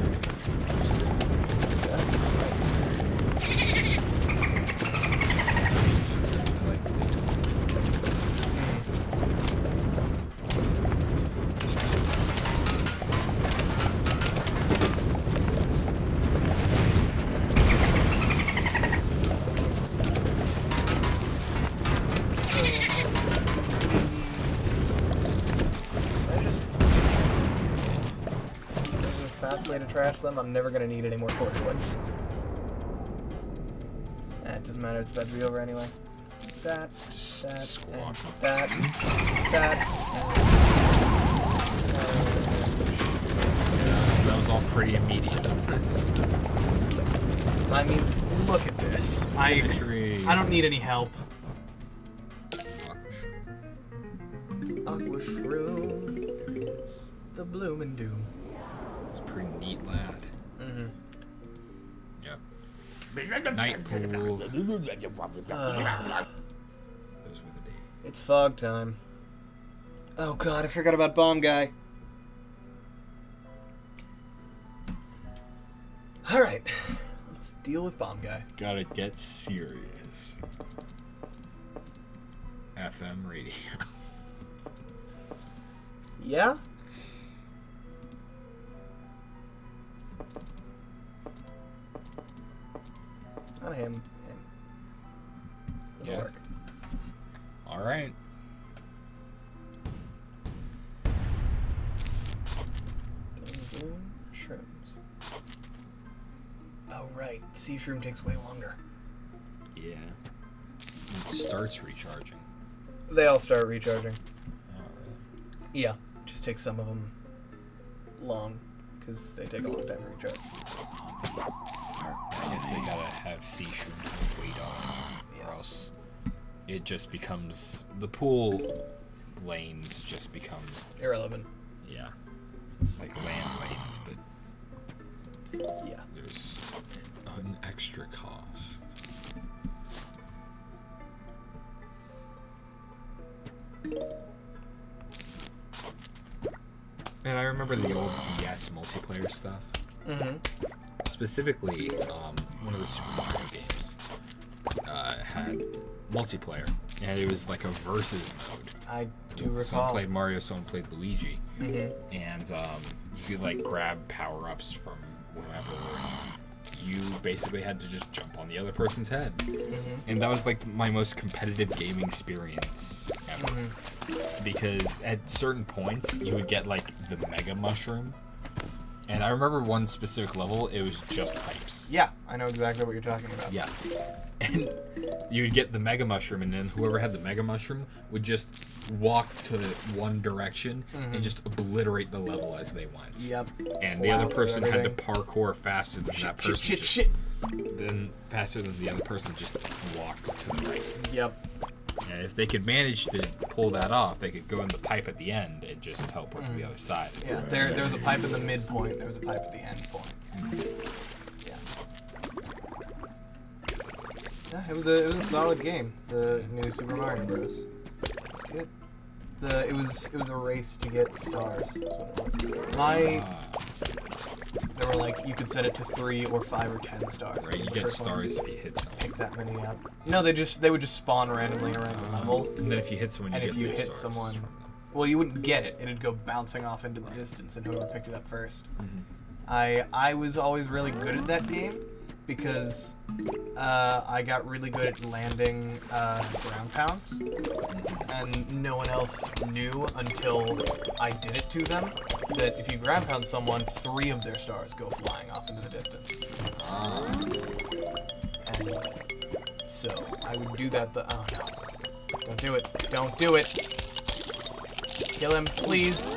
Way to trash them. I'm never gonna need any more torch woods. It doesn't matter. It's about to be over anyway. It's that, and that.
So that was all pretty immediate.
I mean, look at this. I don't need any help. Aqua Shroom. The Bloom and Doom.
It's a pretty neat lad.
Mm-hmm.
Yep. Night pool. Those were the days.
It's fog time. Oh god, I forgot about Bomb Guy. Alright. Let's deal with Bomb Guy.
Gotta get serious.
FM radio.
Yeah? Not him. Doesn't work.
Alright.
Bloom shrooms. Oh right, sea shroom takes way longer.
Yeah. It starts recharging.
They all start recharging.
Oh, really?
Yeah, just takes some of them long, because they take a long time to recharge.
I guess they gotta have sea shroom wait on it, or else it just becomes the pool lanes just become
Irrelevant.
yeah, like land lanes, but
Yeah.
there's an extra cost. And I remember the old DS multiplayer stuff.
Mm-hmm.
Specifically, one of the Super Mario games had multiplayer, and it was like a versus mode.
I do recall.
Someone played Mario, someone played Luigi,
Mm-hmm.
and you could like grab power-ups from wherever, and you basically had to just jump on the other person's head.
Mm-hmm.
And that was like my most competitive gaming experience ever.
Mm-hmm.
Because at certain points, you would get like the Mega Mushroom, And I remember one specific level, it was just pipes.
Yeah, I know exactly what you're talking about.
Yeah. And you would get the Mega Mushroom, and then whoever had the Mega Mushroom would just walk to one direction and just obliterate the level as they went.
Yep.
And the other person had to parkour faster than that person.
Shit.
Then faster than the other person just walked to the right.
Yep.
And if they could manage to pull that off, they could go in the pipe at the end and just teleport to the other side.
Yeah, there was a pipe in the midpoint. There was a pipe at the end point. Yeah, it was a solid game. The new Super Mario Bros. It's good. It was a race to get stars. That's what it was. There were like, you could set it to 3 or 5 or 10 stars.
Right, you get stars if you hit someone.
Pick that many up. No, they would just spawn randomly around the level.
And then if you hit someone, you
and
get
if you
boost
hit
stars
someone,
from them.
well, you wouldn't get it. It'd go bouncing off into the distance, and whoever picked it up first.
Mm-hmm.
I was always really good at that game because I got really good at landing ground pounds, and no one else knew until I did it to them that if you ground pound someone, 3 of their stars go flying off into the distance. And so I would do that. Oh no! Don't do it! Don't do it! Kill him, please.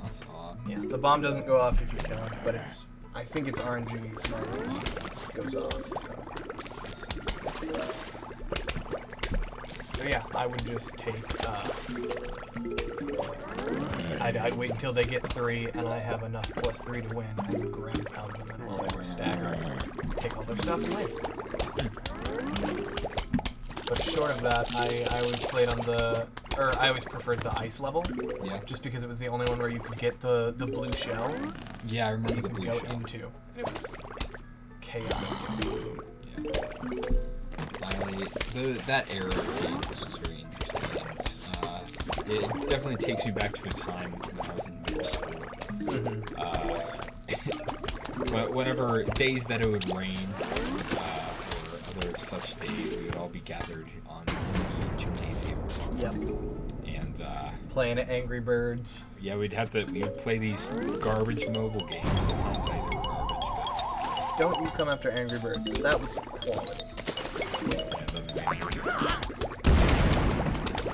That's odd.
Yeah, the bomb doesn't go off if you kill him, but I think it's RNG normally goes off, so yeah, I would just take, I'd wait until they get 3 and I have enough +3 to win, and would ground pound them while they were staggered, take all their stuff and win. But short of that, I always played on I always preferred the ice level.
Yeah.
Just because it was the only one where you could get the blue shell.
Yeah, I remember
You
the
could
blue
go
shell.
into. And it was chaotic.
That era of games was very interesting. And, it definitely takes me back to a time when I was in middle school. But whenever days that it would rain, or other such days, we would all be gathered on the gymnasium.
Yep.
And
Playing at Angry Birds.
yeah, we would play these garbage mobile games. In hindsight, they were garbage, but
Don't you come after Angry Birds. That was quality.
yeah, then they made it.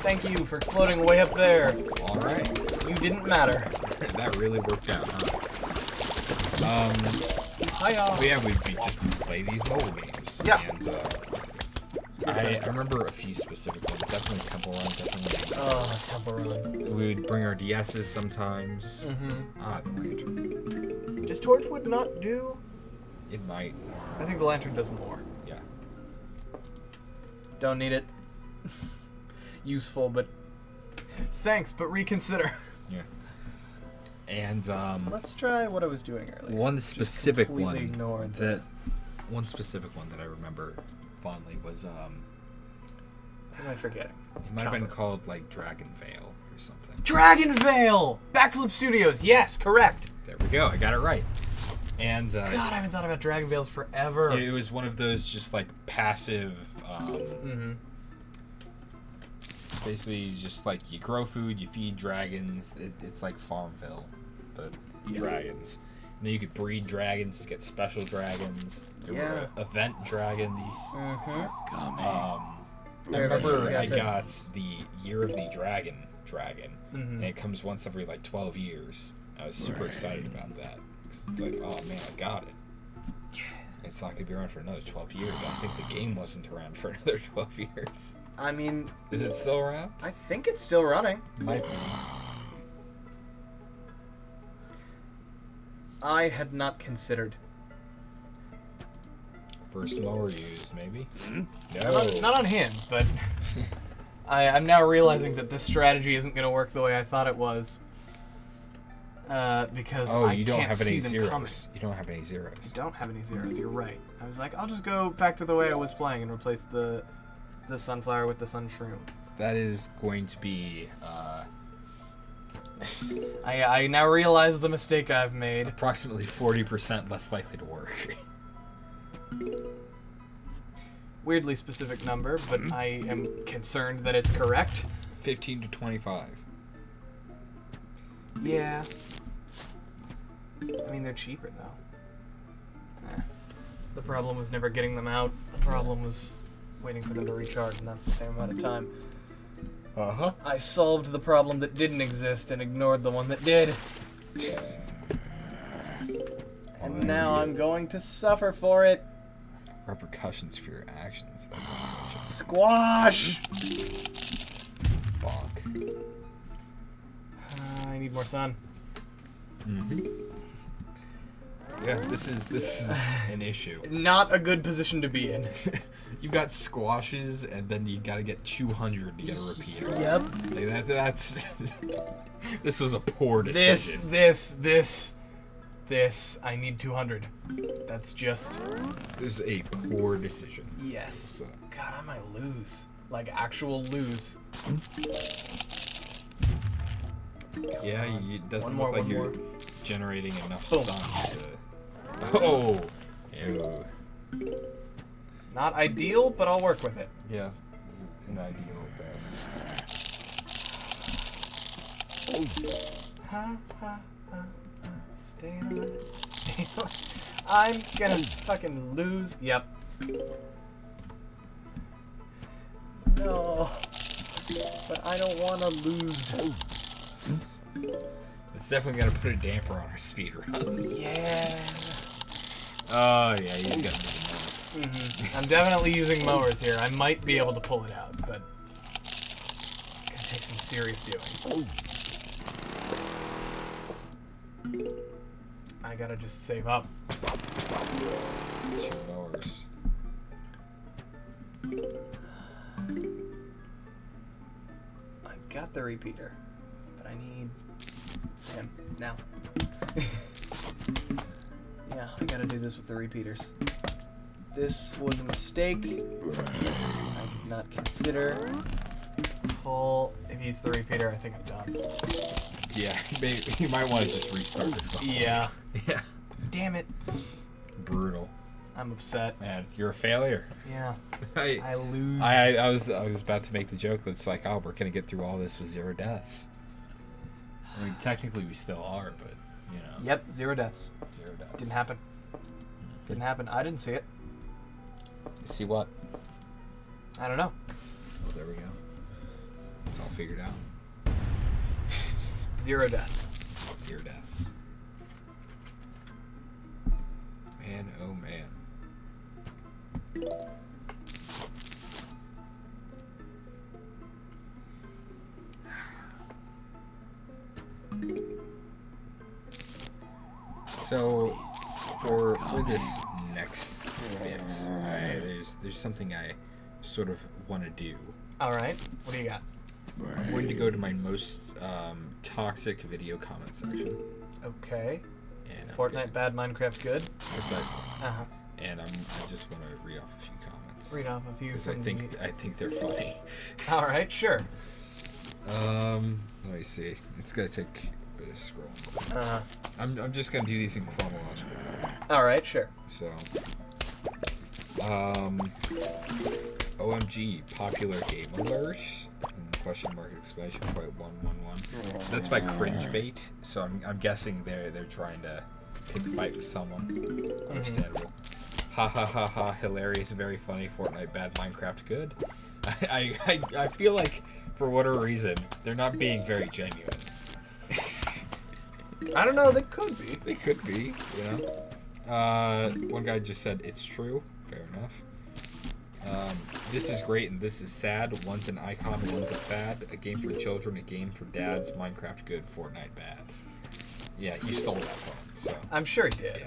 Thank you for exploding way up there.
All right.
You didn't matter.
That really worked out, huh?
Hiya.
But yeah, we'd just play these mobile games.
Yeah.
And I remember a few specific ones. Definitely Temple Run. Definitely.
Oh, Temple Run.
We would bring our DSs sometimes.
Mm-hmm.
The lantern.
Does Torchwood not do?
It might.
I think the lantern does more.
Yeah.
Don't need it. Useful, but thanks, but reconsider.
Yeah. And
Let's try what I was doing earlier.
one specific
completely
one
ignored
that I remember fondly was
What am I forgetting?
it might have been called like Dragon Veil or something.
Dragon Veil! Backflip Studios, yes, correct.
There we go. I got it right. And
God, I haven't thought about Dragon Veils forever.
it was one of those just like passive. Basically, just like you grow food, you feed dragons. It's like Farmville, but dragons. And then you could breed dragons to get special dragons. There were event dragons. I remember I got the Year of the Dragon, and it comes once every like 12 years. I was super excited about that. It's like, oh man, I got it. It's not gonna be around for another 12 years. I don't think the game wasn't around for another 12 years.
I mean,
Is it still around?
I think it's still running.
Might be.
I had not considered.
First mower used, maybe? No.
Not on him, but I'm now realizing that this strategy isn't going to work the way I thought it was. Because I
you don't
can't
have any
see them coming.
zeros. You don't have any zeros.
I don't have any zeros, you're right. I was like, I'll just go back to the way I was playing and replace the sunflower with the sun shroom.
That is going to be
I now realize the mistake I've made.
approximately 40% less likely to work.
Weirdly specific number, but I am concerned that it's correct.
15 to 25.
Yeah. I mean, they're cheaper, though. The problem was never getting them out. The problem was waiting for them to recharge, and that's the same amount of time.
Uh-huh.
I solved the problem that didn't exist and ignored the one that did. And now I'm going to suffer for it.
Repercussions for your actions. That's unfortunate.
Squash!
Bonk.
I need more sun.
Mm-hmm. Yeah, this is an issue.
Not a good position to be in.
You've got squashes, and then you gotta get 200 to get a repeater.
Yep.
Like that's this was a poor decision.
This. I need 200. That's just...
This is a poor decision.
Yes.
So.
God, I might lose. Like, actual lose.
Yeah, it doesn't
One
look
more,
like you're
more.
generating enough
Boom.
sun to... Oh! Ew.
Not ideal, but I'll work with it.
Yeah, this is an ideal best.
Ha, ha, ha, ha. Stay alive, stay alive. I'm gonna fucking lose. Yep. No. But I don't want to lose.
It's definitely gonna put a damper on our speed run.
Yeah.
Oh, yeah, you got to do
I'm definitely using mowers here. I might be able to pull it out, but it's gonna take some serious doing. I gotta just save up.
2 mowers.
I've got the repeater, but I need him now. Yeah, I gotta do this with the repeaters. This was a mistake. I did not consider full. If you use the repeater, I think I'm done.
Yeah, maybe you might want to just restart this stuff.
Yeah.
Yeah.
Damn it.
Brutal.
I'm upset.
Man, you're a failure.
Yeah.
I
I lose.
I was about to make the joke that's like, oh, we're gonna get through all this with 0 deaths. I mean, technically we still are, but you know.
Yep, 0 deaths.
0 deaths.
Didn't happen. Didn't happen. I didn't see it.
See what?
I don't know.
Oh, there we go. It's all figured out.
0 deaths.
0 deaths. Man, oh man. So, for this next bit, there's something I sort of want to do.
All right. What do you got?
I'm going to go to my most toxic video comment section.
Okay.
And
Fortnite bad, Minecraft good.
Precisely.
Uh-huh.
And I just want to read off a few comments.
Read off a few.
Because I think they're funny.
All right, sure.
Let me see. It's gonna take a bit of scrolling. I'm just gonna do these in chronological order.
All right, sure.
So, OMG, popular game alert. And question mark exclamation point 111. That's by cringe bait. So I'm guessing they're trying to pick a fight with someone. Understandable. Ha ha ha ha! Hilarious, very funny. Fortnite bad, Minecraft good. I feel like for whatever reason they're not being very genuine.
I don't know. They could be.
They could be, you know. One guy just said it's true. Fair enough. This is great and this is sad. One's an icon, one's a fad. A game for children, a game for dads. Minecraft good, Fortnite bad. Yeah, he stole that poem. So
I'm sure he did.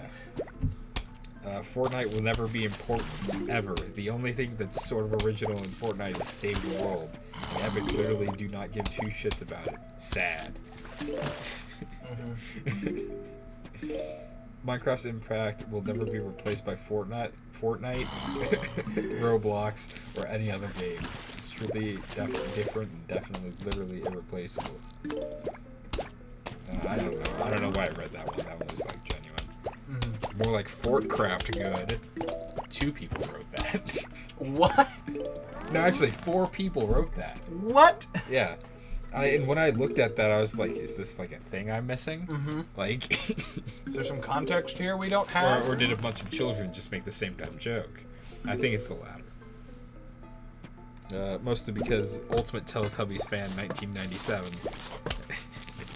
yeah. Fortnite will never be important, ever. The only thing that's sort of original in Fortnite is save the world. And Epic literally do not give 2 shits about it. Sad. Minecraft's impact will never be replaced by Fortnite, Roblox, or any other game. It's truly different and definitely literally irreplaceable. I don't know why I read that one. That one was like genuine. More like Fortcraft good. 2 people wrote that.
What?
No, actually 4 people wrote that.
What?
Yeah. And when I looked at that, I was like, is this like a thing I'm missing?
Mm-hmm.
Like,
Is there some context here we don't have?
or did a bunch of children just make the same dumb joke? I think it's the latter. Mostly because Ultimate Teletubbies fan 1997.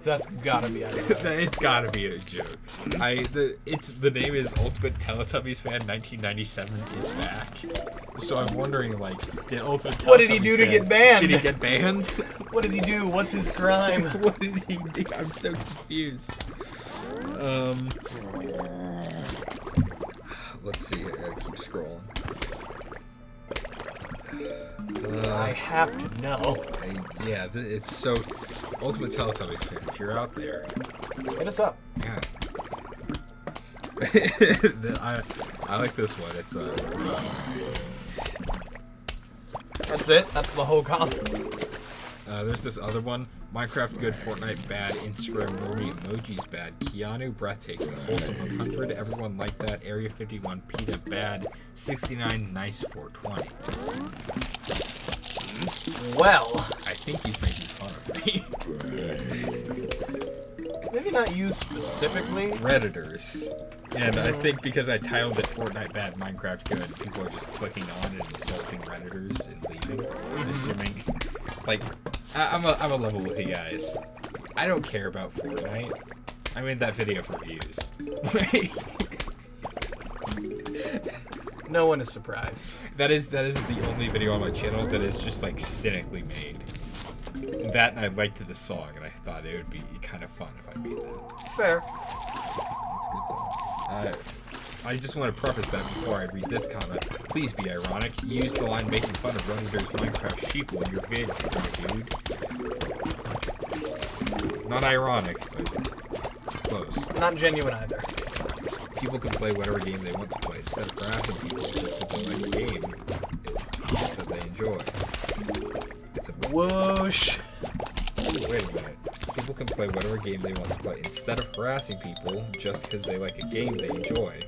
That's gotta be out of there.
It's gotta be a joke. The name is Ultimate Teletubbies fan 1997 is back. So I'm wondering, like, did Ultimate Teletubbies
What did he do to get banned?
Did he get banned?
What did he do? What's his crime?
What did he do? I'm so confused. Let's see. I gotta keep scrolling.
I have to know.
It's so Ultimate Teletubbies fan. If you're out there,
Hit us up.
yeah. I like this one. It's
That's it. That's the whole comment.
there's this other one. Minecraft good, Fortnite bad, Instagram normie, emojis bad, Keanu breathtaking, wholesome 100, everyone like that, Area 51 PETA bad, 69 nice 420.
Well,
I think he's making fun of me.
maybe not you specifically.
Redditors. And I think because I titled it Fortnite bad, Minecraft good, people are just clicking on and insulting Redditors and leaving, assuming, like, I'm a level with you guys. I don't care about Fortnite. I made that video for views.
No one is surprised.
That is the only video on my channel that is just like cynically made. That, and I liked the song, and I thought it would be kind of fun if I made that.
Fair.
That's a good song. I just want to preface that before I read this comment. Please be ironic. You used the line making fun of Runner's Minecraft sheeple in your vid, dude. Not ironic, but close.
Not genuine either.
People can play whatever game they want to play instead of harassing people just because they like the game that they enjoy. It's a
Whoosh.
Wait a minute. People can play whatever game they want to play instead of harassing people just because they like a game they enjoy.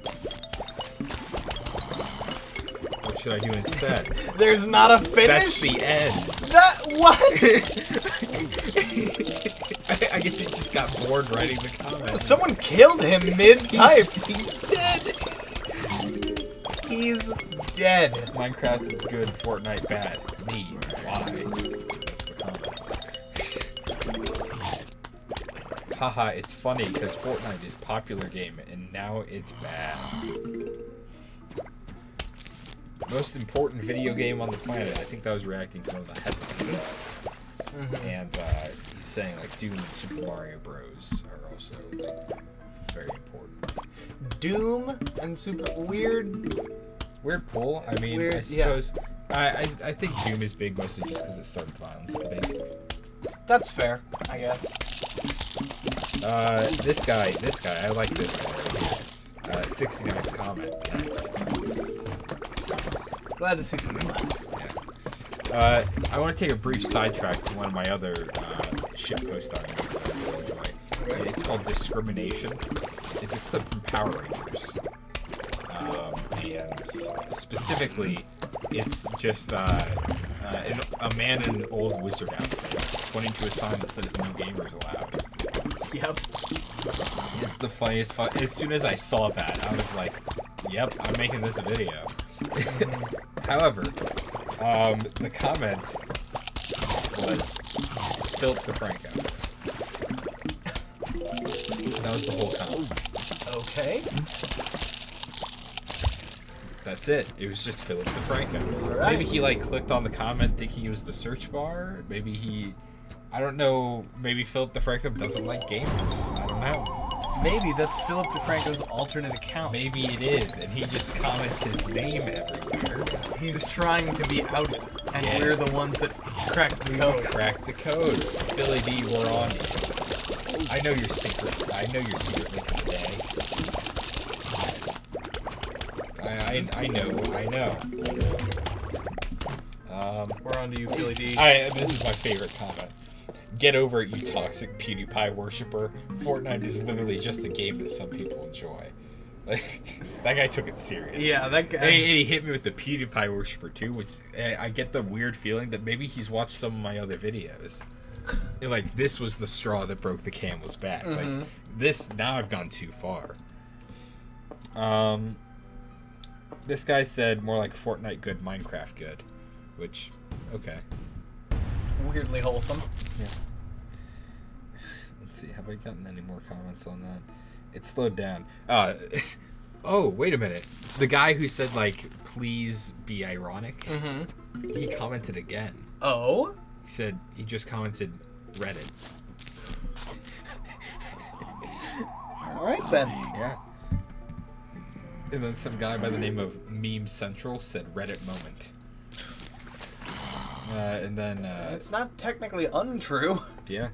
What should I do instead?
There's not a finish?
That's the end.
That what?
I guess he just got bored writing the comment.
Someone killed him mid-type.
He's dead.
He's dead.
Minecraft is good, Fortnite bad. Me. Why? That's the comment. Haha, it's funny because Fortnite is a popular game and now it's bad. Most important video game on the planet. I think that was reacting to one of the headlines.
Mm-hmm.
And he's saying like Doom and Super Mario Bros. Are also like very important.
Doom and Super weird.
Weird pull. I mean,
Weird,
I suppose. Yeah. I think Doom is big mostly just because it started violence debate.
That's fair, I guess.
This guy, I like this guy. 69th comment. Nice.
Glad to see some class.
Yeah. I want to take a brief sidetrack to one of my other shitpost arguments that I really enjoy. It's called Discrimination. It's a clip from Power Rangers. And specifically, it's just a man in an old wizard outfit pointing to a sign that says "No gamers allowed."
Yep.
It's the funniest. As soon as I saw that, I was like, "Yep, I'm making this a video." However, the comments was Philip DeFranco. That was the whole comment.
Okay.
That's it. It was just Philip DeFranco.
Alright.
Maybe he like clicked on the comment thinking it was the search bar. Maybe he, I don't know. Maybe Philip DeFranco doesn't like gamers. I don't know.
Maybe that's Philip DeFranco's alternate account.
Maybe it is, and he just comments his name everywhere.
He's trying to be outed, and
Yeah.
we're the ones that cracked the code.
Crack the code. Philly D, we're on you. I know you're secret. I know you're secretly for the day. I know.
We're on to you, Philly D.
This is my favorite comment. Get over it, you toxic PewDiePie worshiper. Fortnite is literally just a game that some people enjoy. Like, that guy took it serious.
Yeah, that guy.
And he hit me with the PewDiePie worshiper too, which I get the weird feeling that maybe he's watched some of my other videos. And, like, this was the straw that broke the camel's back.
Mm-hmm.
Like, this, now I've gone too far. This guy said more like Fortnite good, Minecraft good. Which, okay.
Weirdly wholesome.
Yeah. Let's see, have I gotten any more comments on that? It slowed down. Oh, wait a minute. The guy who said, like, please be ironic, he commented again.
Oh?
He said, he just commented Reddit.
Alright then.
Yeah. And then some guy by the name of Meme Central said Reddit moment. And then...
It's not technically untrue.
Yeah.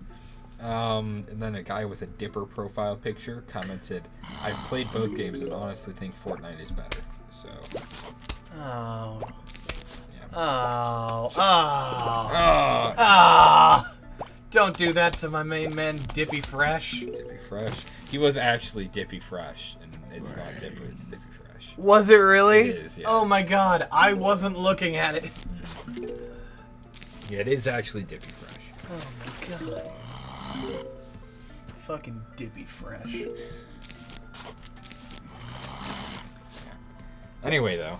And then a guy with a Dipper profile picture commented, I've played both games and honestly think Fortnite is better. So...
Oh.
Yeah.
Oh. Oh.
Oh!
Ah! Don't do that to my main man, Dippy Fresh.
Dippy Fresh. He was actually Dippy Fresh, and it's not Dipper, it's Dippy Fresh.
Was it really?
It is, yeah.
Oh my god, I wasn't looking at it.
Yeah, it is actually Dippy Fresh.
Oh my god. Fucking Dippy Fresh.
Anyway, though,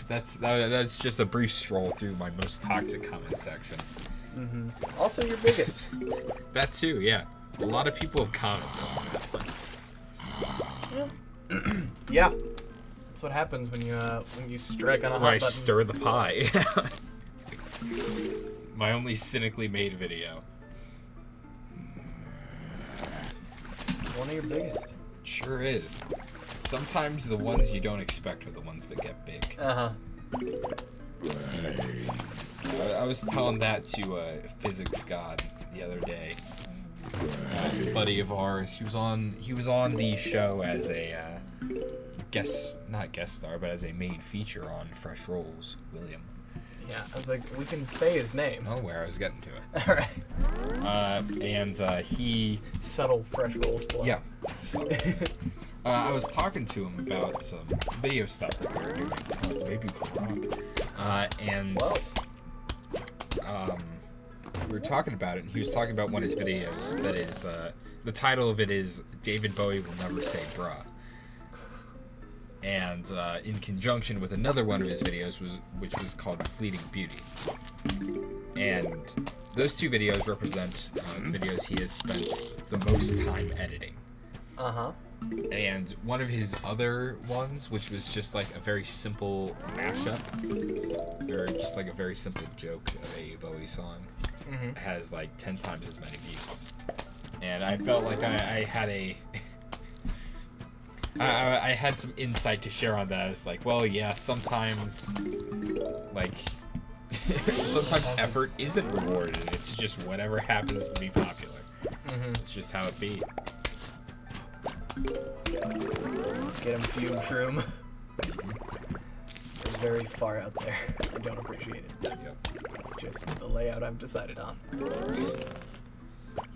that's just a brief stroll through my most toxic comment section.
Also your biggest.
That too, yeah. A lot of people have comments on that.
Yeah. That's what happens when you strike on a hot
Where I
button.
stir the pie. My only cynically made video.
It's one of your biggest.
Sure is. Sometimes the ones you don't expect are the ones that get big.
Uh-huh.
I was telling that to Physics God the other day. A buddy of ours. He was on the show as a not guest star, but as a main feature on Fresh Rolls, William.
Yeah, I was like, we can say his name.
Oh, where I was getting to it.
Alright.
And he...
Subtle Fresh Rolls plug.
Yeah. So, I was talking to him about some video stuff that we were doing. Oh, maybe and we were talking about it, and he was talking about one of his videos that is, the title of it is David Bowie Will Never Say Bruh. And in conjunction with another one of his videos, which was called Fleeting Beauty. And those two videos represent videos he has spent the most time editing.
Uh-huh.
And one of his other ones, which was just like a very simple mashup, or just like a very simple joke of a Bowie song, has like 10 times as many views. And I felt like I had I had some insight to share on that. I was like, well, yeah, sometimes, like, sometimes effort isn't rewarded. It's just whatever happens to be popular. It's just how it be.
Get him fume shroom. It's very far out there. I don't appreciate it.
Yep.
It's just the layout I've decided on.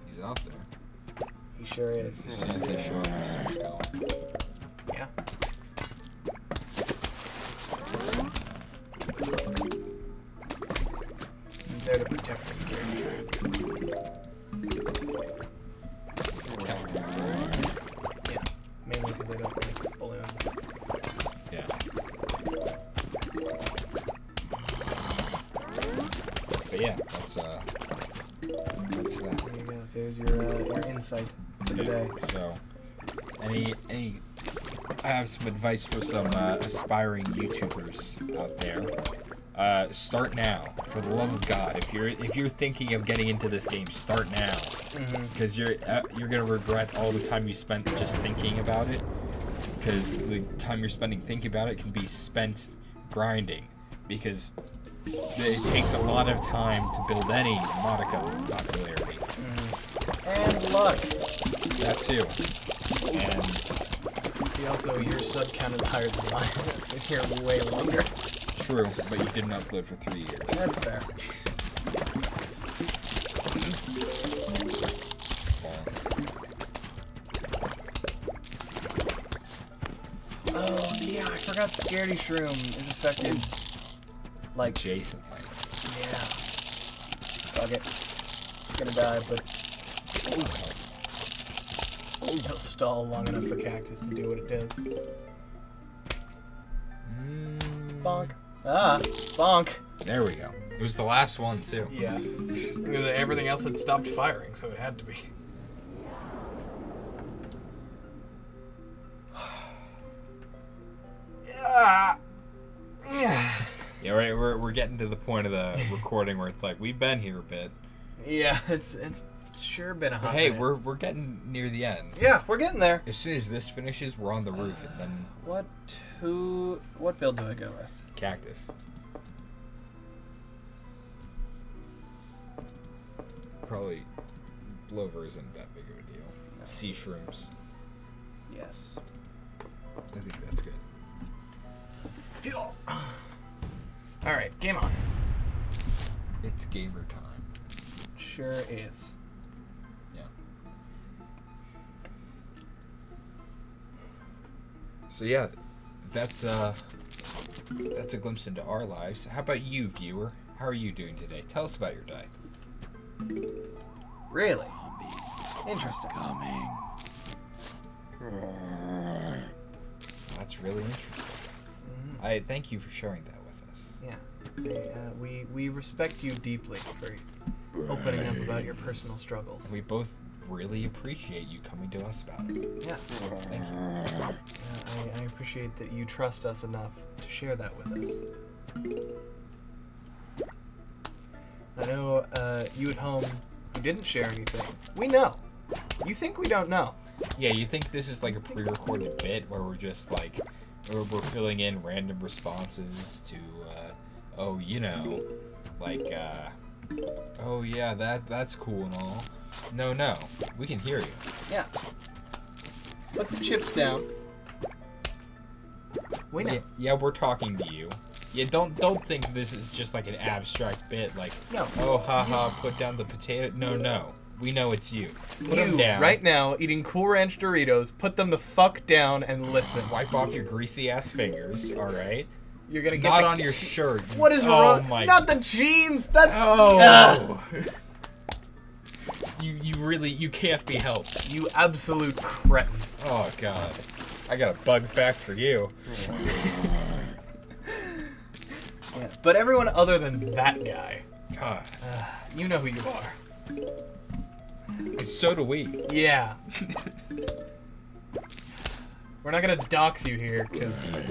He's out there.
He sure is.
As soon as they show him, he starts going.
Yeah. He's there to protect the scared shrooms. Yeah. Mainly because I don't like balloons.
Yeah. But yeah, that's that.
There you go. There's your insight for the day.
So, any I have some advice for some aspiring YouTubers out there. Start now, for the love of God. If you're thinking of getting into this game, start now, because you're gonna regret all the time you spent just thinking about it. Because the time you're spending thinking about it can be spent grinding, because it takes a lot of time to build any modicum of popularity.
And luck.
That too. And
See, also, your sub count is higher than mine. I've been here way longer.
true, but you didn't upload for 3 years.
That's fair. Oh, yeah, I forgot Scaredy Shroom is affected, like,
Jason.
yeah. Fuck it. gonna die, but it'll stall long enough for Cactus to do what it does. Bonk. Ah, bonk.
There we go. It was the last one, too.
Yeah. Everything else had stopped firing, so it had to be.
Yeah, right. We're getting to the point of the recording where it's like, we've been here a bit.
Yeah, it's sure been a hot
But hey,
minute.
we're getting near the end.
Yeah, we're getting there.
As soon as this finishes, we're on the roof, and then
What build do I go with?
Cactus. Probably Blover isn't that big of a deal. Sea shrooms.
Yes.
I think that's good.
All right, game on.
It's gamer time.
Sure is.
Yeah. So yeah, that's a glimpse into our lives. How about you, viewer? How are you doing today? Tell us about your day.
Really? Interesting.
Coming.
That's really interesting.
Mm-hmm.
I thank you for sharing that with us.
Yeah. We respect you deeply for opening up about your personal struggles.
We both really appreciate you coming to us about it.
Yeah.
Thank you.
I appreciate that you trust us enough to share that with us. I know you at home who didn't share anything. We know. You think we don't know.
Yeah, you think this is like a pre-recorded bit where we're just like, we're filling in random responses to, oh, you know, like, oh yeah, that's cool and all. No, we can hear you.
Yeah. Put the chips down. We know.
Yeah, we're talking to you. Yeah, don't think this is just like an abstract bit, like,
No.
oh, haha, put down the potato. No. We know it's you. Put them
You,
down.
right now, eating Cool Ranch Doritos, put them the fuck down and listen.
Wipe off your greasy ass fingers, alright?
You're gonna get
Not
the-
on your shirt.
What is
Oh
wrong?
my-
Not the jeans. That's
Oh. You can't be helped.
You absolute cretin.
Oh god. I got a bug fact for you.
Yeah. But everyone other than that guy,
God.
you know who you are.
And so do we.
Yeah. We're not gonna dox you here because I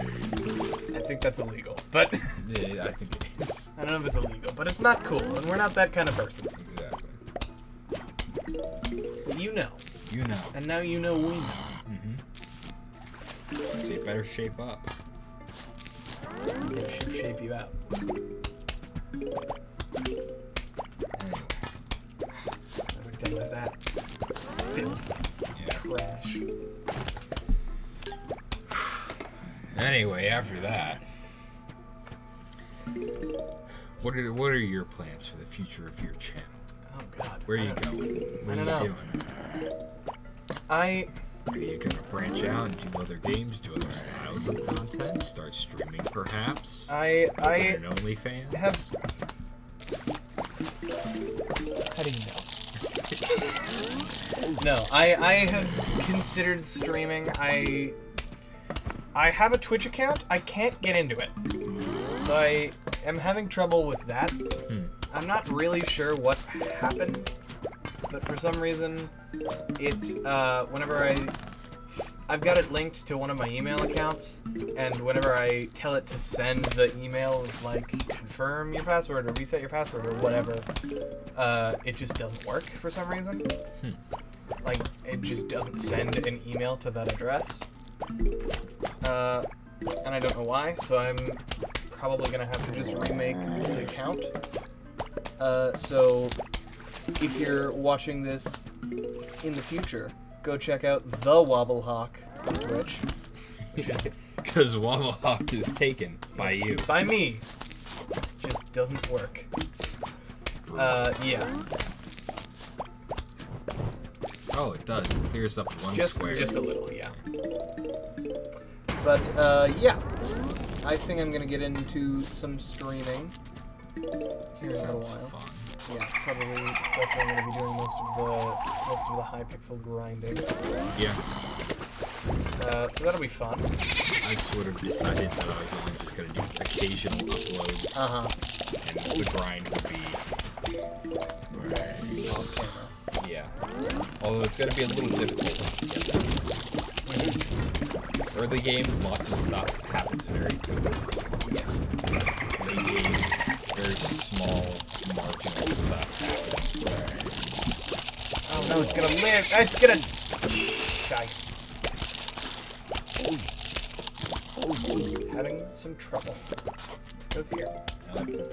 think that's illegal. But
Yeah, I think it is.
I don't know if it's illegal, but it's not cool, and we're not that kind of person.
Exactly.
But you know,
You know.
and now you know we know.
So you better shape up.
It should shape you out.
Anyway.
We're done with that filth
Yeah.
trash.
Anyway, after that, what are your plans for the future of your channel?
Oh God.
Where are
I
you
don't-
going? What
I
are
don't
you
know.
doing? Are you gonna branch out and do other games, do other styles of content, start streaming perhaps?
I
Open an OnlyFans?
have. How do you know? No, I have considered streaming. I have a Twitch account. I can't get into it, so I am having trouble with that. I'm not really sure what happened, but for some reason, it whenever I've got it linked to one of my email accounts, and whenever I tell it to send the email of like confirm your password or reset your password or whatever, it just doesn't work for some reason. Like it just doesn't send an email to that address, and I don't know why. So I'm probably gonna have to just remake the account. So if you're watching this in the future, go check out The Wobble Hawk on Twitch.
Because Wobble Hawk is taken by you.
By me. Just doesn't work. Yeah.
Oh, it does. It clears up one square.
Just a little, yeah. But, yeah. I think I'm gonna get into some streaming here in a little
Sounds
while.
fun.
Yeah, probably that's where I'm gonna be doing most of the high pixel grinding.
Yeah.
So that'll be fun.
I sort of decided that I was only just gonna do occasional uploads. And the grind would be
Off camera.
yeah. Although it's gonna be a little difficult once we get there. Early game, lots of stuff happens very quickly. Late game, very small, marginal stuff happens.
Oh no, it's gonna live. It's gonna. Dice. Having some trouble. This goes here.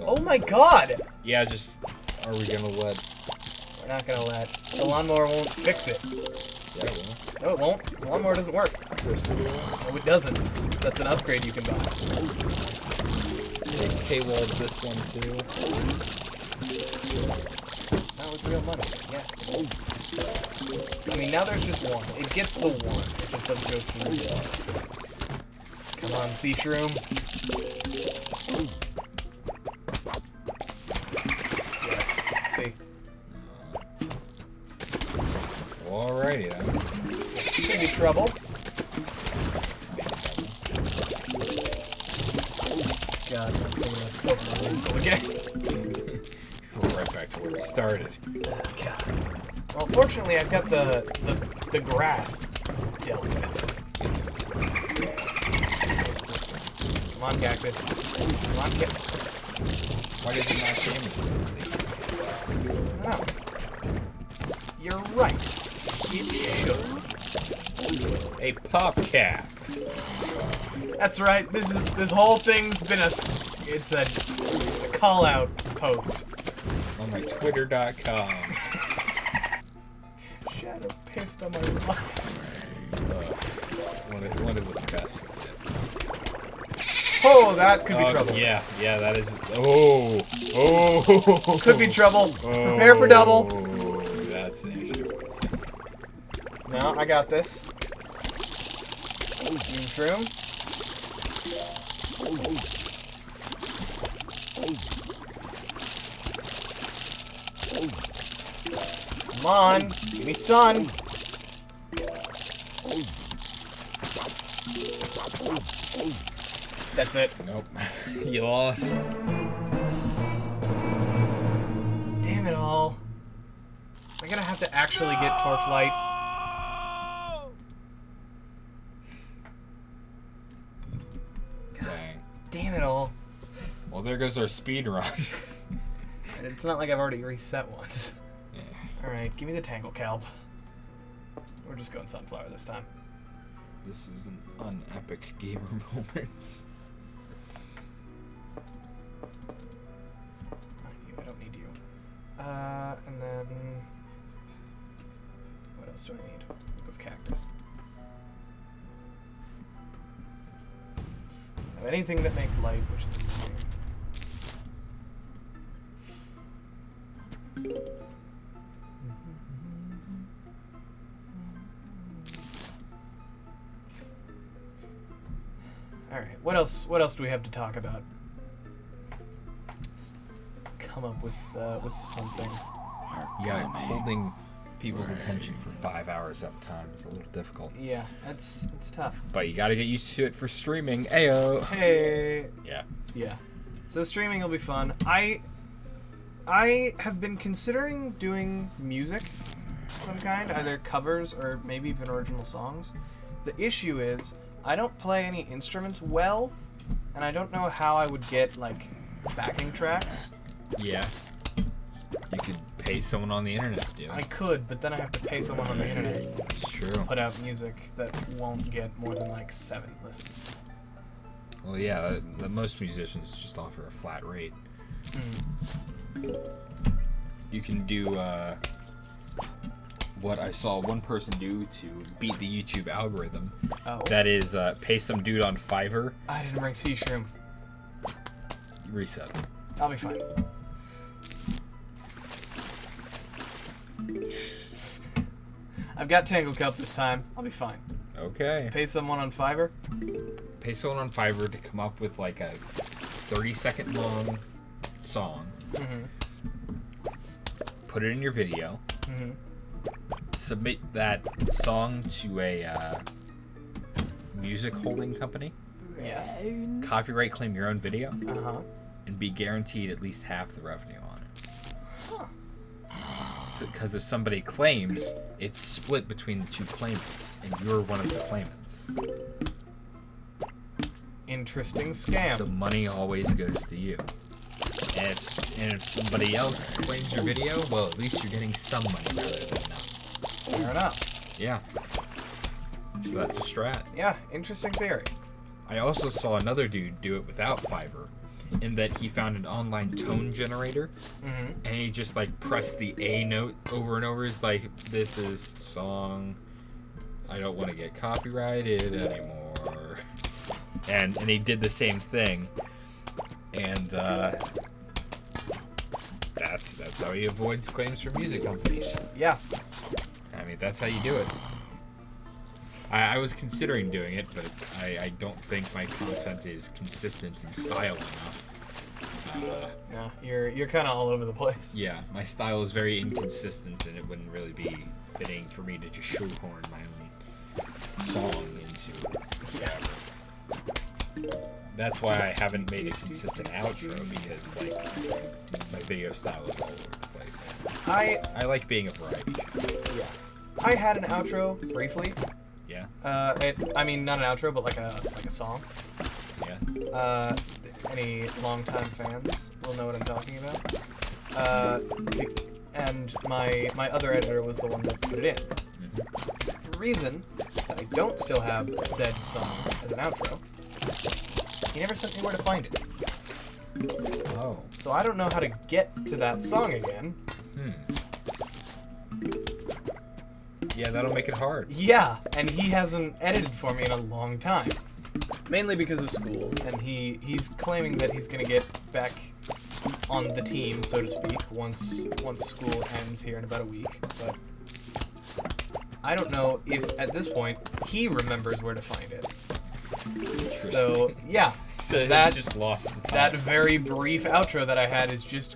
Oh my god!
Yeah, just are we gonna let?
We're not gonna let. The lawnmower won't fix it.
Yeah, it
No, it won't. The lawnmower doesn't work.
will.
No, it doesn't. That's an upgrade you can buy.
They paywalled this one too.
That was real money. Yes. I mean, now there's just one. It gets the one. It just doesn't go through the other. Come on, sea shroom. Yeah. See.
Alrighty then.
Could be trouble. God, I'm thinking of soap again.
We're right back to where we started.
Oh, God. Well, fortunately, I've got the grass dealt with. Come on, cactus. Come on, cactus.
Why does it not damage?
Oh. You're right. It should.
A pop cap.
That's right. This whole thing's been it's a call out post.
On my twitter.com.
Shadow pissed on my rock.
One of the best bits.
Oh, that could be trouble.
Yeah, that is. Oh.
Could be trouble. Prepare for double.
That's an issue.
No, I got this. Shroom. Come on, give me sun. That's it.
Nope. You lost.
Damn it all. I'm gonna have to actually get torchlight.
Dang.
Damn it all.
Well, there goes our speed run.
It's not like I've already reset once.
Yeah.
Alright, give me the Tangle Kelp. We're just going Sunflower this time.
This is an unepic gamer moment.
I don't need you. And then... What else do I need? With cactus. Now, anything that makes light, which is annoying. Alright, what else do we have to talk about? Let's come up with something.
Yeah, holding people's attention for 5 hours at a time is a little difficult.
Yeah, it's tough.
But you gotta get used to it for streaming. Ayo!
Hey.
Yeah.
Yeah. So streaming will be fun. I have been considering doing music of some kind, either covers or maybe even original songs. The issue is I don't play any instruments well, and I don't know how I would get like backing tracks.
Yeah. You could pay someone on the internet to do it.
I could, but then I have to pay someone on the internet
It's true.
to put out music that won't get more than like 7 listens.
Well, yeah, most musicians just offer a flat rate. You can do what I saw one person do to beat the YouTube algorithm.
Oh.
That is pay some dude on Fiverr.
I didn't bring sea shroom.
Reset.
I'll be fine. I've got Tangle Kelp this time. I'll be fine.
Okay.
Pay someone on Fiverr.
Pay someone on Fiverr to come up with like a 30-second long song. put it in your video,
Mm-hmm.
submit that song to a music holding company,
Yes.
copyright claim your own video,
Uh-huh.
and be guaranteed at least half the revenue on it.
Huh.
Because if somebody claims, it's split between the two claimants, and you're one of the claimants.
Interesting scam.
The money always goes to you. And if somebody else claims your video, well, at least you're getting some money rather than none.
Fair enough.
Yeah. So that's a strat.
Yeah, interesting theory.
I also saw another dude do it without Fiverr, in that he found an online tone generator,
Mm-hmm.
and he just like pressed the A note over and over. It's like, this is song, I don't want to get copyrighted anymore. And he did the same thing, and that's how he avoids claims from music companies.
Yeah.
I mean, that's how you do it. I was considering doing it, but I don't think my content is consistent in style enough.
Yeah, you're kind of all over the place.
Yeah, my style is very inconsistent, and it wouldn't really be fitting for me to just shoehorn my own song into whatever. That's why I haven't made a consistent outro, because like my video style is all over the place. I like being a variety channel.
Yeah. I had an outro briefly.
Yeah.
I mean, not an outro, but like a song.
Yeah.
Any longtime fans will know what I'm talking about. And my other editor was the one that put it in.
Mm-hmm.
The reason that I don't still have said song as an outro, he never sent me where to find it.
Oh.
So I don't know how to get to that song again.
Yeah, that'll make it hard.
Yeah, and he hasn't edited for me in a long time. Mainly because of school, and he's claiming that he's gonna get back on the team, so to speak, once school ends here in about a week. But I don't know if at this point he remembers where to find it. So yeah,
So
that
just lost the time.
that very brief outro that I had is just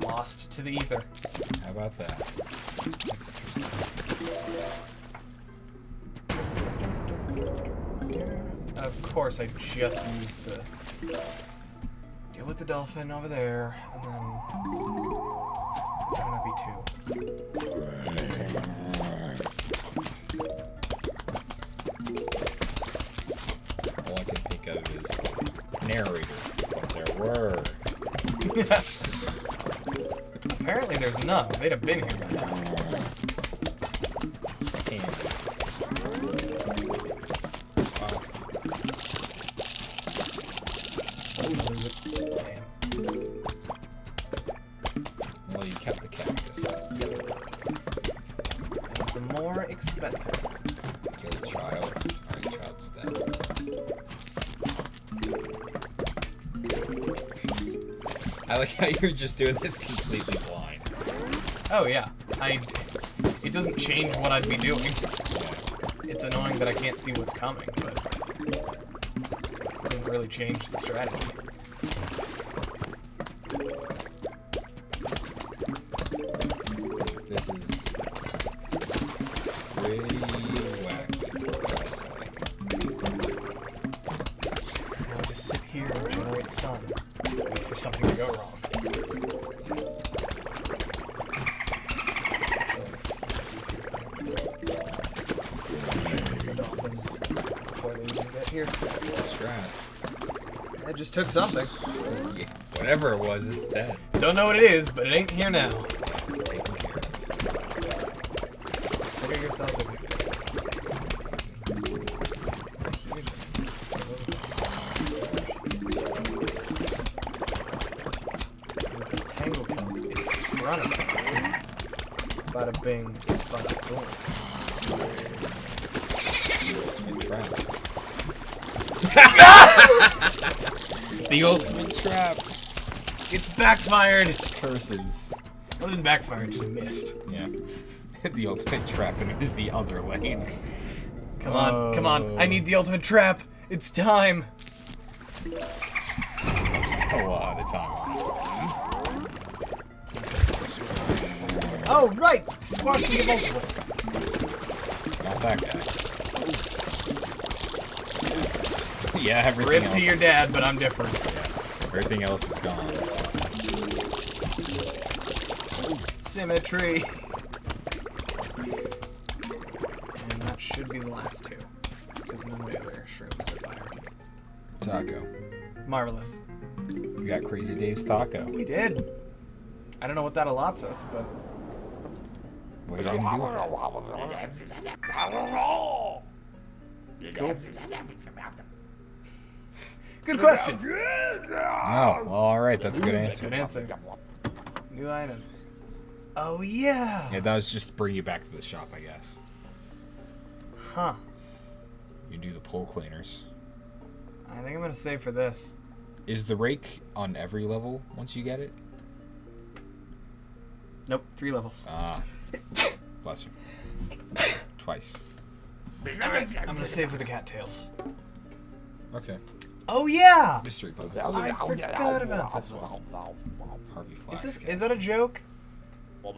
lost to the ether.
How about that? That's interesting.
Of course, I just used the deal with the dolphin over there, and then that might be two.
All I can think of is narrator, but there were.
Apparently, there's none. They'd have been here by now.
Well, you kept the cactus.
It's the more expensive.
Kill the child. Alright, child's dead. I like how you're just doing this completely blind.
Oh yeah, it doesn't change what I'd be doing. It's annoying that I can't see what's coming, but it doesn't really change the strategy.
This is pretty wacky,
I'll just sit here and generate sun. Wait for something to go wrong. Dolphins before they even get here.
strat.
It just took something.
Yeah, whatever it was, it's dead.
Don't know what it is, but it ain't here now.
Taken care of.
Consider yourself a victim. With the tangle cup in front of it. Bada bing, bada boom.
The ultimate trap.
It's backfired!
Curses.
Well, it didn't backfire, it just missed.
Yeah. The ultimate trap, and it was the other lane.
Come on, come on. I need the ultimate trap. It's time.
A lot of time on it.
Oh, right! Squash can get multiple.
Not that guy. Yeah, everything
Rip
else.
to your dad, but I'm different.
Yeah, everything else is gone.
Symmetry. And that should be the last two. Because none of the other shrooms are fire.
Taco.
Marvelous.
We got Crazy Dave's taco.
We did. I don't know what that allots us, but...
What are you gonna do?
Cool. Good question.
Oh, well, alright, that's a good answer.
Good answer. New items. Oh, yeah.
Yeah, that was just to bring you back to the shop, I guess.
Huh.
You do the pole cleaners.
I think I'm going to save for this.
Is the rake on every level once you get it?
Nope, 3 levels.
Bless you. Twice.
Alright, I'm going to save for the cattails.
Okay.
Oh, yeah!
Mystery puppets.
I forgot about this one.
Harvey
Is
Flax.
this? Is that a joke?
I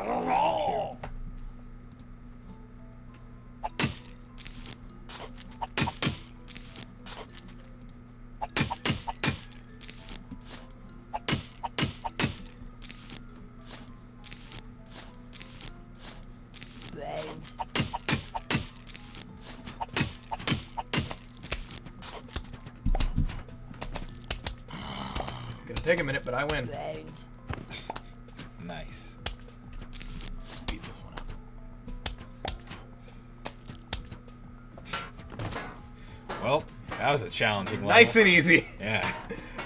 don't know.
It's gonna take a minute, but I win.
Nice.
Speed this one up.
Well, that was a challenging level.
Nice and easy.
Yeah.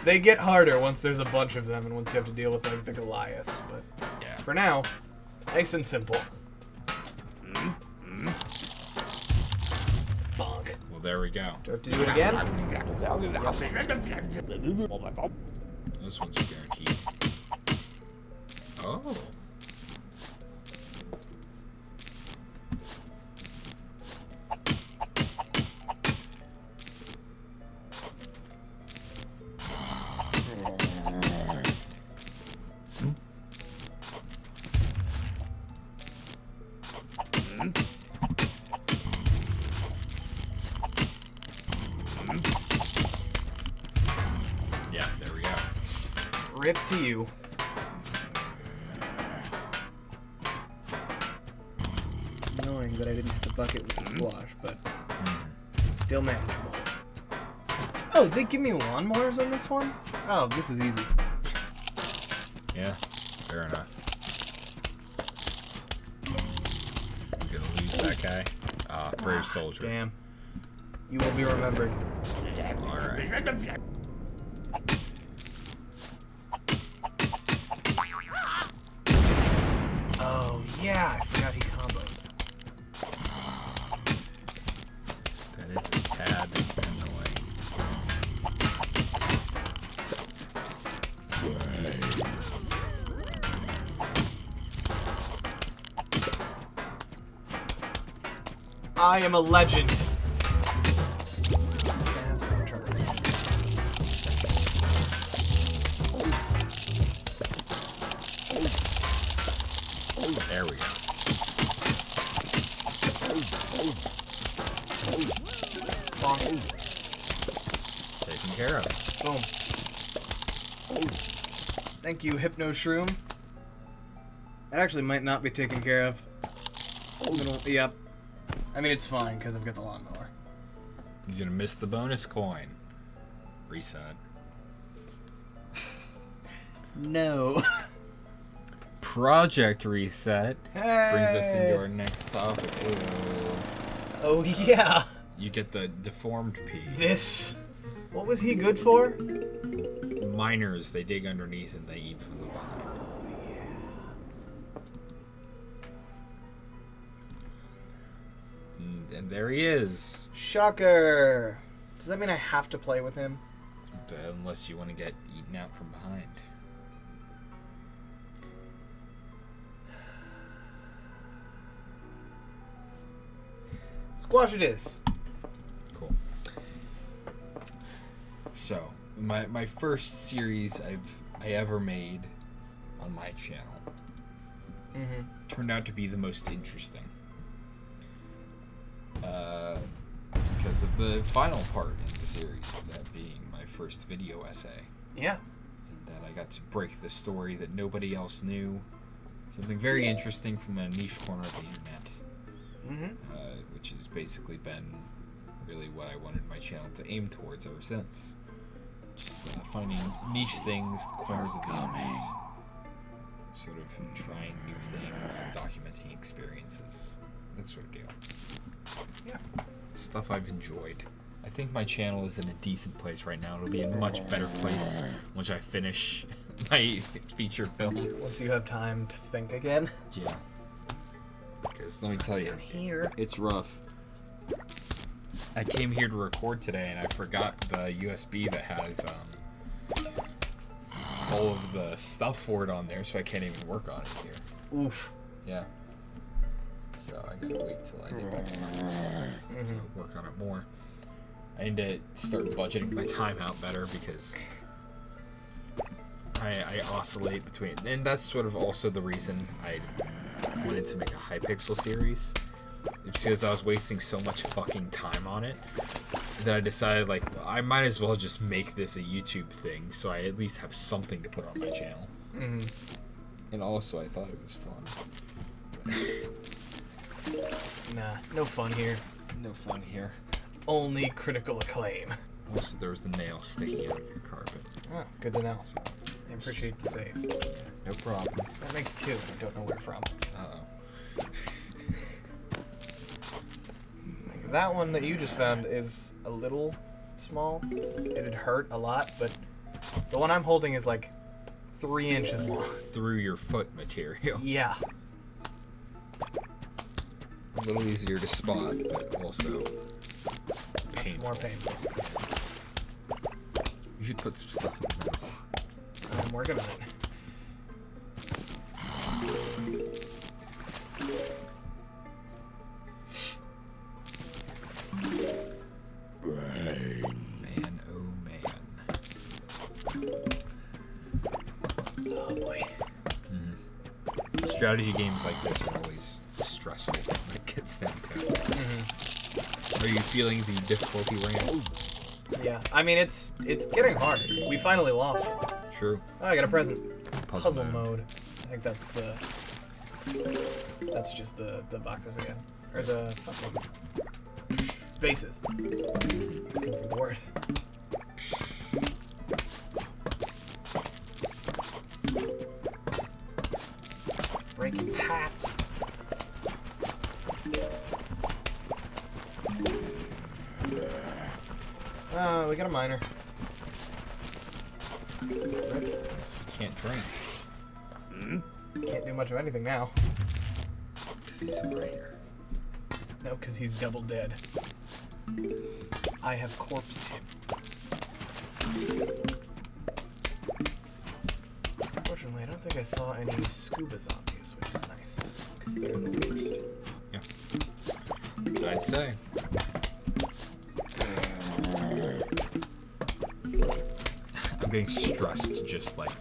They get harder once there's a bunch of them and once you have to deal with like the Goliaths. But
Yeah.
for now, nice and simple. Bonk.
Well, there we go.
Do I have to do it again?
Those ones are guaranteed. Oh. Yeah, there we go.
Rip to you. Annoying that I didn't hit the bucket with the squash, but it's still manageable. Oh, they give me lawnmowers on this one? Oh, this is easy.
Yeah, fair enough. I'm gonna lose that guy. Brave soldier.
Damn. You will be remembered.
Alright.
Oh, yeah, I forgot he combos.
That is a tad annoying.
I am a legend.
There we go. Taken care of.
Boom. Thank you, Hypno Shroom. That actually might not be taken care of. Yep. I mean, it's fine, because I've got the lawnmower.
You're gonna miss the bonus coin. Reset.
No.
Project reset
Hey.
brings us into our next topic. Ooh.
Oh, yeah.
You get the deformed pea.
This. What was he good for?
Miners, they dig underneath and they eat from the behind. And there he is.
Shocker. Does that mean I have to play with him?
Unless you want to get eaten out from behind.
Squash it is.
Cool. So, my first series I ever made, on my channel
Mm-hmm.
turned out to be the most interesting. Because of the final part in the series, that being my first video essay.
Yeah.
And that I got to break the story that nobody else knew. Something very interesting from a niche corner of the internet.
Mm-hmm.
Which has basically been really what I wanted my channel to aim towards ever since. Just finding niche things, corners of the internet. Sort of trying new things, documenting experiences, that sort of deal.
Yeah.
Stuff I've enjoyed. I think my channel is in a decent place right now. It'll be in a much better place once I finish my feature film.
Once you have time to think again.
Yeah. Because let me tell you,
Down here.
it's rough. I came here to record today and I forgot the USB that has all of the stuff for it on there, so I can't even work on it here.
Oof.
Yeah. So I gotta wait till I get back to my house to work on it more. I need to start budgeting my time out better because I oscillate between, and that's sort of also the reason I wanted to make a Hypixel series. It's because I was wasting so much fucking time on it that I decided, like, I might as well just make this a YouTube thing so I at least have something to put on my channel.
Mm-hmm.
And also, I thought it was fun.
Nah, no fun here.
No fun here.
Only critical acclaim.
Also, there was a nail sticking out of your carpet.
Oh, good to know. I appreciate the save.
No problem.
That makes two, and I don't know where from.
Uh-oh.
Like, that one that you just found is a little small. It'd hurt a lot, but the one I'm holding is like 3 inches long.
Through your foot material.
Yeah.
A little easier to spot, but also painful.
More painful.
You should put some stuff in there.
I'm working on it.
Man, oh man.
Oh boy.
Strategy games like this are always stressful when it gets down to it. Are you feeling the difficulty ramp?
Yeah, I mean it's getting hard. We finally lost.
True.
Oh, I got a present.
Puzzle
Mode. I think that's just the boxes again, or the fucking vases. Looking for the word. Breaking pats. We got a miner.
You can't drink.
Can't do much of anything now.
Because he's a miner.
No, because he's double dead. I have corpsed him. Unfortunately, I don't think I saw any scuba zombies, which is nice, because they're the worst.
Yeah. I'd say. I'm getting stressed just like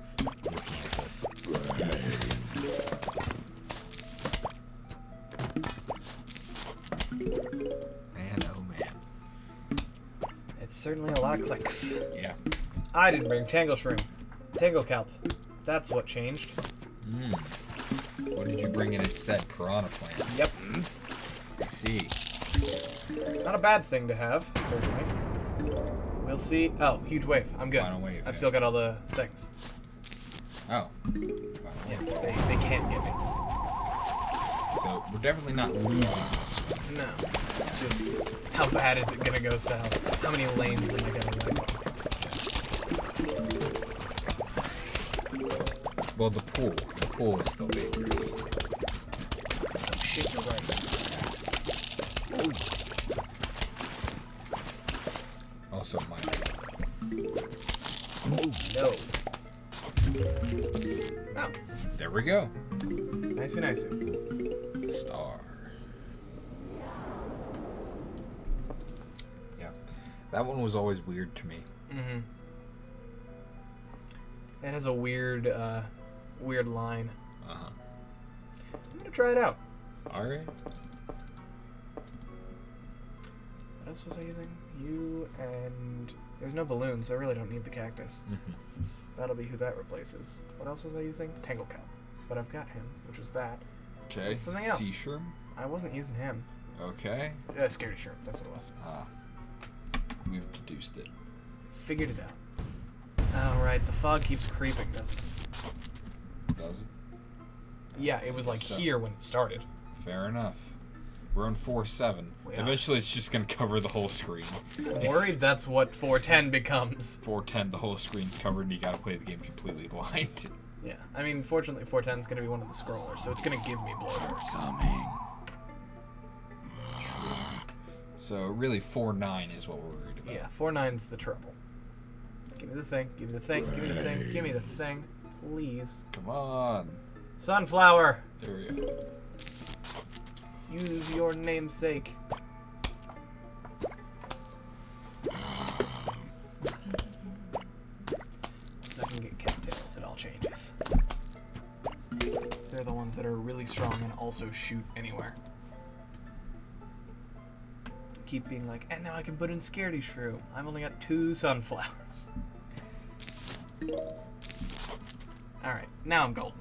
looking at this. Man, oh man.
It's certainly a lot of clicks.
Yeah.
I didn't bring Tangle Shroom. Tangle Kelp. That's what changed.
What did you bring in instead? Piranha plant.
Yep.
I see.
Not a bad thing to have, certainly. We'll see. Oh, huge wave. I'm good.
Final wave,
I've
yeah.
still got all the things.
Oh.
Yeah, they can't get me.
So we're definitely not losing this one.
No. It's just, how bad is it gonna go south? How many lanes am I gonna go?
Well, the pool is still dangerous.
Oh shit, you're right.
Also mine.
Oh no. Oh,
There we go.
nicey nicey.
The star. Yeah. That one was always weird to me.
Mm-hmm. It has a weird weird line.
Uh-huh.
I'm gonna try it out.
Alright.
What else was I using? You and... There's no balloon, so I really don't need the cactus.
Mm-hmm.
That'll be who that replaces. What else was I using? Tanglecow. But I've got him, which was that.
Okay.
Something else.
Sea shroom.
I wasn't using him.
Okay.
Scaredy Shrimp, that's what it was.
We've deduced it.
Figured it out. Alright, the fog keeps creeping, doesn't it?
Does it?
Yeah, it was like
So-
here when it started.
Fair enough. We're on 4-7.
We are.
Eventually, it's just gonna cover the whole screen.
I'm worried that's what 410 becomes.
410, the whole screen's covered, and you gotta play the game completely blind.
Yeah, I mean, fortunately 410 is going to be one of the scrollers, so it's going to give me bloaters.
Coming. So really, 4-9 is what we're worried about.
Yeah, 4-9's the trouble. Give me the thing, give me the thing, give me the thing, give me the thing, please.
Come on.
Sunflower!
There we go.
Use your namesake. Once I can get cattails, it all changes. They're the ones that are really strong and also shoot anywhere. Keep being like, and now I can put in Scaredy Shroom. I've only got 2 sunflowers. Alright, now I'm golden.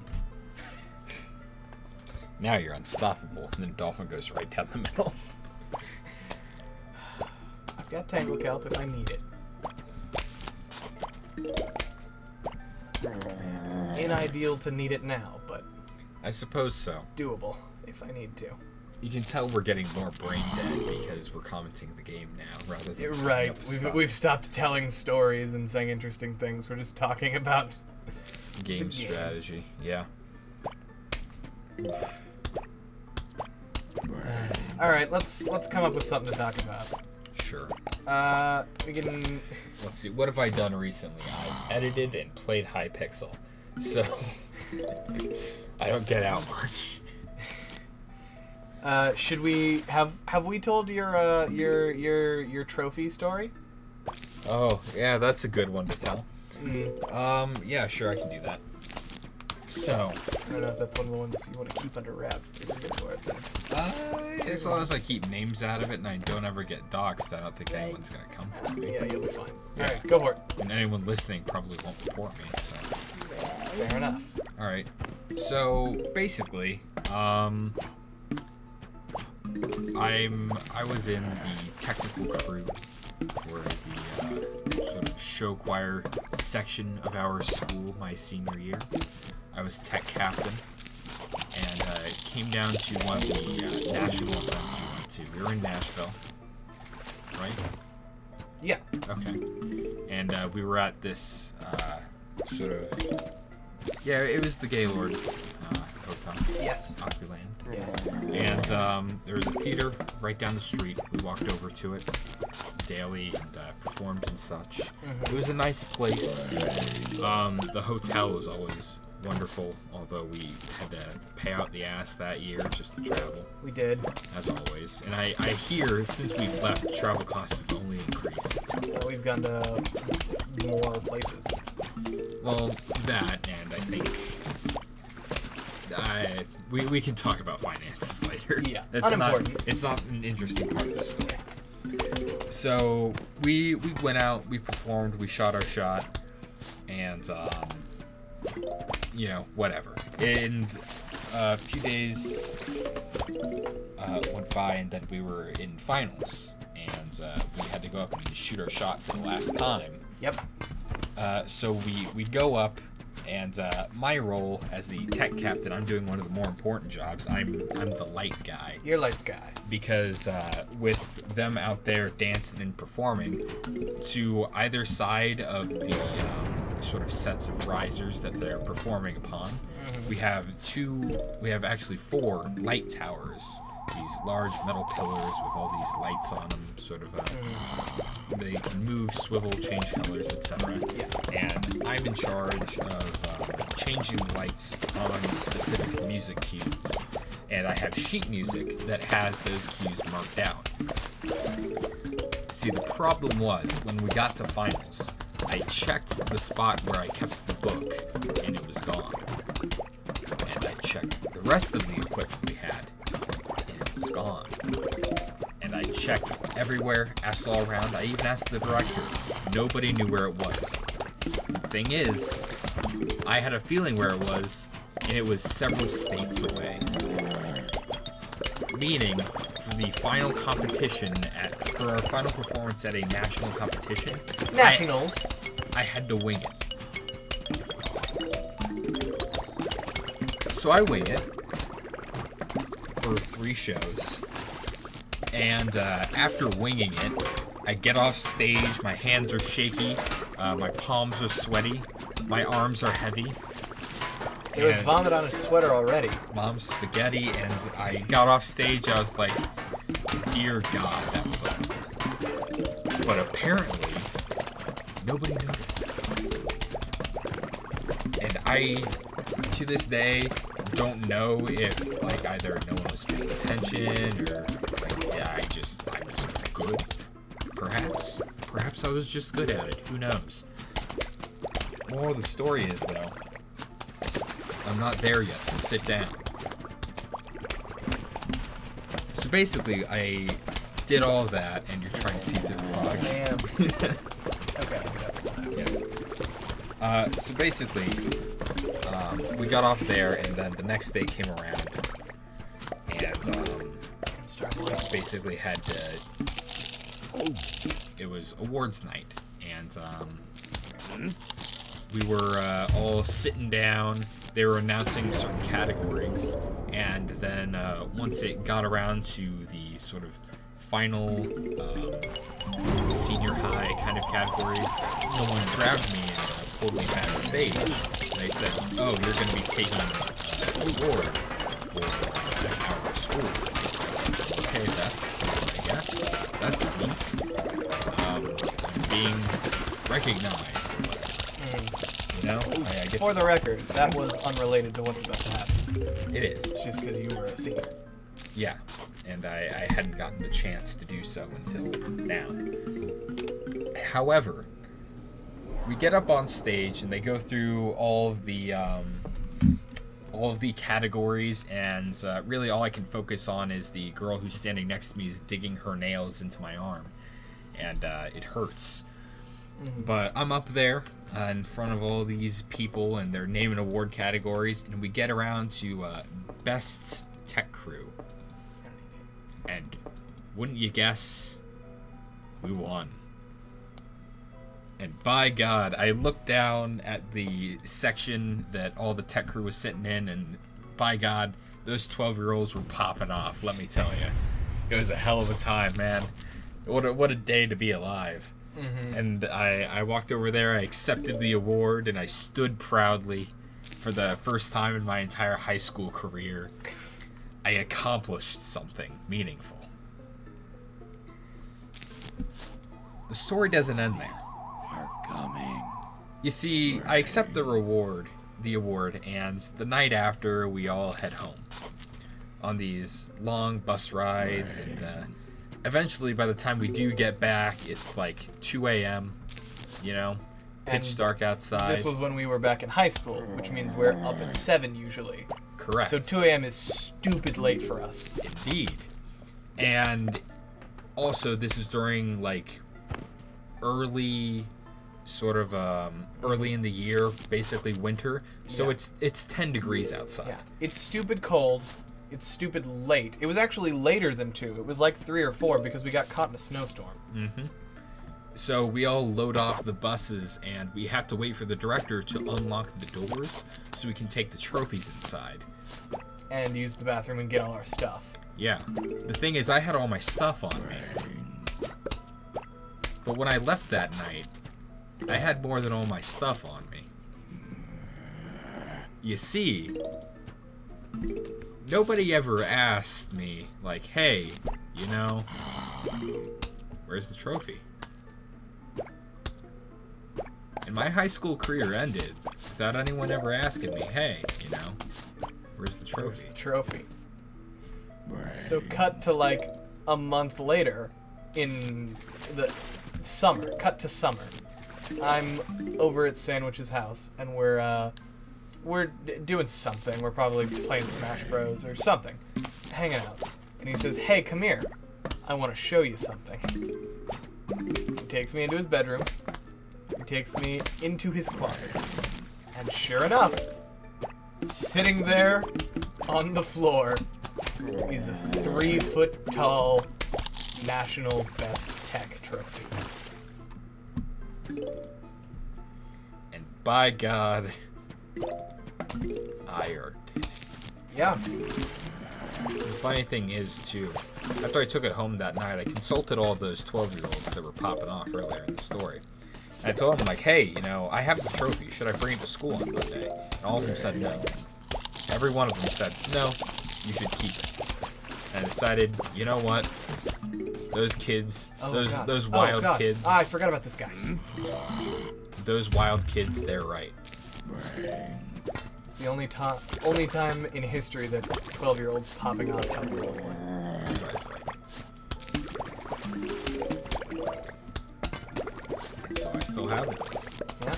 Now you're unstoppable, and then Dolphin goes right down the middle.
I've got Tangle Kelp if I need it. Unideal to need it now, but
I suppose so.
doable if I need to.
You can tell we're getting more brain dead because we're commenting the game now rather than
You're
coming
right.
up with stuff.
We've stopped telling stories and saying interesting things. We're just talking about
game
the game.
strategy. Yeah.
All right, let's come up with something to talk about.
Sure.
We can.
Let's see. What have I done recently? I've edited and played Hypixel, so I don't get out much.
Should we have we told your trophy story?
Oh, yeah, that's a good one to tell.
Mm.
Yeah, sure, I can do that. So,
I don't know if that's one of the ones you want to keep under wraps. If you're good for it, then.
as long as I keep names out of it and I don't ever get doxxed, I don't think anyone's gonna come for me.
Yeah, you'll be fine.
Yeah.
All right, go for it.
And anyone listening probably won't report me, so.
Fair enough.
Alright. So, basically, I was in the technical crew for the sort of show choir section of our school my senior year. I was tech captain, and it came down to one of the national events we went to. We were in Nashville, right?
Yeah.
Okay. And we were at this sort of... Yeah, it was the Gaylord Hotel.
Yes.
Opryland.
Yes.
And there was a theater right down the street. We walked over to it daily and performed and such.
Mm-hmm.
It was a nice place. The hotel was always wonderful, although we had to pay out the ass that year just to travel,
We did.
as always. And I hear since we've left, travel costs have only increased.
We've gone to more places.
Well, that, and I think we can talk about finances later.
Yeah,
it's
unimportant.
It's not an interesting part of the story. So we went out, we performed, we shot our shot, and whatever. And a few days went by, and then we were in finals, and we had to go up and shoot our shot for the last time.
Yep.
So we go up, and my role as the tech captain, I'm doing one of the more important jobs. I'm the light guy.
You're lights guy.
Because with them out there dancing and performing, to either side of the sort of sets of risers that they're performing upon, we have actually 4 light towers. These large metal pillars with all these lights on them, sort of they can move, swivel, change colors, etc.
Yeah.
And I'm in charge of changing the lights on specific music cues. And I have sheet music that has those cues marked out. See, the problem was, when we got to finals, I checked the spot where I kept the book, and it was gone. checked the rest of the equipment we had, and it was gone. And I checked everywhere, asked all around. I even asked the director. Nobody knew where it was. Thing is, I had a feeling where it was, and it was several states away. Meaning, for the final competition, for our final performance at a national competition,
Nationals.
I had to wing it. So I wing it for 3 shows, and after winging it, I get off stage, my hands are shaky, my palms are sweaty, my arms are heavy.
It was vomit on his sweater already.
Mom's spaghetti, and I got off stage, I was like, dear God, that was awful. But apparently, nobody noticed. And I, to this day, don't know if, like, either no one was paying attention, or, like, yeah, I was good. Perhaps I was just good at it, who knows. Moral of the story is, though, I'm not there yet, so sit down. So basically, I did all that, and you're trying to see through the fog.
Okay.
So basically, we got off there, and then the next day came around, and basically had to. It was awards night, and we were all sitting down. They were announcing certain categories, and then once it got around to the sort of final senior high kind of categories, someone grabbed me and pulled me backstage. And they said, "Oh, you're going to be taking an award for our school." I was like, "Okay, I guess that's neat. Being recognized." No, I get
For the record, that was unrelated to what's about to happen.
It is.
It's just because you were a senior.
Yeah, and I hadn't gotten the chance to do so until now. However, we get up on stage and they go through all of the categories, and really all I can focus on is the girl who's standing next to me is digging her nails into my arm, and it hurts. Mm-hmm. But I'm up there in front of all these people, and they're naming award categories, and we get around to best tech crew, and wouldn't you guess, we won. And by God, I looked down at the section that all the tech crew was sitting in, and by God, those 12-year-olds were popping off, let me tell you. It was a hell of a time, man. What a day to be alive. Mm-hmm. And I walked over there, I accepted the award, and I stood proudly. For the first time in my entire high school career, I accomplished something meaningful. The story doesn't end there.
We're coming.
You see, I accept the award, and the night after, we all head home on these long bus rides, and eventually, by the time we do get back, it's like 2 a.m., you know, pitch dark outside.
This was when we were back in high school, which means we're up at 7 usually.
Correct.
So 2 a.m. is stupid late for us.
Indeed. And also, this is during, like, early in the year, basically winter. So it's 10 degrees outside.
Yeah. It's stupid cold. It's stupid late. It was actually later than 2. It was like 3 or 4 because we got caught in a snowstorm.
Mm-hmm. So we all load off the buses, and we have to wait for the director to unlock the doors so we can take the trophies inside.
And use the bathroom and get all our stuff.
Yeah. The thing is, I had all my stuff on me. But when I left that night, I had more than all my stuff on me. You see, nobody ever asked me, like, hey, you know, where's the trophy? And my high school career ended without anyone ever asking me, hey, you know, where's the trophy?
Where's the trophy? So cut to like a month later in the summer. Cut to summer. I'm over at Sandwich's house, and we're doing something. We're probably playing Smash Bros. Or something. Hanging out. And he says, hey, come here. I want to show you something. He takes me into his bedroom. He takes me into his closet. And sure enough, sitting there on the floor is a 3-foot-tall National Best Tech trophy.
And by God, I earned it.
Yeah.
The funny thing is, too, after I took it home that night, I consulted all those 12-year-olds that were popping off earlier in the story. And I told them, like, hey, you know, I have the trophy. Should I bring it to school on Monday? And all of them said no. Every one of them said, no, you should keep it. And I decided, you know what? Those kids, those wild kids.
Ah, I forgot about this guy.
Those wild kids, they're right.
It's the only time in history that 12-year-olds popping off helped someone.
Precisely. And so I still have it.
Yeah.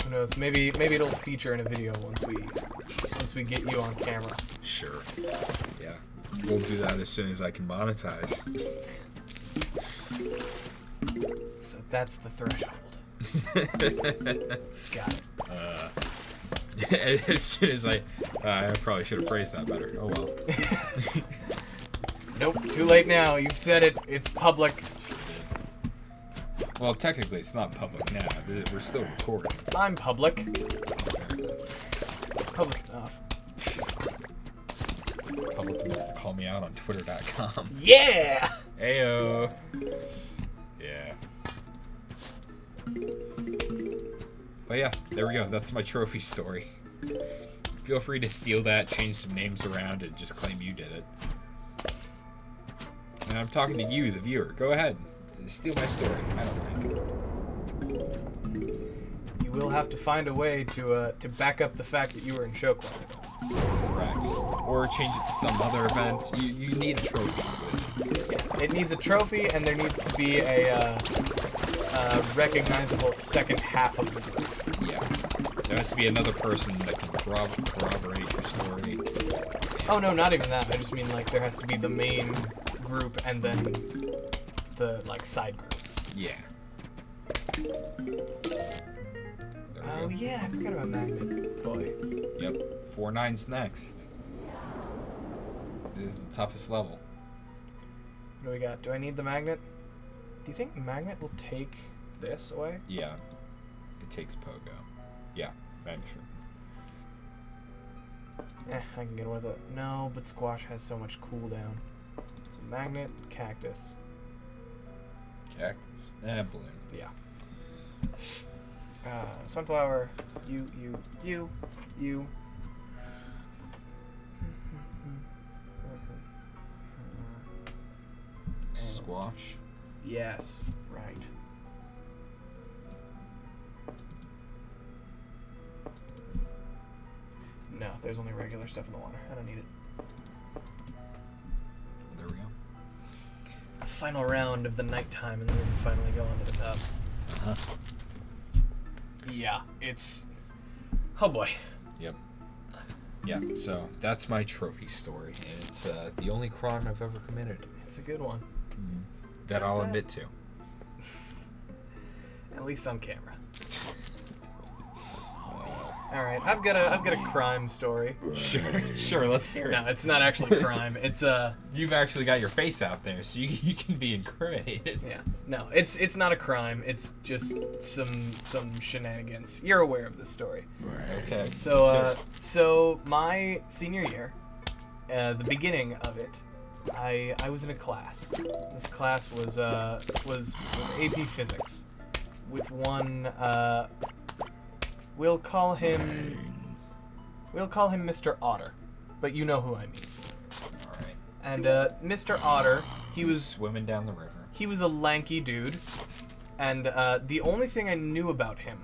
Who knows? Maybe it'll feature in a video once we get you on camera.
Sure. Yeah. We'll do that as soon as I can monetize.
So that's the threshold. Got it.
As soon as I probably should have phrased that better. Oh well.
Nope, too late now. You've said it. It's public.
Well, technically it's not public now. We're still recording.
I'm public. Public enough.
Public enough to call me out on Twitter.com.
Yeah!
Ayo. Yeah. But yeah, there we go. That's my trophy story. Feel free to steal that, change some names around, and just claim you did it. And I'm talking to you, the viewer. Go ahead. Steal my story. I don't mind.
You will have to find a way to back up the fact that you were in show choir.
Correct. Or change it to some other event. You need a trophy.
It needs a trophy, and there needs to be a recognizable second half of the group.
Yeah. There has to be another person that can corroborate your story.
Oh no, not even that. I just mean like there has to be the main group and then the like side group.
Yeah.
Oh yeah, I forgot about Magnet Boy.
Yep. 4 9's next. This is the toughest level.
What do we got? Do I need the magnet? Do you think magnet will take this away?
Yeah. It takes Pogo. Yeah, Magnet sure.
I can get away with it. No, but squash has so much cooldown. So magnet, cactus.
Cactus. Balloon.
Yeah. Sunflower. You.
Squash.
Yes, right. No, there's only regular stuff in the water. I don't need it.
There we go.
A final round of the nighttime, and then we can finally go onto the tub.
Uh-huh.
Yeah, it's... Oh boy.
Yep. Yeah, so that's my trophy story, and it's the only crime I've ever committed.
It's a good one.
Mm-hmm. That
Is
I'll
that?
admit to.
At least on camera. All right, I've got a crime story.
Sure, let's hear it.
No, it's not actually crime. It's
You've actually got your face out there, so you can be incriminated.
yeah. No, it's not a crime. It's just some shenanigans. You're aware of this story.
Okay.
So my senior year, the beginning of it, I was in a class. This class was AP Physics, with one. We'll call him Mr. Otter, but you know who I mean.
All right.
And Mr. Otter, he was
swimming down the river.
He was a lanky dude, and the only thing I knew about him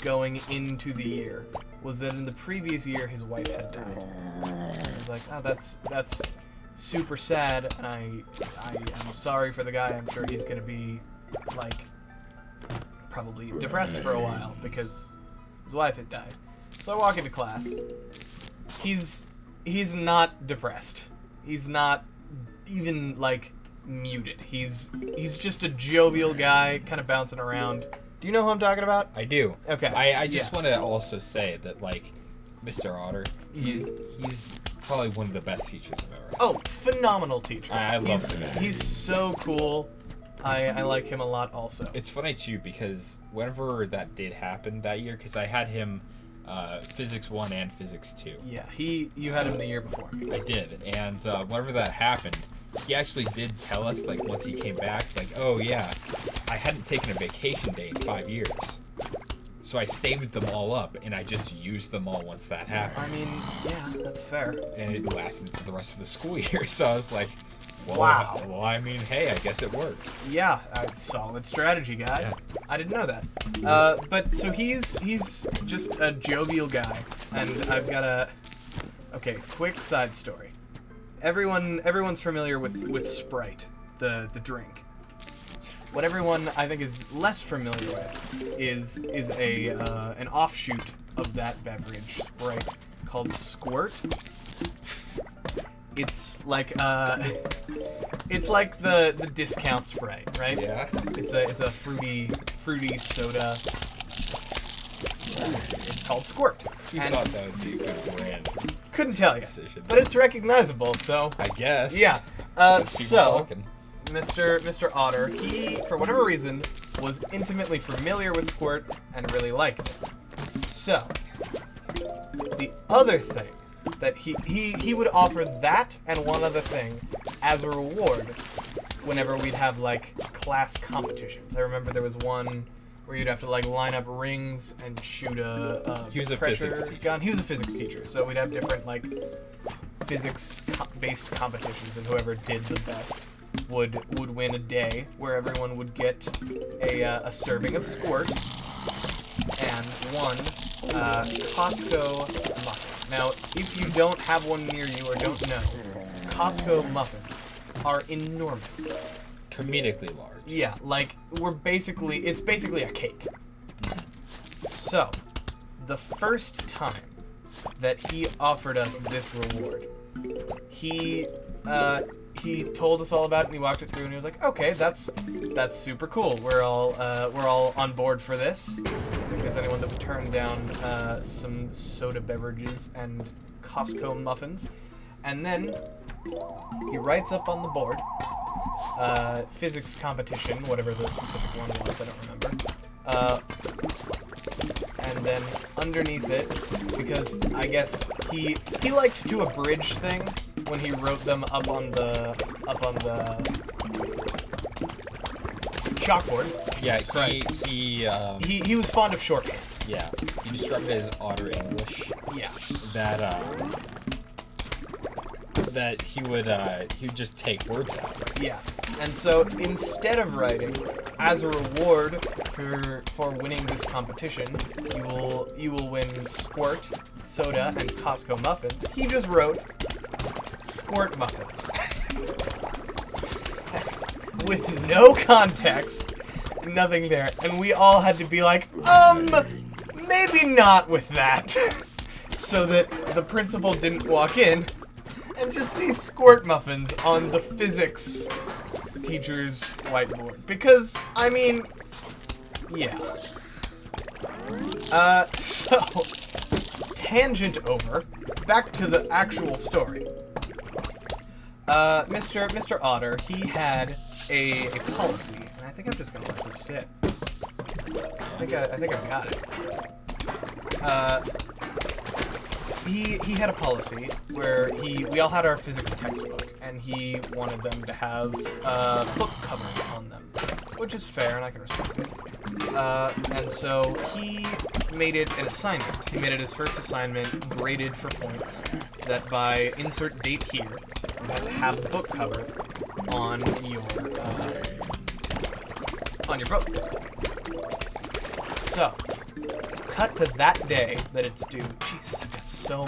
going into the year was that in the previous year his wife had died. I was like, oh, that's super sad, and I am sorry for the guy. I'm sure he's gonna be like probably depressed for a while because his wife had died. So I walk into class. He's not depressed. He's not even like muted. He's just a jovial guy, kind of bouncing around. Do you know who I'm talking about?
I do.
Okay.
I just want to also say that, like, Mr. Otter, he's probably one of the best teachers I've ever had.
Oh, phenomenal teacher.
I love him.
He's so cool. I like him a lot also.
It's funny, too, because whenever that did happen that year, because I had him Physics 1 and Physics 2.
Yeah, you had him the year before me.
I did, and whenever that happened, he actually did tell us, like, once he came back, like, oh, yeah, I hadn't taken a vacation day in 5 years. So I saved them all up, and I just used them all once that happened.
I mean, yeah, that's fair.
And it lasted for the rest of the school year, so I was like, well,
Wow.
Well, I mean, hey, I guess it works.
Yeah, solid strategy, guy.
Yeah.
I didn't know that. But so he's just a jovial guy, and I've got a quick side story. Everyone's familiar with Sprite, the drink. What everyone I think is less familiar with is an offshoot of that beverage, Sprite, called Squirt. It's like the discount Sprite, right?
Yeah.
It's a fruity soda. It's called Squirt.
You
And
thought that would be a good brand
couldn't tell you,
decision.
but it's recognizable. So
I guess.
yeah.
That's people
So
talking.
Mr. Otter, he for whatever reason was intimately familiar with Squirt and really liked it. So the other thing that he would offer that and one other thing as a reward whenever we'd have like class competitions. I remember there was one where you'd have to like line up rings and shoot a
He was a
pressure
physics teacher.
gun. He was a physics teacher, so we'd have different like physics-based competitions, and whoever did the best would win a day where everyone would get a serving of Squirt and one Costco muffin. Now, if you don't have one near you or don't know, Costco muffins are enormous.
Comedically large.
Yeah, like it's basically a cake. So, the first time that he offered us this reward, he told us all about it and he walked it through and he was like, okay, that's super cool. We're all on board for this. I think there's anyone that would turn down some soda beverages and Costco muffins. And then he writes up on the board, physics competition, whatever the specific one was, I don't remember. And then underneath it, because I guess he liked to abridge things when he wrote them up on the chalkboard.
Yeah,
Christ.
he
was fond of shorthand.
yeah, he described it as Otter English.
Yeah.
That he would just take words out.
Yeah. And so instead of writing, as a reward for winning this competition, you will win Squirt, soda, and Costco muffins. He just wrote Squirt muffins. With no context, nothing there. And we all had to be like, maybe not with that. So that the principal didn't walk in and just see Squirt muffins on the physics teacher's whiteboard. Because, I mean, yeah. So, tangent over, back to the actual story. Mr. Otter, he had a policy, and I think I'm just gonna let this sit. I think I've got it. He had a policy where we all had our physics textbook, and he wanted them to have book covers on them, which is fair, and I can respect it. And so he made it an assignment. He made it his first assignment, graded for points, that by insert date here, you had to have the book cover on your book. So, cut to that day that it's due. Jesus, I've got so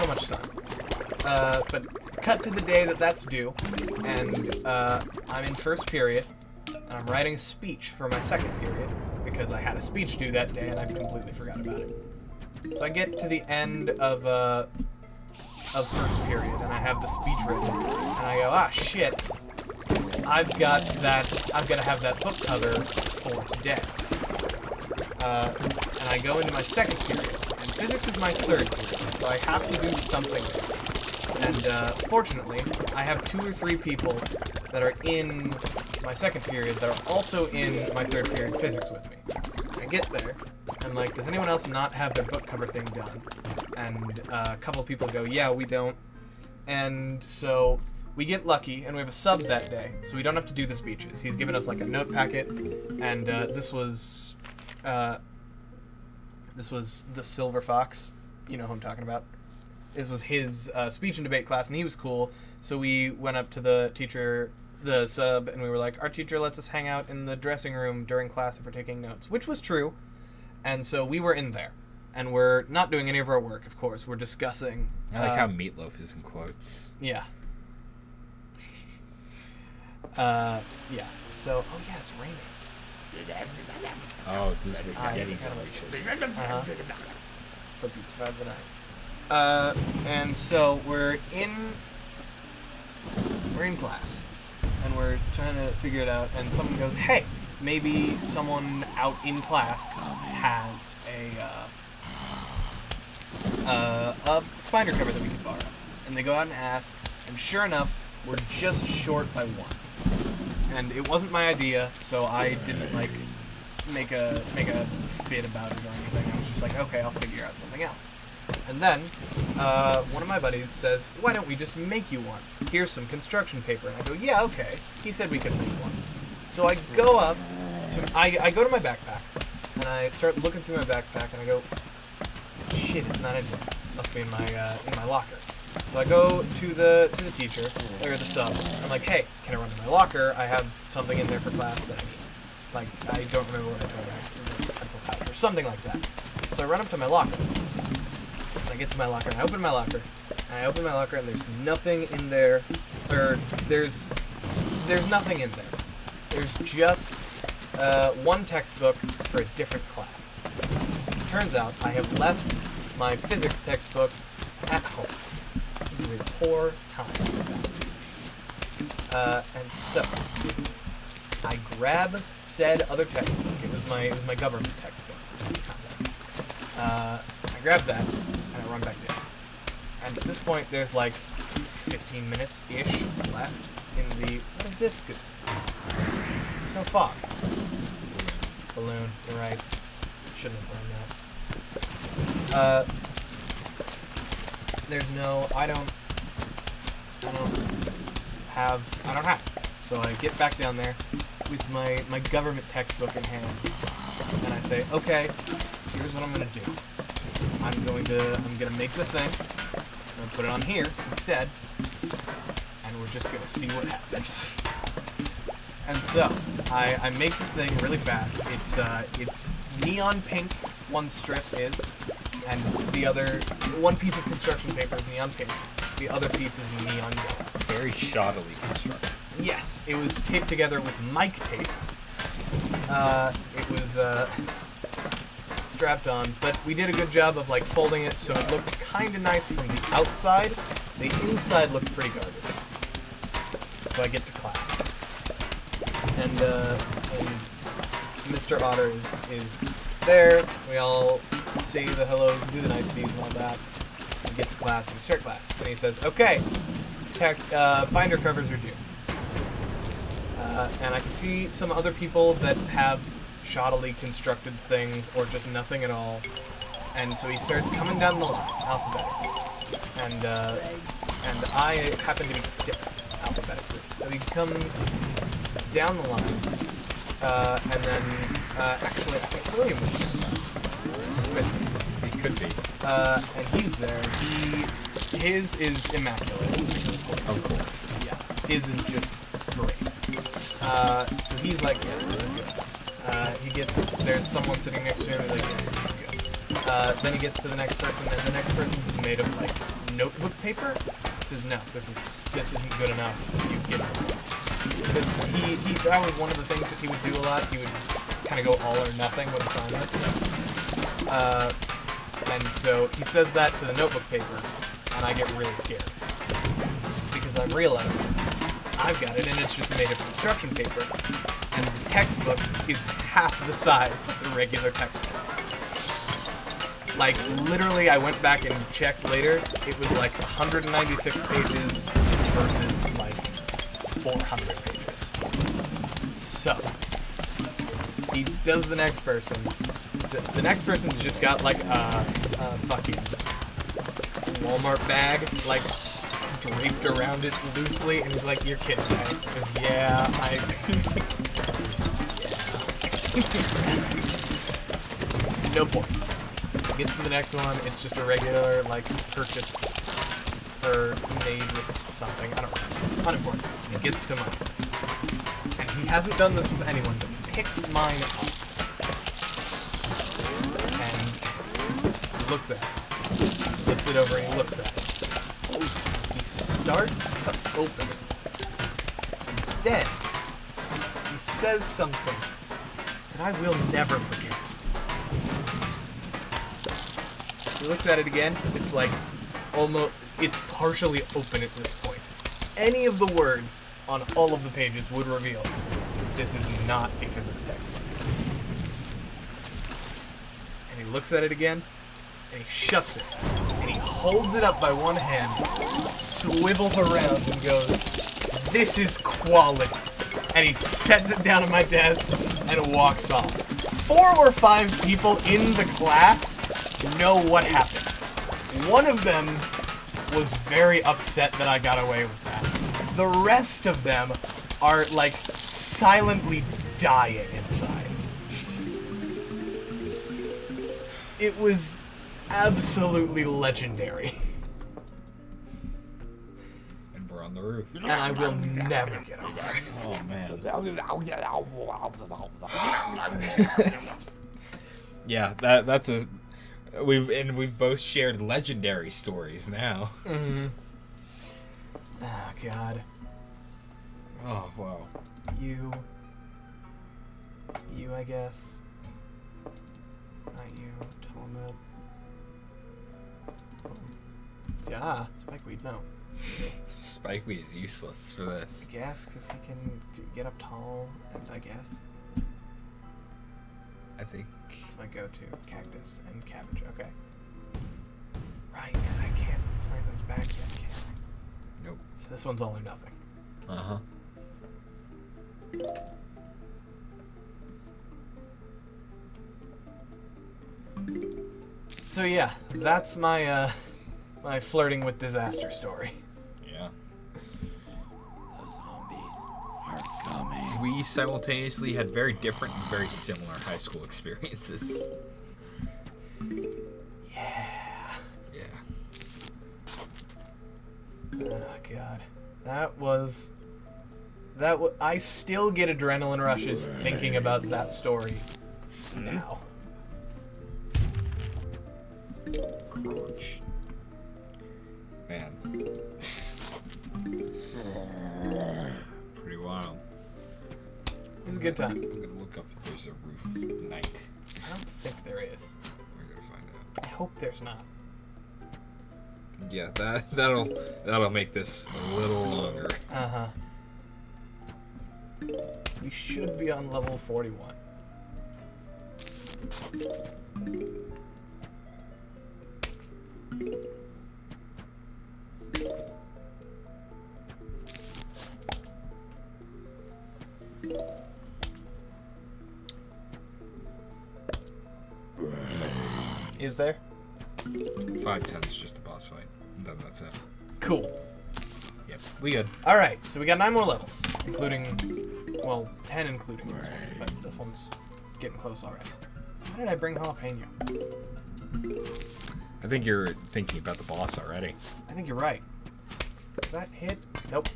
much sun. But cut to the day that that's due, and I'm in first period. and I'm writing a speech for my second period because I had a speech due that day and I completely forgot about it. So I get to the end of first period and I have the speech written and I go, ah shit, I've got to have that book cover for today. And I go into my second period, and physics is my third period, so I have to do something. And fortunately, I have 2 or 3 people that are in my second period that are also in my third period physics with me. I get there, and like, does anyone else not have their book cover thing done? And a couple of people go, yeah, we don't. And so we get lucky, and we have a sub that day, so we don't have to do the speeches. He's given us like a note packet, and this was the Silver Fox. You know who I'm talking about. This was his speech and debate class, and he was cool. So we went up to the teacher, the sub, and we were like, our teacher lets us hang out in the dressing room during class if we're taking notes, which was true. And so we were in there, and we're not doing any of our work, of course. We're discussing.
I like how Meatloaf is in quotes.
Yeah. Yeah. So, oh yeah, it's raining.
Oh, these were
I
Yetis
forgot
on
about
leashes.
Hope you survived the night. And so we're in class, and we're trying to figure it out. And someone goes, "Hey, maybe someone out in class has a binder cover that we could borrow." And they go out and ask, and sure enough, we're just short by 1. And it wasn't my idea, so I didn't like make a fit about it or anything. I was just like, okay, I'll figure out something else. And then one of my buddies says, why don't we just make you one? Here's some construction paper. And I go, yeah, okay. He said we could make one. So I go up to I go to my backpack and I start looking through my backpack and I go, shit, it's not in here. Must be in my locker. So I go to the teacher, or the sub. I'm like, hey, can I run to my locker? I have something in there for class that I need. Like, I don't remember what I told her. Pencil pouch or something like that. So I run up to my locker. And I get to my locker, and I open my locker. And I open my locker, and there's nothing in there. Or there's nothing in there. There's just one textbook for a different class. It turns out I have left my physics textbook at home. This is a poor time. And so I grab said other textbook. It was my government textbook. I grab that and I run back down. And at this point, there's like 15 minutes-ish left in the. What is this? Good. No fog. Balloon. You're right. Shouldn't have learned that. There's no. I don't have it. So I get back down there with my government textbook in hand, and I say, okay, here's what I'm gonna do. I'm gonna make the thing. I'm gonna put it on here instead, and we're just gonna see what happens. And so I make the thing really fast. It's neon pink. One strip is, and the other one piece of construction paper is neon pink. The other piece is neon yellow.
Very shoddily constructed.
Yes, it was taped together with mic tape. It was strapped on, but we did a good job of like folding it so it looked kind of nice from the outside. The inside looked pretty garbage. So I get to class, and Mr. Otter is there. We all say the hellos and do the niceties and all that. We get to class and we start class, and he says, "Okay, binder covers are due." And I can see some other people that have shoddily constructed things or just nothing at all. And so he starts coming down the line, alphabetically. And I happen to be 6th alphabetically. So he comes down the line, and then, actually, I think William was with me.
He could be.
And he's there. His is immaculate.
Of course.
Yeah. His is just great. So he's like, yes, this is good. There's someone sitting next to him who's like, yes, this is good. Then he gets to the next person, and the next person's is made of like notebook paper. He says, no, this isn't good enough. You get it. That was one of the things that he would do a lot. He would kind of go all or nothing with assignments. And so he says that to the notebook paper, and I get really scared. Because I'm realizing I've got it, and it's just made of construction paper. And the textbook is half the size of the regular textbook. Like, literally, I went back and checked later. It was like 196 pages versus like 400 pages. So, he does the next person. So the next person's just got like a fucking Walmart bag, like draped around it loosely, and he's like, "You're kidding, right?" He goes, "Yeah, I." No points. Gets to the next one. It's just a regular, like, purchased or made with something. I don't know. It's unimportant. He gets to mine. And he hasn't done this with anyone, but he picks mine up. And he looks at it. Flips it over and he looks at it. He starts to open it. And then he says something that I will never forget. He looks at it again. It's like it's partially open at this point. Any of the words on all of the pages would reveal this is not a physics textbook. And he looks at it again, and he shuts it, and he holds it up by one hand, swivels around, and goes, "This is quality." And he sets it down at my desk and walks off. 4 or 5 people in the class know what happened. One of them was very upset that I got away with that. The rest of them are, like, silently dying inside. It was absolutely legendary.
And we're on the roof.
And I will never get over it.
Oh, man. Yeah, that's a... We've both shared legendary stories now.
Mm-hmm. Oh, God.
Oh, wow.
You, I guess. Not you, Talmud. Yeah, Spikeweed, no.
Spikeweed is useless for this.
I guess, because he can get up tall, and I guess.
I think...
It's my go-to. Cactus and cabbage, okay. Right, because I can't plant those back yet, can I?
Nope.
So this one's all or nothing.
Uh-huh.
So yeah, that's my my flirting with disaster story.
Yeah.
The zombies are coming.
We simultaneously had very different and very similar high school experiences.
Yeah.
Yeah.
Oh God, I still get adrenaline rushes thinking about that story now.
Crunch. Man. Pretty wild.
It was a good time.
I'm gonna look up if there's a roof night.
I don't think there is.
We're gonna find out.
I hope there's not.
Yeah, that'll make this a little longer.
Uh-huh. We should be on level 41. Is there?
510's just a boss fight. And then that's it.
Cool.
Yep, we good.
Alright, so we got 9 more levels, including, well, 10 including this one, but this one's getting close already. Why did I bring jalapeno?
I think you're thinking about the boss already.
I think you're right. Did that hit? Nope.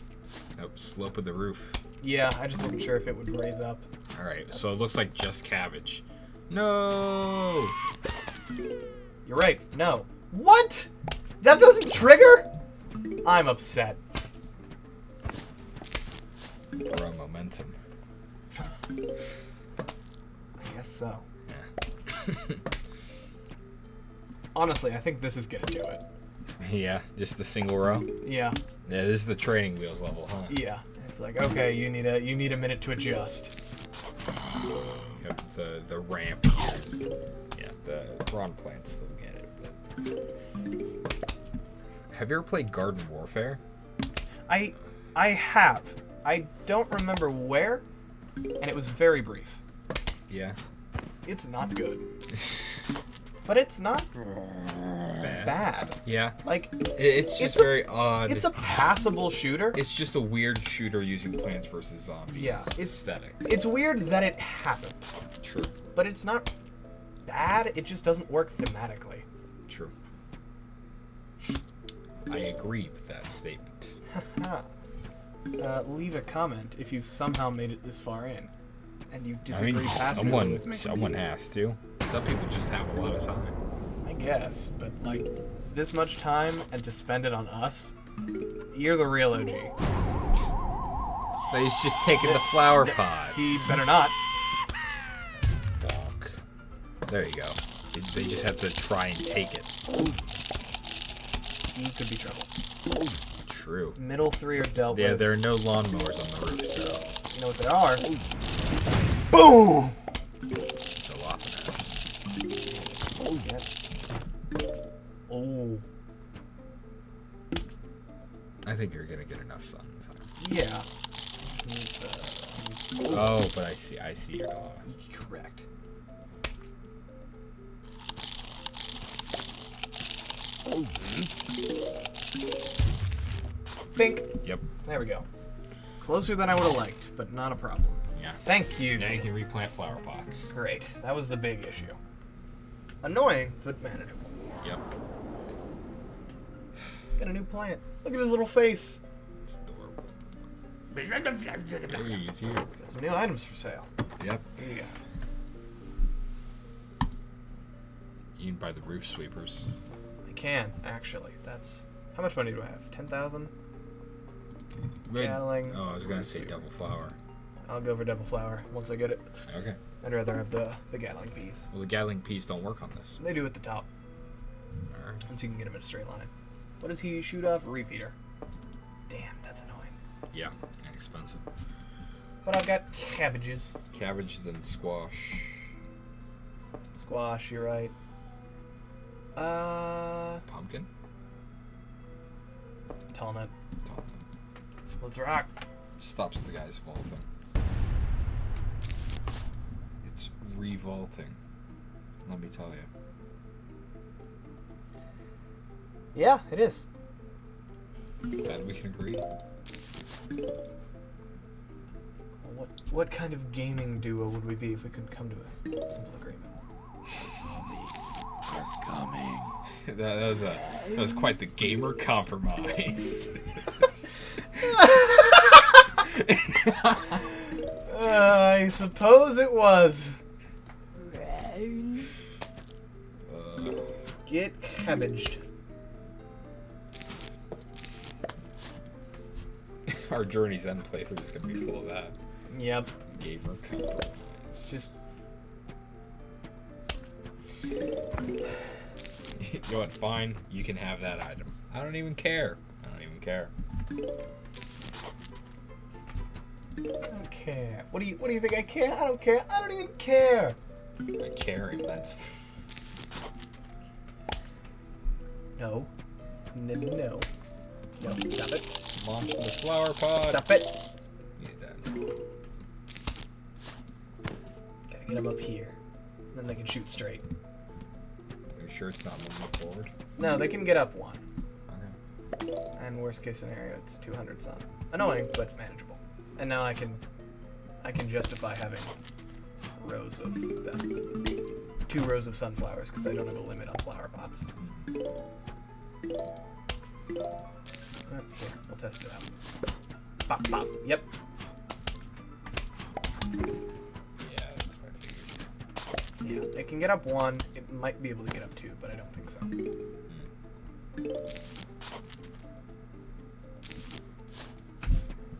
Nope, slope of the roof.
Yeah, I just wasn't sure if it would raise up.
Alright, so it looks like just cabbage. No!
You're right. No. What? That doesn't trigger? I'm upset.
Raw momentum.
I guess so.
Yeah.
Honestly, I think this is gonna do it.
Yeah, just the single row.
Yeah.
Yeah, this is the training wheels level, huh?
Yeah. It's like, okay, you need a minute to adjust.
Yep, the ramp here is, yeah, the Ron plants still get it. But... Have you ever played Garden Warfare?
I have. I don't remember where, and it was very brief.
Yeah.
It's not good. But it's not bad.
Yeah.
Like,
It's just very odd.
It's a passable shooter.
It's just a weird shooter using Plants vs. Zombies
Yeah, it's-
aesthetic.
It's weird that it happened.
True.
But it's not bad. It just doesn't work thematically.
True. I agree with that statement.
Leave a comment if you've somehow made it this far in, and you
I
disagree
mean,
passionately with me.
someone has to. Some people just have a lot of time.
I guess, but like this much time and to spend it on us, you're the real OG.
But he's just taking the flower pot.
He better not.
Bonk. There you go. They just have to try and take it.
He could be trouble.
True.
Middle three are dealt
Yeah,
with.
there are no lawnmowers on the roof, so
You know what there are? Boom!
it's a lot of
Oh, yeah. Oh.
I think you're gonna get enough sun.
Yeah.
Oh, but I see your dog.
Correct. Bink.
Yep.
There we go. Closer than I would have liked, but not a problem.
Yeah.
Thank you.
Now you can replant flower pots.
Great. That was the big issue. Annoying, but manageable.
Yep.
Got a new plant. Look at his little face.
It's adorable. Hey, he's here.
Got some new items for sale.
Yep.
Here you go.
You can buy the roof sweepers.
I can, actually. That's... How much money do I have? 10,000? Gatling.
Oh, I was gonna
roof
say
sweeper.
double flower.
I'll go for double flower once I get it.
Okay.
I'd rather have the Gatling piece.
Well, the Gatling peas don't work on this.
They do at the top,
Alright.
once you can get them in a straight line. What does he shoot off? A repeater. Damn, that's annoying.
Yeah, and expensive.
But I've got cabbages.
Cabbage, then squash.
Squash, you're right.
Pumpkin?
Tall nut.
Tauntaun.
Let's rock.
Stops the guys vaulting. It's revolting. Let me tell you.
Yeah, it is.
Glad we can agree.
What kind of gaming duo would we be if we could come to a simple agreement?
They're coming.
that was quite the gamer compromise.
I suppose it was. Get cabbaged.
Our Journey's End playthrough is gonna be full of that.
Yep.
Gamer compromise.
Just
You know what? Fine. You can have that item. I don't even care. I don't even care.
I don't care. What do you think I care? I don't care. I don't even care.
I care immensely.
No. No. No. No. Stop it.
Launch the flower pot.
Stop it.
He's dead.
Gotta get him up here. Then they can shoot straight.
Are you sure it's not moving forward?
No, they can get up one.
Okay.
And worst case scenario, it's 200 sun. Annoying, but manageable. And now I can justify having rows of them. 2 rows of sunflowers because I don't have a limit on flower pots. Here, we'll test it out. Pop, pop. Yep.
Yeah, that's what I figured.
Yeah, it can get up 1. It might be able to get up 2, but I don't think so.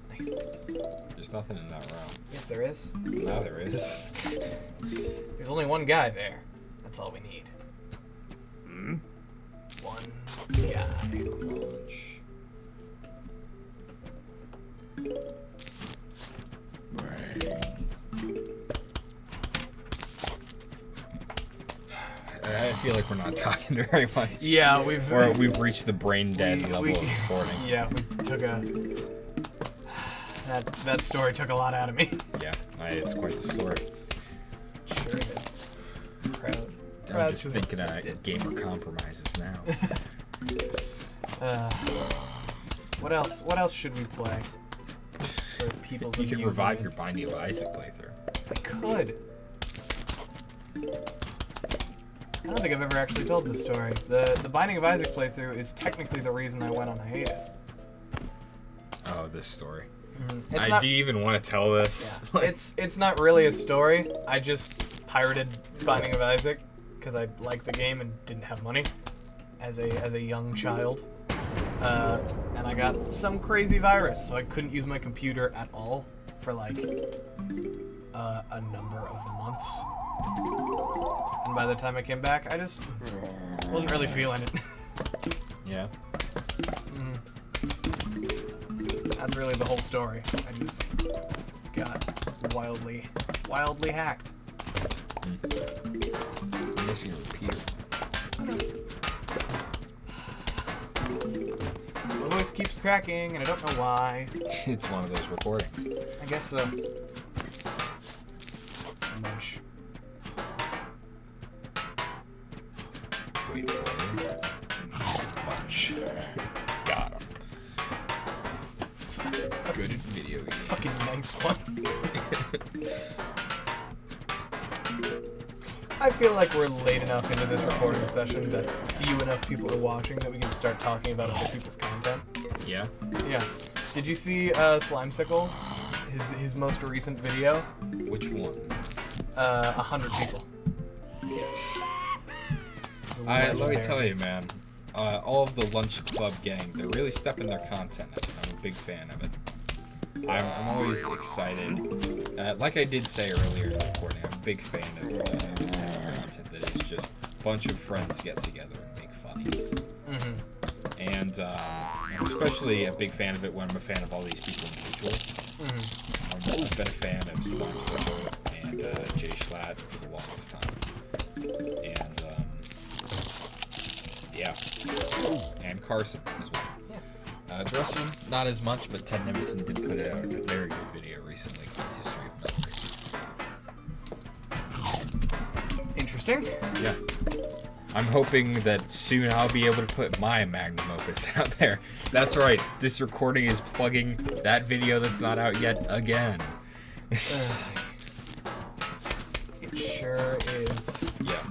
Nice.
There's nothing in that room.
Yes, there is.
Now there is.
There's only one guy there. That's all we need. One guy.
Launch. I feel like we're not talking very much.
Yeah, we've
Or we've reached the brain dead level of recording.
Yeah, we took a. That story took a lot out of me.
Yeah, it's quite the story.
Sure it is. Proud.
I'm just thinking gamer compromises now.
What else? What else should we play? For people's
You could
amusement?
revive your Binding of Isaac playthrough.
I could. I don't think I've ever actually told this story. The Binding of Isaac playthrough is technically the reason I went on hiatus.
Oh, this story.
It's
Do you even want to tell this?
Yeah. It's not really a story. I just pirated Binding of Isaac because I liked the game and didn't have money as a young child. And I got some crazy virus, so I couldn't use my computer at all for like a number of months. And by the time I came back, I just wasn't really feeling it.
Yeah.
That's really the whole story. I just got wildly hacked.
I'm missing a repeater.
My voice keeps cracking, and I don't know why.
It's one of those recordings.
I guess so. Munch.
Wait for it. Bunch. Got him. Good video game.
Fucking nice one. I feel like we're late enough into this recording session that few enough people are watching that we can start talking about other people's content.
Yeah.
Yeah. Did you see Slimesicle? His most recent video?
Which one?
100 people.
Yes. Let me tell you, man. All of the Lunch Club gang, they're really stepping their content up. I'm a big fan of it. I'm always excited. Like I did say earlier in the recording, I'm a big fan of content that is just a bunch of friends get together and make funnies. And I'm especially a big fan of it when I'm a fan of all these people individually. I've been a fan of Slimesicle and Jay Schlatt for the longest time. And yeah. And Carson as well. The rest of them, not as much, but Ted Nevison did put out a very good video recently called History of Milk.
Interesting.
Yeah. I'm hoping that soon I'll be able to put my magnum opus out there. That's right, this recording is plugging that video that's not out yet again.
It sure is.
Yeah.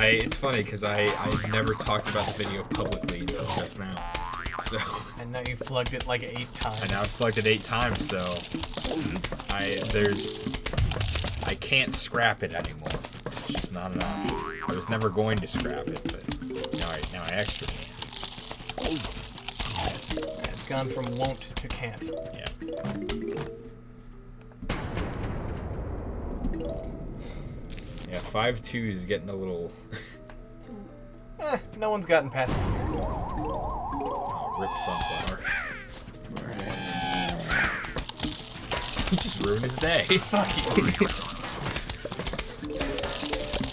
It's funny because I never talked about the video publicly until just now. So.
And now you've plugged it like 8 times.
And now I've plugged it 8 times, so I can't scrap it anymore. It's just not an option. I was never going to scrap it, but now I extra can.
It's gone from won't to can't.
Yeah. Yeah, 5.2 is getting a little.
No one's gotten past it.
Oh, rip Sunflower. He just ruined his day.
Fuck you.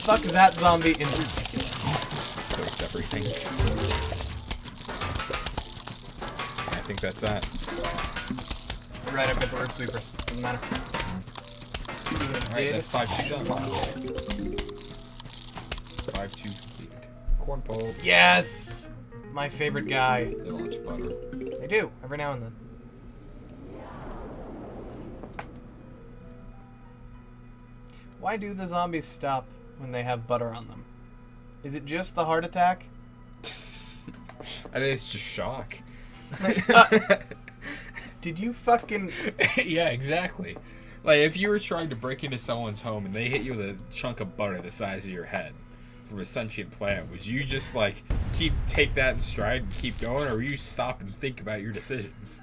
Fuck that zombie in particular.
Toast everything. I think that's that.
Right, I've got the root sweepers. Doesn't matter.
Alright, that's 5.2 done. 5.2 complete. Corn pole.
Yes! My favorite guy.
They launch butter.
They do, every now and then. Why do the zombies stop when they have butter on them? Is it just the heart attack?
I think it's just shock.
Did you fucking...
Yeah, exactly. Like, if you were trying to break into someone's home and they hit you with a chunk of butter the size of your head from a sentient plant, would you just, like, take that in stride and keep going, or would you stop and think about your decisions?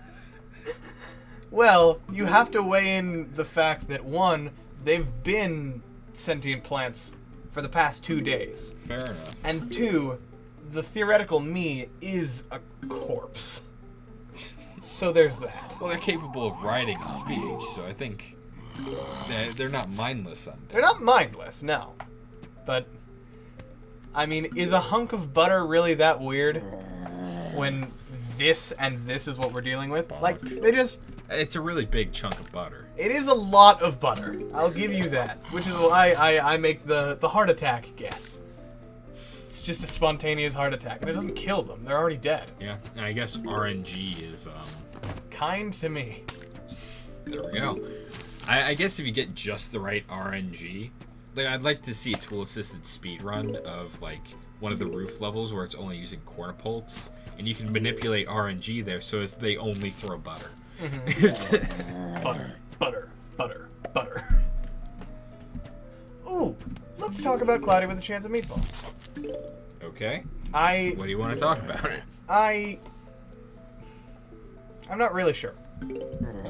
Well, you have to weigh in the fact that, one, they've been sentient plants for the past 2 days.
Fair enough.
And two, the theoretical me is a corpse. So there's that.
Well, they're capable of writing and speech, so I think they're not mindless on
They're not mindless, no. But, I mean, is a hunk of butter really that weird when this and this is what we're dealing with? Like, they just...
It's a really big chunk of butter.
It is a lot of butter. I'll give you that. Which is why I make the heart attack guess. It's just a spontaneous heart attack, and it doesn't kill them. They're already dead.
Yeah, and I guess RNG is,
Kind to me.
there we go. I guess if you get just the right RNG, like I'd like to see a tool-assisted speed run of like one of the roof levels where it's only using cornpults, and you can manipulate RNG there so it's, they only throw butter.
Butter, butter, butter, butter. Ooh, let's talk about Cloudy with a Chance of Meatballs.
Okay. What do you want to talk about?
I'm not really sure.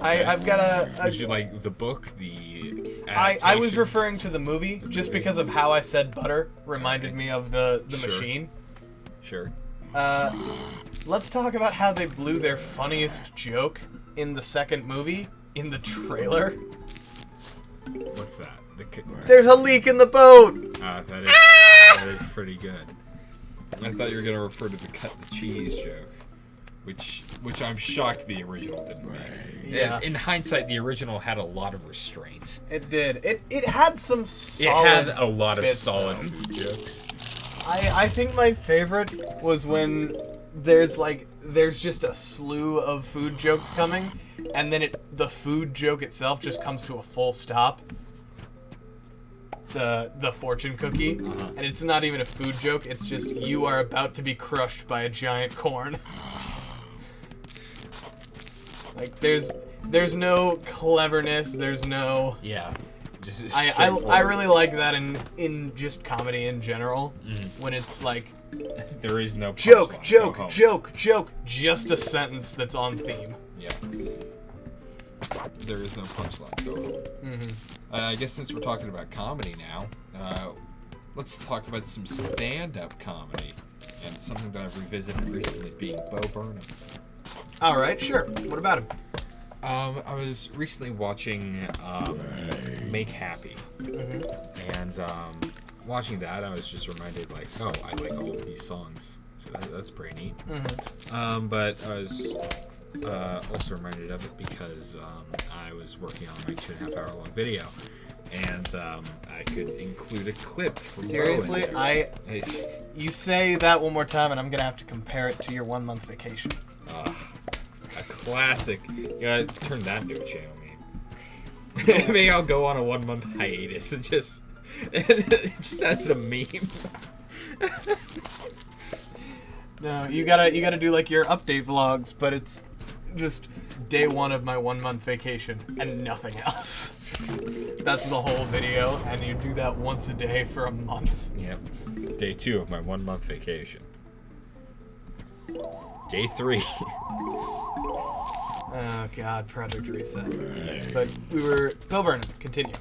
I've got a
Did you like the book, the
I was
adaptation?
referring to the movie just because of how I said butter reminded me of the
Sure.
machine.
Sure.
Let's talk about how they blew their funniest joke in the second movie in the trailer.
What's that?
There's a leak in the boat.
That is pretty good.
I thought you were gonna refer to the cut the cheese joke, which I'm shocked the original didn't make.
Yeah.
In hindsight, the original had a lot of restraint.
It did. It had some
It
solid
had a lot of
bits,
solid
though.
food jokes.
I think my favorite was when there's just a slew of food jokes coming, and then the food joke itself just comes to a full stop. The fortune cookie, and it's not even a food joke. It's just you are about to be crushed by a giant corn. Like there's no cleverness. There's no.
Yeah. Just
I really like that in just comedy in general when it's like
There is no
joke,
punchline. Go
joke,
home.
joke, joke, just a sentence that's on theme.
Yeah. There is no punchline. Go home. I guess since we're talking about comedy now, let's talk about some stand-up comedy and something that I've revisited recently, being Bo Burnham.
All right, sure. What about him?
I was recently watching Make Happy, and watching that, I was just reminded, like, oh, I like all of these songs, so that's pretty neat. But I was also reminded of it because I was working on my 2.5 hour long video, and I could include a clip from
Seriously,
Bowen.
you say that one more time, and I'm gonna have to compare it to your 1 month vacation.
A classic. You gotta turn that into a channel meme. Maybe I'll go on a 1 month hiatus and just as a meme.
No, you gotta do like your update vlogs, but it's just day 1 of my 1 month vacation and nothing else. That's the whole video, and you do that once a day for a month.
Yep. Day 2 of my 1 month vacation. Day 3.
Oh god, Project Reset. But we were Bill Burnham. Continue.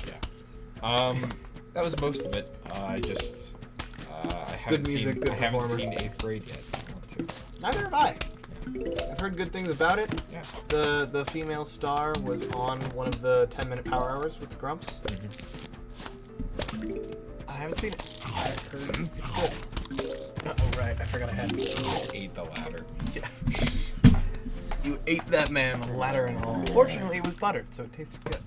Yeah. That was most of it. I just I haven't
music, good
I haven't
performer.
seen 8th grade yet. I want to.
Neither have I. I've heard good things about it.
Yeah.
The female star was on one of the 10-minute power hours with the Grumps. I haven't seen it. I've heard it's good. Oh right, I forgot I had.
Ate the ladder.
Yeah. You ate that man, ladder and all. Fortunately, it was buttered, so it tasted good.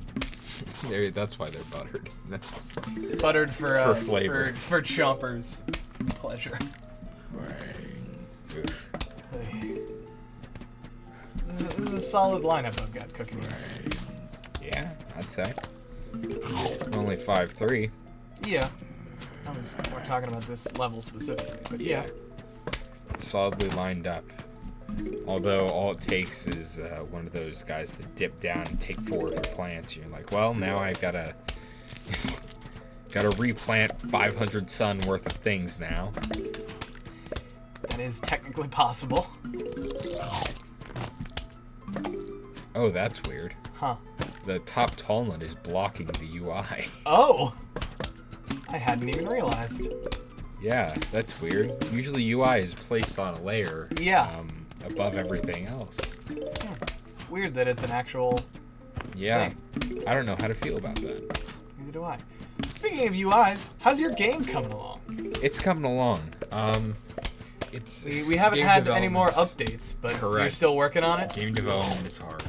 That's why they're buttered. That's
Buttered for
flavor.
for chompers' pleasure.
oof.
This is a solid lineup I've got cooking.
Yeah, I'd say. Only 5'3".
Yeah. We're talking about this level specifically, but yeah.
Solidly lined up. Although all it takes is one of those guys to dip down and take 4 of your plants. You're like, well, now I've gotta replant 500 sun worth of things now.
That is technically possible.
Oh, that's weird.
Huh.
The top tall nut is blocking the UI.
Oh! I hadn't even realized.
Yeah, that's weird. Usually UI is placed on a layer.
Yeah.
Above everything else.
Weird that it's an actual
Yeah.
thing.
I don't know how to feel about that.
Neither do I. Speaking of UIs, how's your game coming along?
It's coming along. It's
We haven't
game
had any more
development's-
updates, but you're
Correct.
still working on it?
Game development is hard.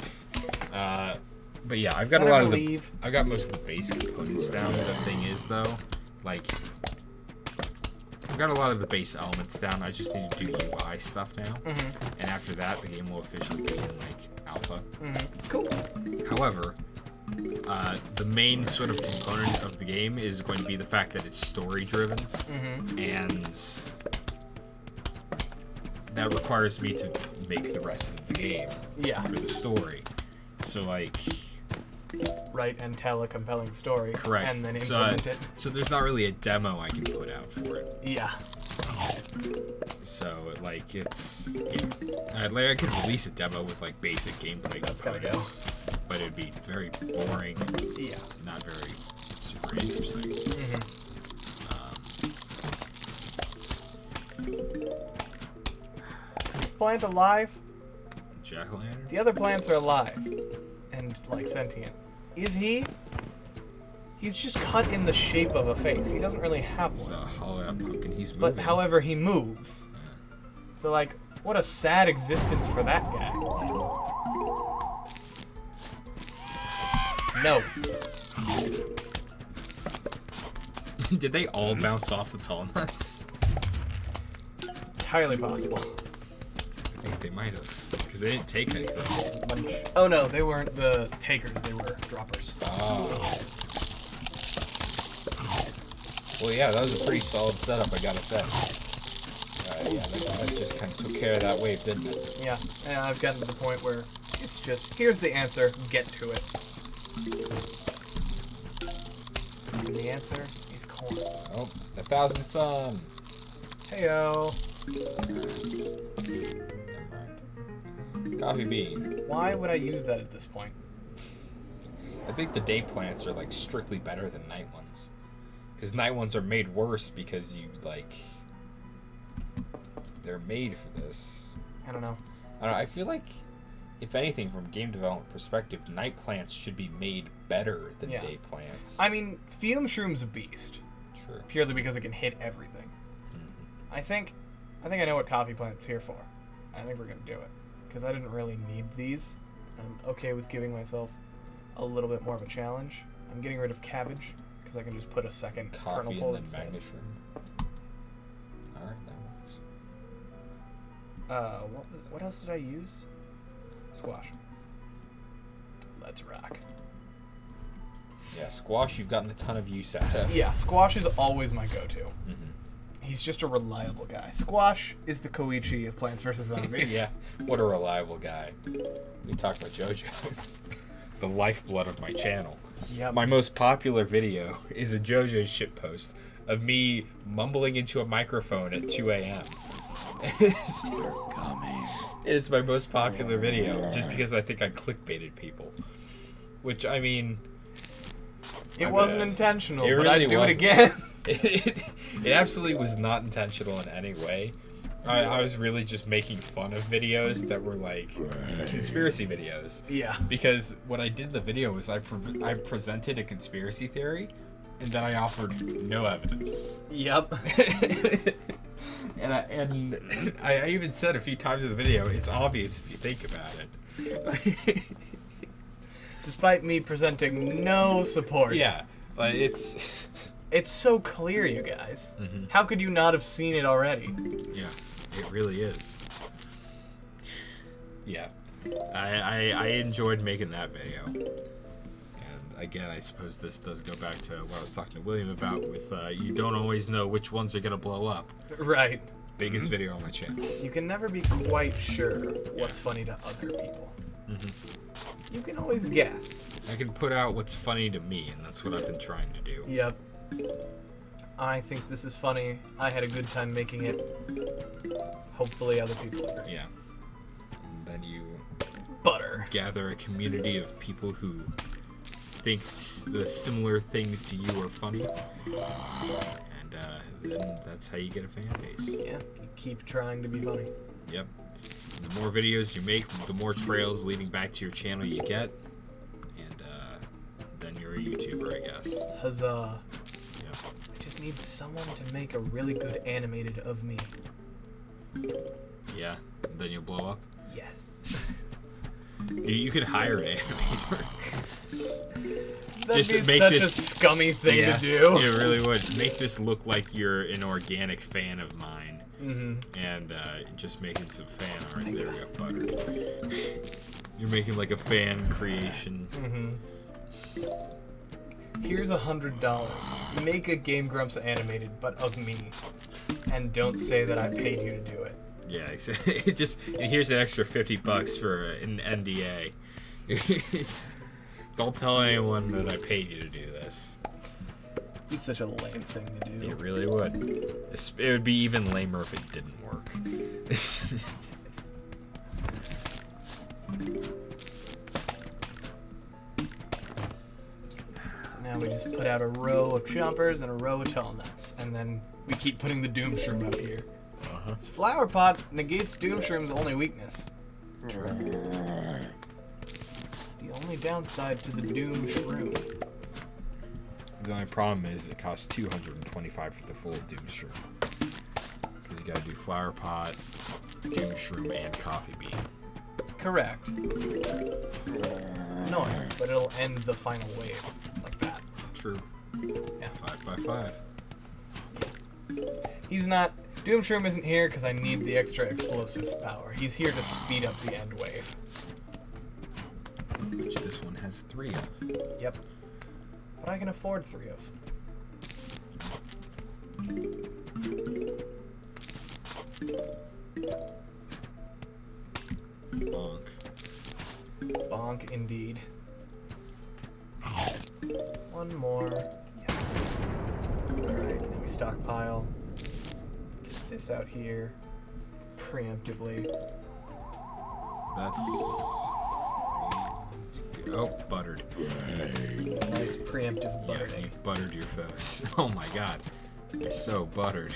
But yeah, I've got
Is
a
that
lot
ever
of the
leave?
I've got most of the base components down. The thing is though, like I've got a lot of the base elements down. I just need to do UI stuff now. And after that, the game will officially be in like alpha.
Cool.
However, the main sort of component of the game is going to be the fact that it's story driven, and that requires me to make the rest of the game
Yeah.
for the story. So like,
Write and tell a compelling story.
correct.
And then
So,
implement it.
so there's not really a demo I can put out for it.
Yeah.
So like it's like I could release a demo with like basic gameplay
That's gotta go.
components, but it'd be very boring.
Yeah.
Not very super interesting.
Is plant alive?
Jack-o'-lantern?
The other plants are alive. And, like, sentient. Is he? He's just cut in the shape of a face. He doesn't really have
It's a
one.
hollowed out pumpkin. He's moving.
But, however, he moves. So, like, what a sad existence for that guy. No.
Did they all bounce off the tall nuts?
Entirely possible.
I think they might have, because they didn't take anything.
Bunch. Oh no, they weren't the takers, they were droppers.
Oh. Well, yeah, that was a pretty solid setup, I gotta say. Yeah, that just kind of took care of that wave, didn't it?
Yeah, and I've gotten to the point where it's just, here's the answer, get to it. And the answer is corn.
Oh, 1,000 sun.
Heyo.
Never mind. Coffee bean.
Why would I use that at this point?
I think the day plants are like strictly better than night ones. Because night ones are made worse because you like they're made for this.
I don't know.
I don't know, I feel like if anything from game development perspective, night plants should be made better than
Yeah.
day plants.
I mean, Fume Shroom's a beast.
True.
Purely because it can hit everything. I think I know what coffee plant's here for. I think we're gonna do it. Because I didn't really need these. I'm okay with giving myself a little bit more of a challenge. I'm getting rid of cabbage because I can just put a second kernel
Coffee
pole
and then
instead.
magnesium. Alright, that works.
What else did I use? Squash. Let's rock.
Yeah, squash you've gotten a ton of use out of.
Yeah, squash is always my go-to.
Mhm.
He's just a reliable guy. Squash is the Koichi of Plants vs. Zombies.
Yeah, what a reliable guy. We talk about JoJo's. The lifeblood of my channel.
Yep.
My most popular video is a JoJo's shitpost of me mumbling into a microphone at 2 a.m.
Coming.
It's my most popular video just because I think I clickbaited people. Which, I mean...
It
my
wasn't
bad.
intentional,
It
but
really
I'd do it
wasn't.
again.
It absolutely was not intentional in any way. I was really just making fun of videos that were like conspiracy videos.
Yeah.
Because what I did in the video was I presented a conspiracy theory, and then I offered no evidence.
Yep.
And I even said a few times in the video, it's obvious if you think about it.
Despite me presenting no support.
Yeah, like it's
It's so clear, you guys.
Mhm.
How could you not have seen it already?
yeah, it really is. Yeah, I enjoyed making that video. And again, I suppose this does go back to what I was talking to William about with you don't always know which ones are gonna blow up.
Right.
Biggest video on my channel.
You can never be quite sure what's funny to other people. You can always guess.
I can put out what's funny to me, and that's what I've been trying to do.
Yep. I think this is funny. I had a good time making it. Hopefully other people agree.
Yeah. And then you...
Butter.
gather a community of people who think the similar things to you are funny, and then that's how you get a fan base.
Yeah, you keep trying to be funny.
Yep. And the more videos you make, the more trails leading back to your channel you get, and then you're a YouTuber, I guess.
Huzzah.
Yep.
I just need someone to make a really good animated of me.
Yeah. Then you'll blow up.
Yes.
You could hire an animator.
That'd
Just
be
make
such
this
a scummy thing to do.
It really would. Make this look like you're an organic fan of mine.
Mm-hmm.
And just making some fan art. There we go, buttered. You're making like a fan creation.
Mm-hmm. Here's $100. Make a Game Grumps animated, but of me. And don't say that I paid you to do it.
Yeah, and here's an extra $50 for an NDA. Don't tell anyone that I paid you to do this.
It's such a lame thing to do.
It really would. It would be even lamer if it didn't work.
So now we just put out a row of chompers and a row of tall nuts, and then we keep putting the Doom Shroom up here. This flower pot negates Doom Shroom's only weakness. The only downside to the Doom Shroom.
The only problem is it costs $225 for the full Doom Shroom. Because you gotta do flower pot, Doom Shroom, and coffee bean.
Correct. Annoying, but it'll end the final wave like that.
True.
Yeah.
5x5.
He's not. Doom Shroom isn't here because I need the extra explosive power. He's here to speed up the end wave.
Which this one has 3 of.
Yep. But I can afford 3 of.
Bonk.
Bonk indeed. One more. Yes. Alright, now we stockpile. Get this out here. Preemptively.
That's... Oh, buttered.
Nice preemptive
Yeah,
buttering.
you've buttered your foes. Oh my god. You're so buttered.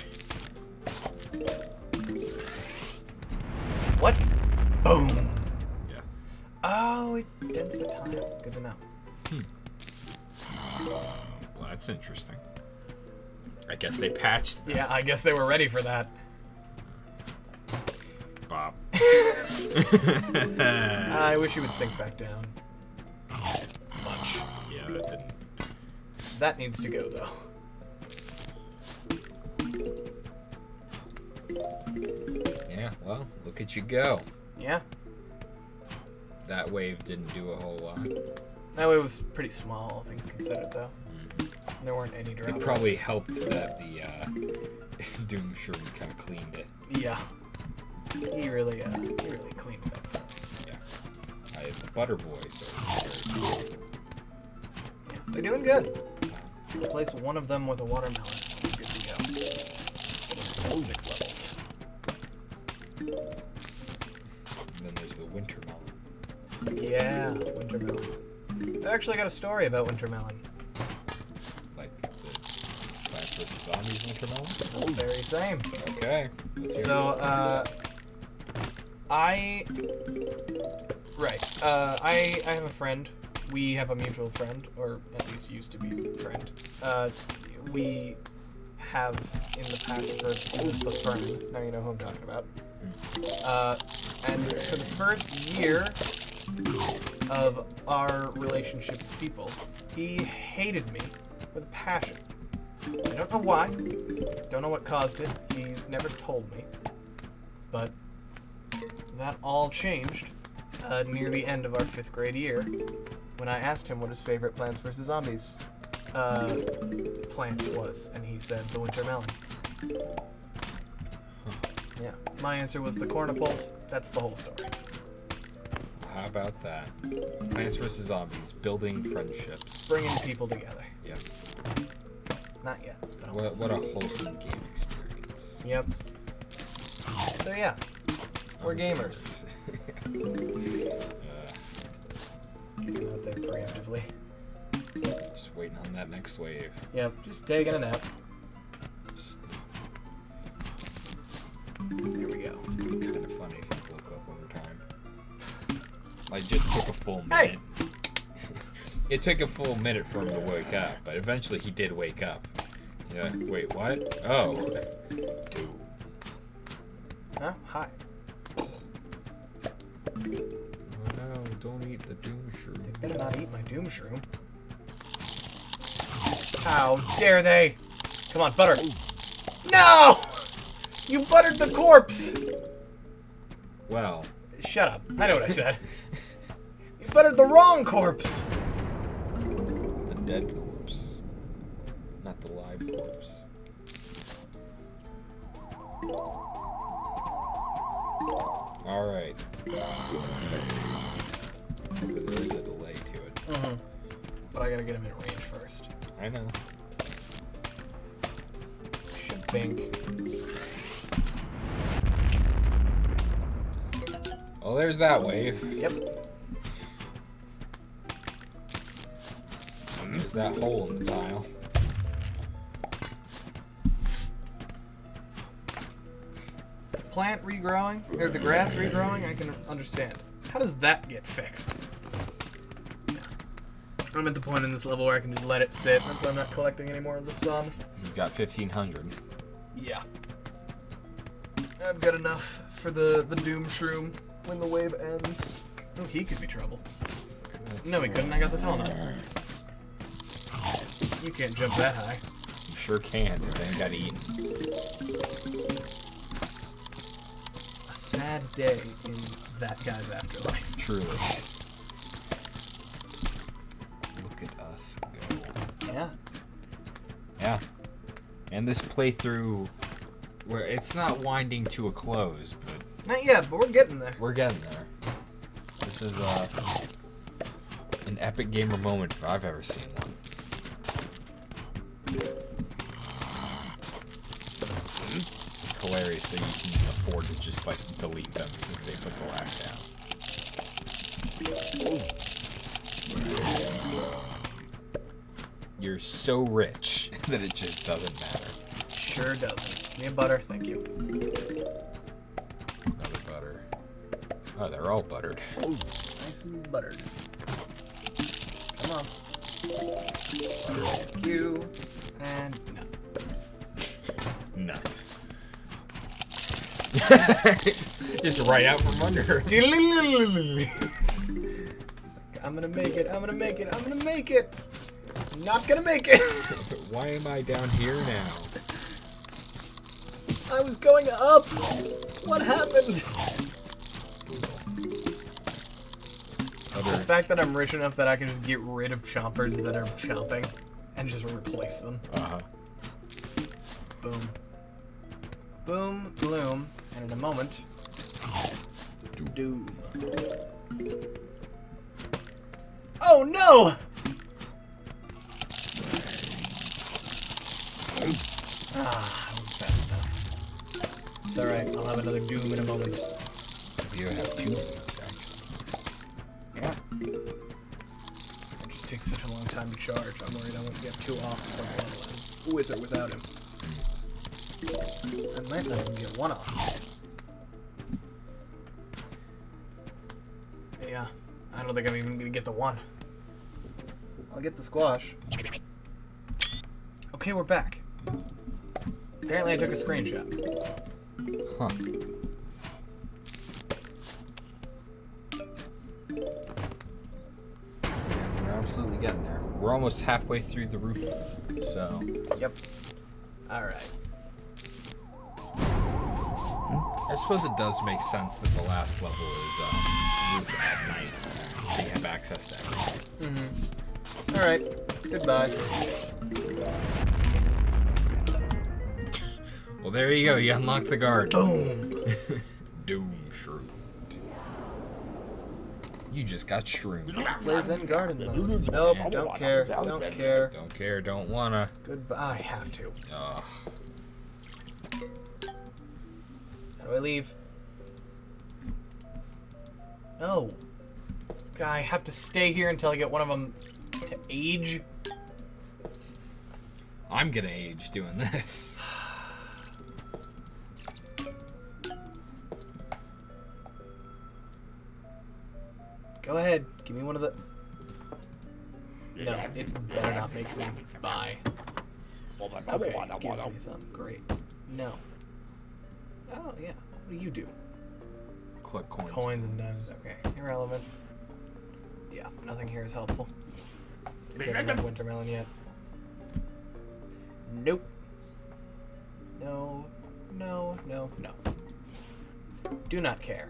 What? Boom!
Yeah.
Oh, it dents the tile. Good to know.
Well, that's interesting. I guess they patched that.
Yeah, I guess they were ready for that.
Bob.
I wish you would sink back down. Much.
Yeah, that didn't.
That needs to go, though.
Yeah, well, look at you go.
Yeah,
That wave didn't do a whole lot.
that way was pretty small, all things considered, though. There weren't any drops.
It probably helped that the Doom Shroom kind of cleaned it.
Yeah. He really cleaned it up.
Yeah. The Butter Boys are very cool.
Yeah, they're doing good. Replace one of them with a watermelon. Good to go. 6 levels.
And then there's the Winter Melon.
Yeah, Wintermelon. I actually got a story about Wintermelon.
Like the Plants vs. Zombies Winter Melon?
The very same.
Okay. Let's hear
So, I have a friend. We have a mutual friend, or at least used to be a friend. We have in the past referred to as the friend. Now you know who I'm talking about. And for the first year of our relationship as people, he hated me with a passion. I don't know why. Don't know what caused it. He never told me. But that all changed near the end of our 5th grade year when I asked him what his favorite Plants vs. Zombies plant was, and he said the winter melon. Yeah, my answer was the cornipult. That's the whole story.
How about that? Plants vs. Zombies, building friendships.
Bringing people together.
Yeah.
Not yet. But almost.
What a wholesome game experience.
Yep. So yeah, we're gamers. Getting out there preemptively.
Just waiting on that next wave.
Yep, just taking a nap.
Just
There we go.
kind of funny if you woke up over time. Like, just took a full minute.
Hey!
It took a full minute for him to wake up, but eventually he did wake up. Yeah. Wait, what? Oh. Dude.
Huh? Hi.
Oh no, don't eat the doom shroom.
They better not eat my doom shroom. How dare they! Come on, butter. No! You buttered the corpse!
Well.
Shut up. I know what I said. You buttered the wrong corpse!
The dead corpse. Not the live corpse. Alright. There is a delay to it.
Mm-hmm. But I gotta get him in range first.
I know.
Should think.
Oh, there's that wave.
Yep.
And there's that hole in the tile.
Plant regrowing, or the grass regrowing, I can understand. How does that get fixed? I'm at the point in this level where I can just let it sit. That's why I'm not collecting any more of the sun.
You've got 1,500.
Yeah. I've got enough for the doom shroom when the wave ends. Oh, he could be trouble. No, he couldn't. I got the tall nut. You can't jump that high.
You sure can, but then you gotta eat.
A sad day in that guy's afterlife.
Truly. Look at us go.
Yeah.
Yeah. And this playthrough, where it's not winding to a close, but
Not yet, but we're getting there.
we're getting there. This is an epic gamer moment if I've ever seen one. It's hilarious that you can afford to just like delete them since they put the laugh down. You're so rich that it just doesn't matter.
Sure doesn't. Give me a butter, thank you.
Another butter. Oh, they're all buttered.
Nice and buttered. Come on. Thank you. And no.
Nuts. Just right out from under.
I'm gonna make it. I'm gonna make it. I'm gonna make it. I'm not gonna make it.
Why am I down here now?
I was going up. What happened? The fact that I'm rich enough that I can just get rid of chompers that are chomping and just replace them. Boom. Boom, gloom, and in a moment, doom. Oh no! Ah, that was fast enough. It's alright, I'll have another doom in a moment.
You have two.
Yeah. It just takes such a long time to charge. I'm worried I won't get two off from one line, with or without him. I might not even get one off. Yeah, I don't think I'm even gonna get the one. I'll get the squash. Okay, we're back. Apparently I took a screenshot.
Huh. We're absolutely getting there. We're almost halfway through the roof, so.
Yep. Alright.
I suppose it does make sense that the last level is roof at night, so you have access to everything.
Alright. Goodbye.
Well, there you go. You unlock the guard.
Boom.
Doom shroom. You just got shroomed.
Plays in garden mode. Nope, don't care. Don't care.
Don't care. Don't wanna.
Goodbye. I have to.
Ugh.
How do I leave? Oh. I have to stay here until I get one of them to age.
I'm gonna age doing this.
Go ahead. Give me one of the... No, it better not make me buy. Okay, it gives me some. Great. No. Oh, yeah. What do you do?
Collect coins.
Coins and diamonds. Okay. Irrelevant. Yeah, nothing here is helpful. I haven't had wintermelon yet. Nope. No. No, no, no. Do not care.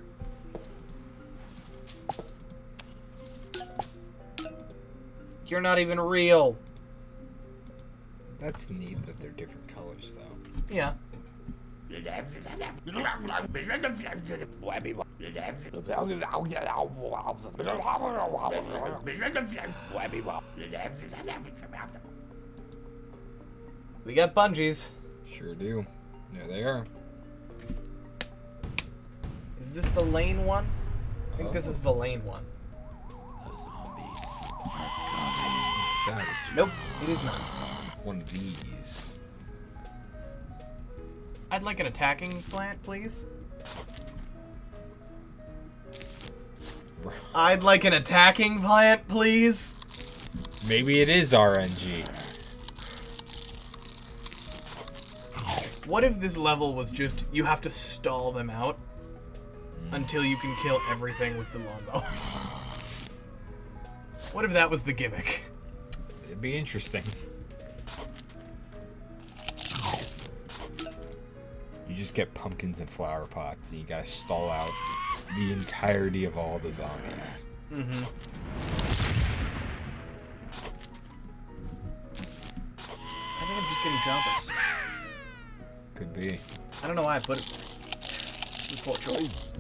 You're not even real.
That's neat that they're different colors, though.
Yeah. We got bungees.
Sure do. There they are.
Is this the lane one? I think this is the lane one.
The zombies are coming.
That is
Nope, it is not.
one of these.
I'd like an attacking plant, please. I'd like an attacking plant, please.
Maybe it is RNG.
What if this level was just, you have to stall them out until you can kill everything with the lawnmowers? What if that was the gimmick?
It'd be interesting. You just get pumpkins and flower pots, and you gotta stall out the entirety of all the zombies.
Mm-hmm. I think I'm just getting jumpers.
Could be.
I don't know why I put it there. It was poor choice.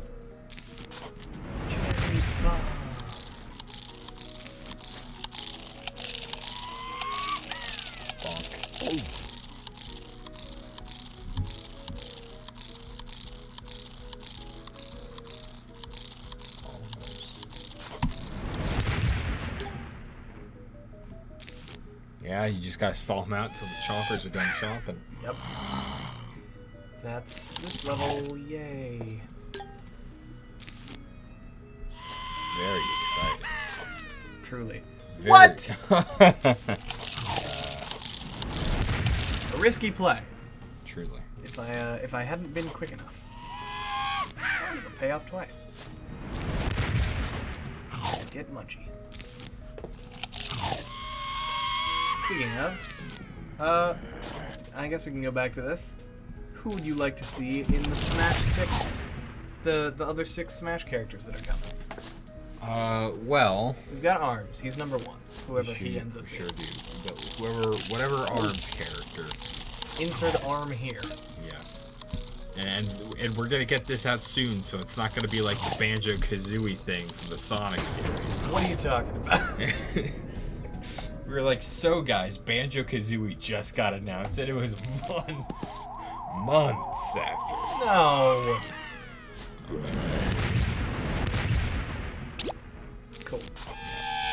Cherry bomb.
Bonk. Yeah, you just gotta stall them out till the choppers are done chopping.
Yep. That's this level, yay.
Very exciting.
Truly.
Very
What? A risky play.
Truly.
If I hadn't been quick enough. Oh, it'll pay off twice. Get munchy. Speaking of, I guess we can go back to this. Who would you like to see in the Smash 6? The other 6 Smash characters that are coming.
Well.
We've got Arms. He's number 1. Whoever he ends up
sure
being.
do. But whatever Arms character.
Insert Arm here.
Yeah. And we're gonna get this out soon, so it's not gonna be like the Banjo-Kazooie thing from the Sonic series.
What are you talking about?
We were like, so guys, Banjo-Kazooie just got announced, and it was months after.
No. Cool.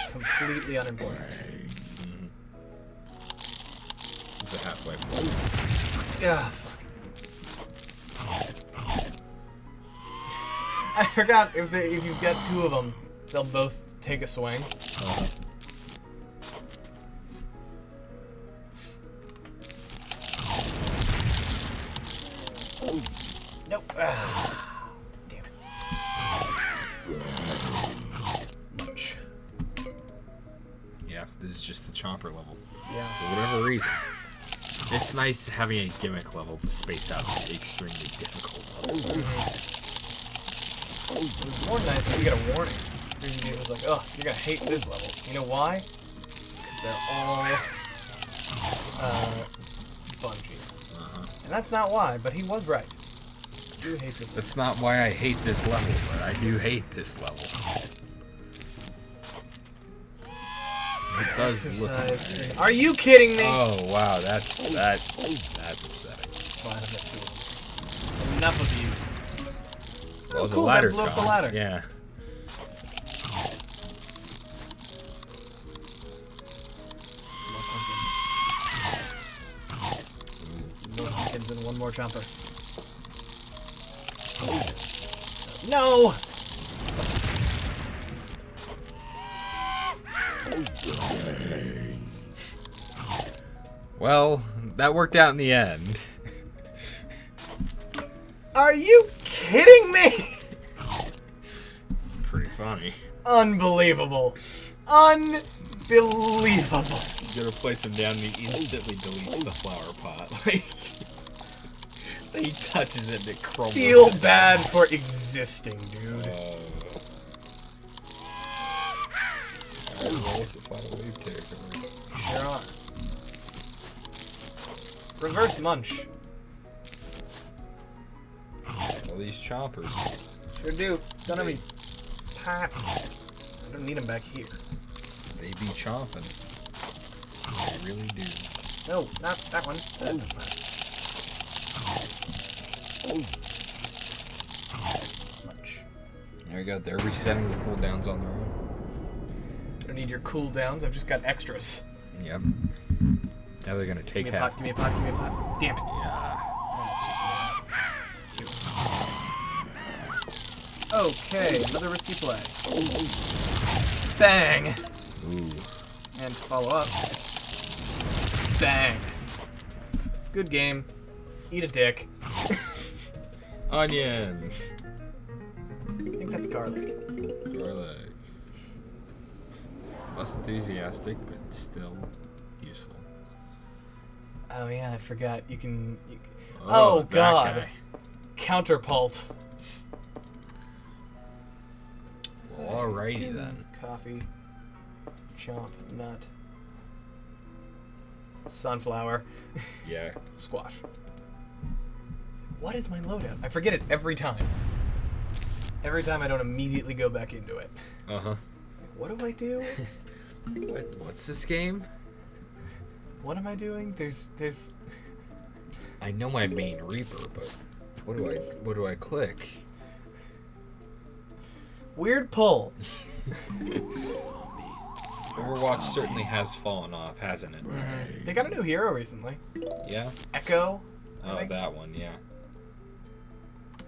Completely unimportant.
It's a halfway point.
Yeah, fuck. I forgot if you've got 2 of them, they'll both take a swing. Nope. Ah, damn it. Much.
Yeah, this is just the chopper level.
Yeah.
For whatever reason. It's nice having a gimmick level to space out the extremely difficult levels.
It's more nice if you get a warning. Resident Evil was like, oh, you're gonna hate this level. You know why? 'Cause they're all Bungies. And that's not why, but he was right. I do hate this level.
That's not why I hate this level, but I do hate this level. It does look
Exercise. Are you kidding me?
Oh wow, that's upsetting.
Fine, I'm not doing it. Enough of you.
Well,
Oh,
the
cool,
ladder's
that blew up
gone.
the ladder.
Yeah.
seconds and one more chomper. No!
Well, that worked out in the end.
Are you kidding me?
Pretty funny.
Unbelievable. Unbelievable.
You gotta place him down and he instantly deletes the flower pot. Like, he touches it and it crumbles.
Feel bad for existing, dude. Sure are. Reverse munch.
All these chompers.
Sure do. Don't have any pots. I don't need them back here.
They be chomping. They really do.
No, not that one. Munch.
There you go. They're resetting the cooldowns on their own.
Don't need your cooldowns. I've just got extras.
Yep. Now they're gonna take
Give me a
half.
pot. Give me a pot. Give me a pot. Damn it.
Yeah.
Okay, another risky play. Bang!
Ooh.
And follow up. Bang! Good game. Eat a dick.
Onion.
I think that's garlic.
Garlic. Less enthusiastic, but still useful.
Oh yeah, I forgot. You can.
Oh,
Oh
that
god.
guy.
Counterpult.
Well, alrighty then.
Coffee. Chomp. Nut. Sunflower.
Yeah.
Squash. What is my loadout? I forget it every time. Every time I don't immediately go back into it.
Uh-huh.
What do I do?
What's this game?
What am I doing? There's
I know my main Reaper, but what do I click?
weird pull.
Overwatch certainly has fallen off, hasn't it?
They got a new hero recently.
Yeah?
Echo. I
Oh,
think.
that one, yeah.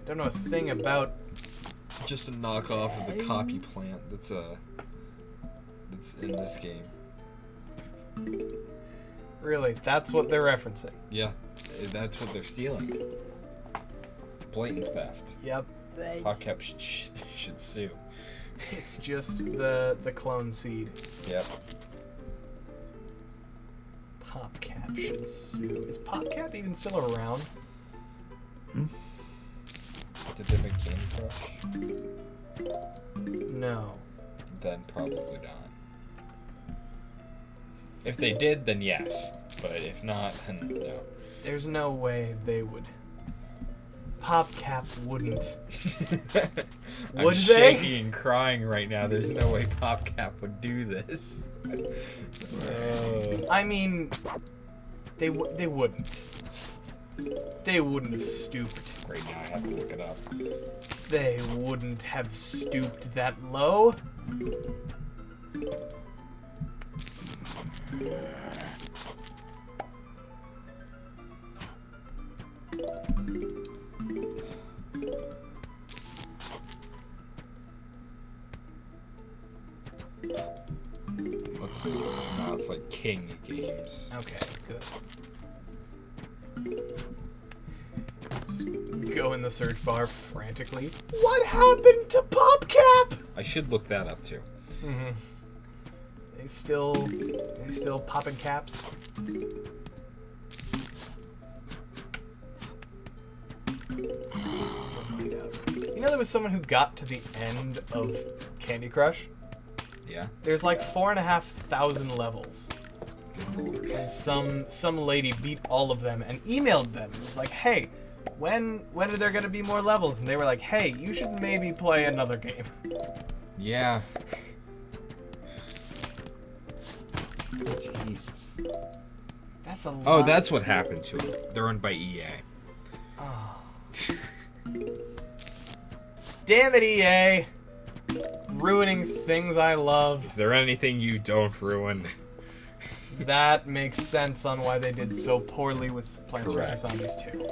Don't know a thing about.
Just a knockoff of the copy plant that's in this game.
Really, that's what they're referencing.
Yeah, that's what they're stealing. Blatant theft.
Yep.
PodCap should sue.
It's just the clone seed.
Yep.
PopCap should sue. Is PopCap even still around?
Did they make Candy Crush?
No.
Then probably not. If they did, then yes. But if not, then no.
There's no way they would. PopCap wouldn't.
I'm
Would they?
shaking and crying right now. There's no way PopCap would do this.
I mean, they wouldn't. They wouldn't have stooped.
Right now, I have to look it up.
They wouldn't have stooped that low.
Let's see. No, it's like King Games.
Okay, good. Just go in the search bar frantically. What happened to PopCap?
I should look that up too.
Mm-hmm. They still popping caps. We'll find out. You know there was someone who got to the end of Candy Crush?
Yeah.
There's like 4,500 levels.
Good lord.
And some lady beat all of them and emailed them. It was like, hey, when are there gonna be more levels? And they were like, hey, you should maybe play another game.
Yeah. Jesus.
That's a lot.
Oh, that's what happened to them. They're owned by EA.
Oh. Damn it, EA. Ruining things I love.
Is there anything you don't ruin?
That makes sense on why they did so poorly with Plants vs.
Correct.
Zombies 2.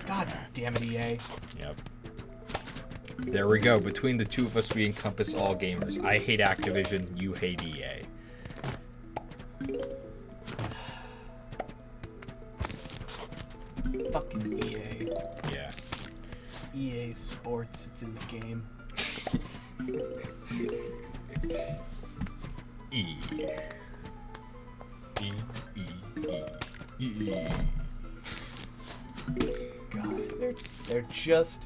God damn it, EA.
Yep. There we go. Between the two of us, we encompass all gamers. I hate Activision. You hate EA.
Fucking EA.
Yeah.
EA Sports, it's in the game.
E. E. E. E. E.
God, they're just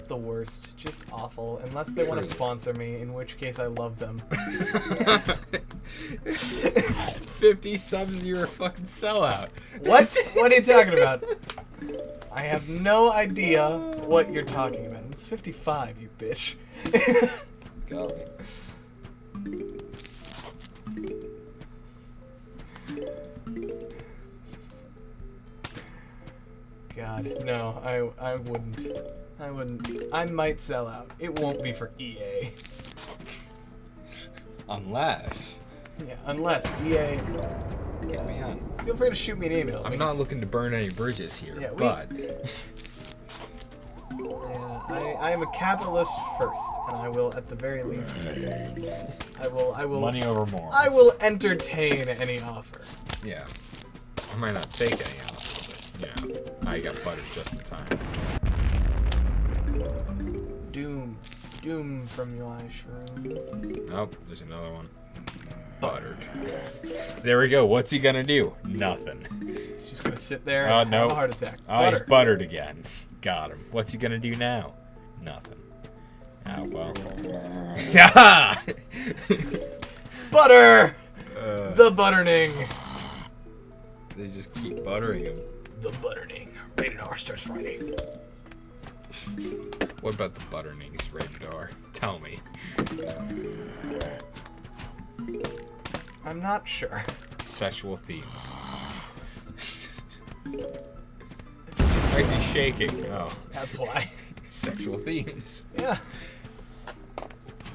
the worst. Just awful. Unless they want to
Truly.
sponsor me, in which case I love them.
50 subs and you're a fucking sellout.
What? What are you talking about? I have no idea what you're talking about. It's 55, you bitch.
Got me.
God, no, I wouldn't. I wouldn't. I might sell out. It won't be for EA.
Unless.
Yeah, unless EA.
Get me on.
Feel free to shoot me an email.
I'm not looking to burn any bridges here,
Yeah,
but
Yeah, I am a capitalist first, and I will, at the very least, I will.
money over more.
I will entertain any offer.
Yeah. I might not take any offer, but you know, I got buttered just in time.
Doom from UI Shroom.
Oh, there's another one. Buttered. There we go. What's he gonna do? Nothing.
He's just gonna sit there
Oh,
and
no.
have a heart attack.
Oh, he's buttered again. Got him. What's he gonna do now? Nothing. Oh, well. Yeah!
Butter! The butterning.
They just keep buttering him.
The butterning. Rated R starts Friday.
What about the butternings rated R? Tell me.
I'm not sure.
Sexual themes. Why is he shaking? Oh,
That's why.
sexual themes.
Yeah.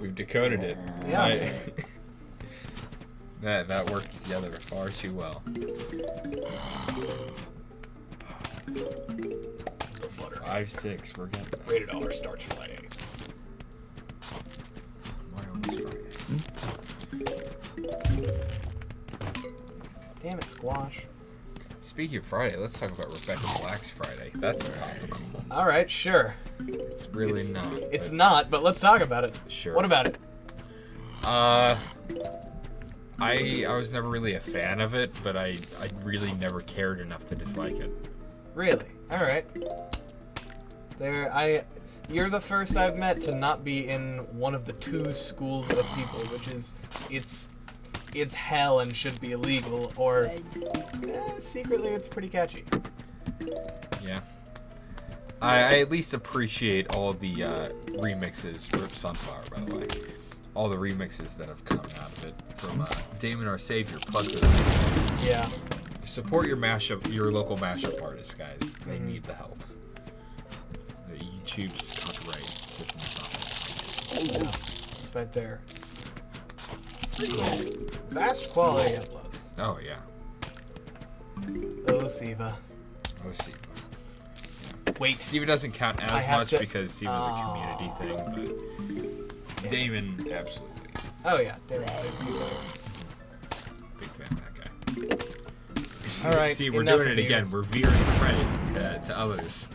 We've decoded it.
Yeah.
That worked together far too well.
The butter.
5-6, we're getting
Rated R starts Friday.
why almost Friday.
Damn it, Squash.
Speaking of Friday, let's talk about Rebecca Black's Friday. That's topical.
All right, sure.
It's really
It's-
not.
It's
but
not, but let's talk about it.
Sure.
What about it?
I was never really a fan of it, but I really never cared enough to dislike it.
Really? All right. You're the first I've met to not be in one of the two schools of people, which is it's hell and should be illegal, or secretly it's pretty catchy.
Yeah. I at least appreciate all the remixes. Rip Sunflower, by the way. All the remixes that have come out of it from Damon Our Savior. Plug to them.
Yeah.
Support your local mashup artists, guys. They need the help. YouTube's copyright system is not.
It's right there. Vast quality uploads.
Oh yeah.
Oh, Siva.
Oh, Siva.
Wait.
Siva doesn't count
I
as
have
much
to-
because Siva's a community thing, but Damon, absolutely.
Oh yeah. Damn.
Big fan of that guy.
All right.
See, we're
enough
doing
of
it
you.
again. We're veering credit to others.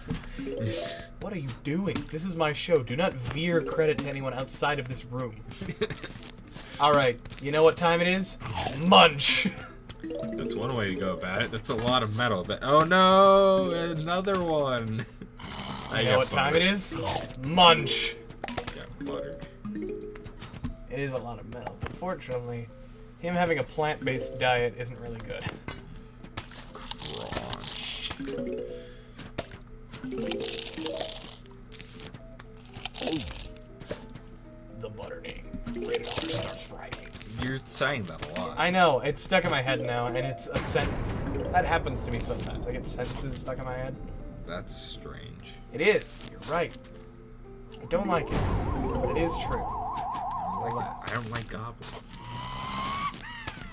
What are you doing? This is my show. Do not veer credit to anyone outside of this room. All right. You know what time it is? Munch.
That's one way to go about it. That's a lot of metal. Oh no, another one.
You know what time it is? Munch.
Got buttered.
It is a lot of metal. Unfortunately, him having a plant-based diet isn't really good.
Crunch.
The butterning. Rated R starts Friday.
You're saying that a lot.
I know. It's stuck in my head now, and it's a sentence. That happens to me sometimes. I get sentences stuck in my head.
That's strange.
It is. You're right. I don't like it, but it is true.
I don't like goblins.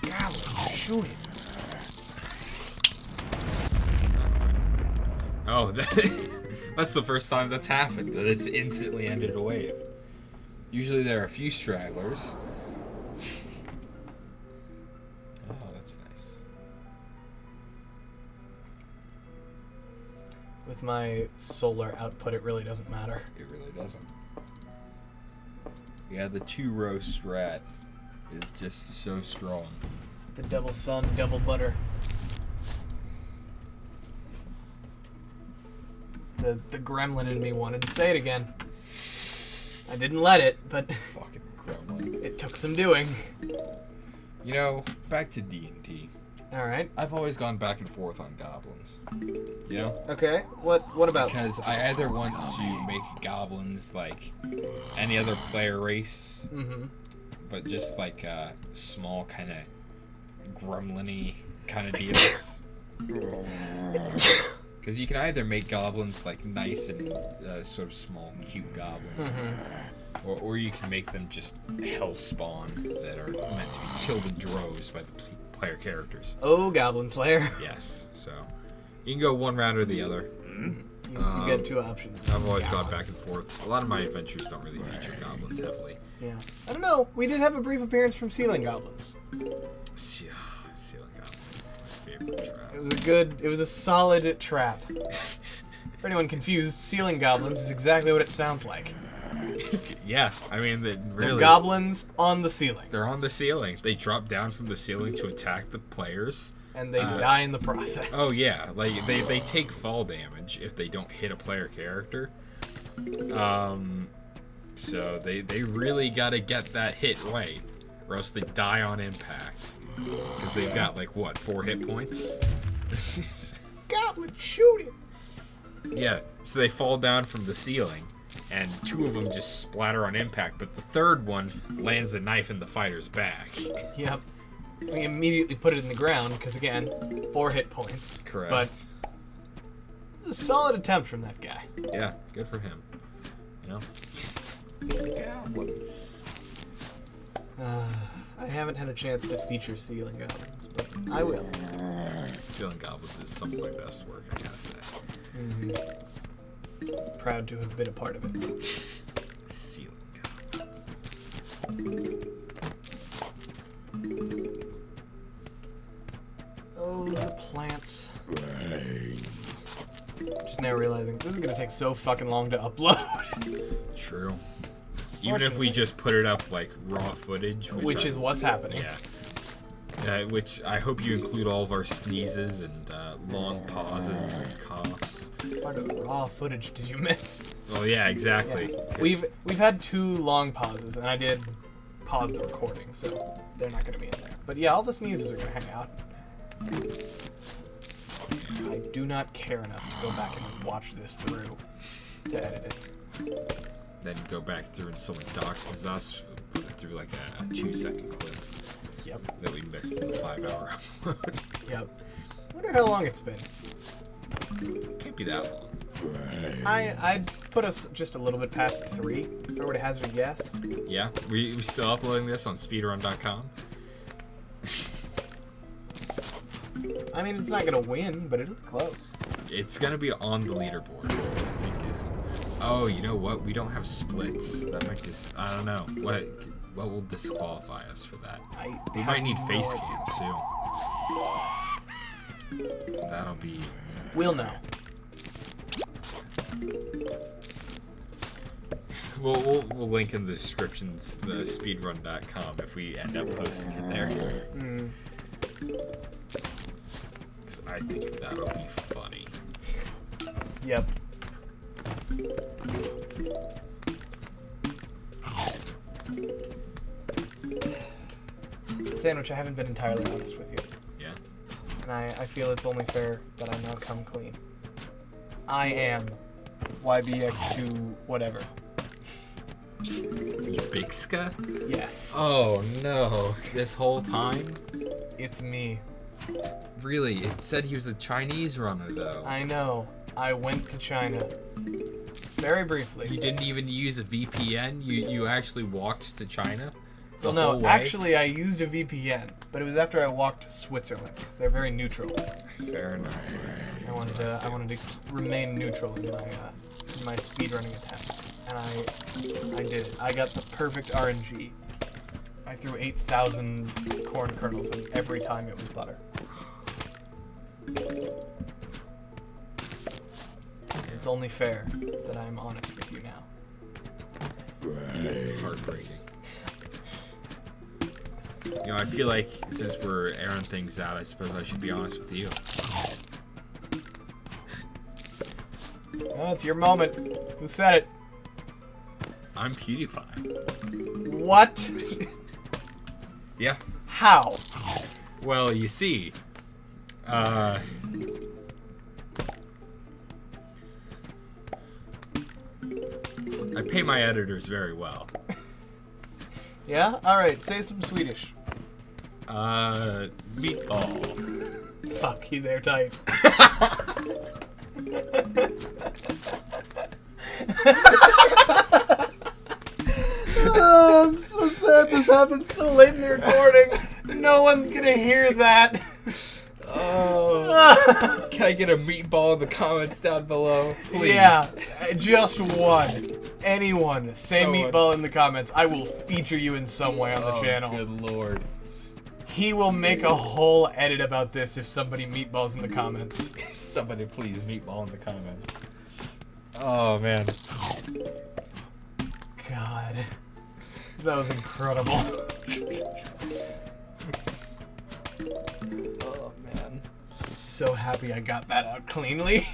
God, shoot it.
Oh, that's the first time that's happened, that it's instantly ended a wave. Usually there are a few stragglers. Oh, that's nice.
With my solar output, it really doesn't matter.
It really doesn't. Yeah, the 2-row strat is just so strong.
The double sun, double butter. The gremlin in me wanted to say it again. I didn't let it, but
Fucking gremlin.
it took some doing.
You know, back to D&D.
All right.
I've always gone back and forth on goblins. You know?
Okay. What about?
Because I either want to make goblins like any other player race,
Mm-hmm.
but just like small kind of gremlin-y kind of deals. Because you can either make goblins like nice and sort of small, cute goblins, or you can make them just hell spawn that are meant to be killed in droves by the player characters.
Oh, Goblin Slayer.
Yes, so you can go one route or the other.
You get two options.
I've always gone back and forth. A lot of my adventures don't really feature goblins heavily.
Yeah. I don't know. We did have a brief appearance from Ceiling Goblins.
Ceiling goblins is my favorite trap.
It was a solid trap. For anyone confused, Ceiling Goblins is exactly what it sounds like.
Yeah, I mean,
They're
really,
goblins on the ceiling.
they're on the ceiling. They drop down from the ceiling to attack the players.
And they die in the process.
Oh yeah, like they take fall damage if they don't hit a player character. So they really gotta get that hit right, or else they die on impact. Because they've got like what, 4 hit points?
Goblin, shoot him!
Yeah, so they fall down from the ceiling, and 2 of them just splatter on impact, but the third one lands a knife in the fighter's back.
Yep. We immediately put it in the ground, because again, 4 hit points.
Correct.
But it's a solid attempt from that guy.
Yeah, good for him. You know?
I haven't had a chance to feature Ceiling Goblins, but I will.
Ceiling Goblins is some of my best work, I gotta say.
Proud to have been a part of it.
Ceiling Goblins.
Oh, the plants. Just now realizing this is gonna take so fucking long to upload.
True. Even if we just put it up like raw footage,
Which is what's happening.
yeah. Which I hope you include all of our sneezes and long pauses and coughs.
Part of raw footage did you miss?
Well, yeah, exactly.
Yeah.
'Cause-
We've had 2 long pauses, and I did pause the recording, so they're not gonna be in there. But yeah, all the sneezes are gonna hang out. I do not care enough to go back and watch this through to edit it.
then go back through and someone doxes us, put it through like a 2-second clip
Yep.
that we missed in the 5-hour upload.
Yep. Wonder how long it's been.
Can't be that long.
I'd put us just a little bit past 3. If I were to hazard a guess.
Yeah, we still uploading this on speedrun.com.
I mean, it's not gonna win, but it'll be close.
It's gonna be on the leaderboard, which I think is. Oh, you know what? We don't have splits. That might just. I don't know. What will disqualify us for that? We might need face cam too. So that'll be.
We'll know.
We'll link in the descriptions the speedrun.com if we end up posting it there. Because I think that'll be funny.
Yep. Sandwich, I haven't been entirely honest with you.
Yeah.
And I feel it's only fair that I now come clean. I am YBX2 whatever.
You big ska?
Yes.
Oh no. This whole time?
It's me.
Really? It said he was a Chinese runner though.
I know. I went to China. Very briefly.
You didn't even use a VPN? You actually walked to China? The
Well,
whole
no,
way?
actually, I used a VPN, but it was after I walked to Switzerland because they're very neutral.
Fair enough.
I wanted to remain neutral in my speedrunning attempts, and I did it. I got the perfect RNG. I threw 8,000 corn kernels in every time it was butter. It's only fair that I am honest with you now.
Heartbreaking. You know, I feel like since we're airing things out, I suppose I should be honest with you.
Oh, it's your moment. Who said it?
I'm PewDiePie.
What?
Yeah.
How?
Well, you see, I pay my editors very well.
Yeah? Alright, say some Swedish.
Meatball.
Fuck, he's airtight. Oh, I'm so sad this happened so late in the recording. No one's gonna hear that.
Oh. Can I get a meatball in the comments down below? Please.
Yeah, just one. Anyone, say
Someone.
meatball in the comments. I will feature you in some way on the channel.
Good lord.
He will make a whole edit about this if somebody meatballs in the comments.
Somebody please meatball in the comments. Oh man.
God. That was incredible.
Oh man.
I'm so happy I got that out cleanly.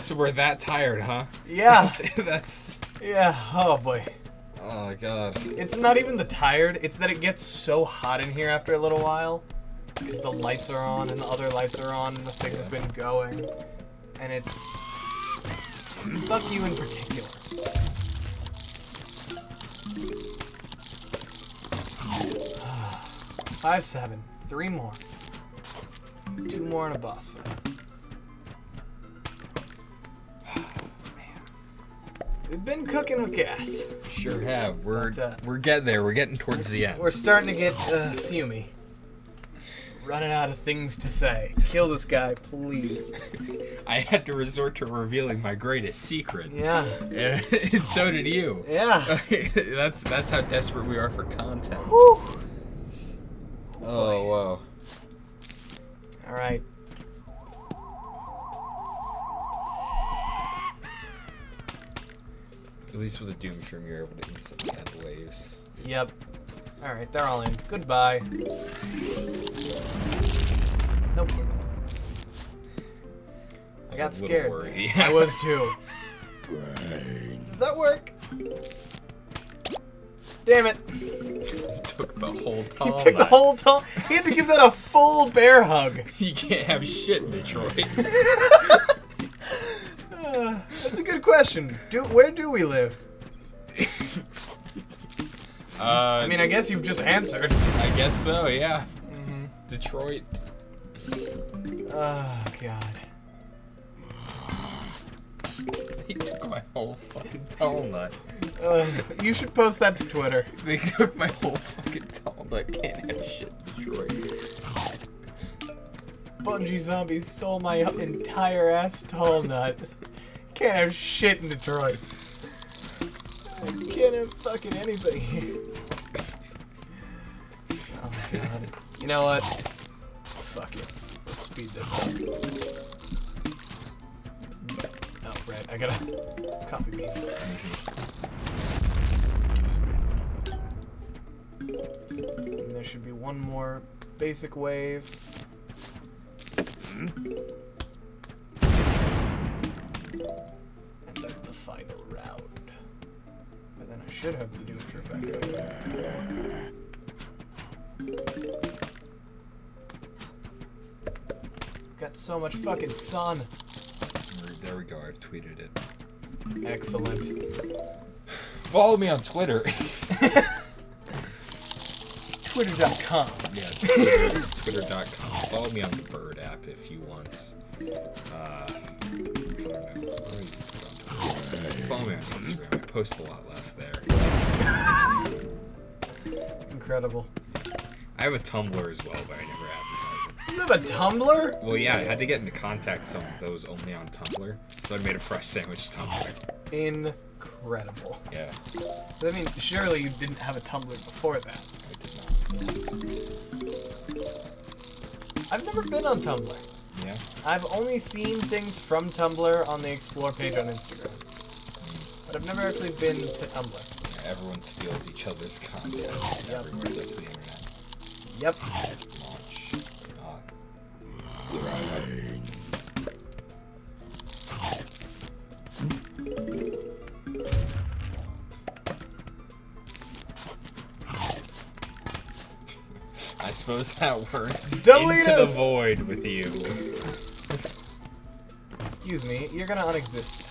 So we're that tired, huh?
Yeah.
That's.
Yeah. Oh boy.
Oh god.
It's not even the tired, it's that it gets so hot in here after a little while. Because the lights are on and the other lights are on and the thing's been going. And it's... Fuck you in particular. Five, 7. 3 more. 2 more and a boss fight. We've been cooking with gas.
Sure have. We're
But,
we're getting there. We're getting towards the end.
We're starting to get fumy. Running out of things to say. Kill this guy, please.
I had to resort to revealing my greatest secret.
Yeah.
And so did you.
Yeah.
That's how desperate we are for content.
Whew.
Oh wow.
All right.
At least with a Doom Shroom, you're able to instantly end waves.
Yep. All right, they're all in. Goodbye. Nope. I got
was a little
scared.
worried.
I was too. Does that work? Damn it.
Took the whole
He
time.
took the whole time. He had to give that a full bear hug.
You can't have shit in Detroit.
That's a good question. Where do we live? I mean, I guess you've just answered.
I guess so, yeah.
Mm-hmm.
Detroit.
Oh, God.
They took my whole fucking towel nut.
You should post that to Twitter.
They took my whole fucking towel nut. Can't have shit in Detroit.
Bungee zombies stole my entire ass tall nut. Can't have shit in Detroit. I can't have fucking anything here. Oh my god. You know what? Fuck it. Let's speed this up. Oh, right. I gotta copy me. And there should be one more basic wave. And then the final round. But then I should have the Doom Trip back up. Got so much fucking sun.
There we go. I've tweeted it.
Excellent.
Follow me on Twitter.
Twitter.com.
Yeah, Twitter.com. Follow me on the Bird app if you want. I don't know.
Follow me on Instagram. I post a lot less there.
Incredible.
I have a Tumblr as well, but I never advertise it.
You have a Tumblr?
Well, yeah, I had to get into contact some of those only on Tumblr, so I made a fresh sandwich Tumblr.
Incredible.
Yeah,
I mean, surely you didn't have a Tumblr before that.
I did not.
I've never been on Tumblr.
Yeah.
I've only seen things from Tumblr on the Explore page on Instagram. But I've never actually been to Tumblr.
Yeah, everyone steals each other's content everywhere. That's the internet.
Yep.
Launch. I suppose that works
Delete
into the
us!
void with you.
Excuse me, you're gonna unexist.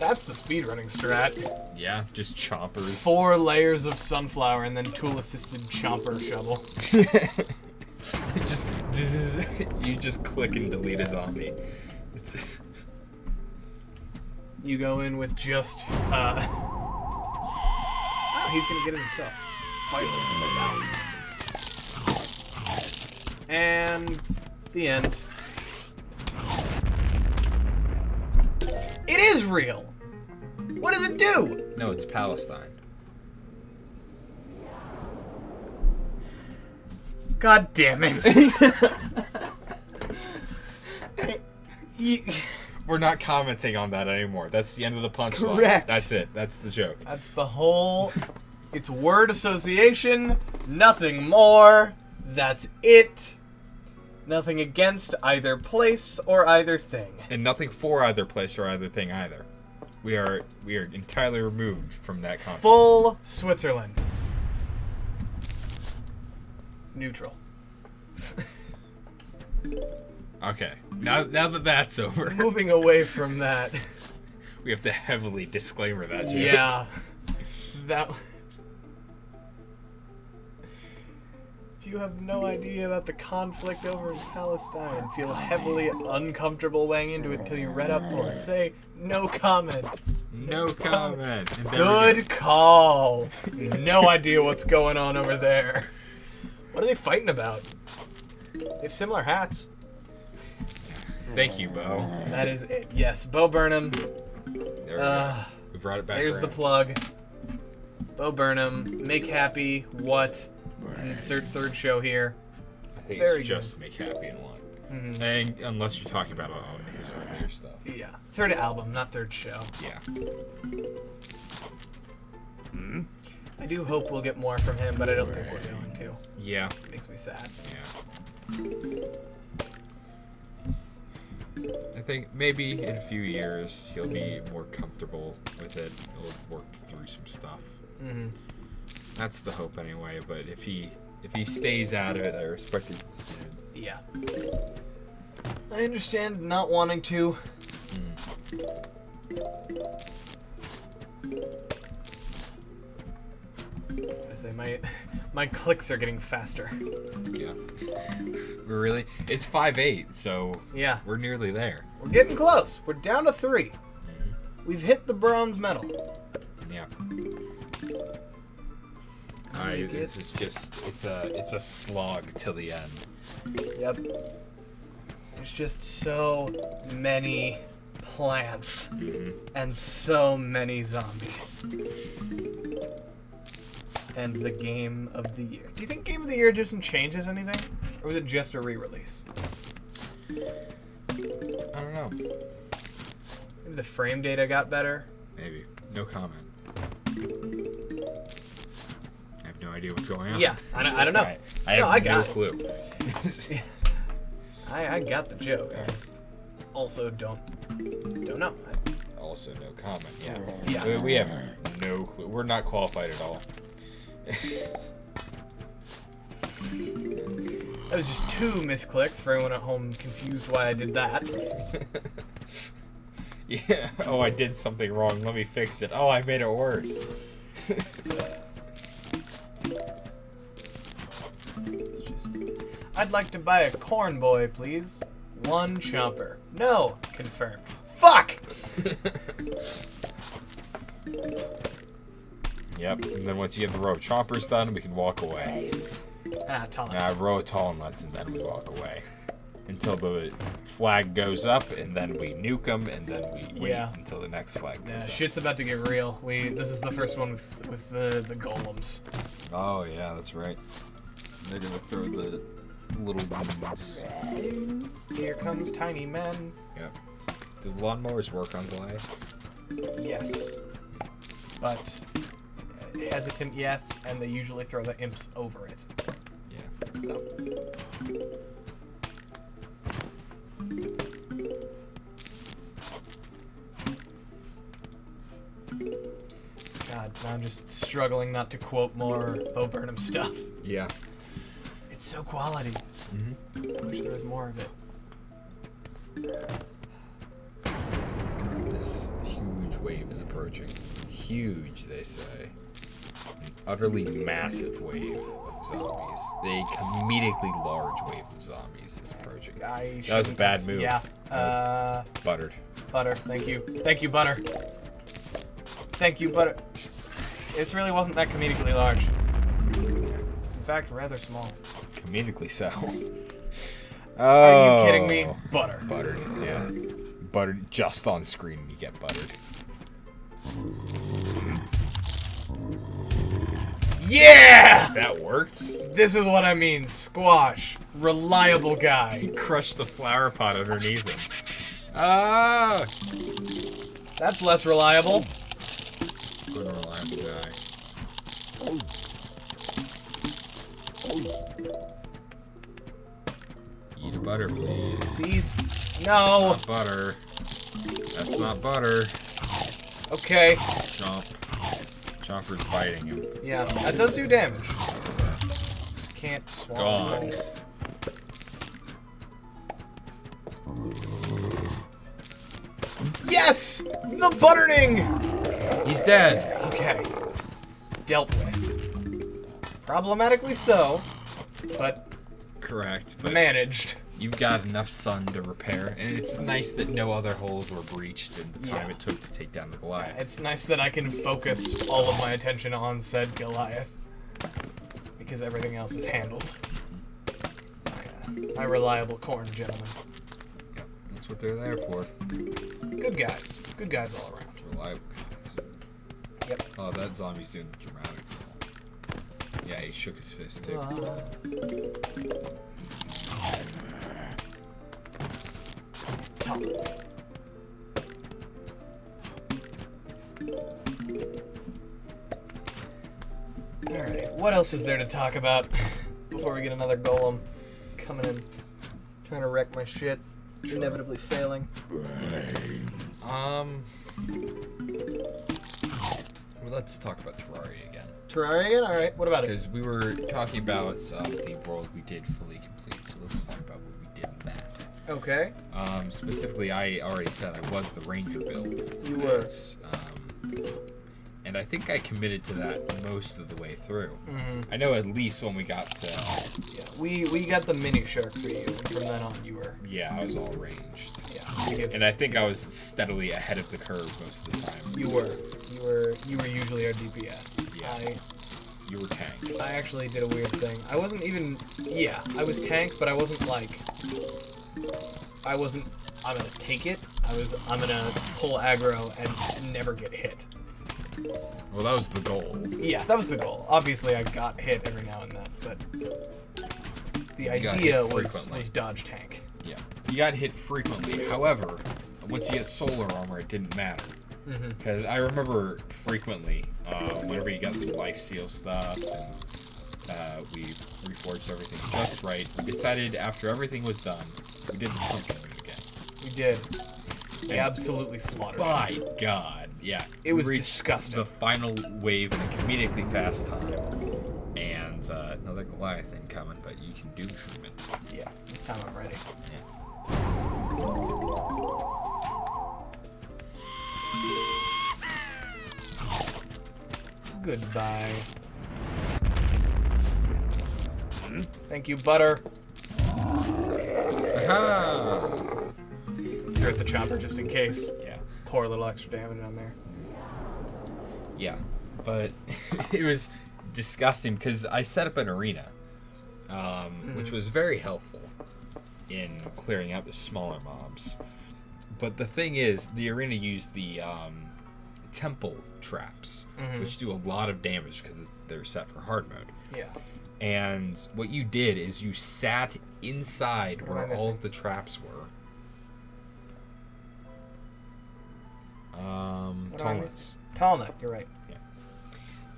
That's the speedrunning strat.
Yeah, just chompers.
4 layers of sunflower and then tool-assisted chomper shovel.
just you just click and delete a zombie. It's
You go in with just, oh, he's gonna get it himself. Fight him. And the end. It is real! What does it do?
no, it's Palestine.
God damn it.
We're not commenting on that anymore. That's the end of the punchline.
Correct.
That's it. That's the joke.
That's the whole... It's word association, nothing more. That's it. Nothing against either place or either thing.
And nothing for either place or either thing either. We are entirely removed from that conflict.
Full Switzerland. Neutral.
Okay. Now that that's over,
Moving away from that.
we have to heavily disclaimer that joke.
Yeah. That... If you have no idea about the conflict over in Palestine, feel heavily uncomfortable weighing into it until you read up more, say no comment.
No comment. And then
Good call. No idea what's going on over there. What are they fighting about? They have similar hats.
Thank you, Bo.
That is it. Yes, Bo Burnham.
There we go. We brought it back.
There's the
around.
plug. Bo Burnham. Make happy. What? Insert third show here.
I think
Very
it's just Make Happy and One.
Mhm.
And unless you're talking about his earlier stuff.
Yeah. Third album, not third show.
Yeah.
I do hope we'll get more from him, but I don't think we're going to.
Yeah.
Makes me sad.
Yeah. I think maybe in a few years he'll be more comfortable with it. He'll work through some stuff.
Mm-hmm.
That's the hope anyway. But if he stays out of it, I respect his decision.
Yeah. I understand not wanting to. I say my clicks are getting faster.
Yeah. We're really. It's 5-8, so
Yeah.
we're nearly there.
We're getting close. We're down to 3. We've hit the bronze medal.
Yeah.
Make
This
it.
is just it's a slog till the end.
Yep. There's just so many plants and so many zombies. And the game of the year. Do you think game of the year just changes anything? Or was it just a re-release?
I don't know.
Maybe the frame data got better?
Maybe. No comment. I have no idea what's going on.
Yeah, I don't know.
I
No,
have
I
no
got it.
clue.
I got the joke. I just also don't know.
Also, no comment. Yeah.
Yeah.
We have no clue. We're not qualified at all.
That was just 2 misclicks for everyone at home confused why I did that.
Yeah. Oh, I did something wrong. Let me fix it. Oh, I made it worse.
It's just, I'd like to buy a corn boy, please. 1 chomper. No. Confirmed. Fuck!
Yep, and then once you get the row of chompers done, we can walk away.
Ah, taunts.
Row of tall nuts, and then we walk away. Until the flag goes up, and then we nuke them, and then we wait until the next flag goes up.
Shit's about to get real. This is the first one with the golems.
Oh, yeah, that's right. They're gonna throw the little ones.
Here comes Tiny Men.
Yep. Do the lawnmowers work on Goliaths?
Yes. But hesitant yes, and they usually throw the imps over it.
Yeah.
So. God, now I'm just struggling not to quote more Bo Burnham stuff.
Yeah.
It's so quality.
Mm-hmm.
I wish there was more of it.
This huge wave is approaching. Huge, they say. An utterly massive wave of zombies. A comedically large wave of zombies is approaching. That was a bad move.
Yeah.
Buttered.
Butter. Thank you. Thank you, Butter. Thank you, Butter. This really wasn't that comedically large. It's in fact rather small.
Comedically so.
Are you kidding me? Butter.
Buttered, yeah. Buttered just on screen and you get buttered.
Yeah!
That worked.
This is what I mean. Squash. Reliable guy.
He crushed the flower pot underneath him. Ah!
That's less reliable.
Unreliable guy. Eat a butter, please.
Cease. No.
Not butter. That's not butter.
Okay.
Chomp. Chomper's biting him.
Yeah, that does do damage. Just can't swallow.
Gone.
Yes! The butterning!
He's dead.
Okay. Dealt with. Problematically so, but
Correct, but
managed.
you've got enough sun to repair, and it's nice that no other holes were breached in the time it took to take down the Goliath.
It's nice that I can focus all of my attention on said Goliath. Because everything else is handled. My reliable corn gentlemen.
Yep, that's what they're there for.
Good guys. Good guys all around.
Reliable guys.
Yep.
Oh, that zombie's doing the dramatic call. Yeah, he shook his fist too.
Top. Alright, what else is there to talk about before we get another golem coming in, trying to wreck my shit, inevitably failing?
Well, let's talk about Terraria again.
Terraria again? Alright, what about it?
Because we were talking about the world we did fully complete, so let's talk about what we did in that.
Okay.
Specifically, I already said I was the ranger build.
You were.
And I think I committed to that most of the way through.
Mm-hmm.
I know at least when we got to...
Yeah, we got the mini shark for you, and from then on you were...
Yeah, I was all ranged.
Yeah.
And I think I was steadily ahead of the curve most of the time.
You were usually our DPS.
Yeah. You were tank.
I actually did a weird thing. I wasn't even... Yeah, I was tank, but I wasn't like... I'm gonna take it. I'm gonna pull aggro and never get hit.
Well, that was the goal.
Yeah, that was the goal. Obviously, I got hit every now and then, but the idea was dodge tank.
Yeah, you got hit frequently. However, once you get solar armor, it didn't matter. Because I remember frequently, whenever you got some lifesteal stuff, and we reforged everything just right, we decided after everything was done, we did the pumpkin moon again.
We did. We absolutely slaughtered it.
By God, yeah.
It was
we reached
disgusting.
The final wave in a comedically fast time, and another Goliath incoming, but you can do Truman.
Yeah, this time I'm ready. Goodbye. Thank you, Butter.
Aha!
Threw at the chopper just in case.
Yeah.
Pour a little extra damage on there.
Yeah. But it was disgusting because I set up an arena, which was very helpful in clearing out the smaller mobs. But the thing is, the arena used the temple traps, which do a lot of damage because they're set for hard mode.
Yeah.
And what you did is you sat inside
What am I
where all
missing?
of the traps were.
What am I
Tallness.
missing? Tall neck, you're right.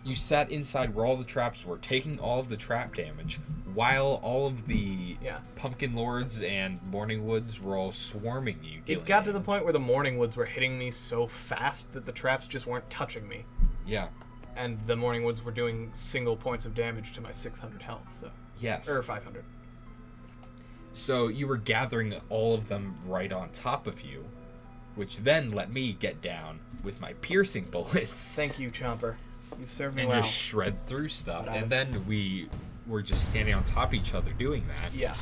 You sat inside where all the traps were, taking all of the trap damage, while all of the pumpkin lords and morning woods were all swarming you.
It got to the point where the morning woods were hitting me so fast that the traps just weren't touching me.
Yeah.
And the morning woods were doing single points of damage to my 600 health, so.
Yes.
Or 500.
So you were gathering all of them right on top of you, which then let me get down with my piercing bullets.
Thank you, Chomper. You've served me
and
well.
just shred through stuff.
But
And then we were just standing on top of each other doing that.
Yeah.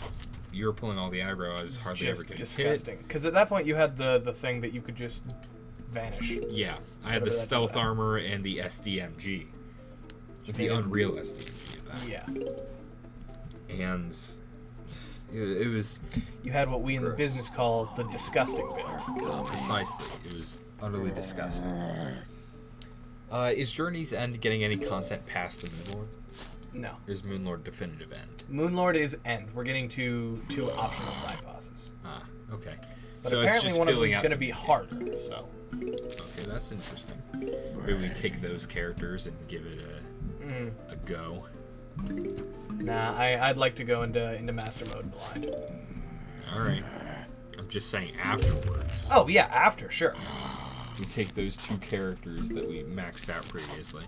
You were pulling all the aggro. I was
It's
hardly
just
ever getting
disgusting. Because at that point you had the thing that you could just vanish.
hit. Yeah. I
Whatever
had the
that
stealth
did.
armor and the SDMG. With the
made it-
Unreal SDMG of that.
Yeah.
And it was
You had what we in the
Gross.
business call the disgusting build.
precisely. It was utterly disgusting. Is Journey's End getting any content past the Moonlord?
No.
Or is Moonlord definitive end?
Moonlord is end. We're getting to two optional side bosses.
Ah, okay.
But
so it's
apparently
just
one of
filling
them's
out
going to
the
be
game.
harder, so.
Okay, that's interesting. Maybe we take those characters and give it a go.
Nah, I'd like to go into master mode blind.
Alright. I'm just saying afterwards.
Oh, yeah, after, sure.
We take those two characters that we maxed out previously.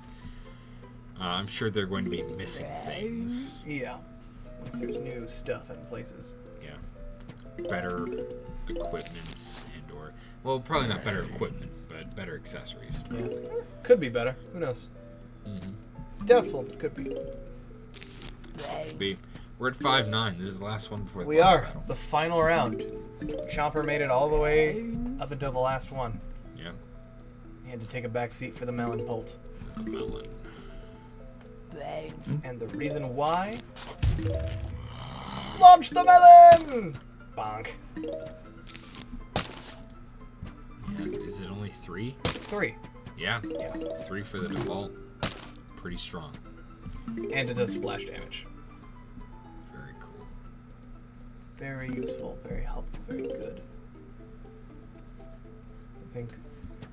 I'm sure they're going to be missing things.
Yeah. If there's new stuff in places.
Yeah. Better equipment and or... Well, probably not better equipment, but better accessories.
Yeah. Could be better. Who knows? Doubtful, but could be.
We're at 5-9. This is the last one before the
We
boss
are.
battle.
The final round. Chomper made it all the way up until the last one.
Yeah.
He had to take a back seat for the melon bolt.
The melon.
And the reason why? Launch the melon! Bonk.
Yeah, is it only 3?
3.
Yeah.
Yeah.
3 for the default. Pretty strong.
And it does splash damage.
Very cool.
Very useful, very helpful, very good. I think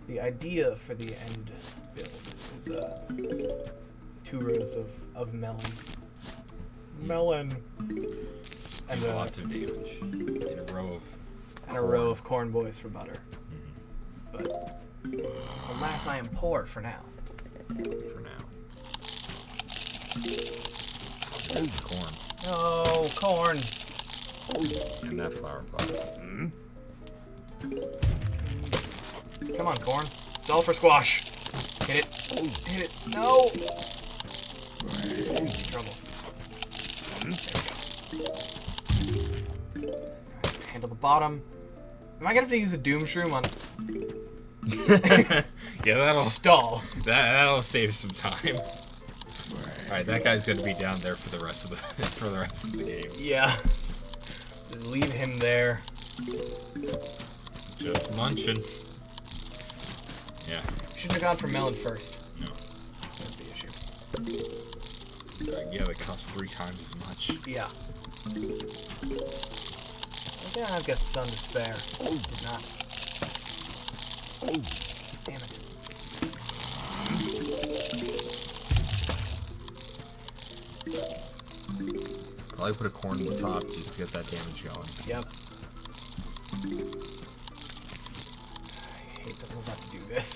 the idea for the end build is 2 rows of melon. Melon!
And
And,
lots of damage. In a row of...
And a row of corn boys for butter.
Mm-hmm.
But alas, I am poor for now.
For now. There's the corn.
Oh, corn!
And that flower pot.
Come on, corn. Stall for squash. Hit it. Hit it. No! Trouble. There we go. Handle the bottom. Am I gonna have to use a doom shroom on
Yeah,
stall?
that'll save some time. Alright, that guy's gonna be down there for the rest of the game.
Yeah. Just leave him there.
Just munching. Yeah.
Shouldn't have gone for melon first.
No.
That's the issue.
Yeah, they cost 3 times as much.
Yeah. Yeah, I've got sun to spare. Did not. Damn it.
Probably put a corn on the top just to get that damage going.
Yep. I hate that we're about to do this.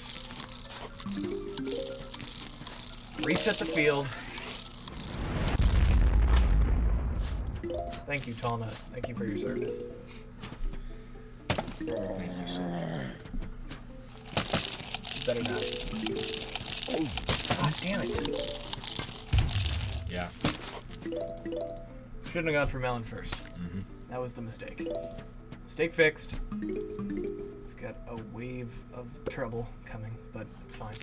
Reset the field. Thank you, Talnut. Thank you for your service.
Thank you so much.
Better not. God damn it.
Yeah.
Shouldn't have gone for melon first.
Mm-hmm.
That was the mistake. Mistake fixed. We've got a wave of trouble coming, but it's fine.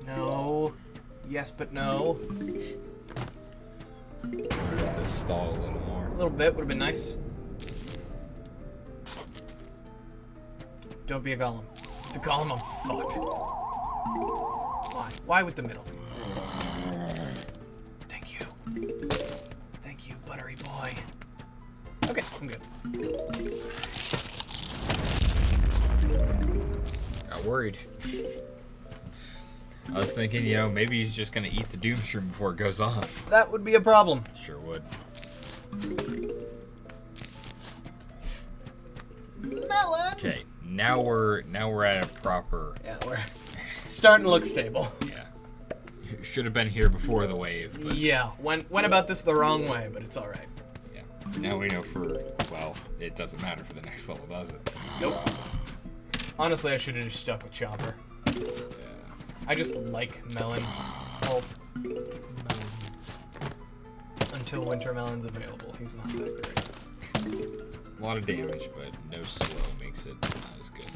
No. Yes, but no.
Just stall a little more.
A little bit would have been nice. Don't be a golem. It's a golem, I'm fucked. Why? Why with the middle? Thank you. Thank you, buttery boy. Okay, I'm good.
Got worried. I was thinking, maybe he's just gonna eat the doom shroom before it goes off.
That would be a problem.
Sure would.
Melon!
Okay, now we're at a proper.
Yeah, we're starting to look stable.
Yeah. Should have been here before the wave. But
Yeah, went about this the wrong way, but it's alright.
yeah. Now we know it doesn't matter for the next level, does it?
Nope. Honestly, I should have just stuck with Chopper.
Yeah.
I just like Melon. Ult. Melon. Until Winter Melon's available, he's not that great.
A lot of damage, but no slow makes it not as good.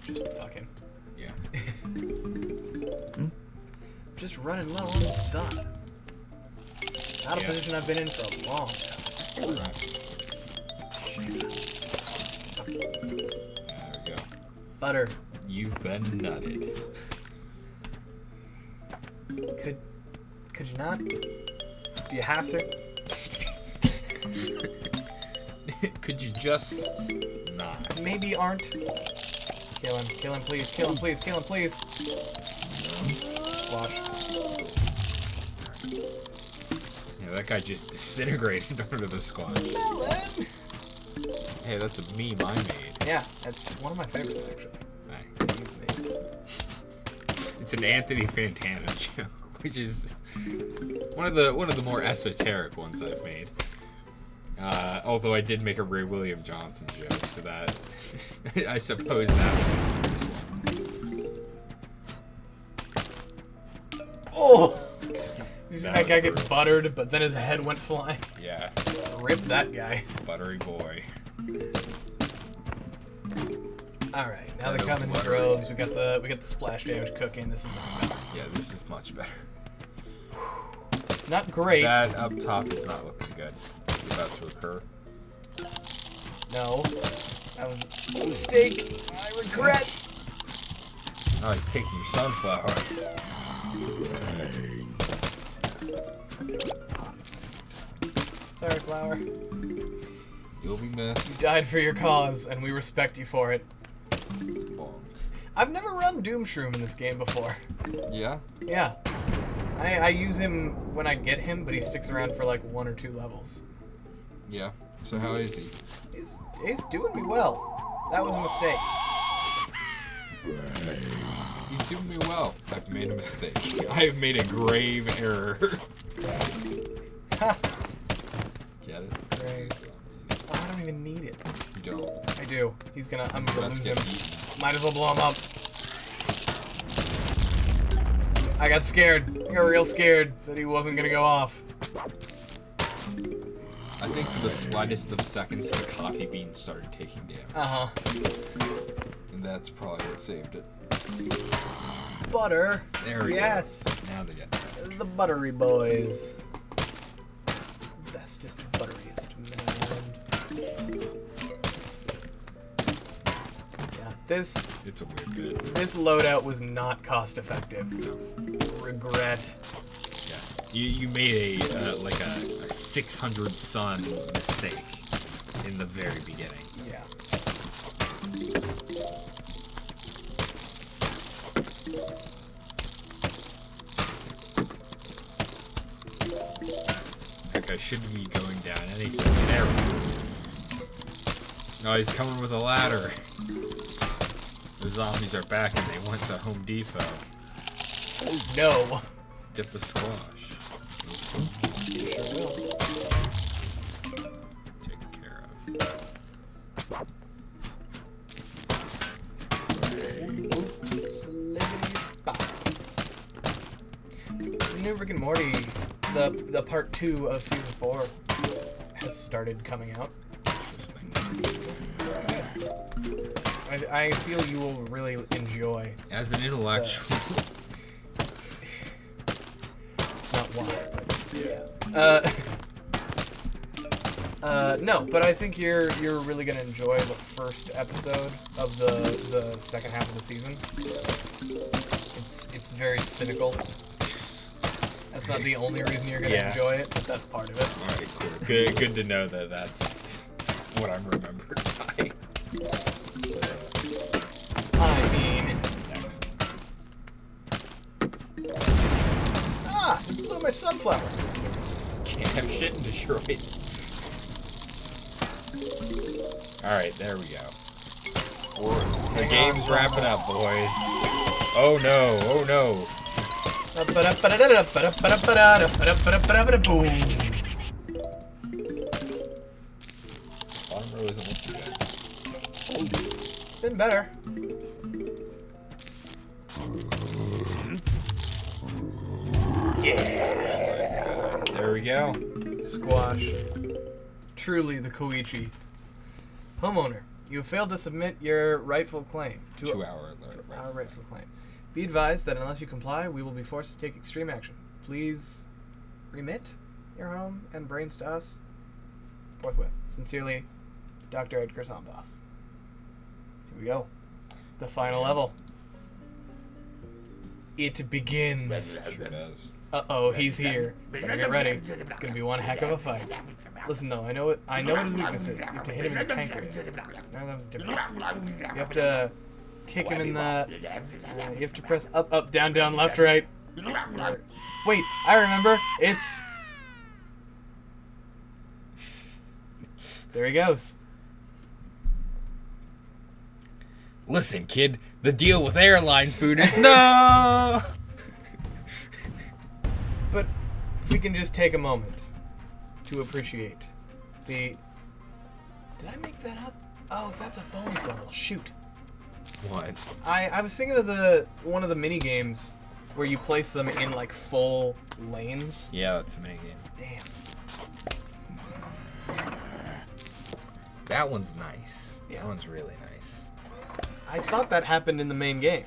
Just fuck him.
Yeah.
Just running low on the sun. Not a
Yeah.
position I've been in for a long time. Jesus.
There we go.
Butter.
You've been nutted.
Could you not? Do you have to?
Could you just not?
Maybe aren't. Kill him, please, kill him, please, kill him, please. Squash.
Yeah, that guy just disintegrated under the squash. Hey, that's a meme I made.
Yeah, that's one of my favorites actually.
Nice.
You've made.
It's an Anthony Fantana joke, which is one of the more esoteric ones I've made. Although I did make a Ray William Johnson joke, so that I suppose that would be the first one.
Oh! You see
That
that guy
was
get
brutal.
buttered, but then his head went flying.
Yeah,
Rip that guy.
buttery boy.
Alright, now they're
Hello,
coming in
buttery.
droves. We got the splash damage cooking. This is
Yeah, this is much better.
it's not great.
That up top is not looking good. It's about to occur.
No. That was a mistake. I regret.
Oh, he's taking your sunflower.
Sorry, Flower.
You'll be
You
missed.
died for your cause, and we respect you for it.
Bonk.
I've never run Doom Shroom in this game before.
Yeah?
Yeah. I use him when I get him, but he sticks around for like 1 or 2 levels.
Yeah. So how is he?
He's doing me well. That was a mistake.
He's doing me well.
I've made a mistake. I have made a grave error.
Ha!
Get it?
Great. Oh, I don't even need it.
You don't.
I do. I'm gonna
Let's
lose
get
him.
eaten.
Might as well blow him up. I got scared. I got real scared that he wasn't gonna go off.
I think for the slightest of seconds, the coffee bean started taking damage.
Uh-huh.
And that's probably what saved it.
Butter.
There we
yes.
go. Now they get
The buttery boys. Bestest, butteriest man. Yeah, this
It's a weird bit.
this loadout was not cost effective.
No.
Regret.
Yeah. You made like a 600 sun mistake in the very beginning.
Yeah.
That guy shouldn't be going down any second. There we go. No, he's coming with a ladder. The zombies are back and they went to Home Depot.
Oh no.
Dip the squash.
Sure will.
Taken care of.
Oops. new Rick and Morty, the part 2 of season 4 has started coming out.
Interesting.
I feel you will really enjoy.
As an intellectual.
Not why, but yeah. No, but I think you're really gonna enjoy the first episode of the second half of the season. It's very cynical. That's not the only reason you're gonna enjoy it, but that's part of it.
All right, cool. Good to know that that's what I'm remembered by.
I mean,
Next.
it blew my sunflower.
Can't have shit destroyed. Alright, there we go. The game's wrapping up, boys. Oh no, oh no.
Boom.
Bottom row isn't looking good.
It's been better.
There we go.
Squash. Truly the Koichi. Homeowner, you have failed to submit your rightful claim.
2 hour alert.
Our rightful claim. Be advised that unless you comply, we will be forced to take extreme action. Please remit your home and brains to us forthwith. Sincerely, Dr. Edgar Zambas. Here we go. The final level. It begins.
Sure does.
Uh-oh, he's here. Better get ready. It's gonna be one heck of a fight. Listen though, I know what his weakness is. You have to hit him in the pancreas. No, that was different. You have to kick him in the... you have to press up, up, down, down, left, right. Wait, I remember. It's... There he goes.
Listen, kid, the deal with airline food is no!
But if we can just take a moment to appreciate the... Did I make that up? Oh, that's a bonus level. Shoot.
What?
I was thinking of one of the mini games where you place them in like full lanes.
Yeah, that's a minigame.
Damn.
That one's nice.
Yeah.
That one's really nice.
I thought that happened in the main game,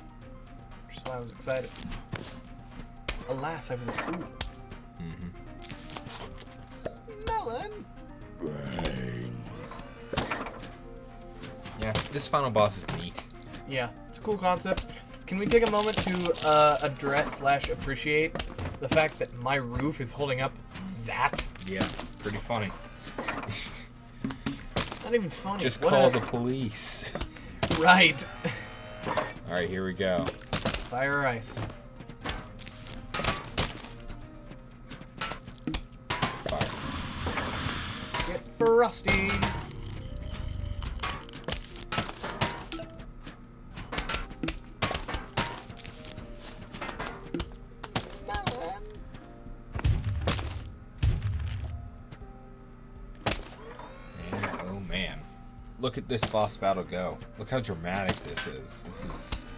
which is why I was excited. Alas, I was a fool. Melon.
Yeah, this final boss is neat.
Yeah, it's a cool concept. Can we take a moment to address/appreciate the fact that my roof is holding up that?
Yeah, pretty funny.
Not even funny.
Just
What
call
a-
the police.
Right.
Alright, here we go.
Fire or ice.
Fire.
Get frosty. Melon.
And, oh man. Look at this boss battle go. Look how dramatic this is.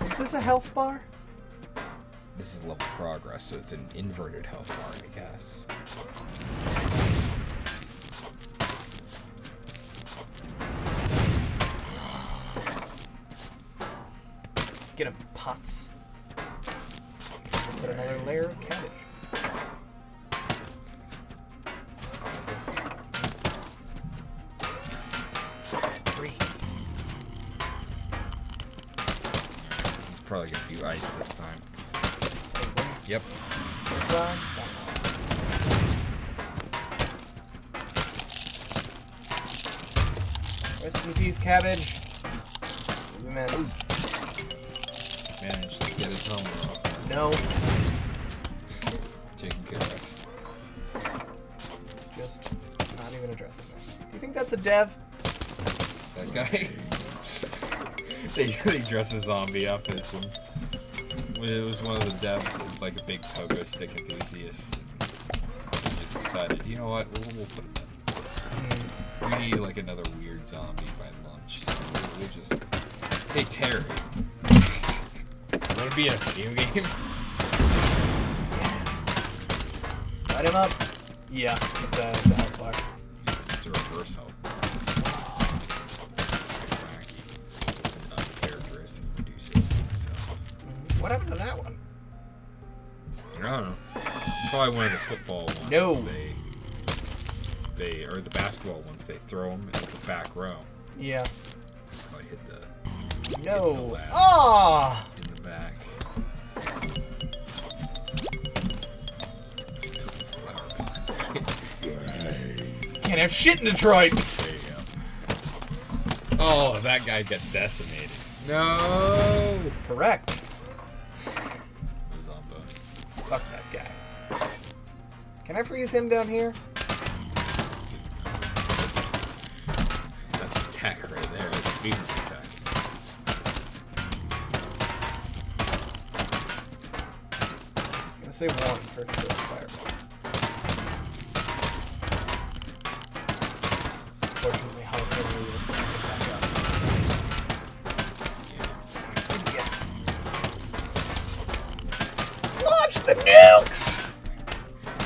Is this a health bar?
This is level progress, so it's an inverted health bar, I guess.
Get him, pots. Put another layer of cabbage. Freeze.
He's probably gonna do ice this time. Yep.
This side. Rest in peace, cabbage. We missed.
Managed to get his helmet off.
No,
Taken care of.
just not even addressing it. Do you think that's a dev?
That guy. they dress a zombie up as him. It was one of the devs, like a big pogo stick enthusiast. He just decided, you know what, we'll put it in. We need like another weird zombie by lunch. So we'll just. Hey Terry. You wanna be in a video game?
Light him up. Yeah, it's a health bar.
It's a reverse health. Wacky. Characteristic reduces myself.
What happened to that one?
I don't know. Probably one of the football ones.
No.
Or the basketball ones. They throw them into the back row.
Yeah.
Probably hit the
No.
lab.
Ah!
In the back.
Can't have shit in Detroit.
There you go. Oh, that guy got decimated. No.
Correct.
The Zombo.
Fuck that guy. Can I freeze him down here?
That's tech right there. That's speed attack.
I'm gonna say 1 for first fireball. Fortunately, jalapeno will swing it back up. Launch the nukes!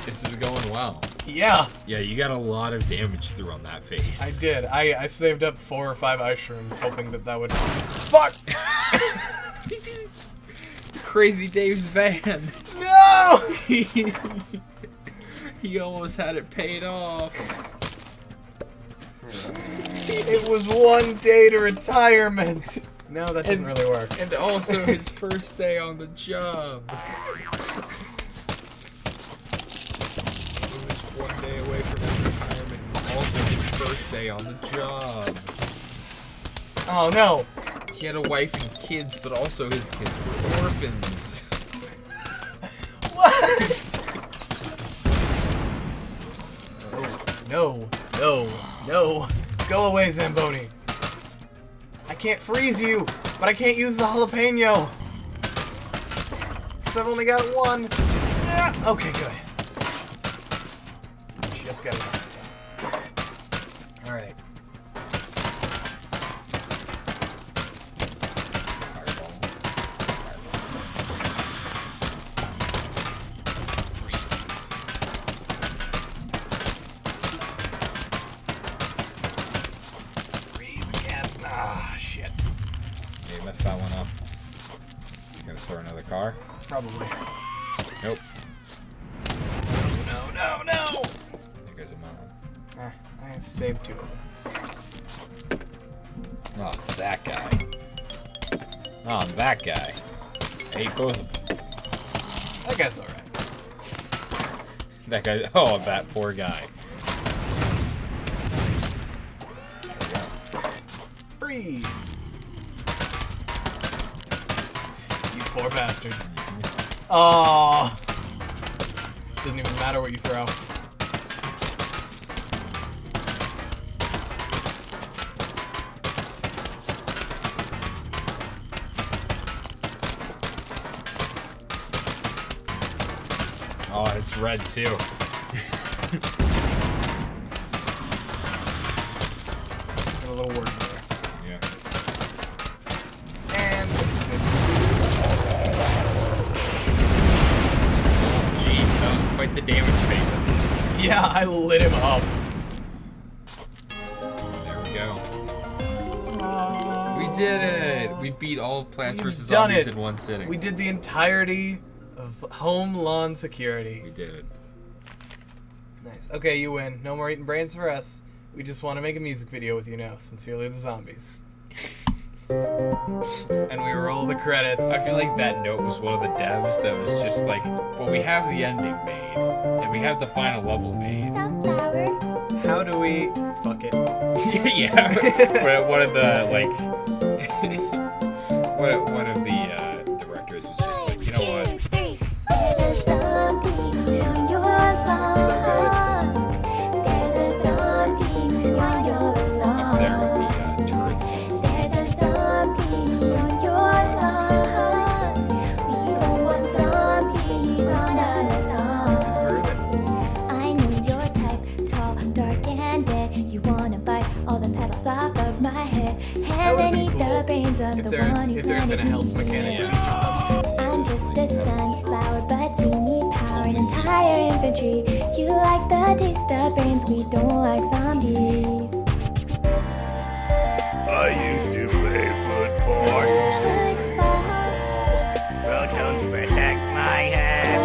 This is going well.
Yeah,
Yeah, you got a lot of damage through on that face.
I did. I saved up 4 or 5 ice shrooms, hoping that would. Fuck!
Crazy Dave's van.
No!
He almost had it paid off.
It was 1 day to retirement. No, that doesn't really work.
And also his first day on the job. He was 1 day away from his retirement. Also his first day on the job.
Oh no!
He had a wife and kids, but also his kids were orphans.
What? No, no, no. Go away, Zamboni. I can't freeze you, but I can't use the jalapeno. Because I've only got 1. Okay, good. Just got it. Alright. Freeze again. Ah, shit.
You messed that one up. You gonna throw another car?
Probably.
Nope.
No, no, no!
There goes a mom.
I saved 2 of them.
Oh, it's that guy. Oh, I'm that guy. I hate both of them.
That guy's alright.
That guy. Oh, that poor guy. There we go.
Freeze! You poor bastard. Oh, doesn't even matter what you throw.
Oh, it's red too.
Got a little word there.
Yeah.
And
Jeez, that was quite the damage phase.
yeah, I lit him up.
There we go. We did it! We beat all Plants
We've
vs.
done
Zombies
it.
in one sitting.
We did the entirety of home lawn security.
We did it.
Nice. Okay, you win. No more eating brains for us. We just want to make a music video with you now. Sincerely, the Zombies. And we roll the credits.
I feel like that note was one of the devs that was just like, well, we have the ending made, and we have the final level made.
Sunflower.
How do we... Fuck it.
Yeah. But one of the, like... one of the directors was just like, you know what?
There's a zombie on your lawn. There's a zombie on your
Up there
lawn.
with the turret song.
There's a zombie on your lawn. We don't want zombies on our lawn. I know your type, tall, dark, and dead. You wanna bite all the petals off of my head, and then eat the brains of the one who
If there's been a health mechanic.
Yeah.
I'm just a sunflower, but see me power and entire infantry. You like the taste of brains, we don't like zombies.
I used to play football. Well, don't protect my head.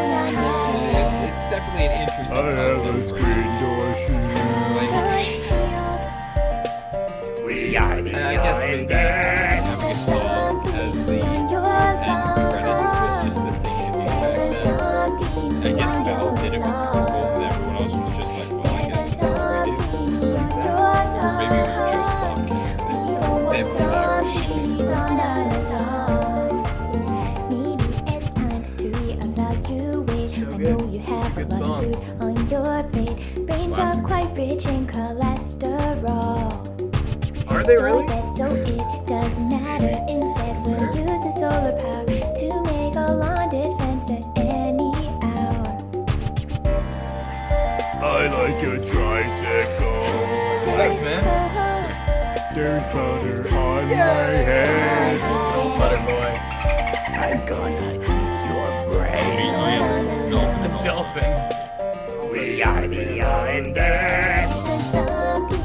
It's definitely an interesting
I have a
concept.
screen door. We are the
I guess maybe having a song as the sort of end credits was just the thing to do back then. I guess Valve did it with Purple, and everyone else was just like, well, I guess this is what we do. Or maybe it was just Bobcat. They have fire shit.
Maybe it's time to reevaluate.
So
I
good.
know you have
Good
a lot
song.
of food on your plate. Brains are quite rich in cholesterol.
Are they really?
So it doesn't matter. Instead, we'll use the solar power to make a long defense at any hour.
I like your tricycle. Thanks, man. There's butter on my head. Oh, butter boy. I'm gonna eat your brain. The dolphin. We are the Islanders.
There's a zombie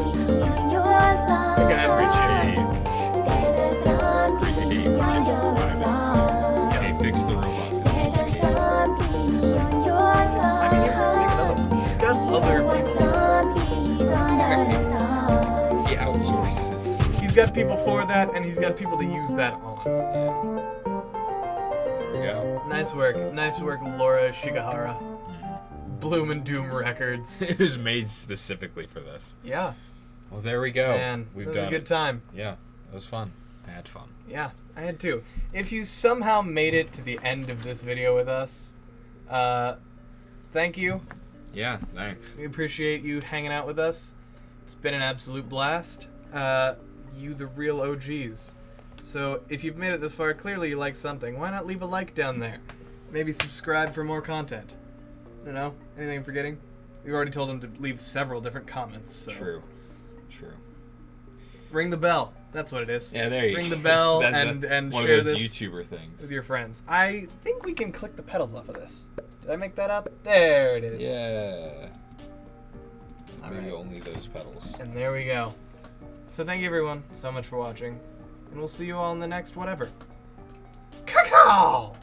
on your lawn.
Look at every shade.
There's a zombie on your lawn.
Hey, fix the robot.
There's a zombie on your lawn.
I mean, he's got other people.
Zombies on our lawn.
He outsources.
He's got people for that, and he's got people to use that on.
There we go.
Nice work, Laura Shigahara. Bloom and Doom Records.
It was made specifically for this.
Yeah,
Well, there we go.
man,
We've
that was
done
a good
it.
time.
Yeah, it was fun. I had fun.
Yeah, I had too. If you somehow made it to the end of this video with us, thank you.
Yeah, thanks.
We appreciate you hanging out with us. It's been an absolute blast. You the real OGs. So if you've made it this far, clearly you like something. Why not leave a like down there? Maybe subscribe for more content. I don't know. Anything I'm forgetting? We've already told them to leave several different comments. So.
True.
Ring the bell. That's what it is.
Yeah, there you go.
Ring the bell
That-
and
one
share
of those
this
YouTuber things.
with your friends. I think we can click the pedals off of this. Did I make that up? There it is.
Yeah.
All
Maybe
right.
only those pedals.
And there we go. So thank you everyone so much for watching. And we'll see you all in the next whatever. Cacao!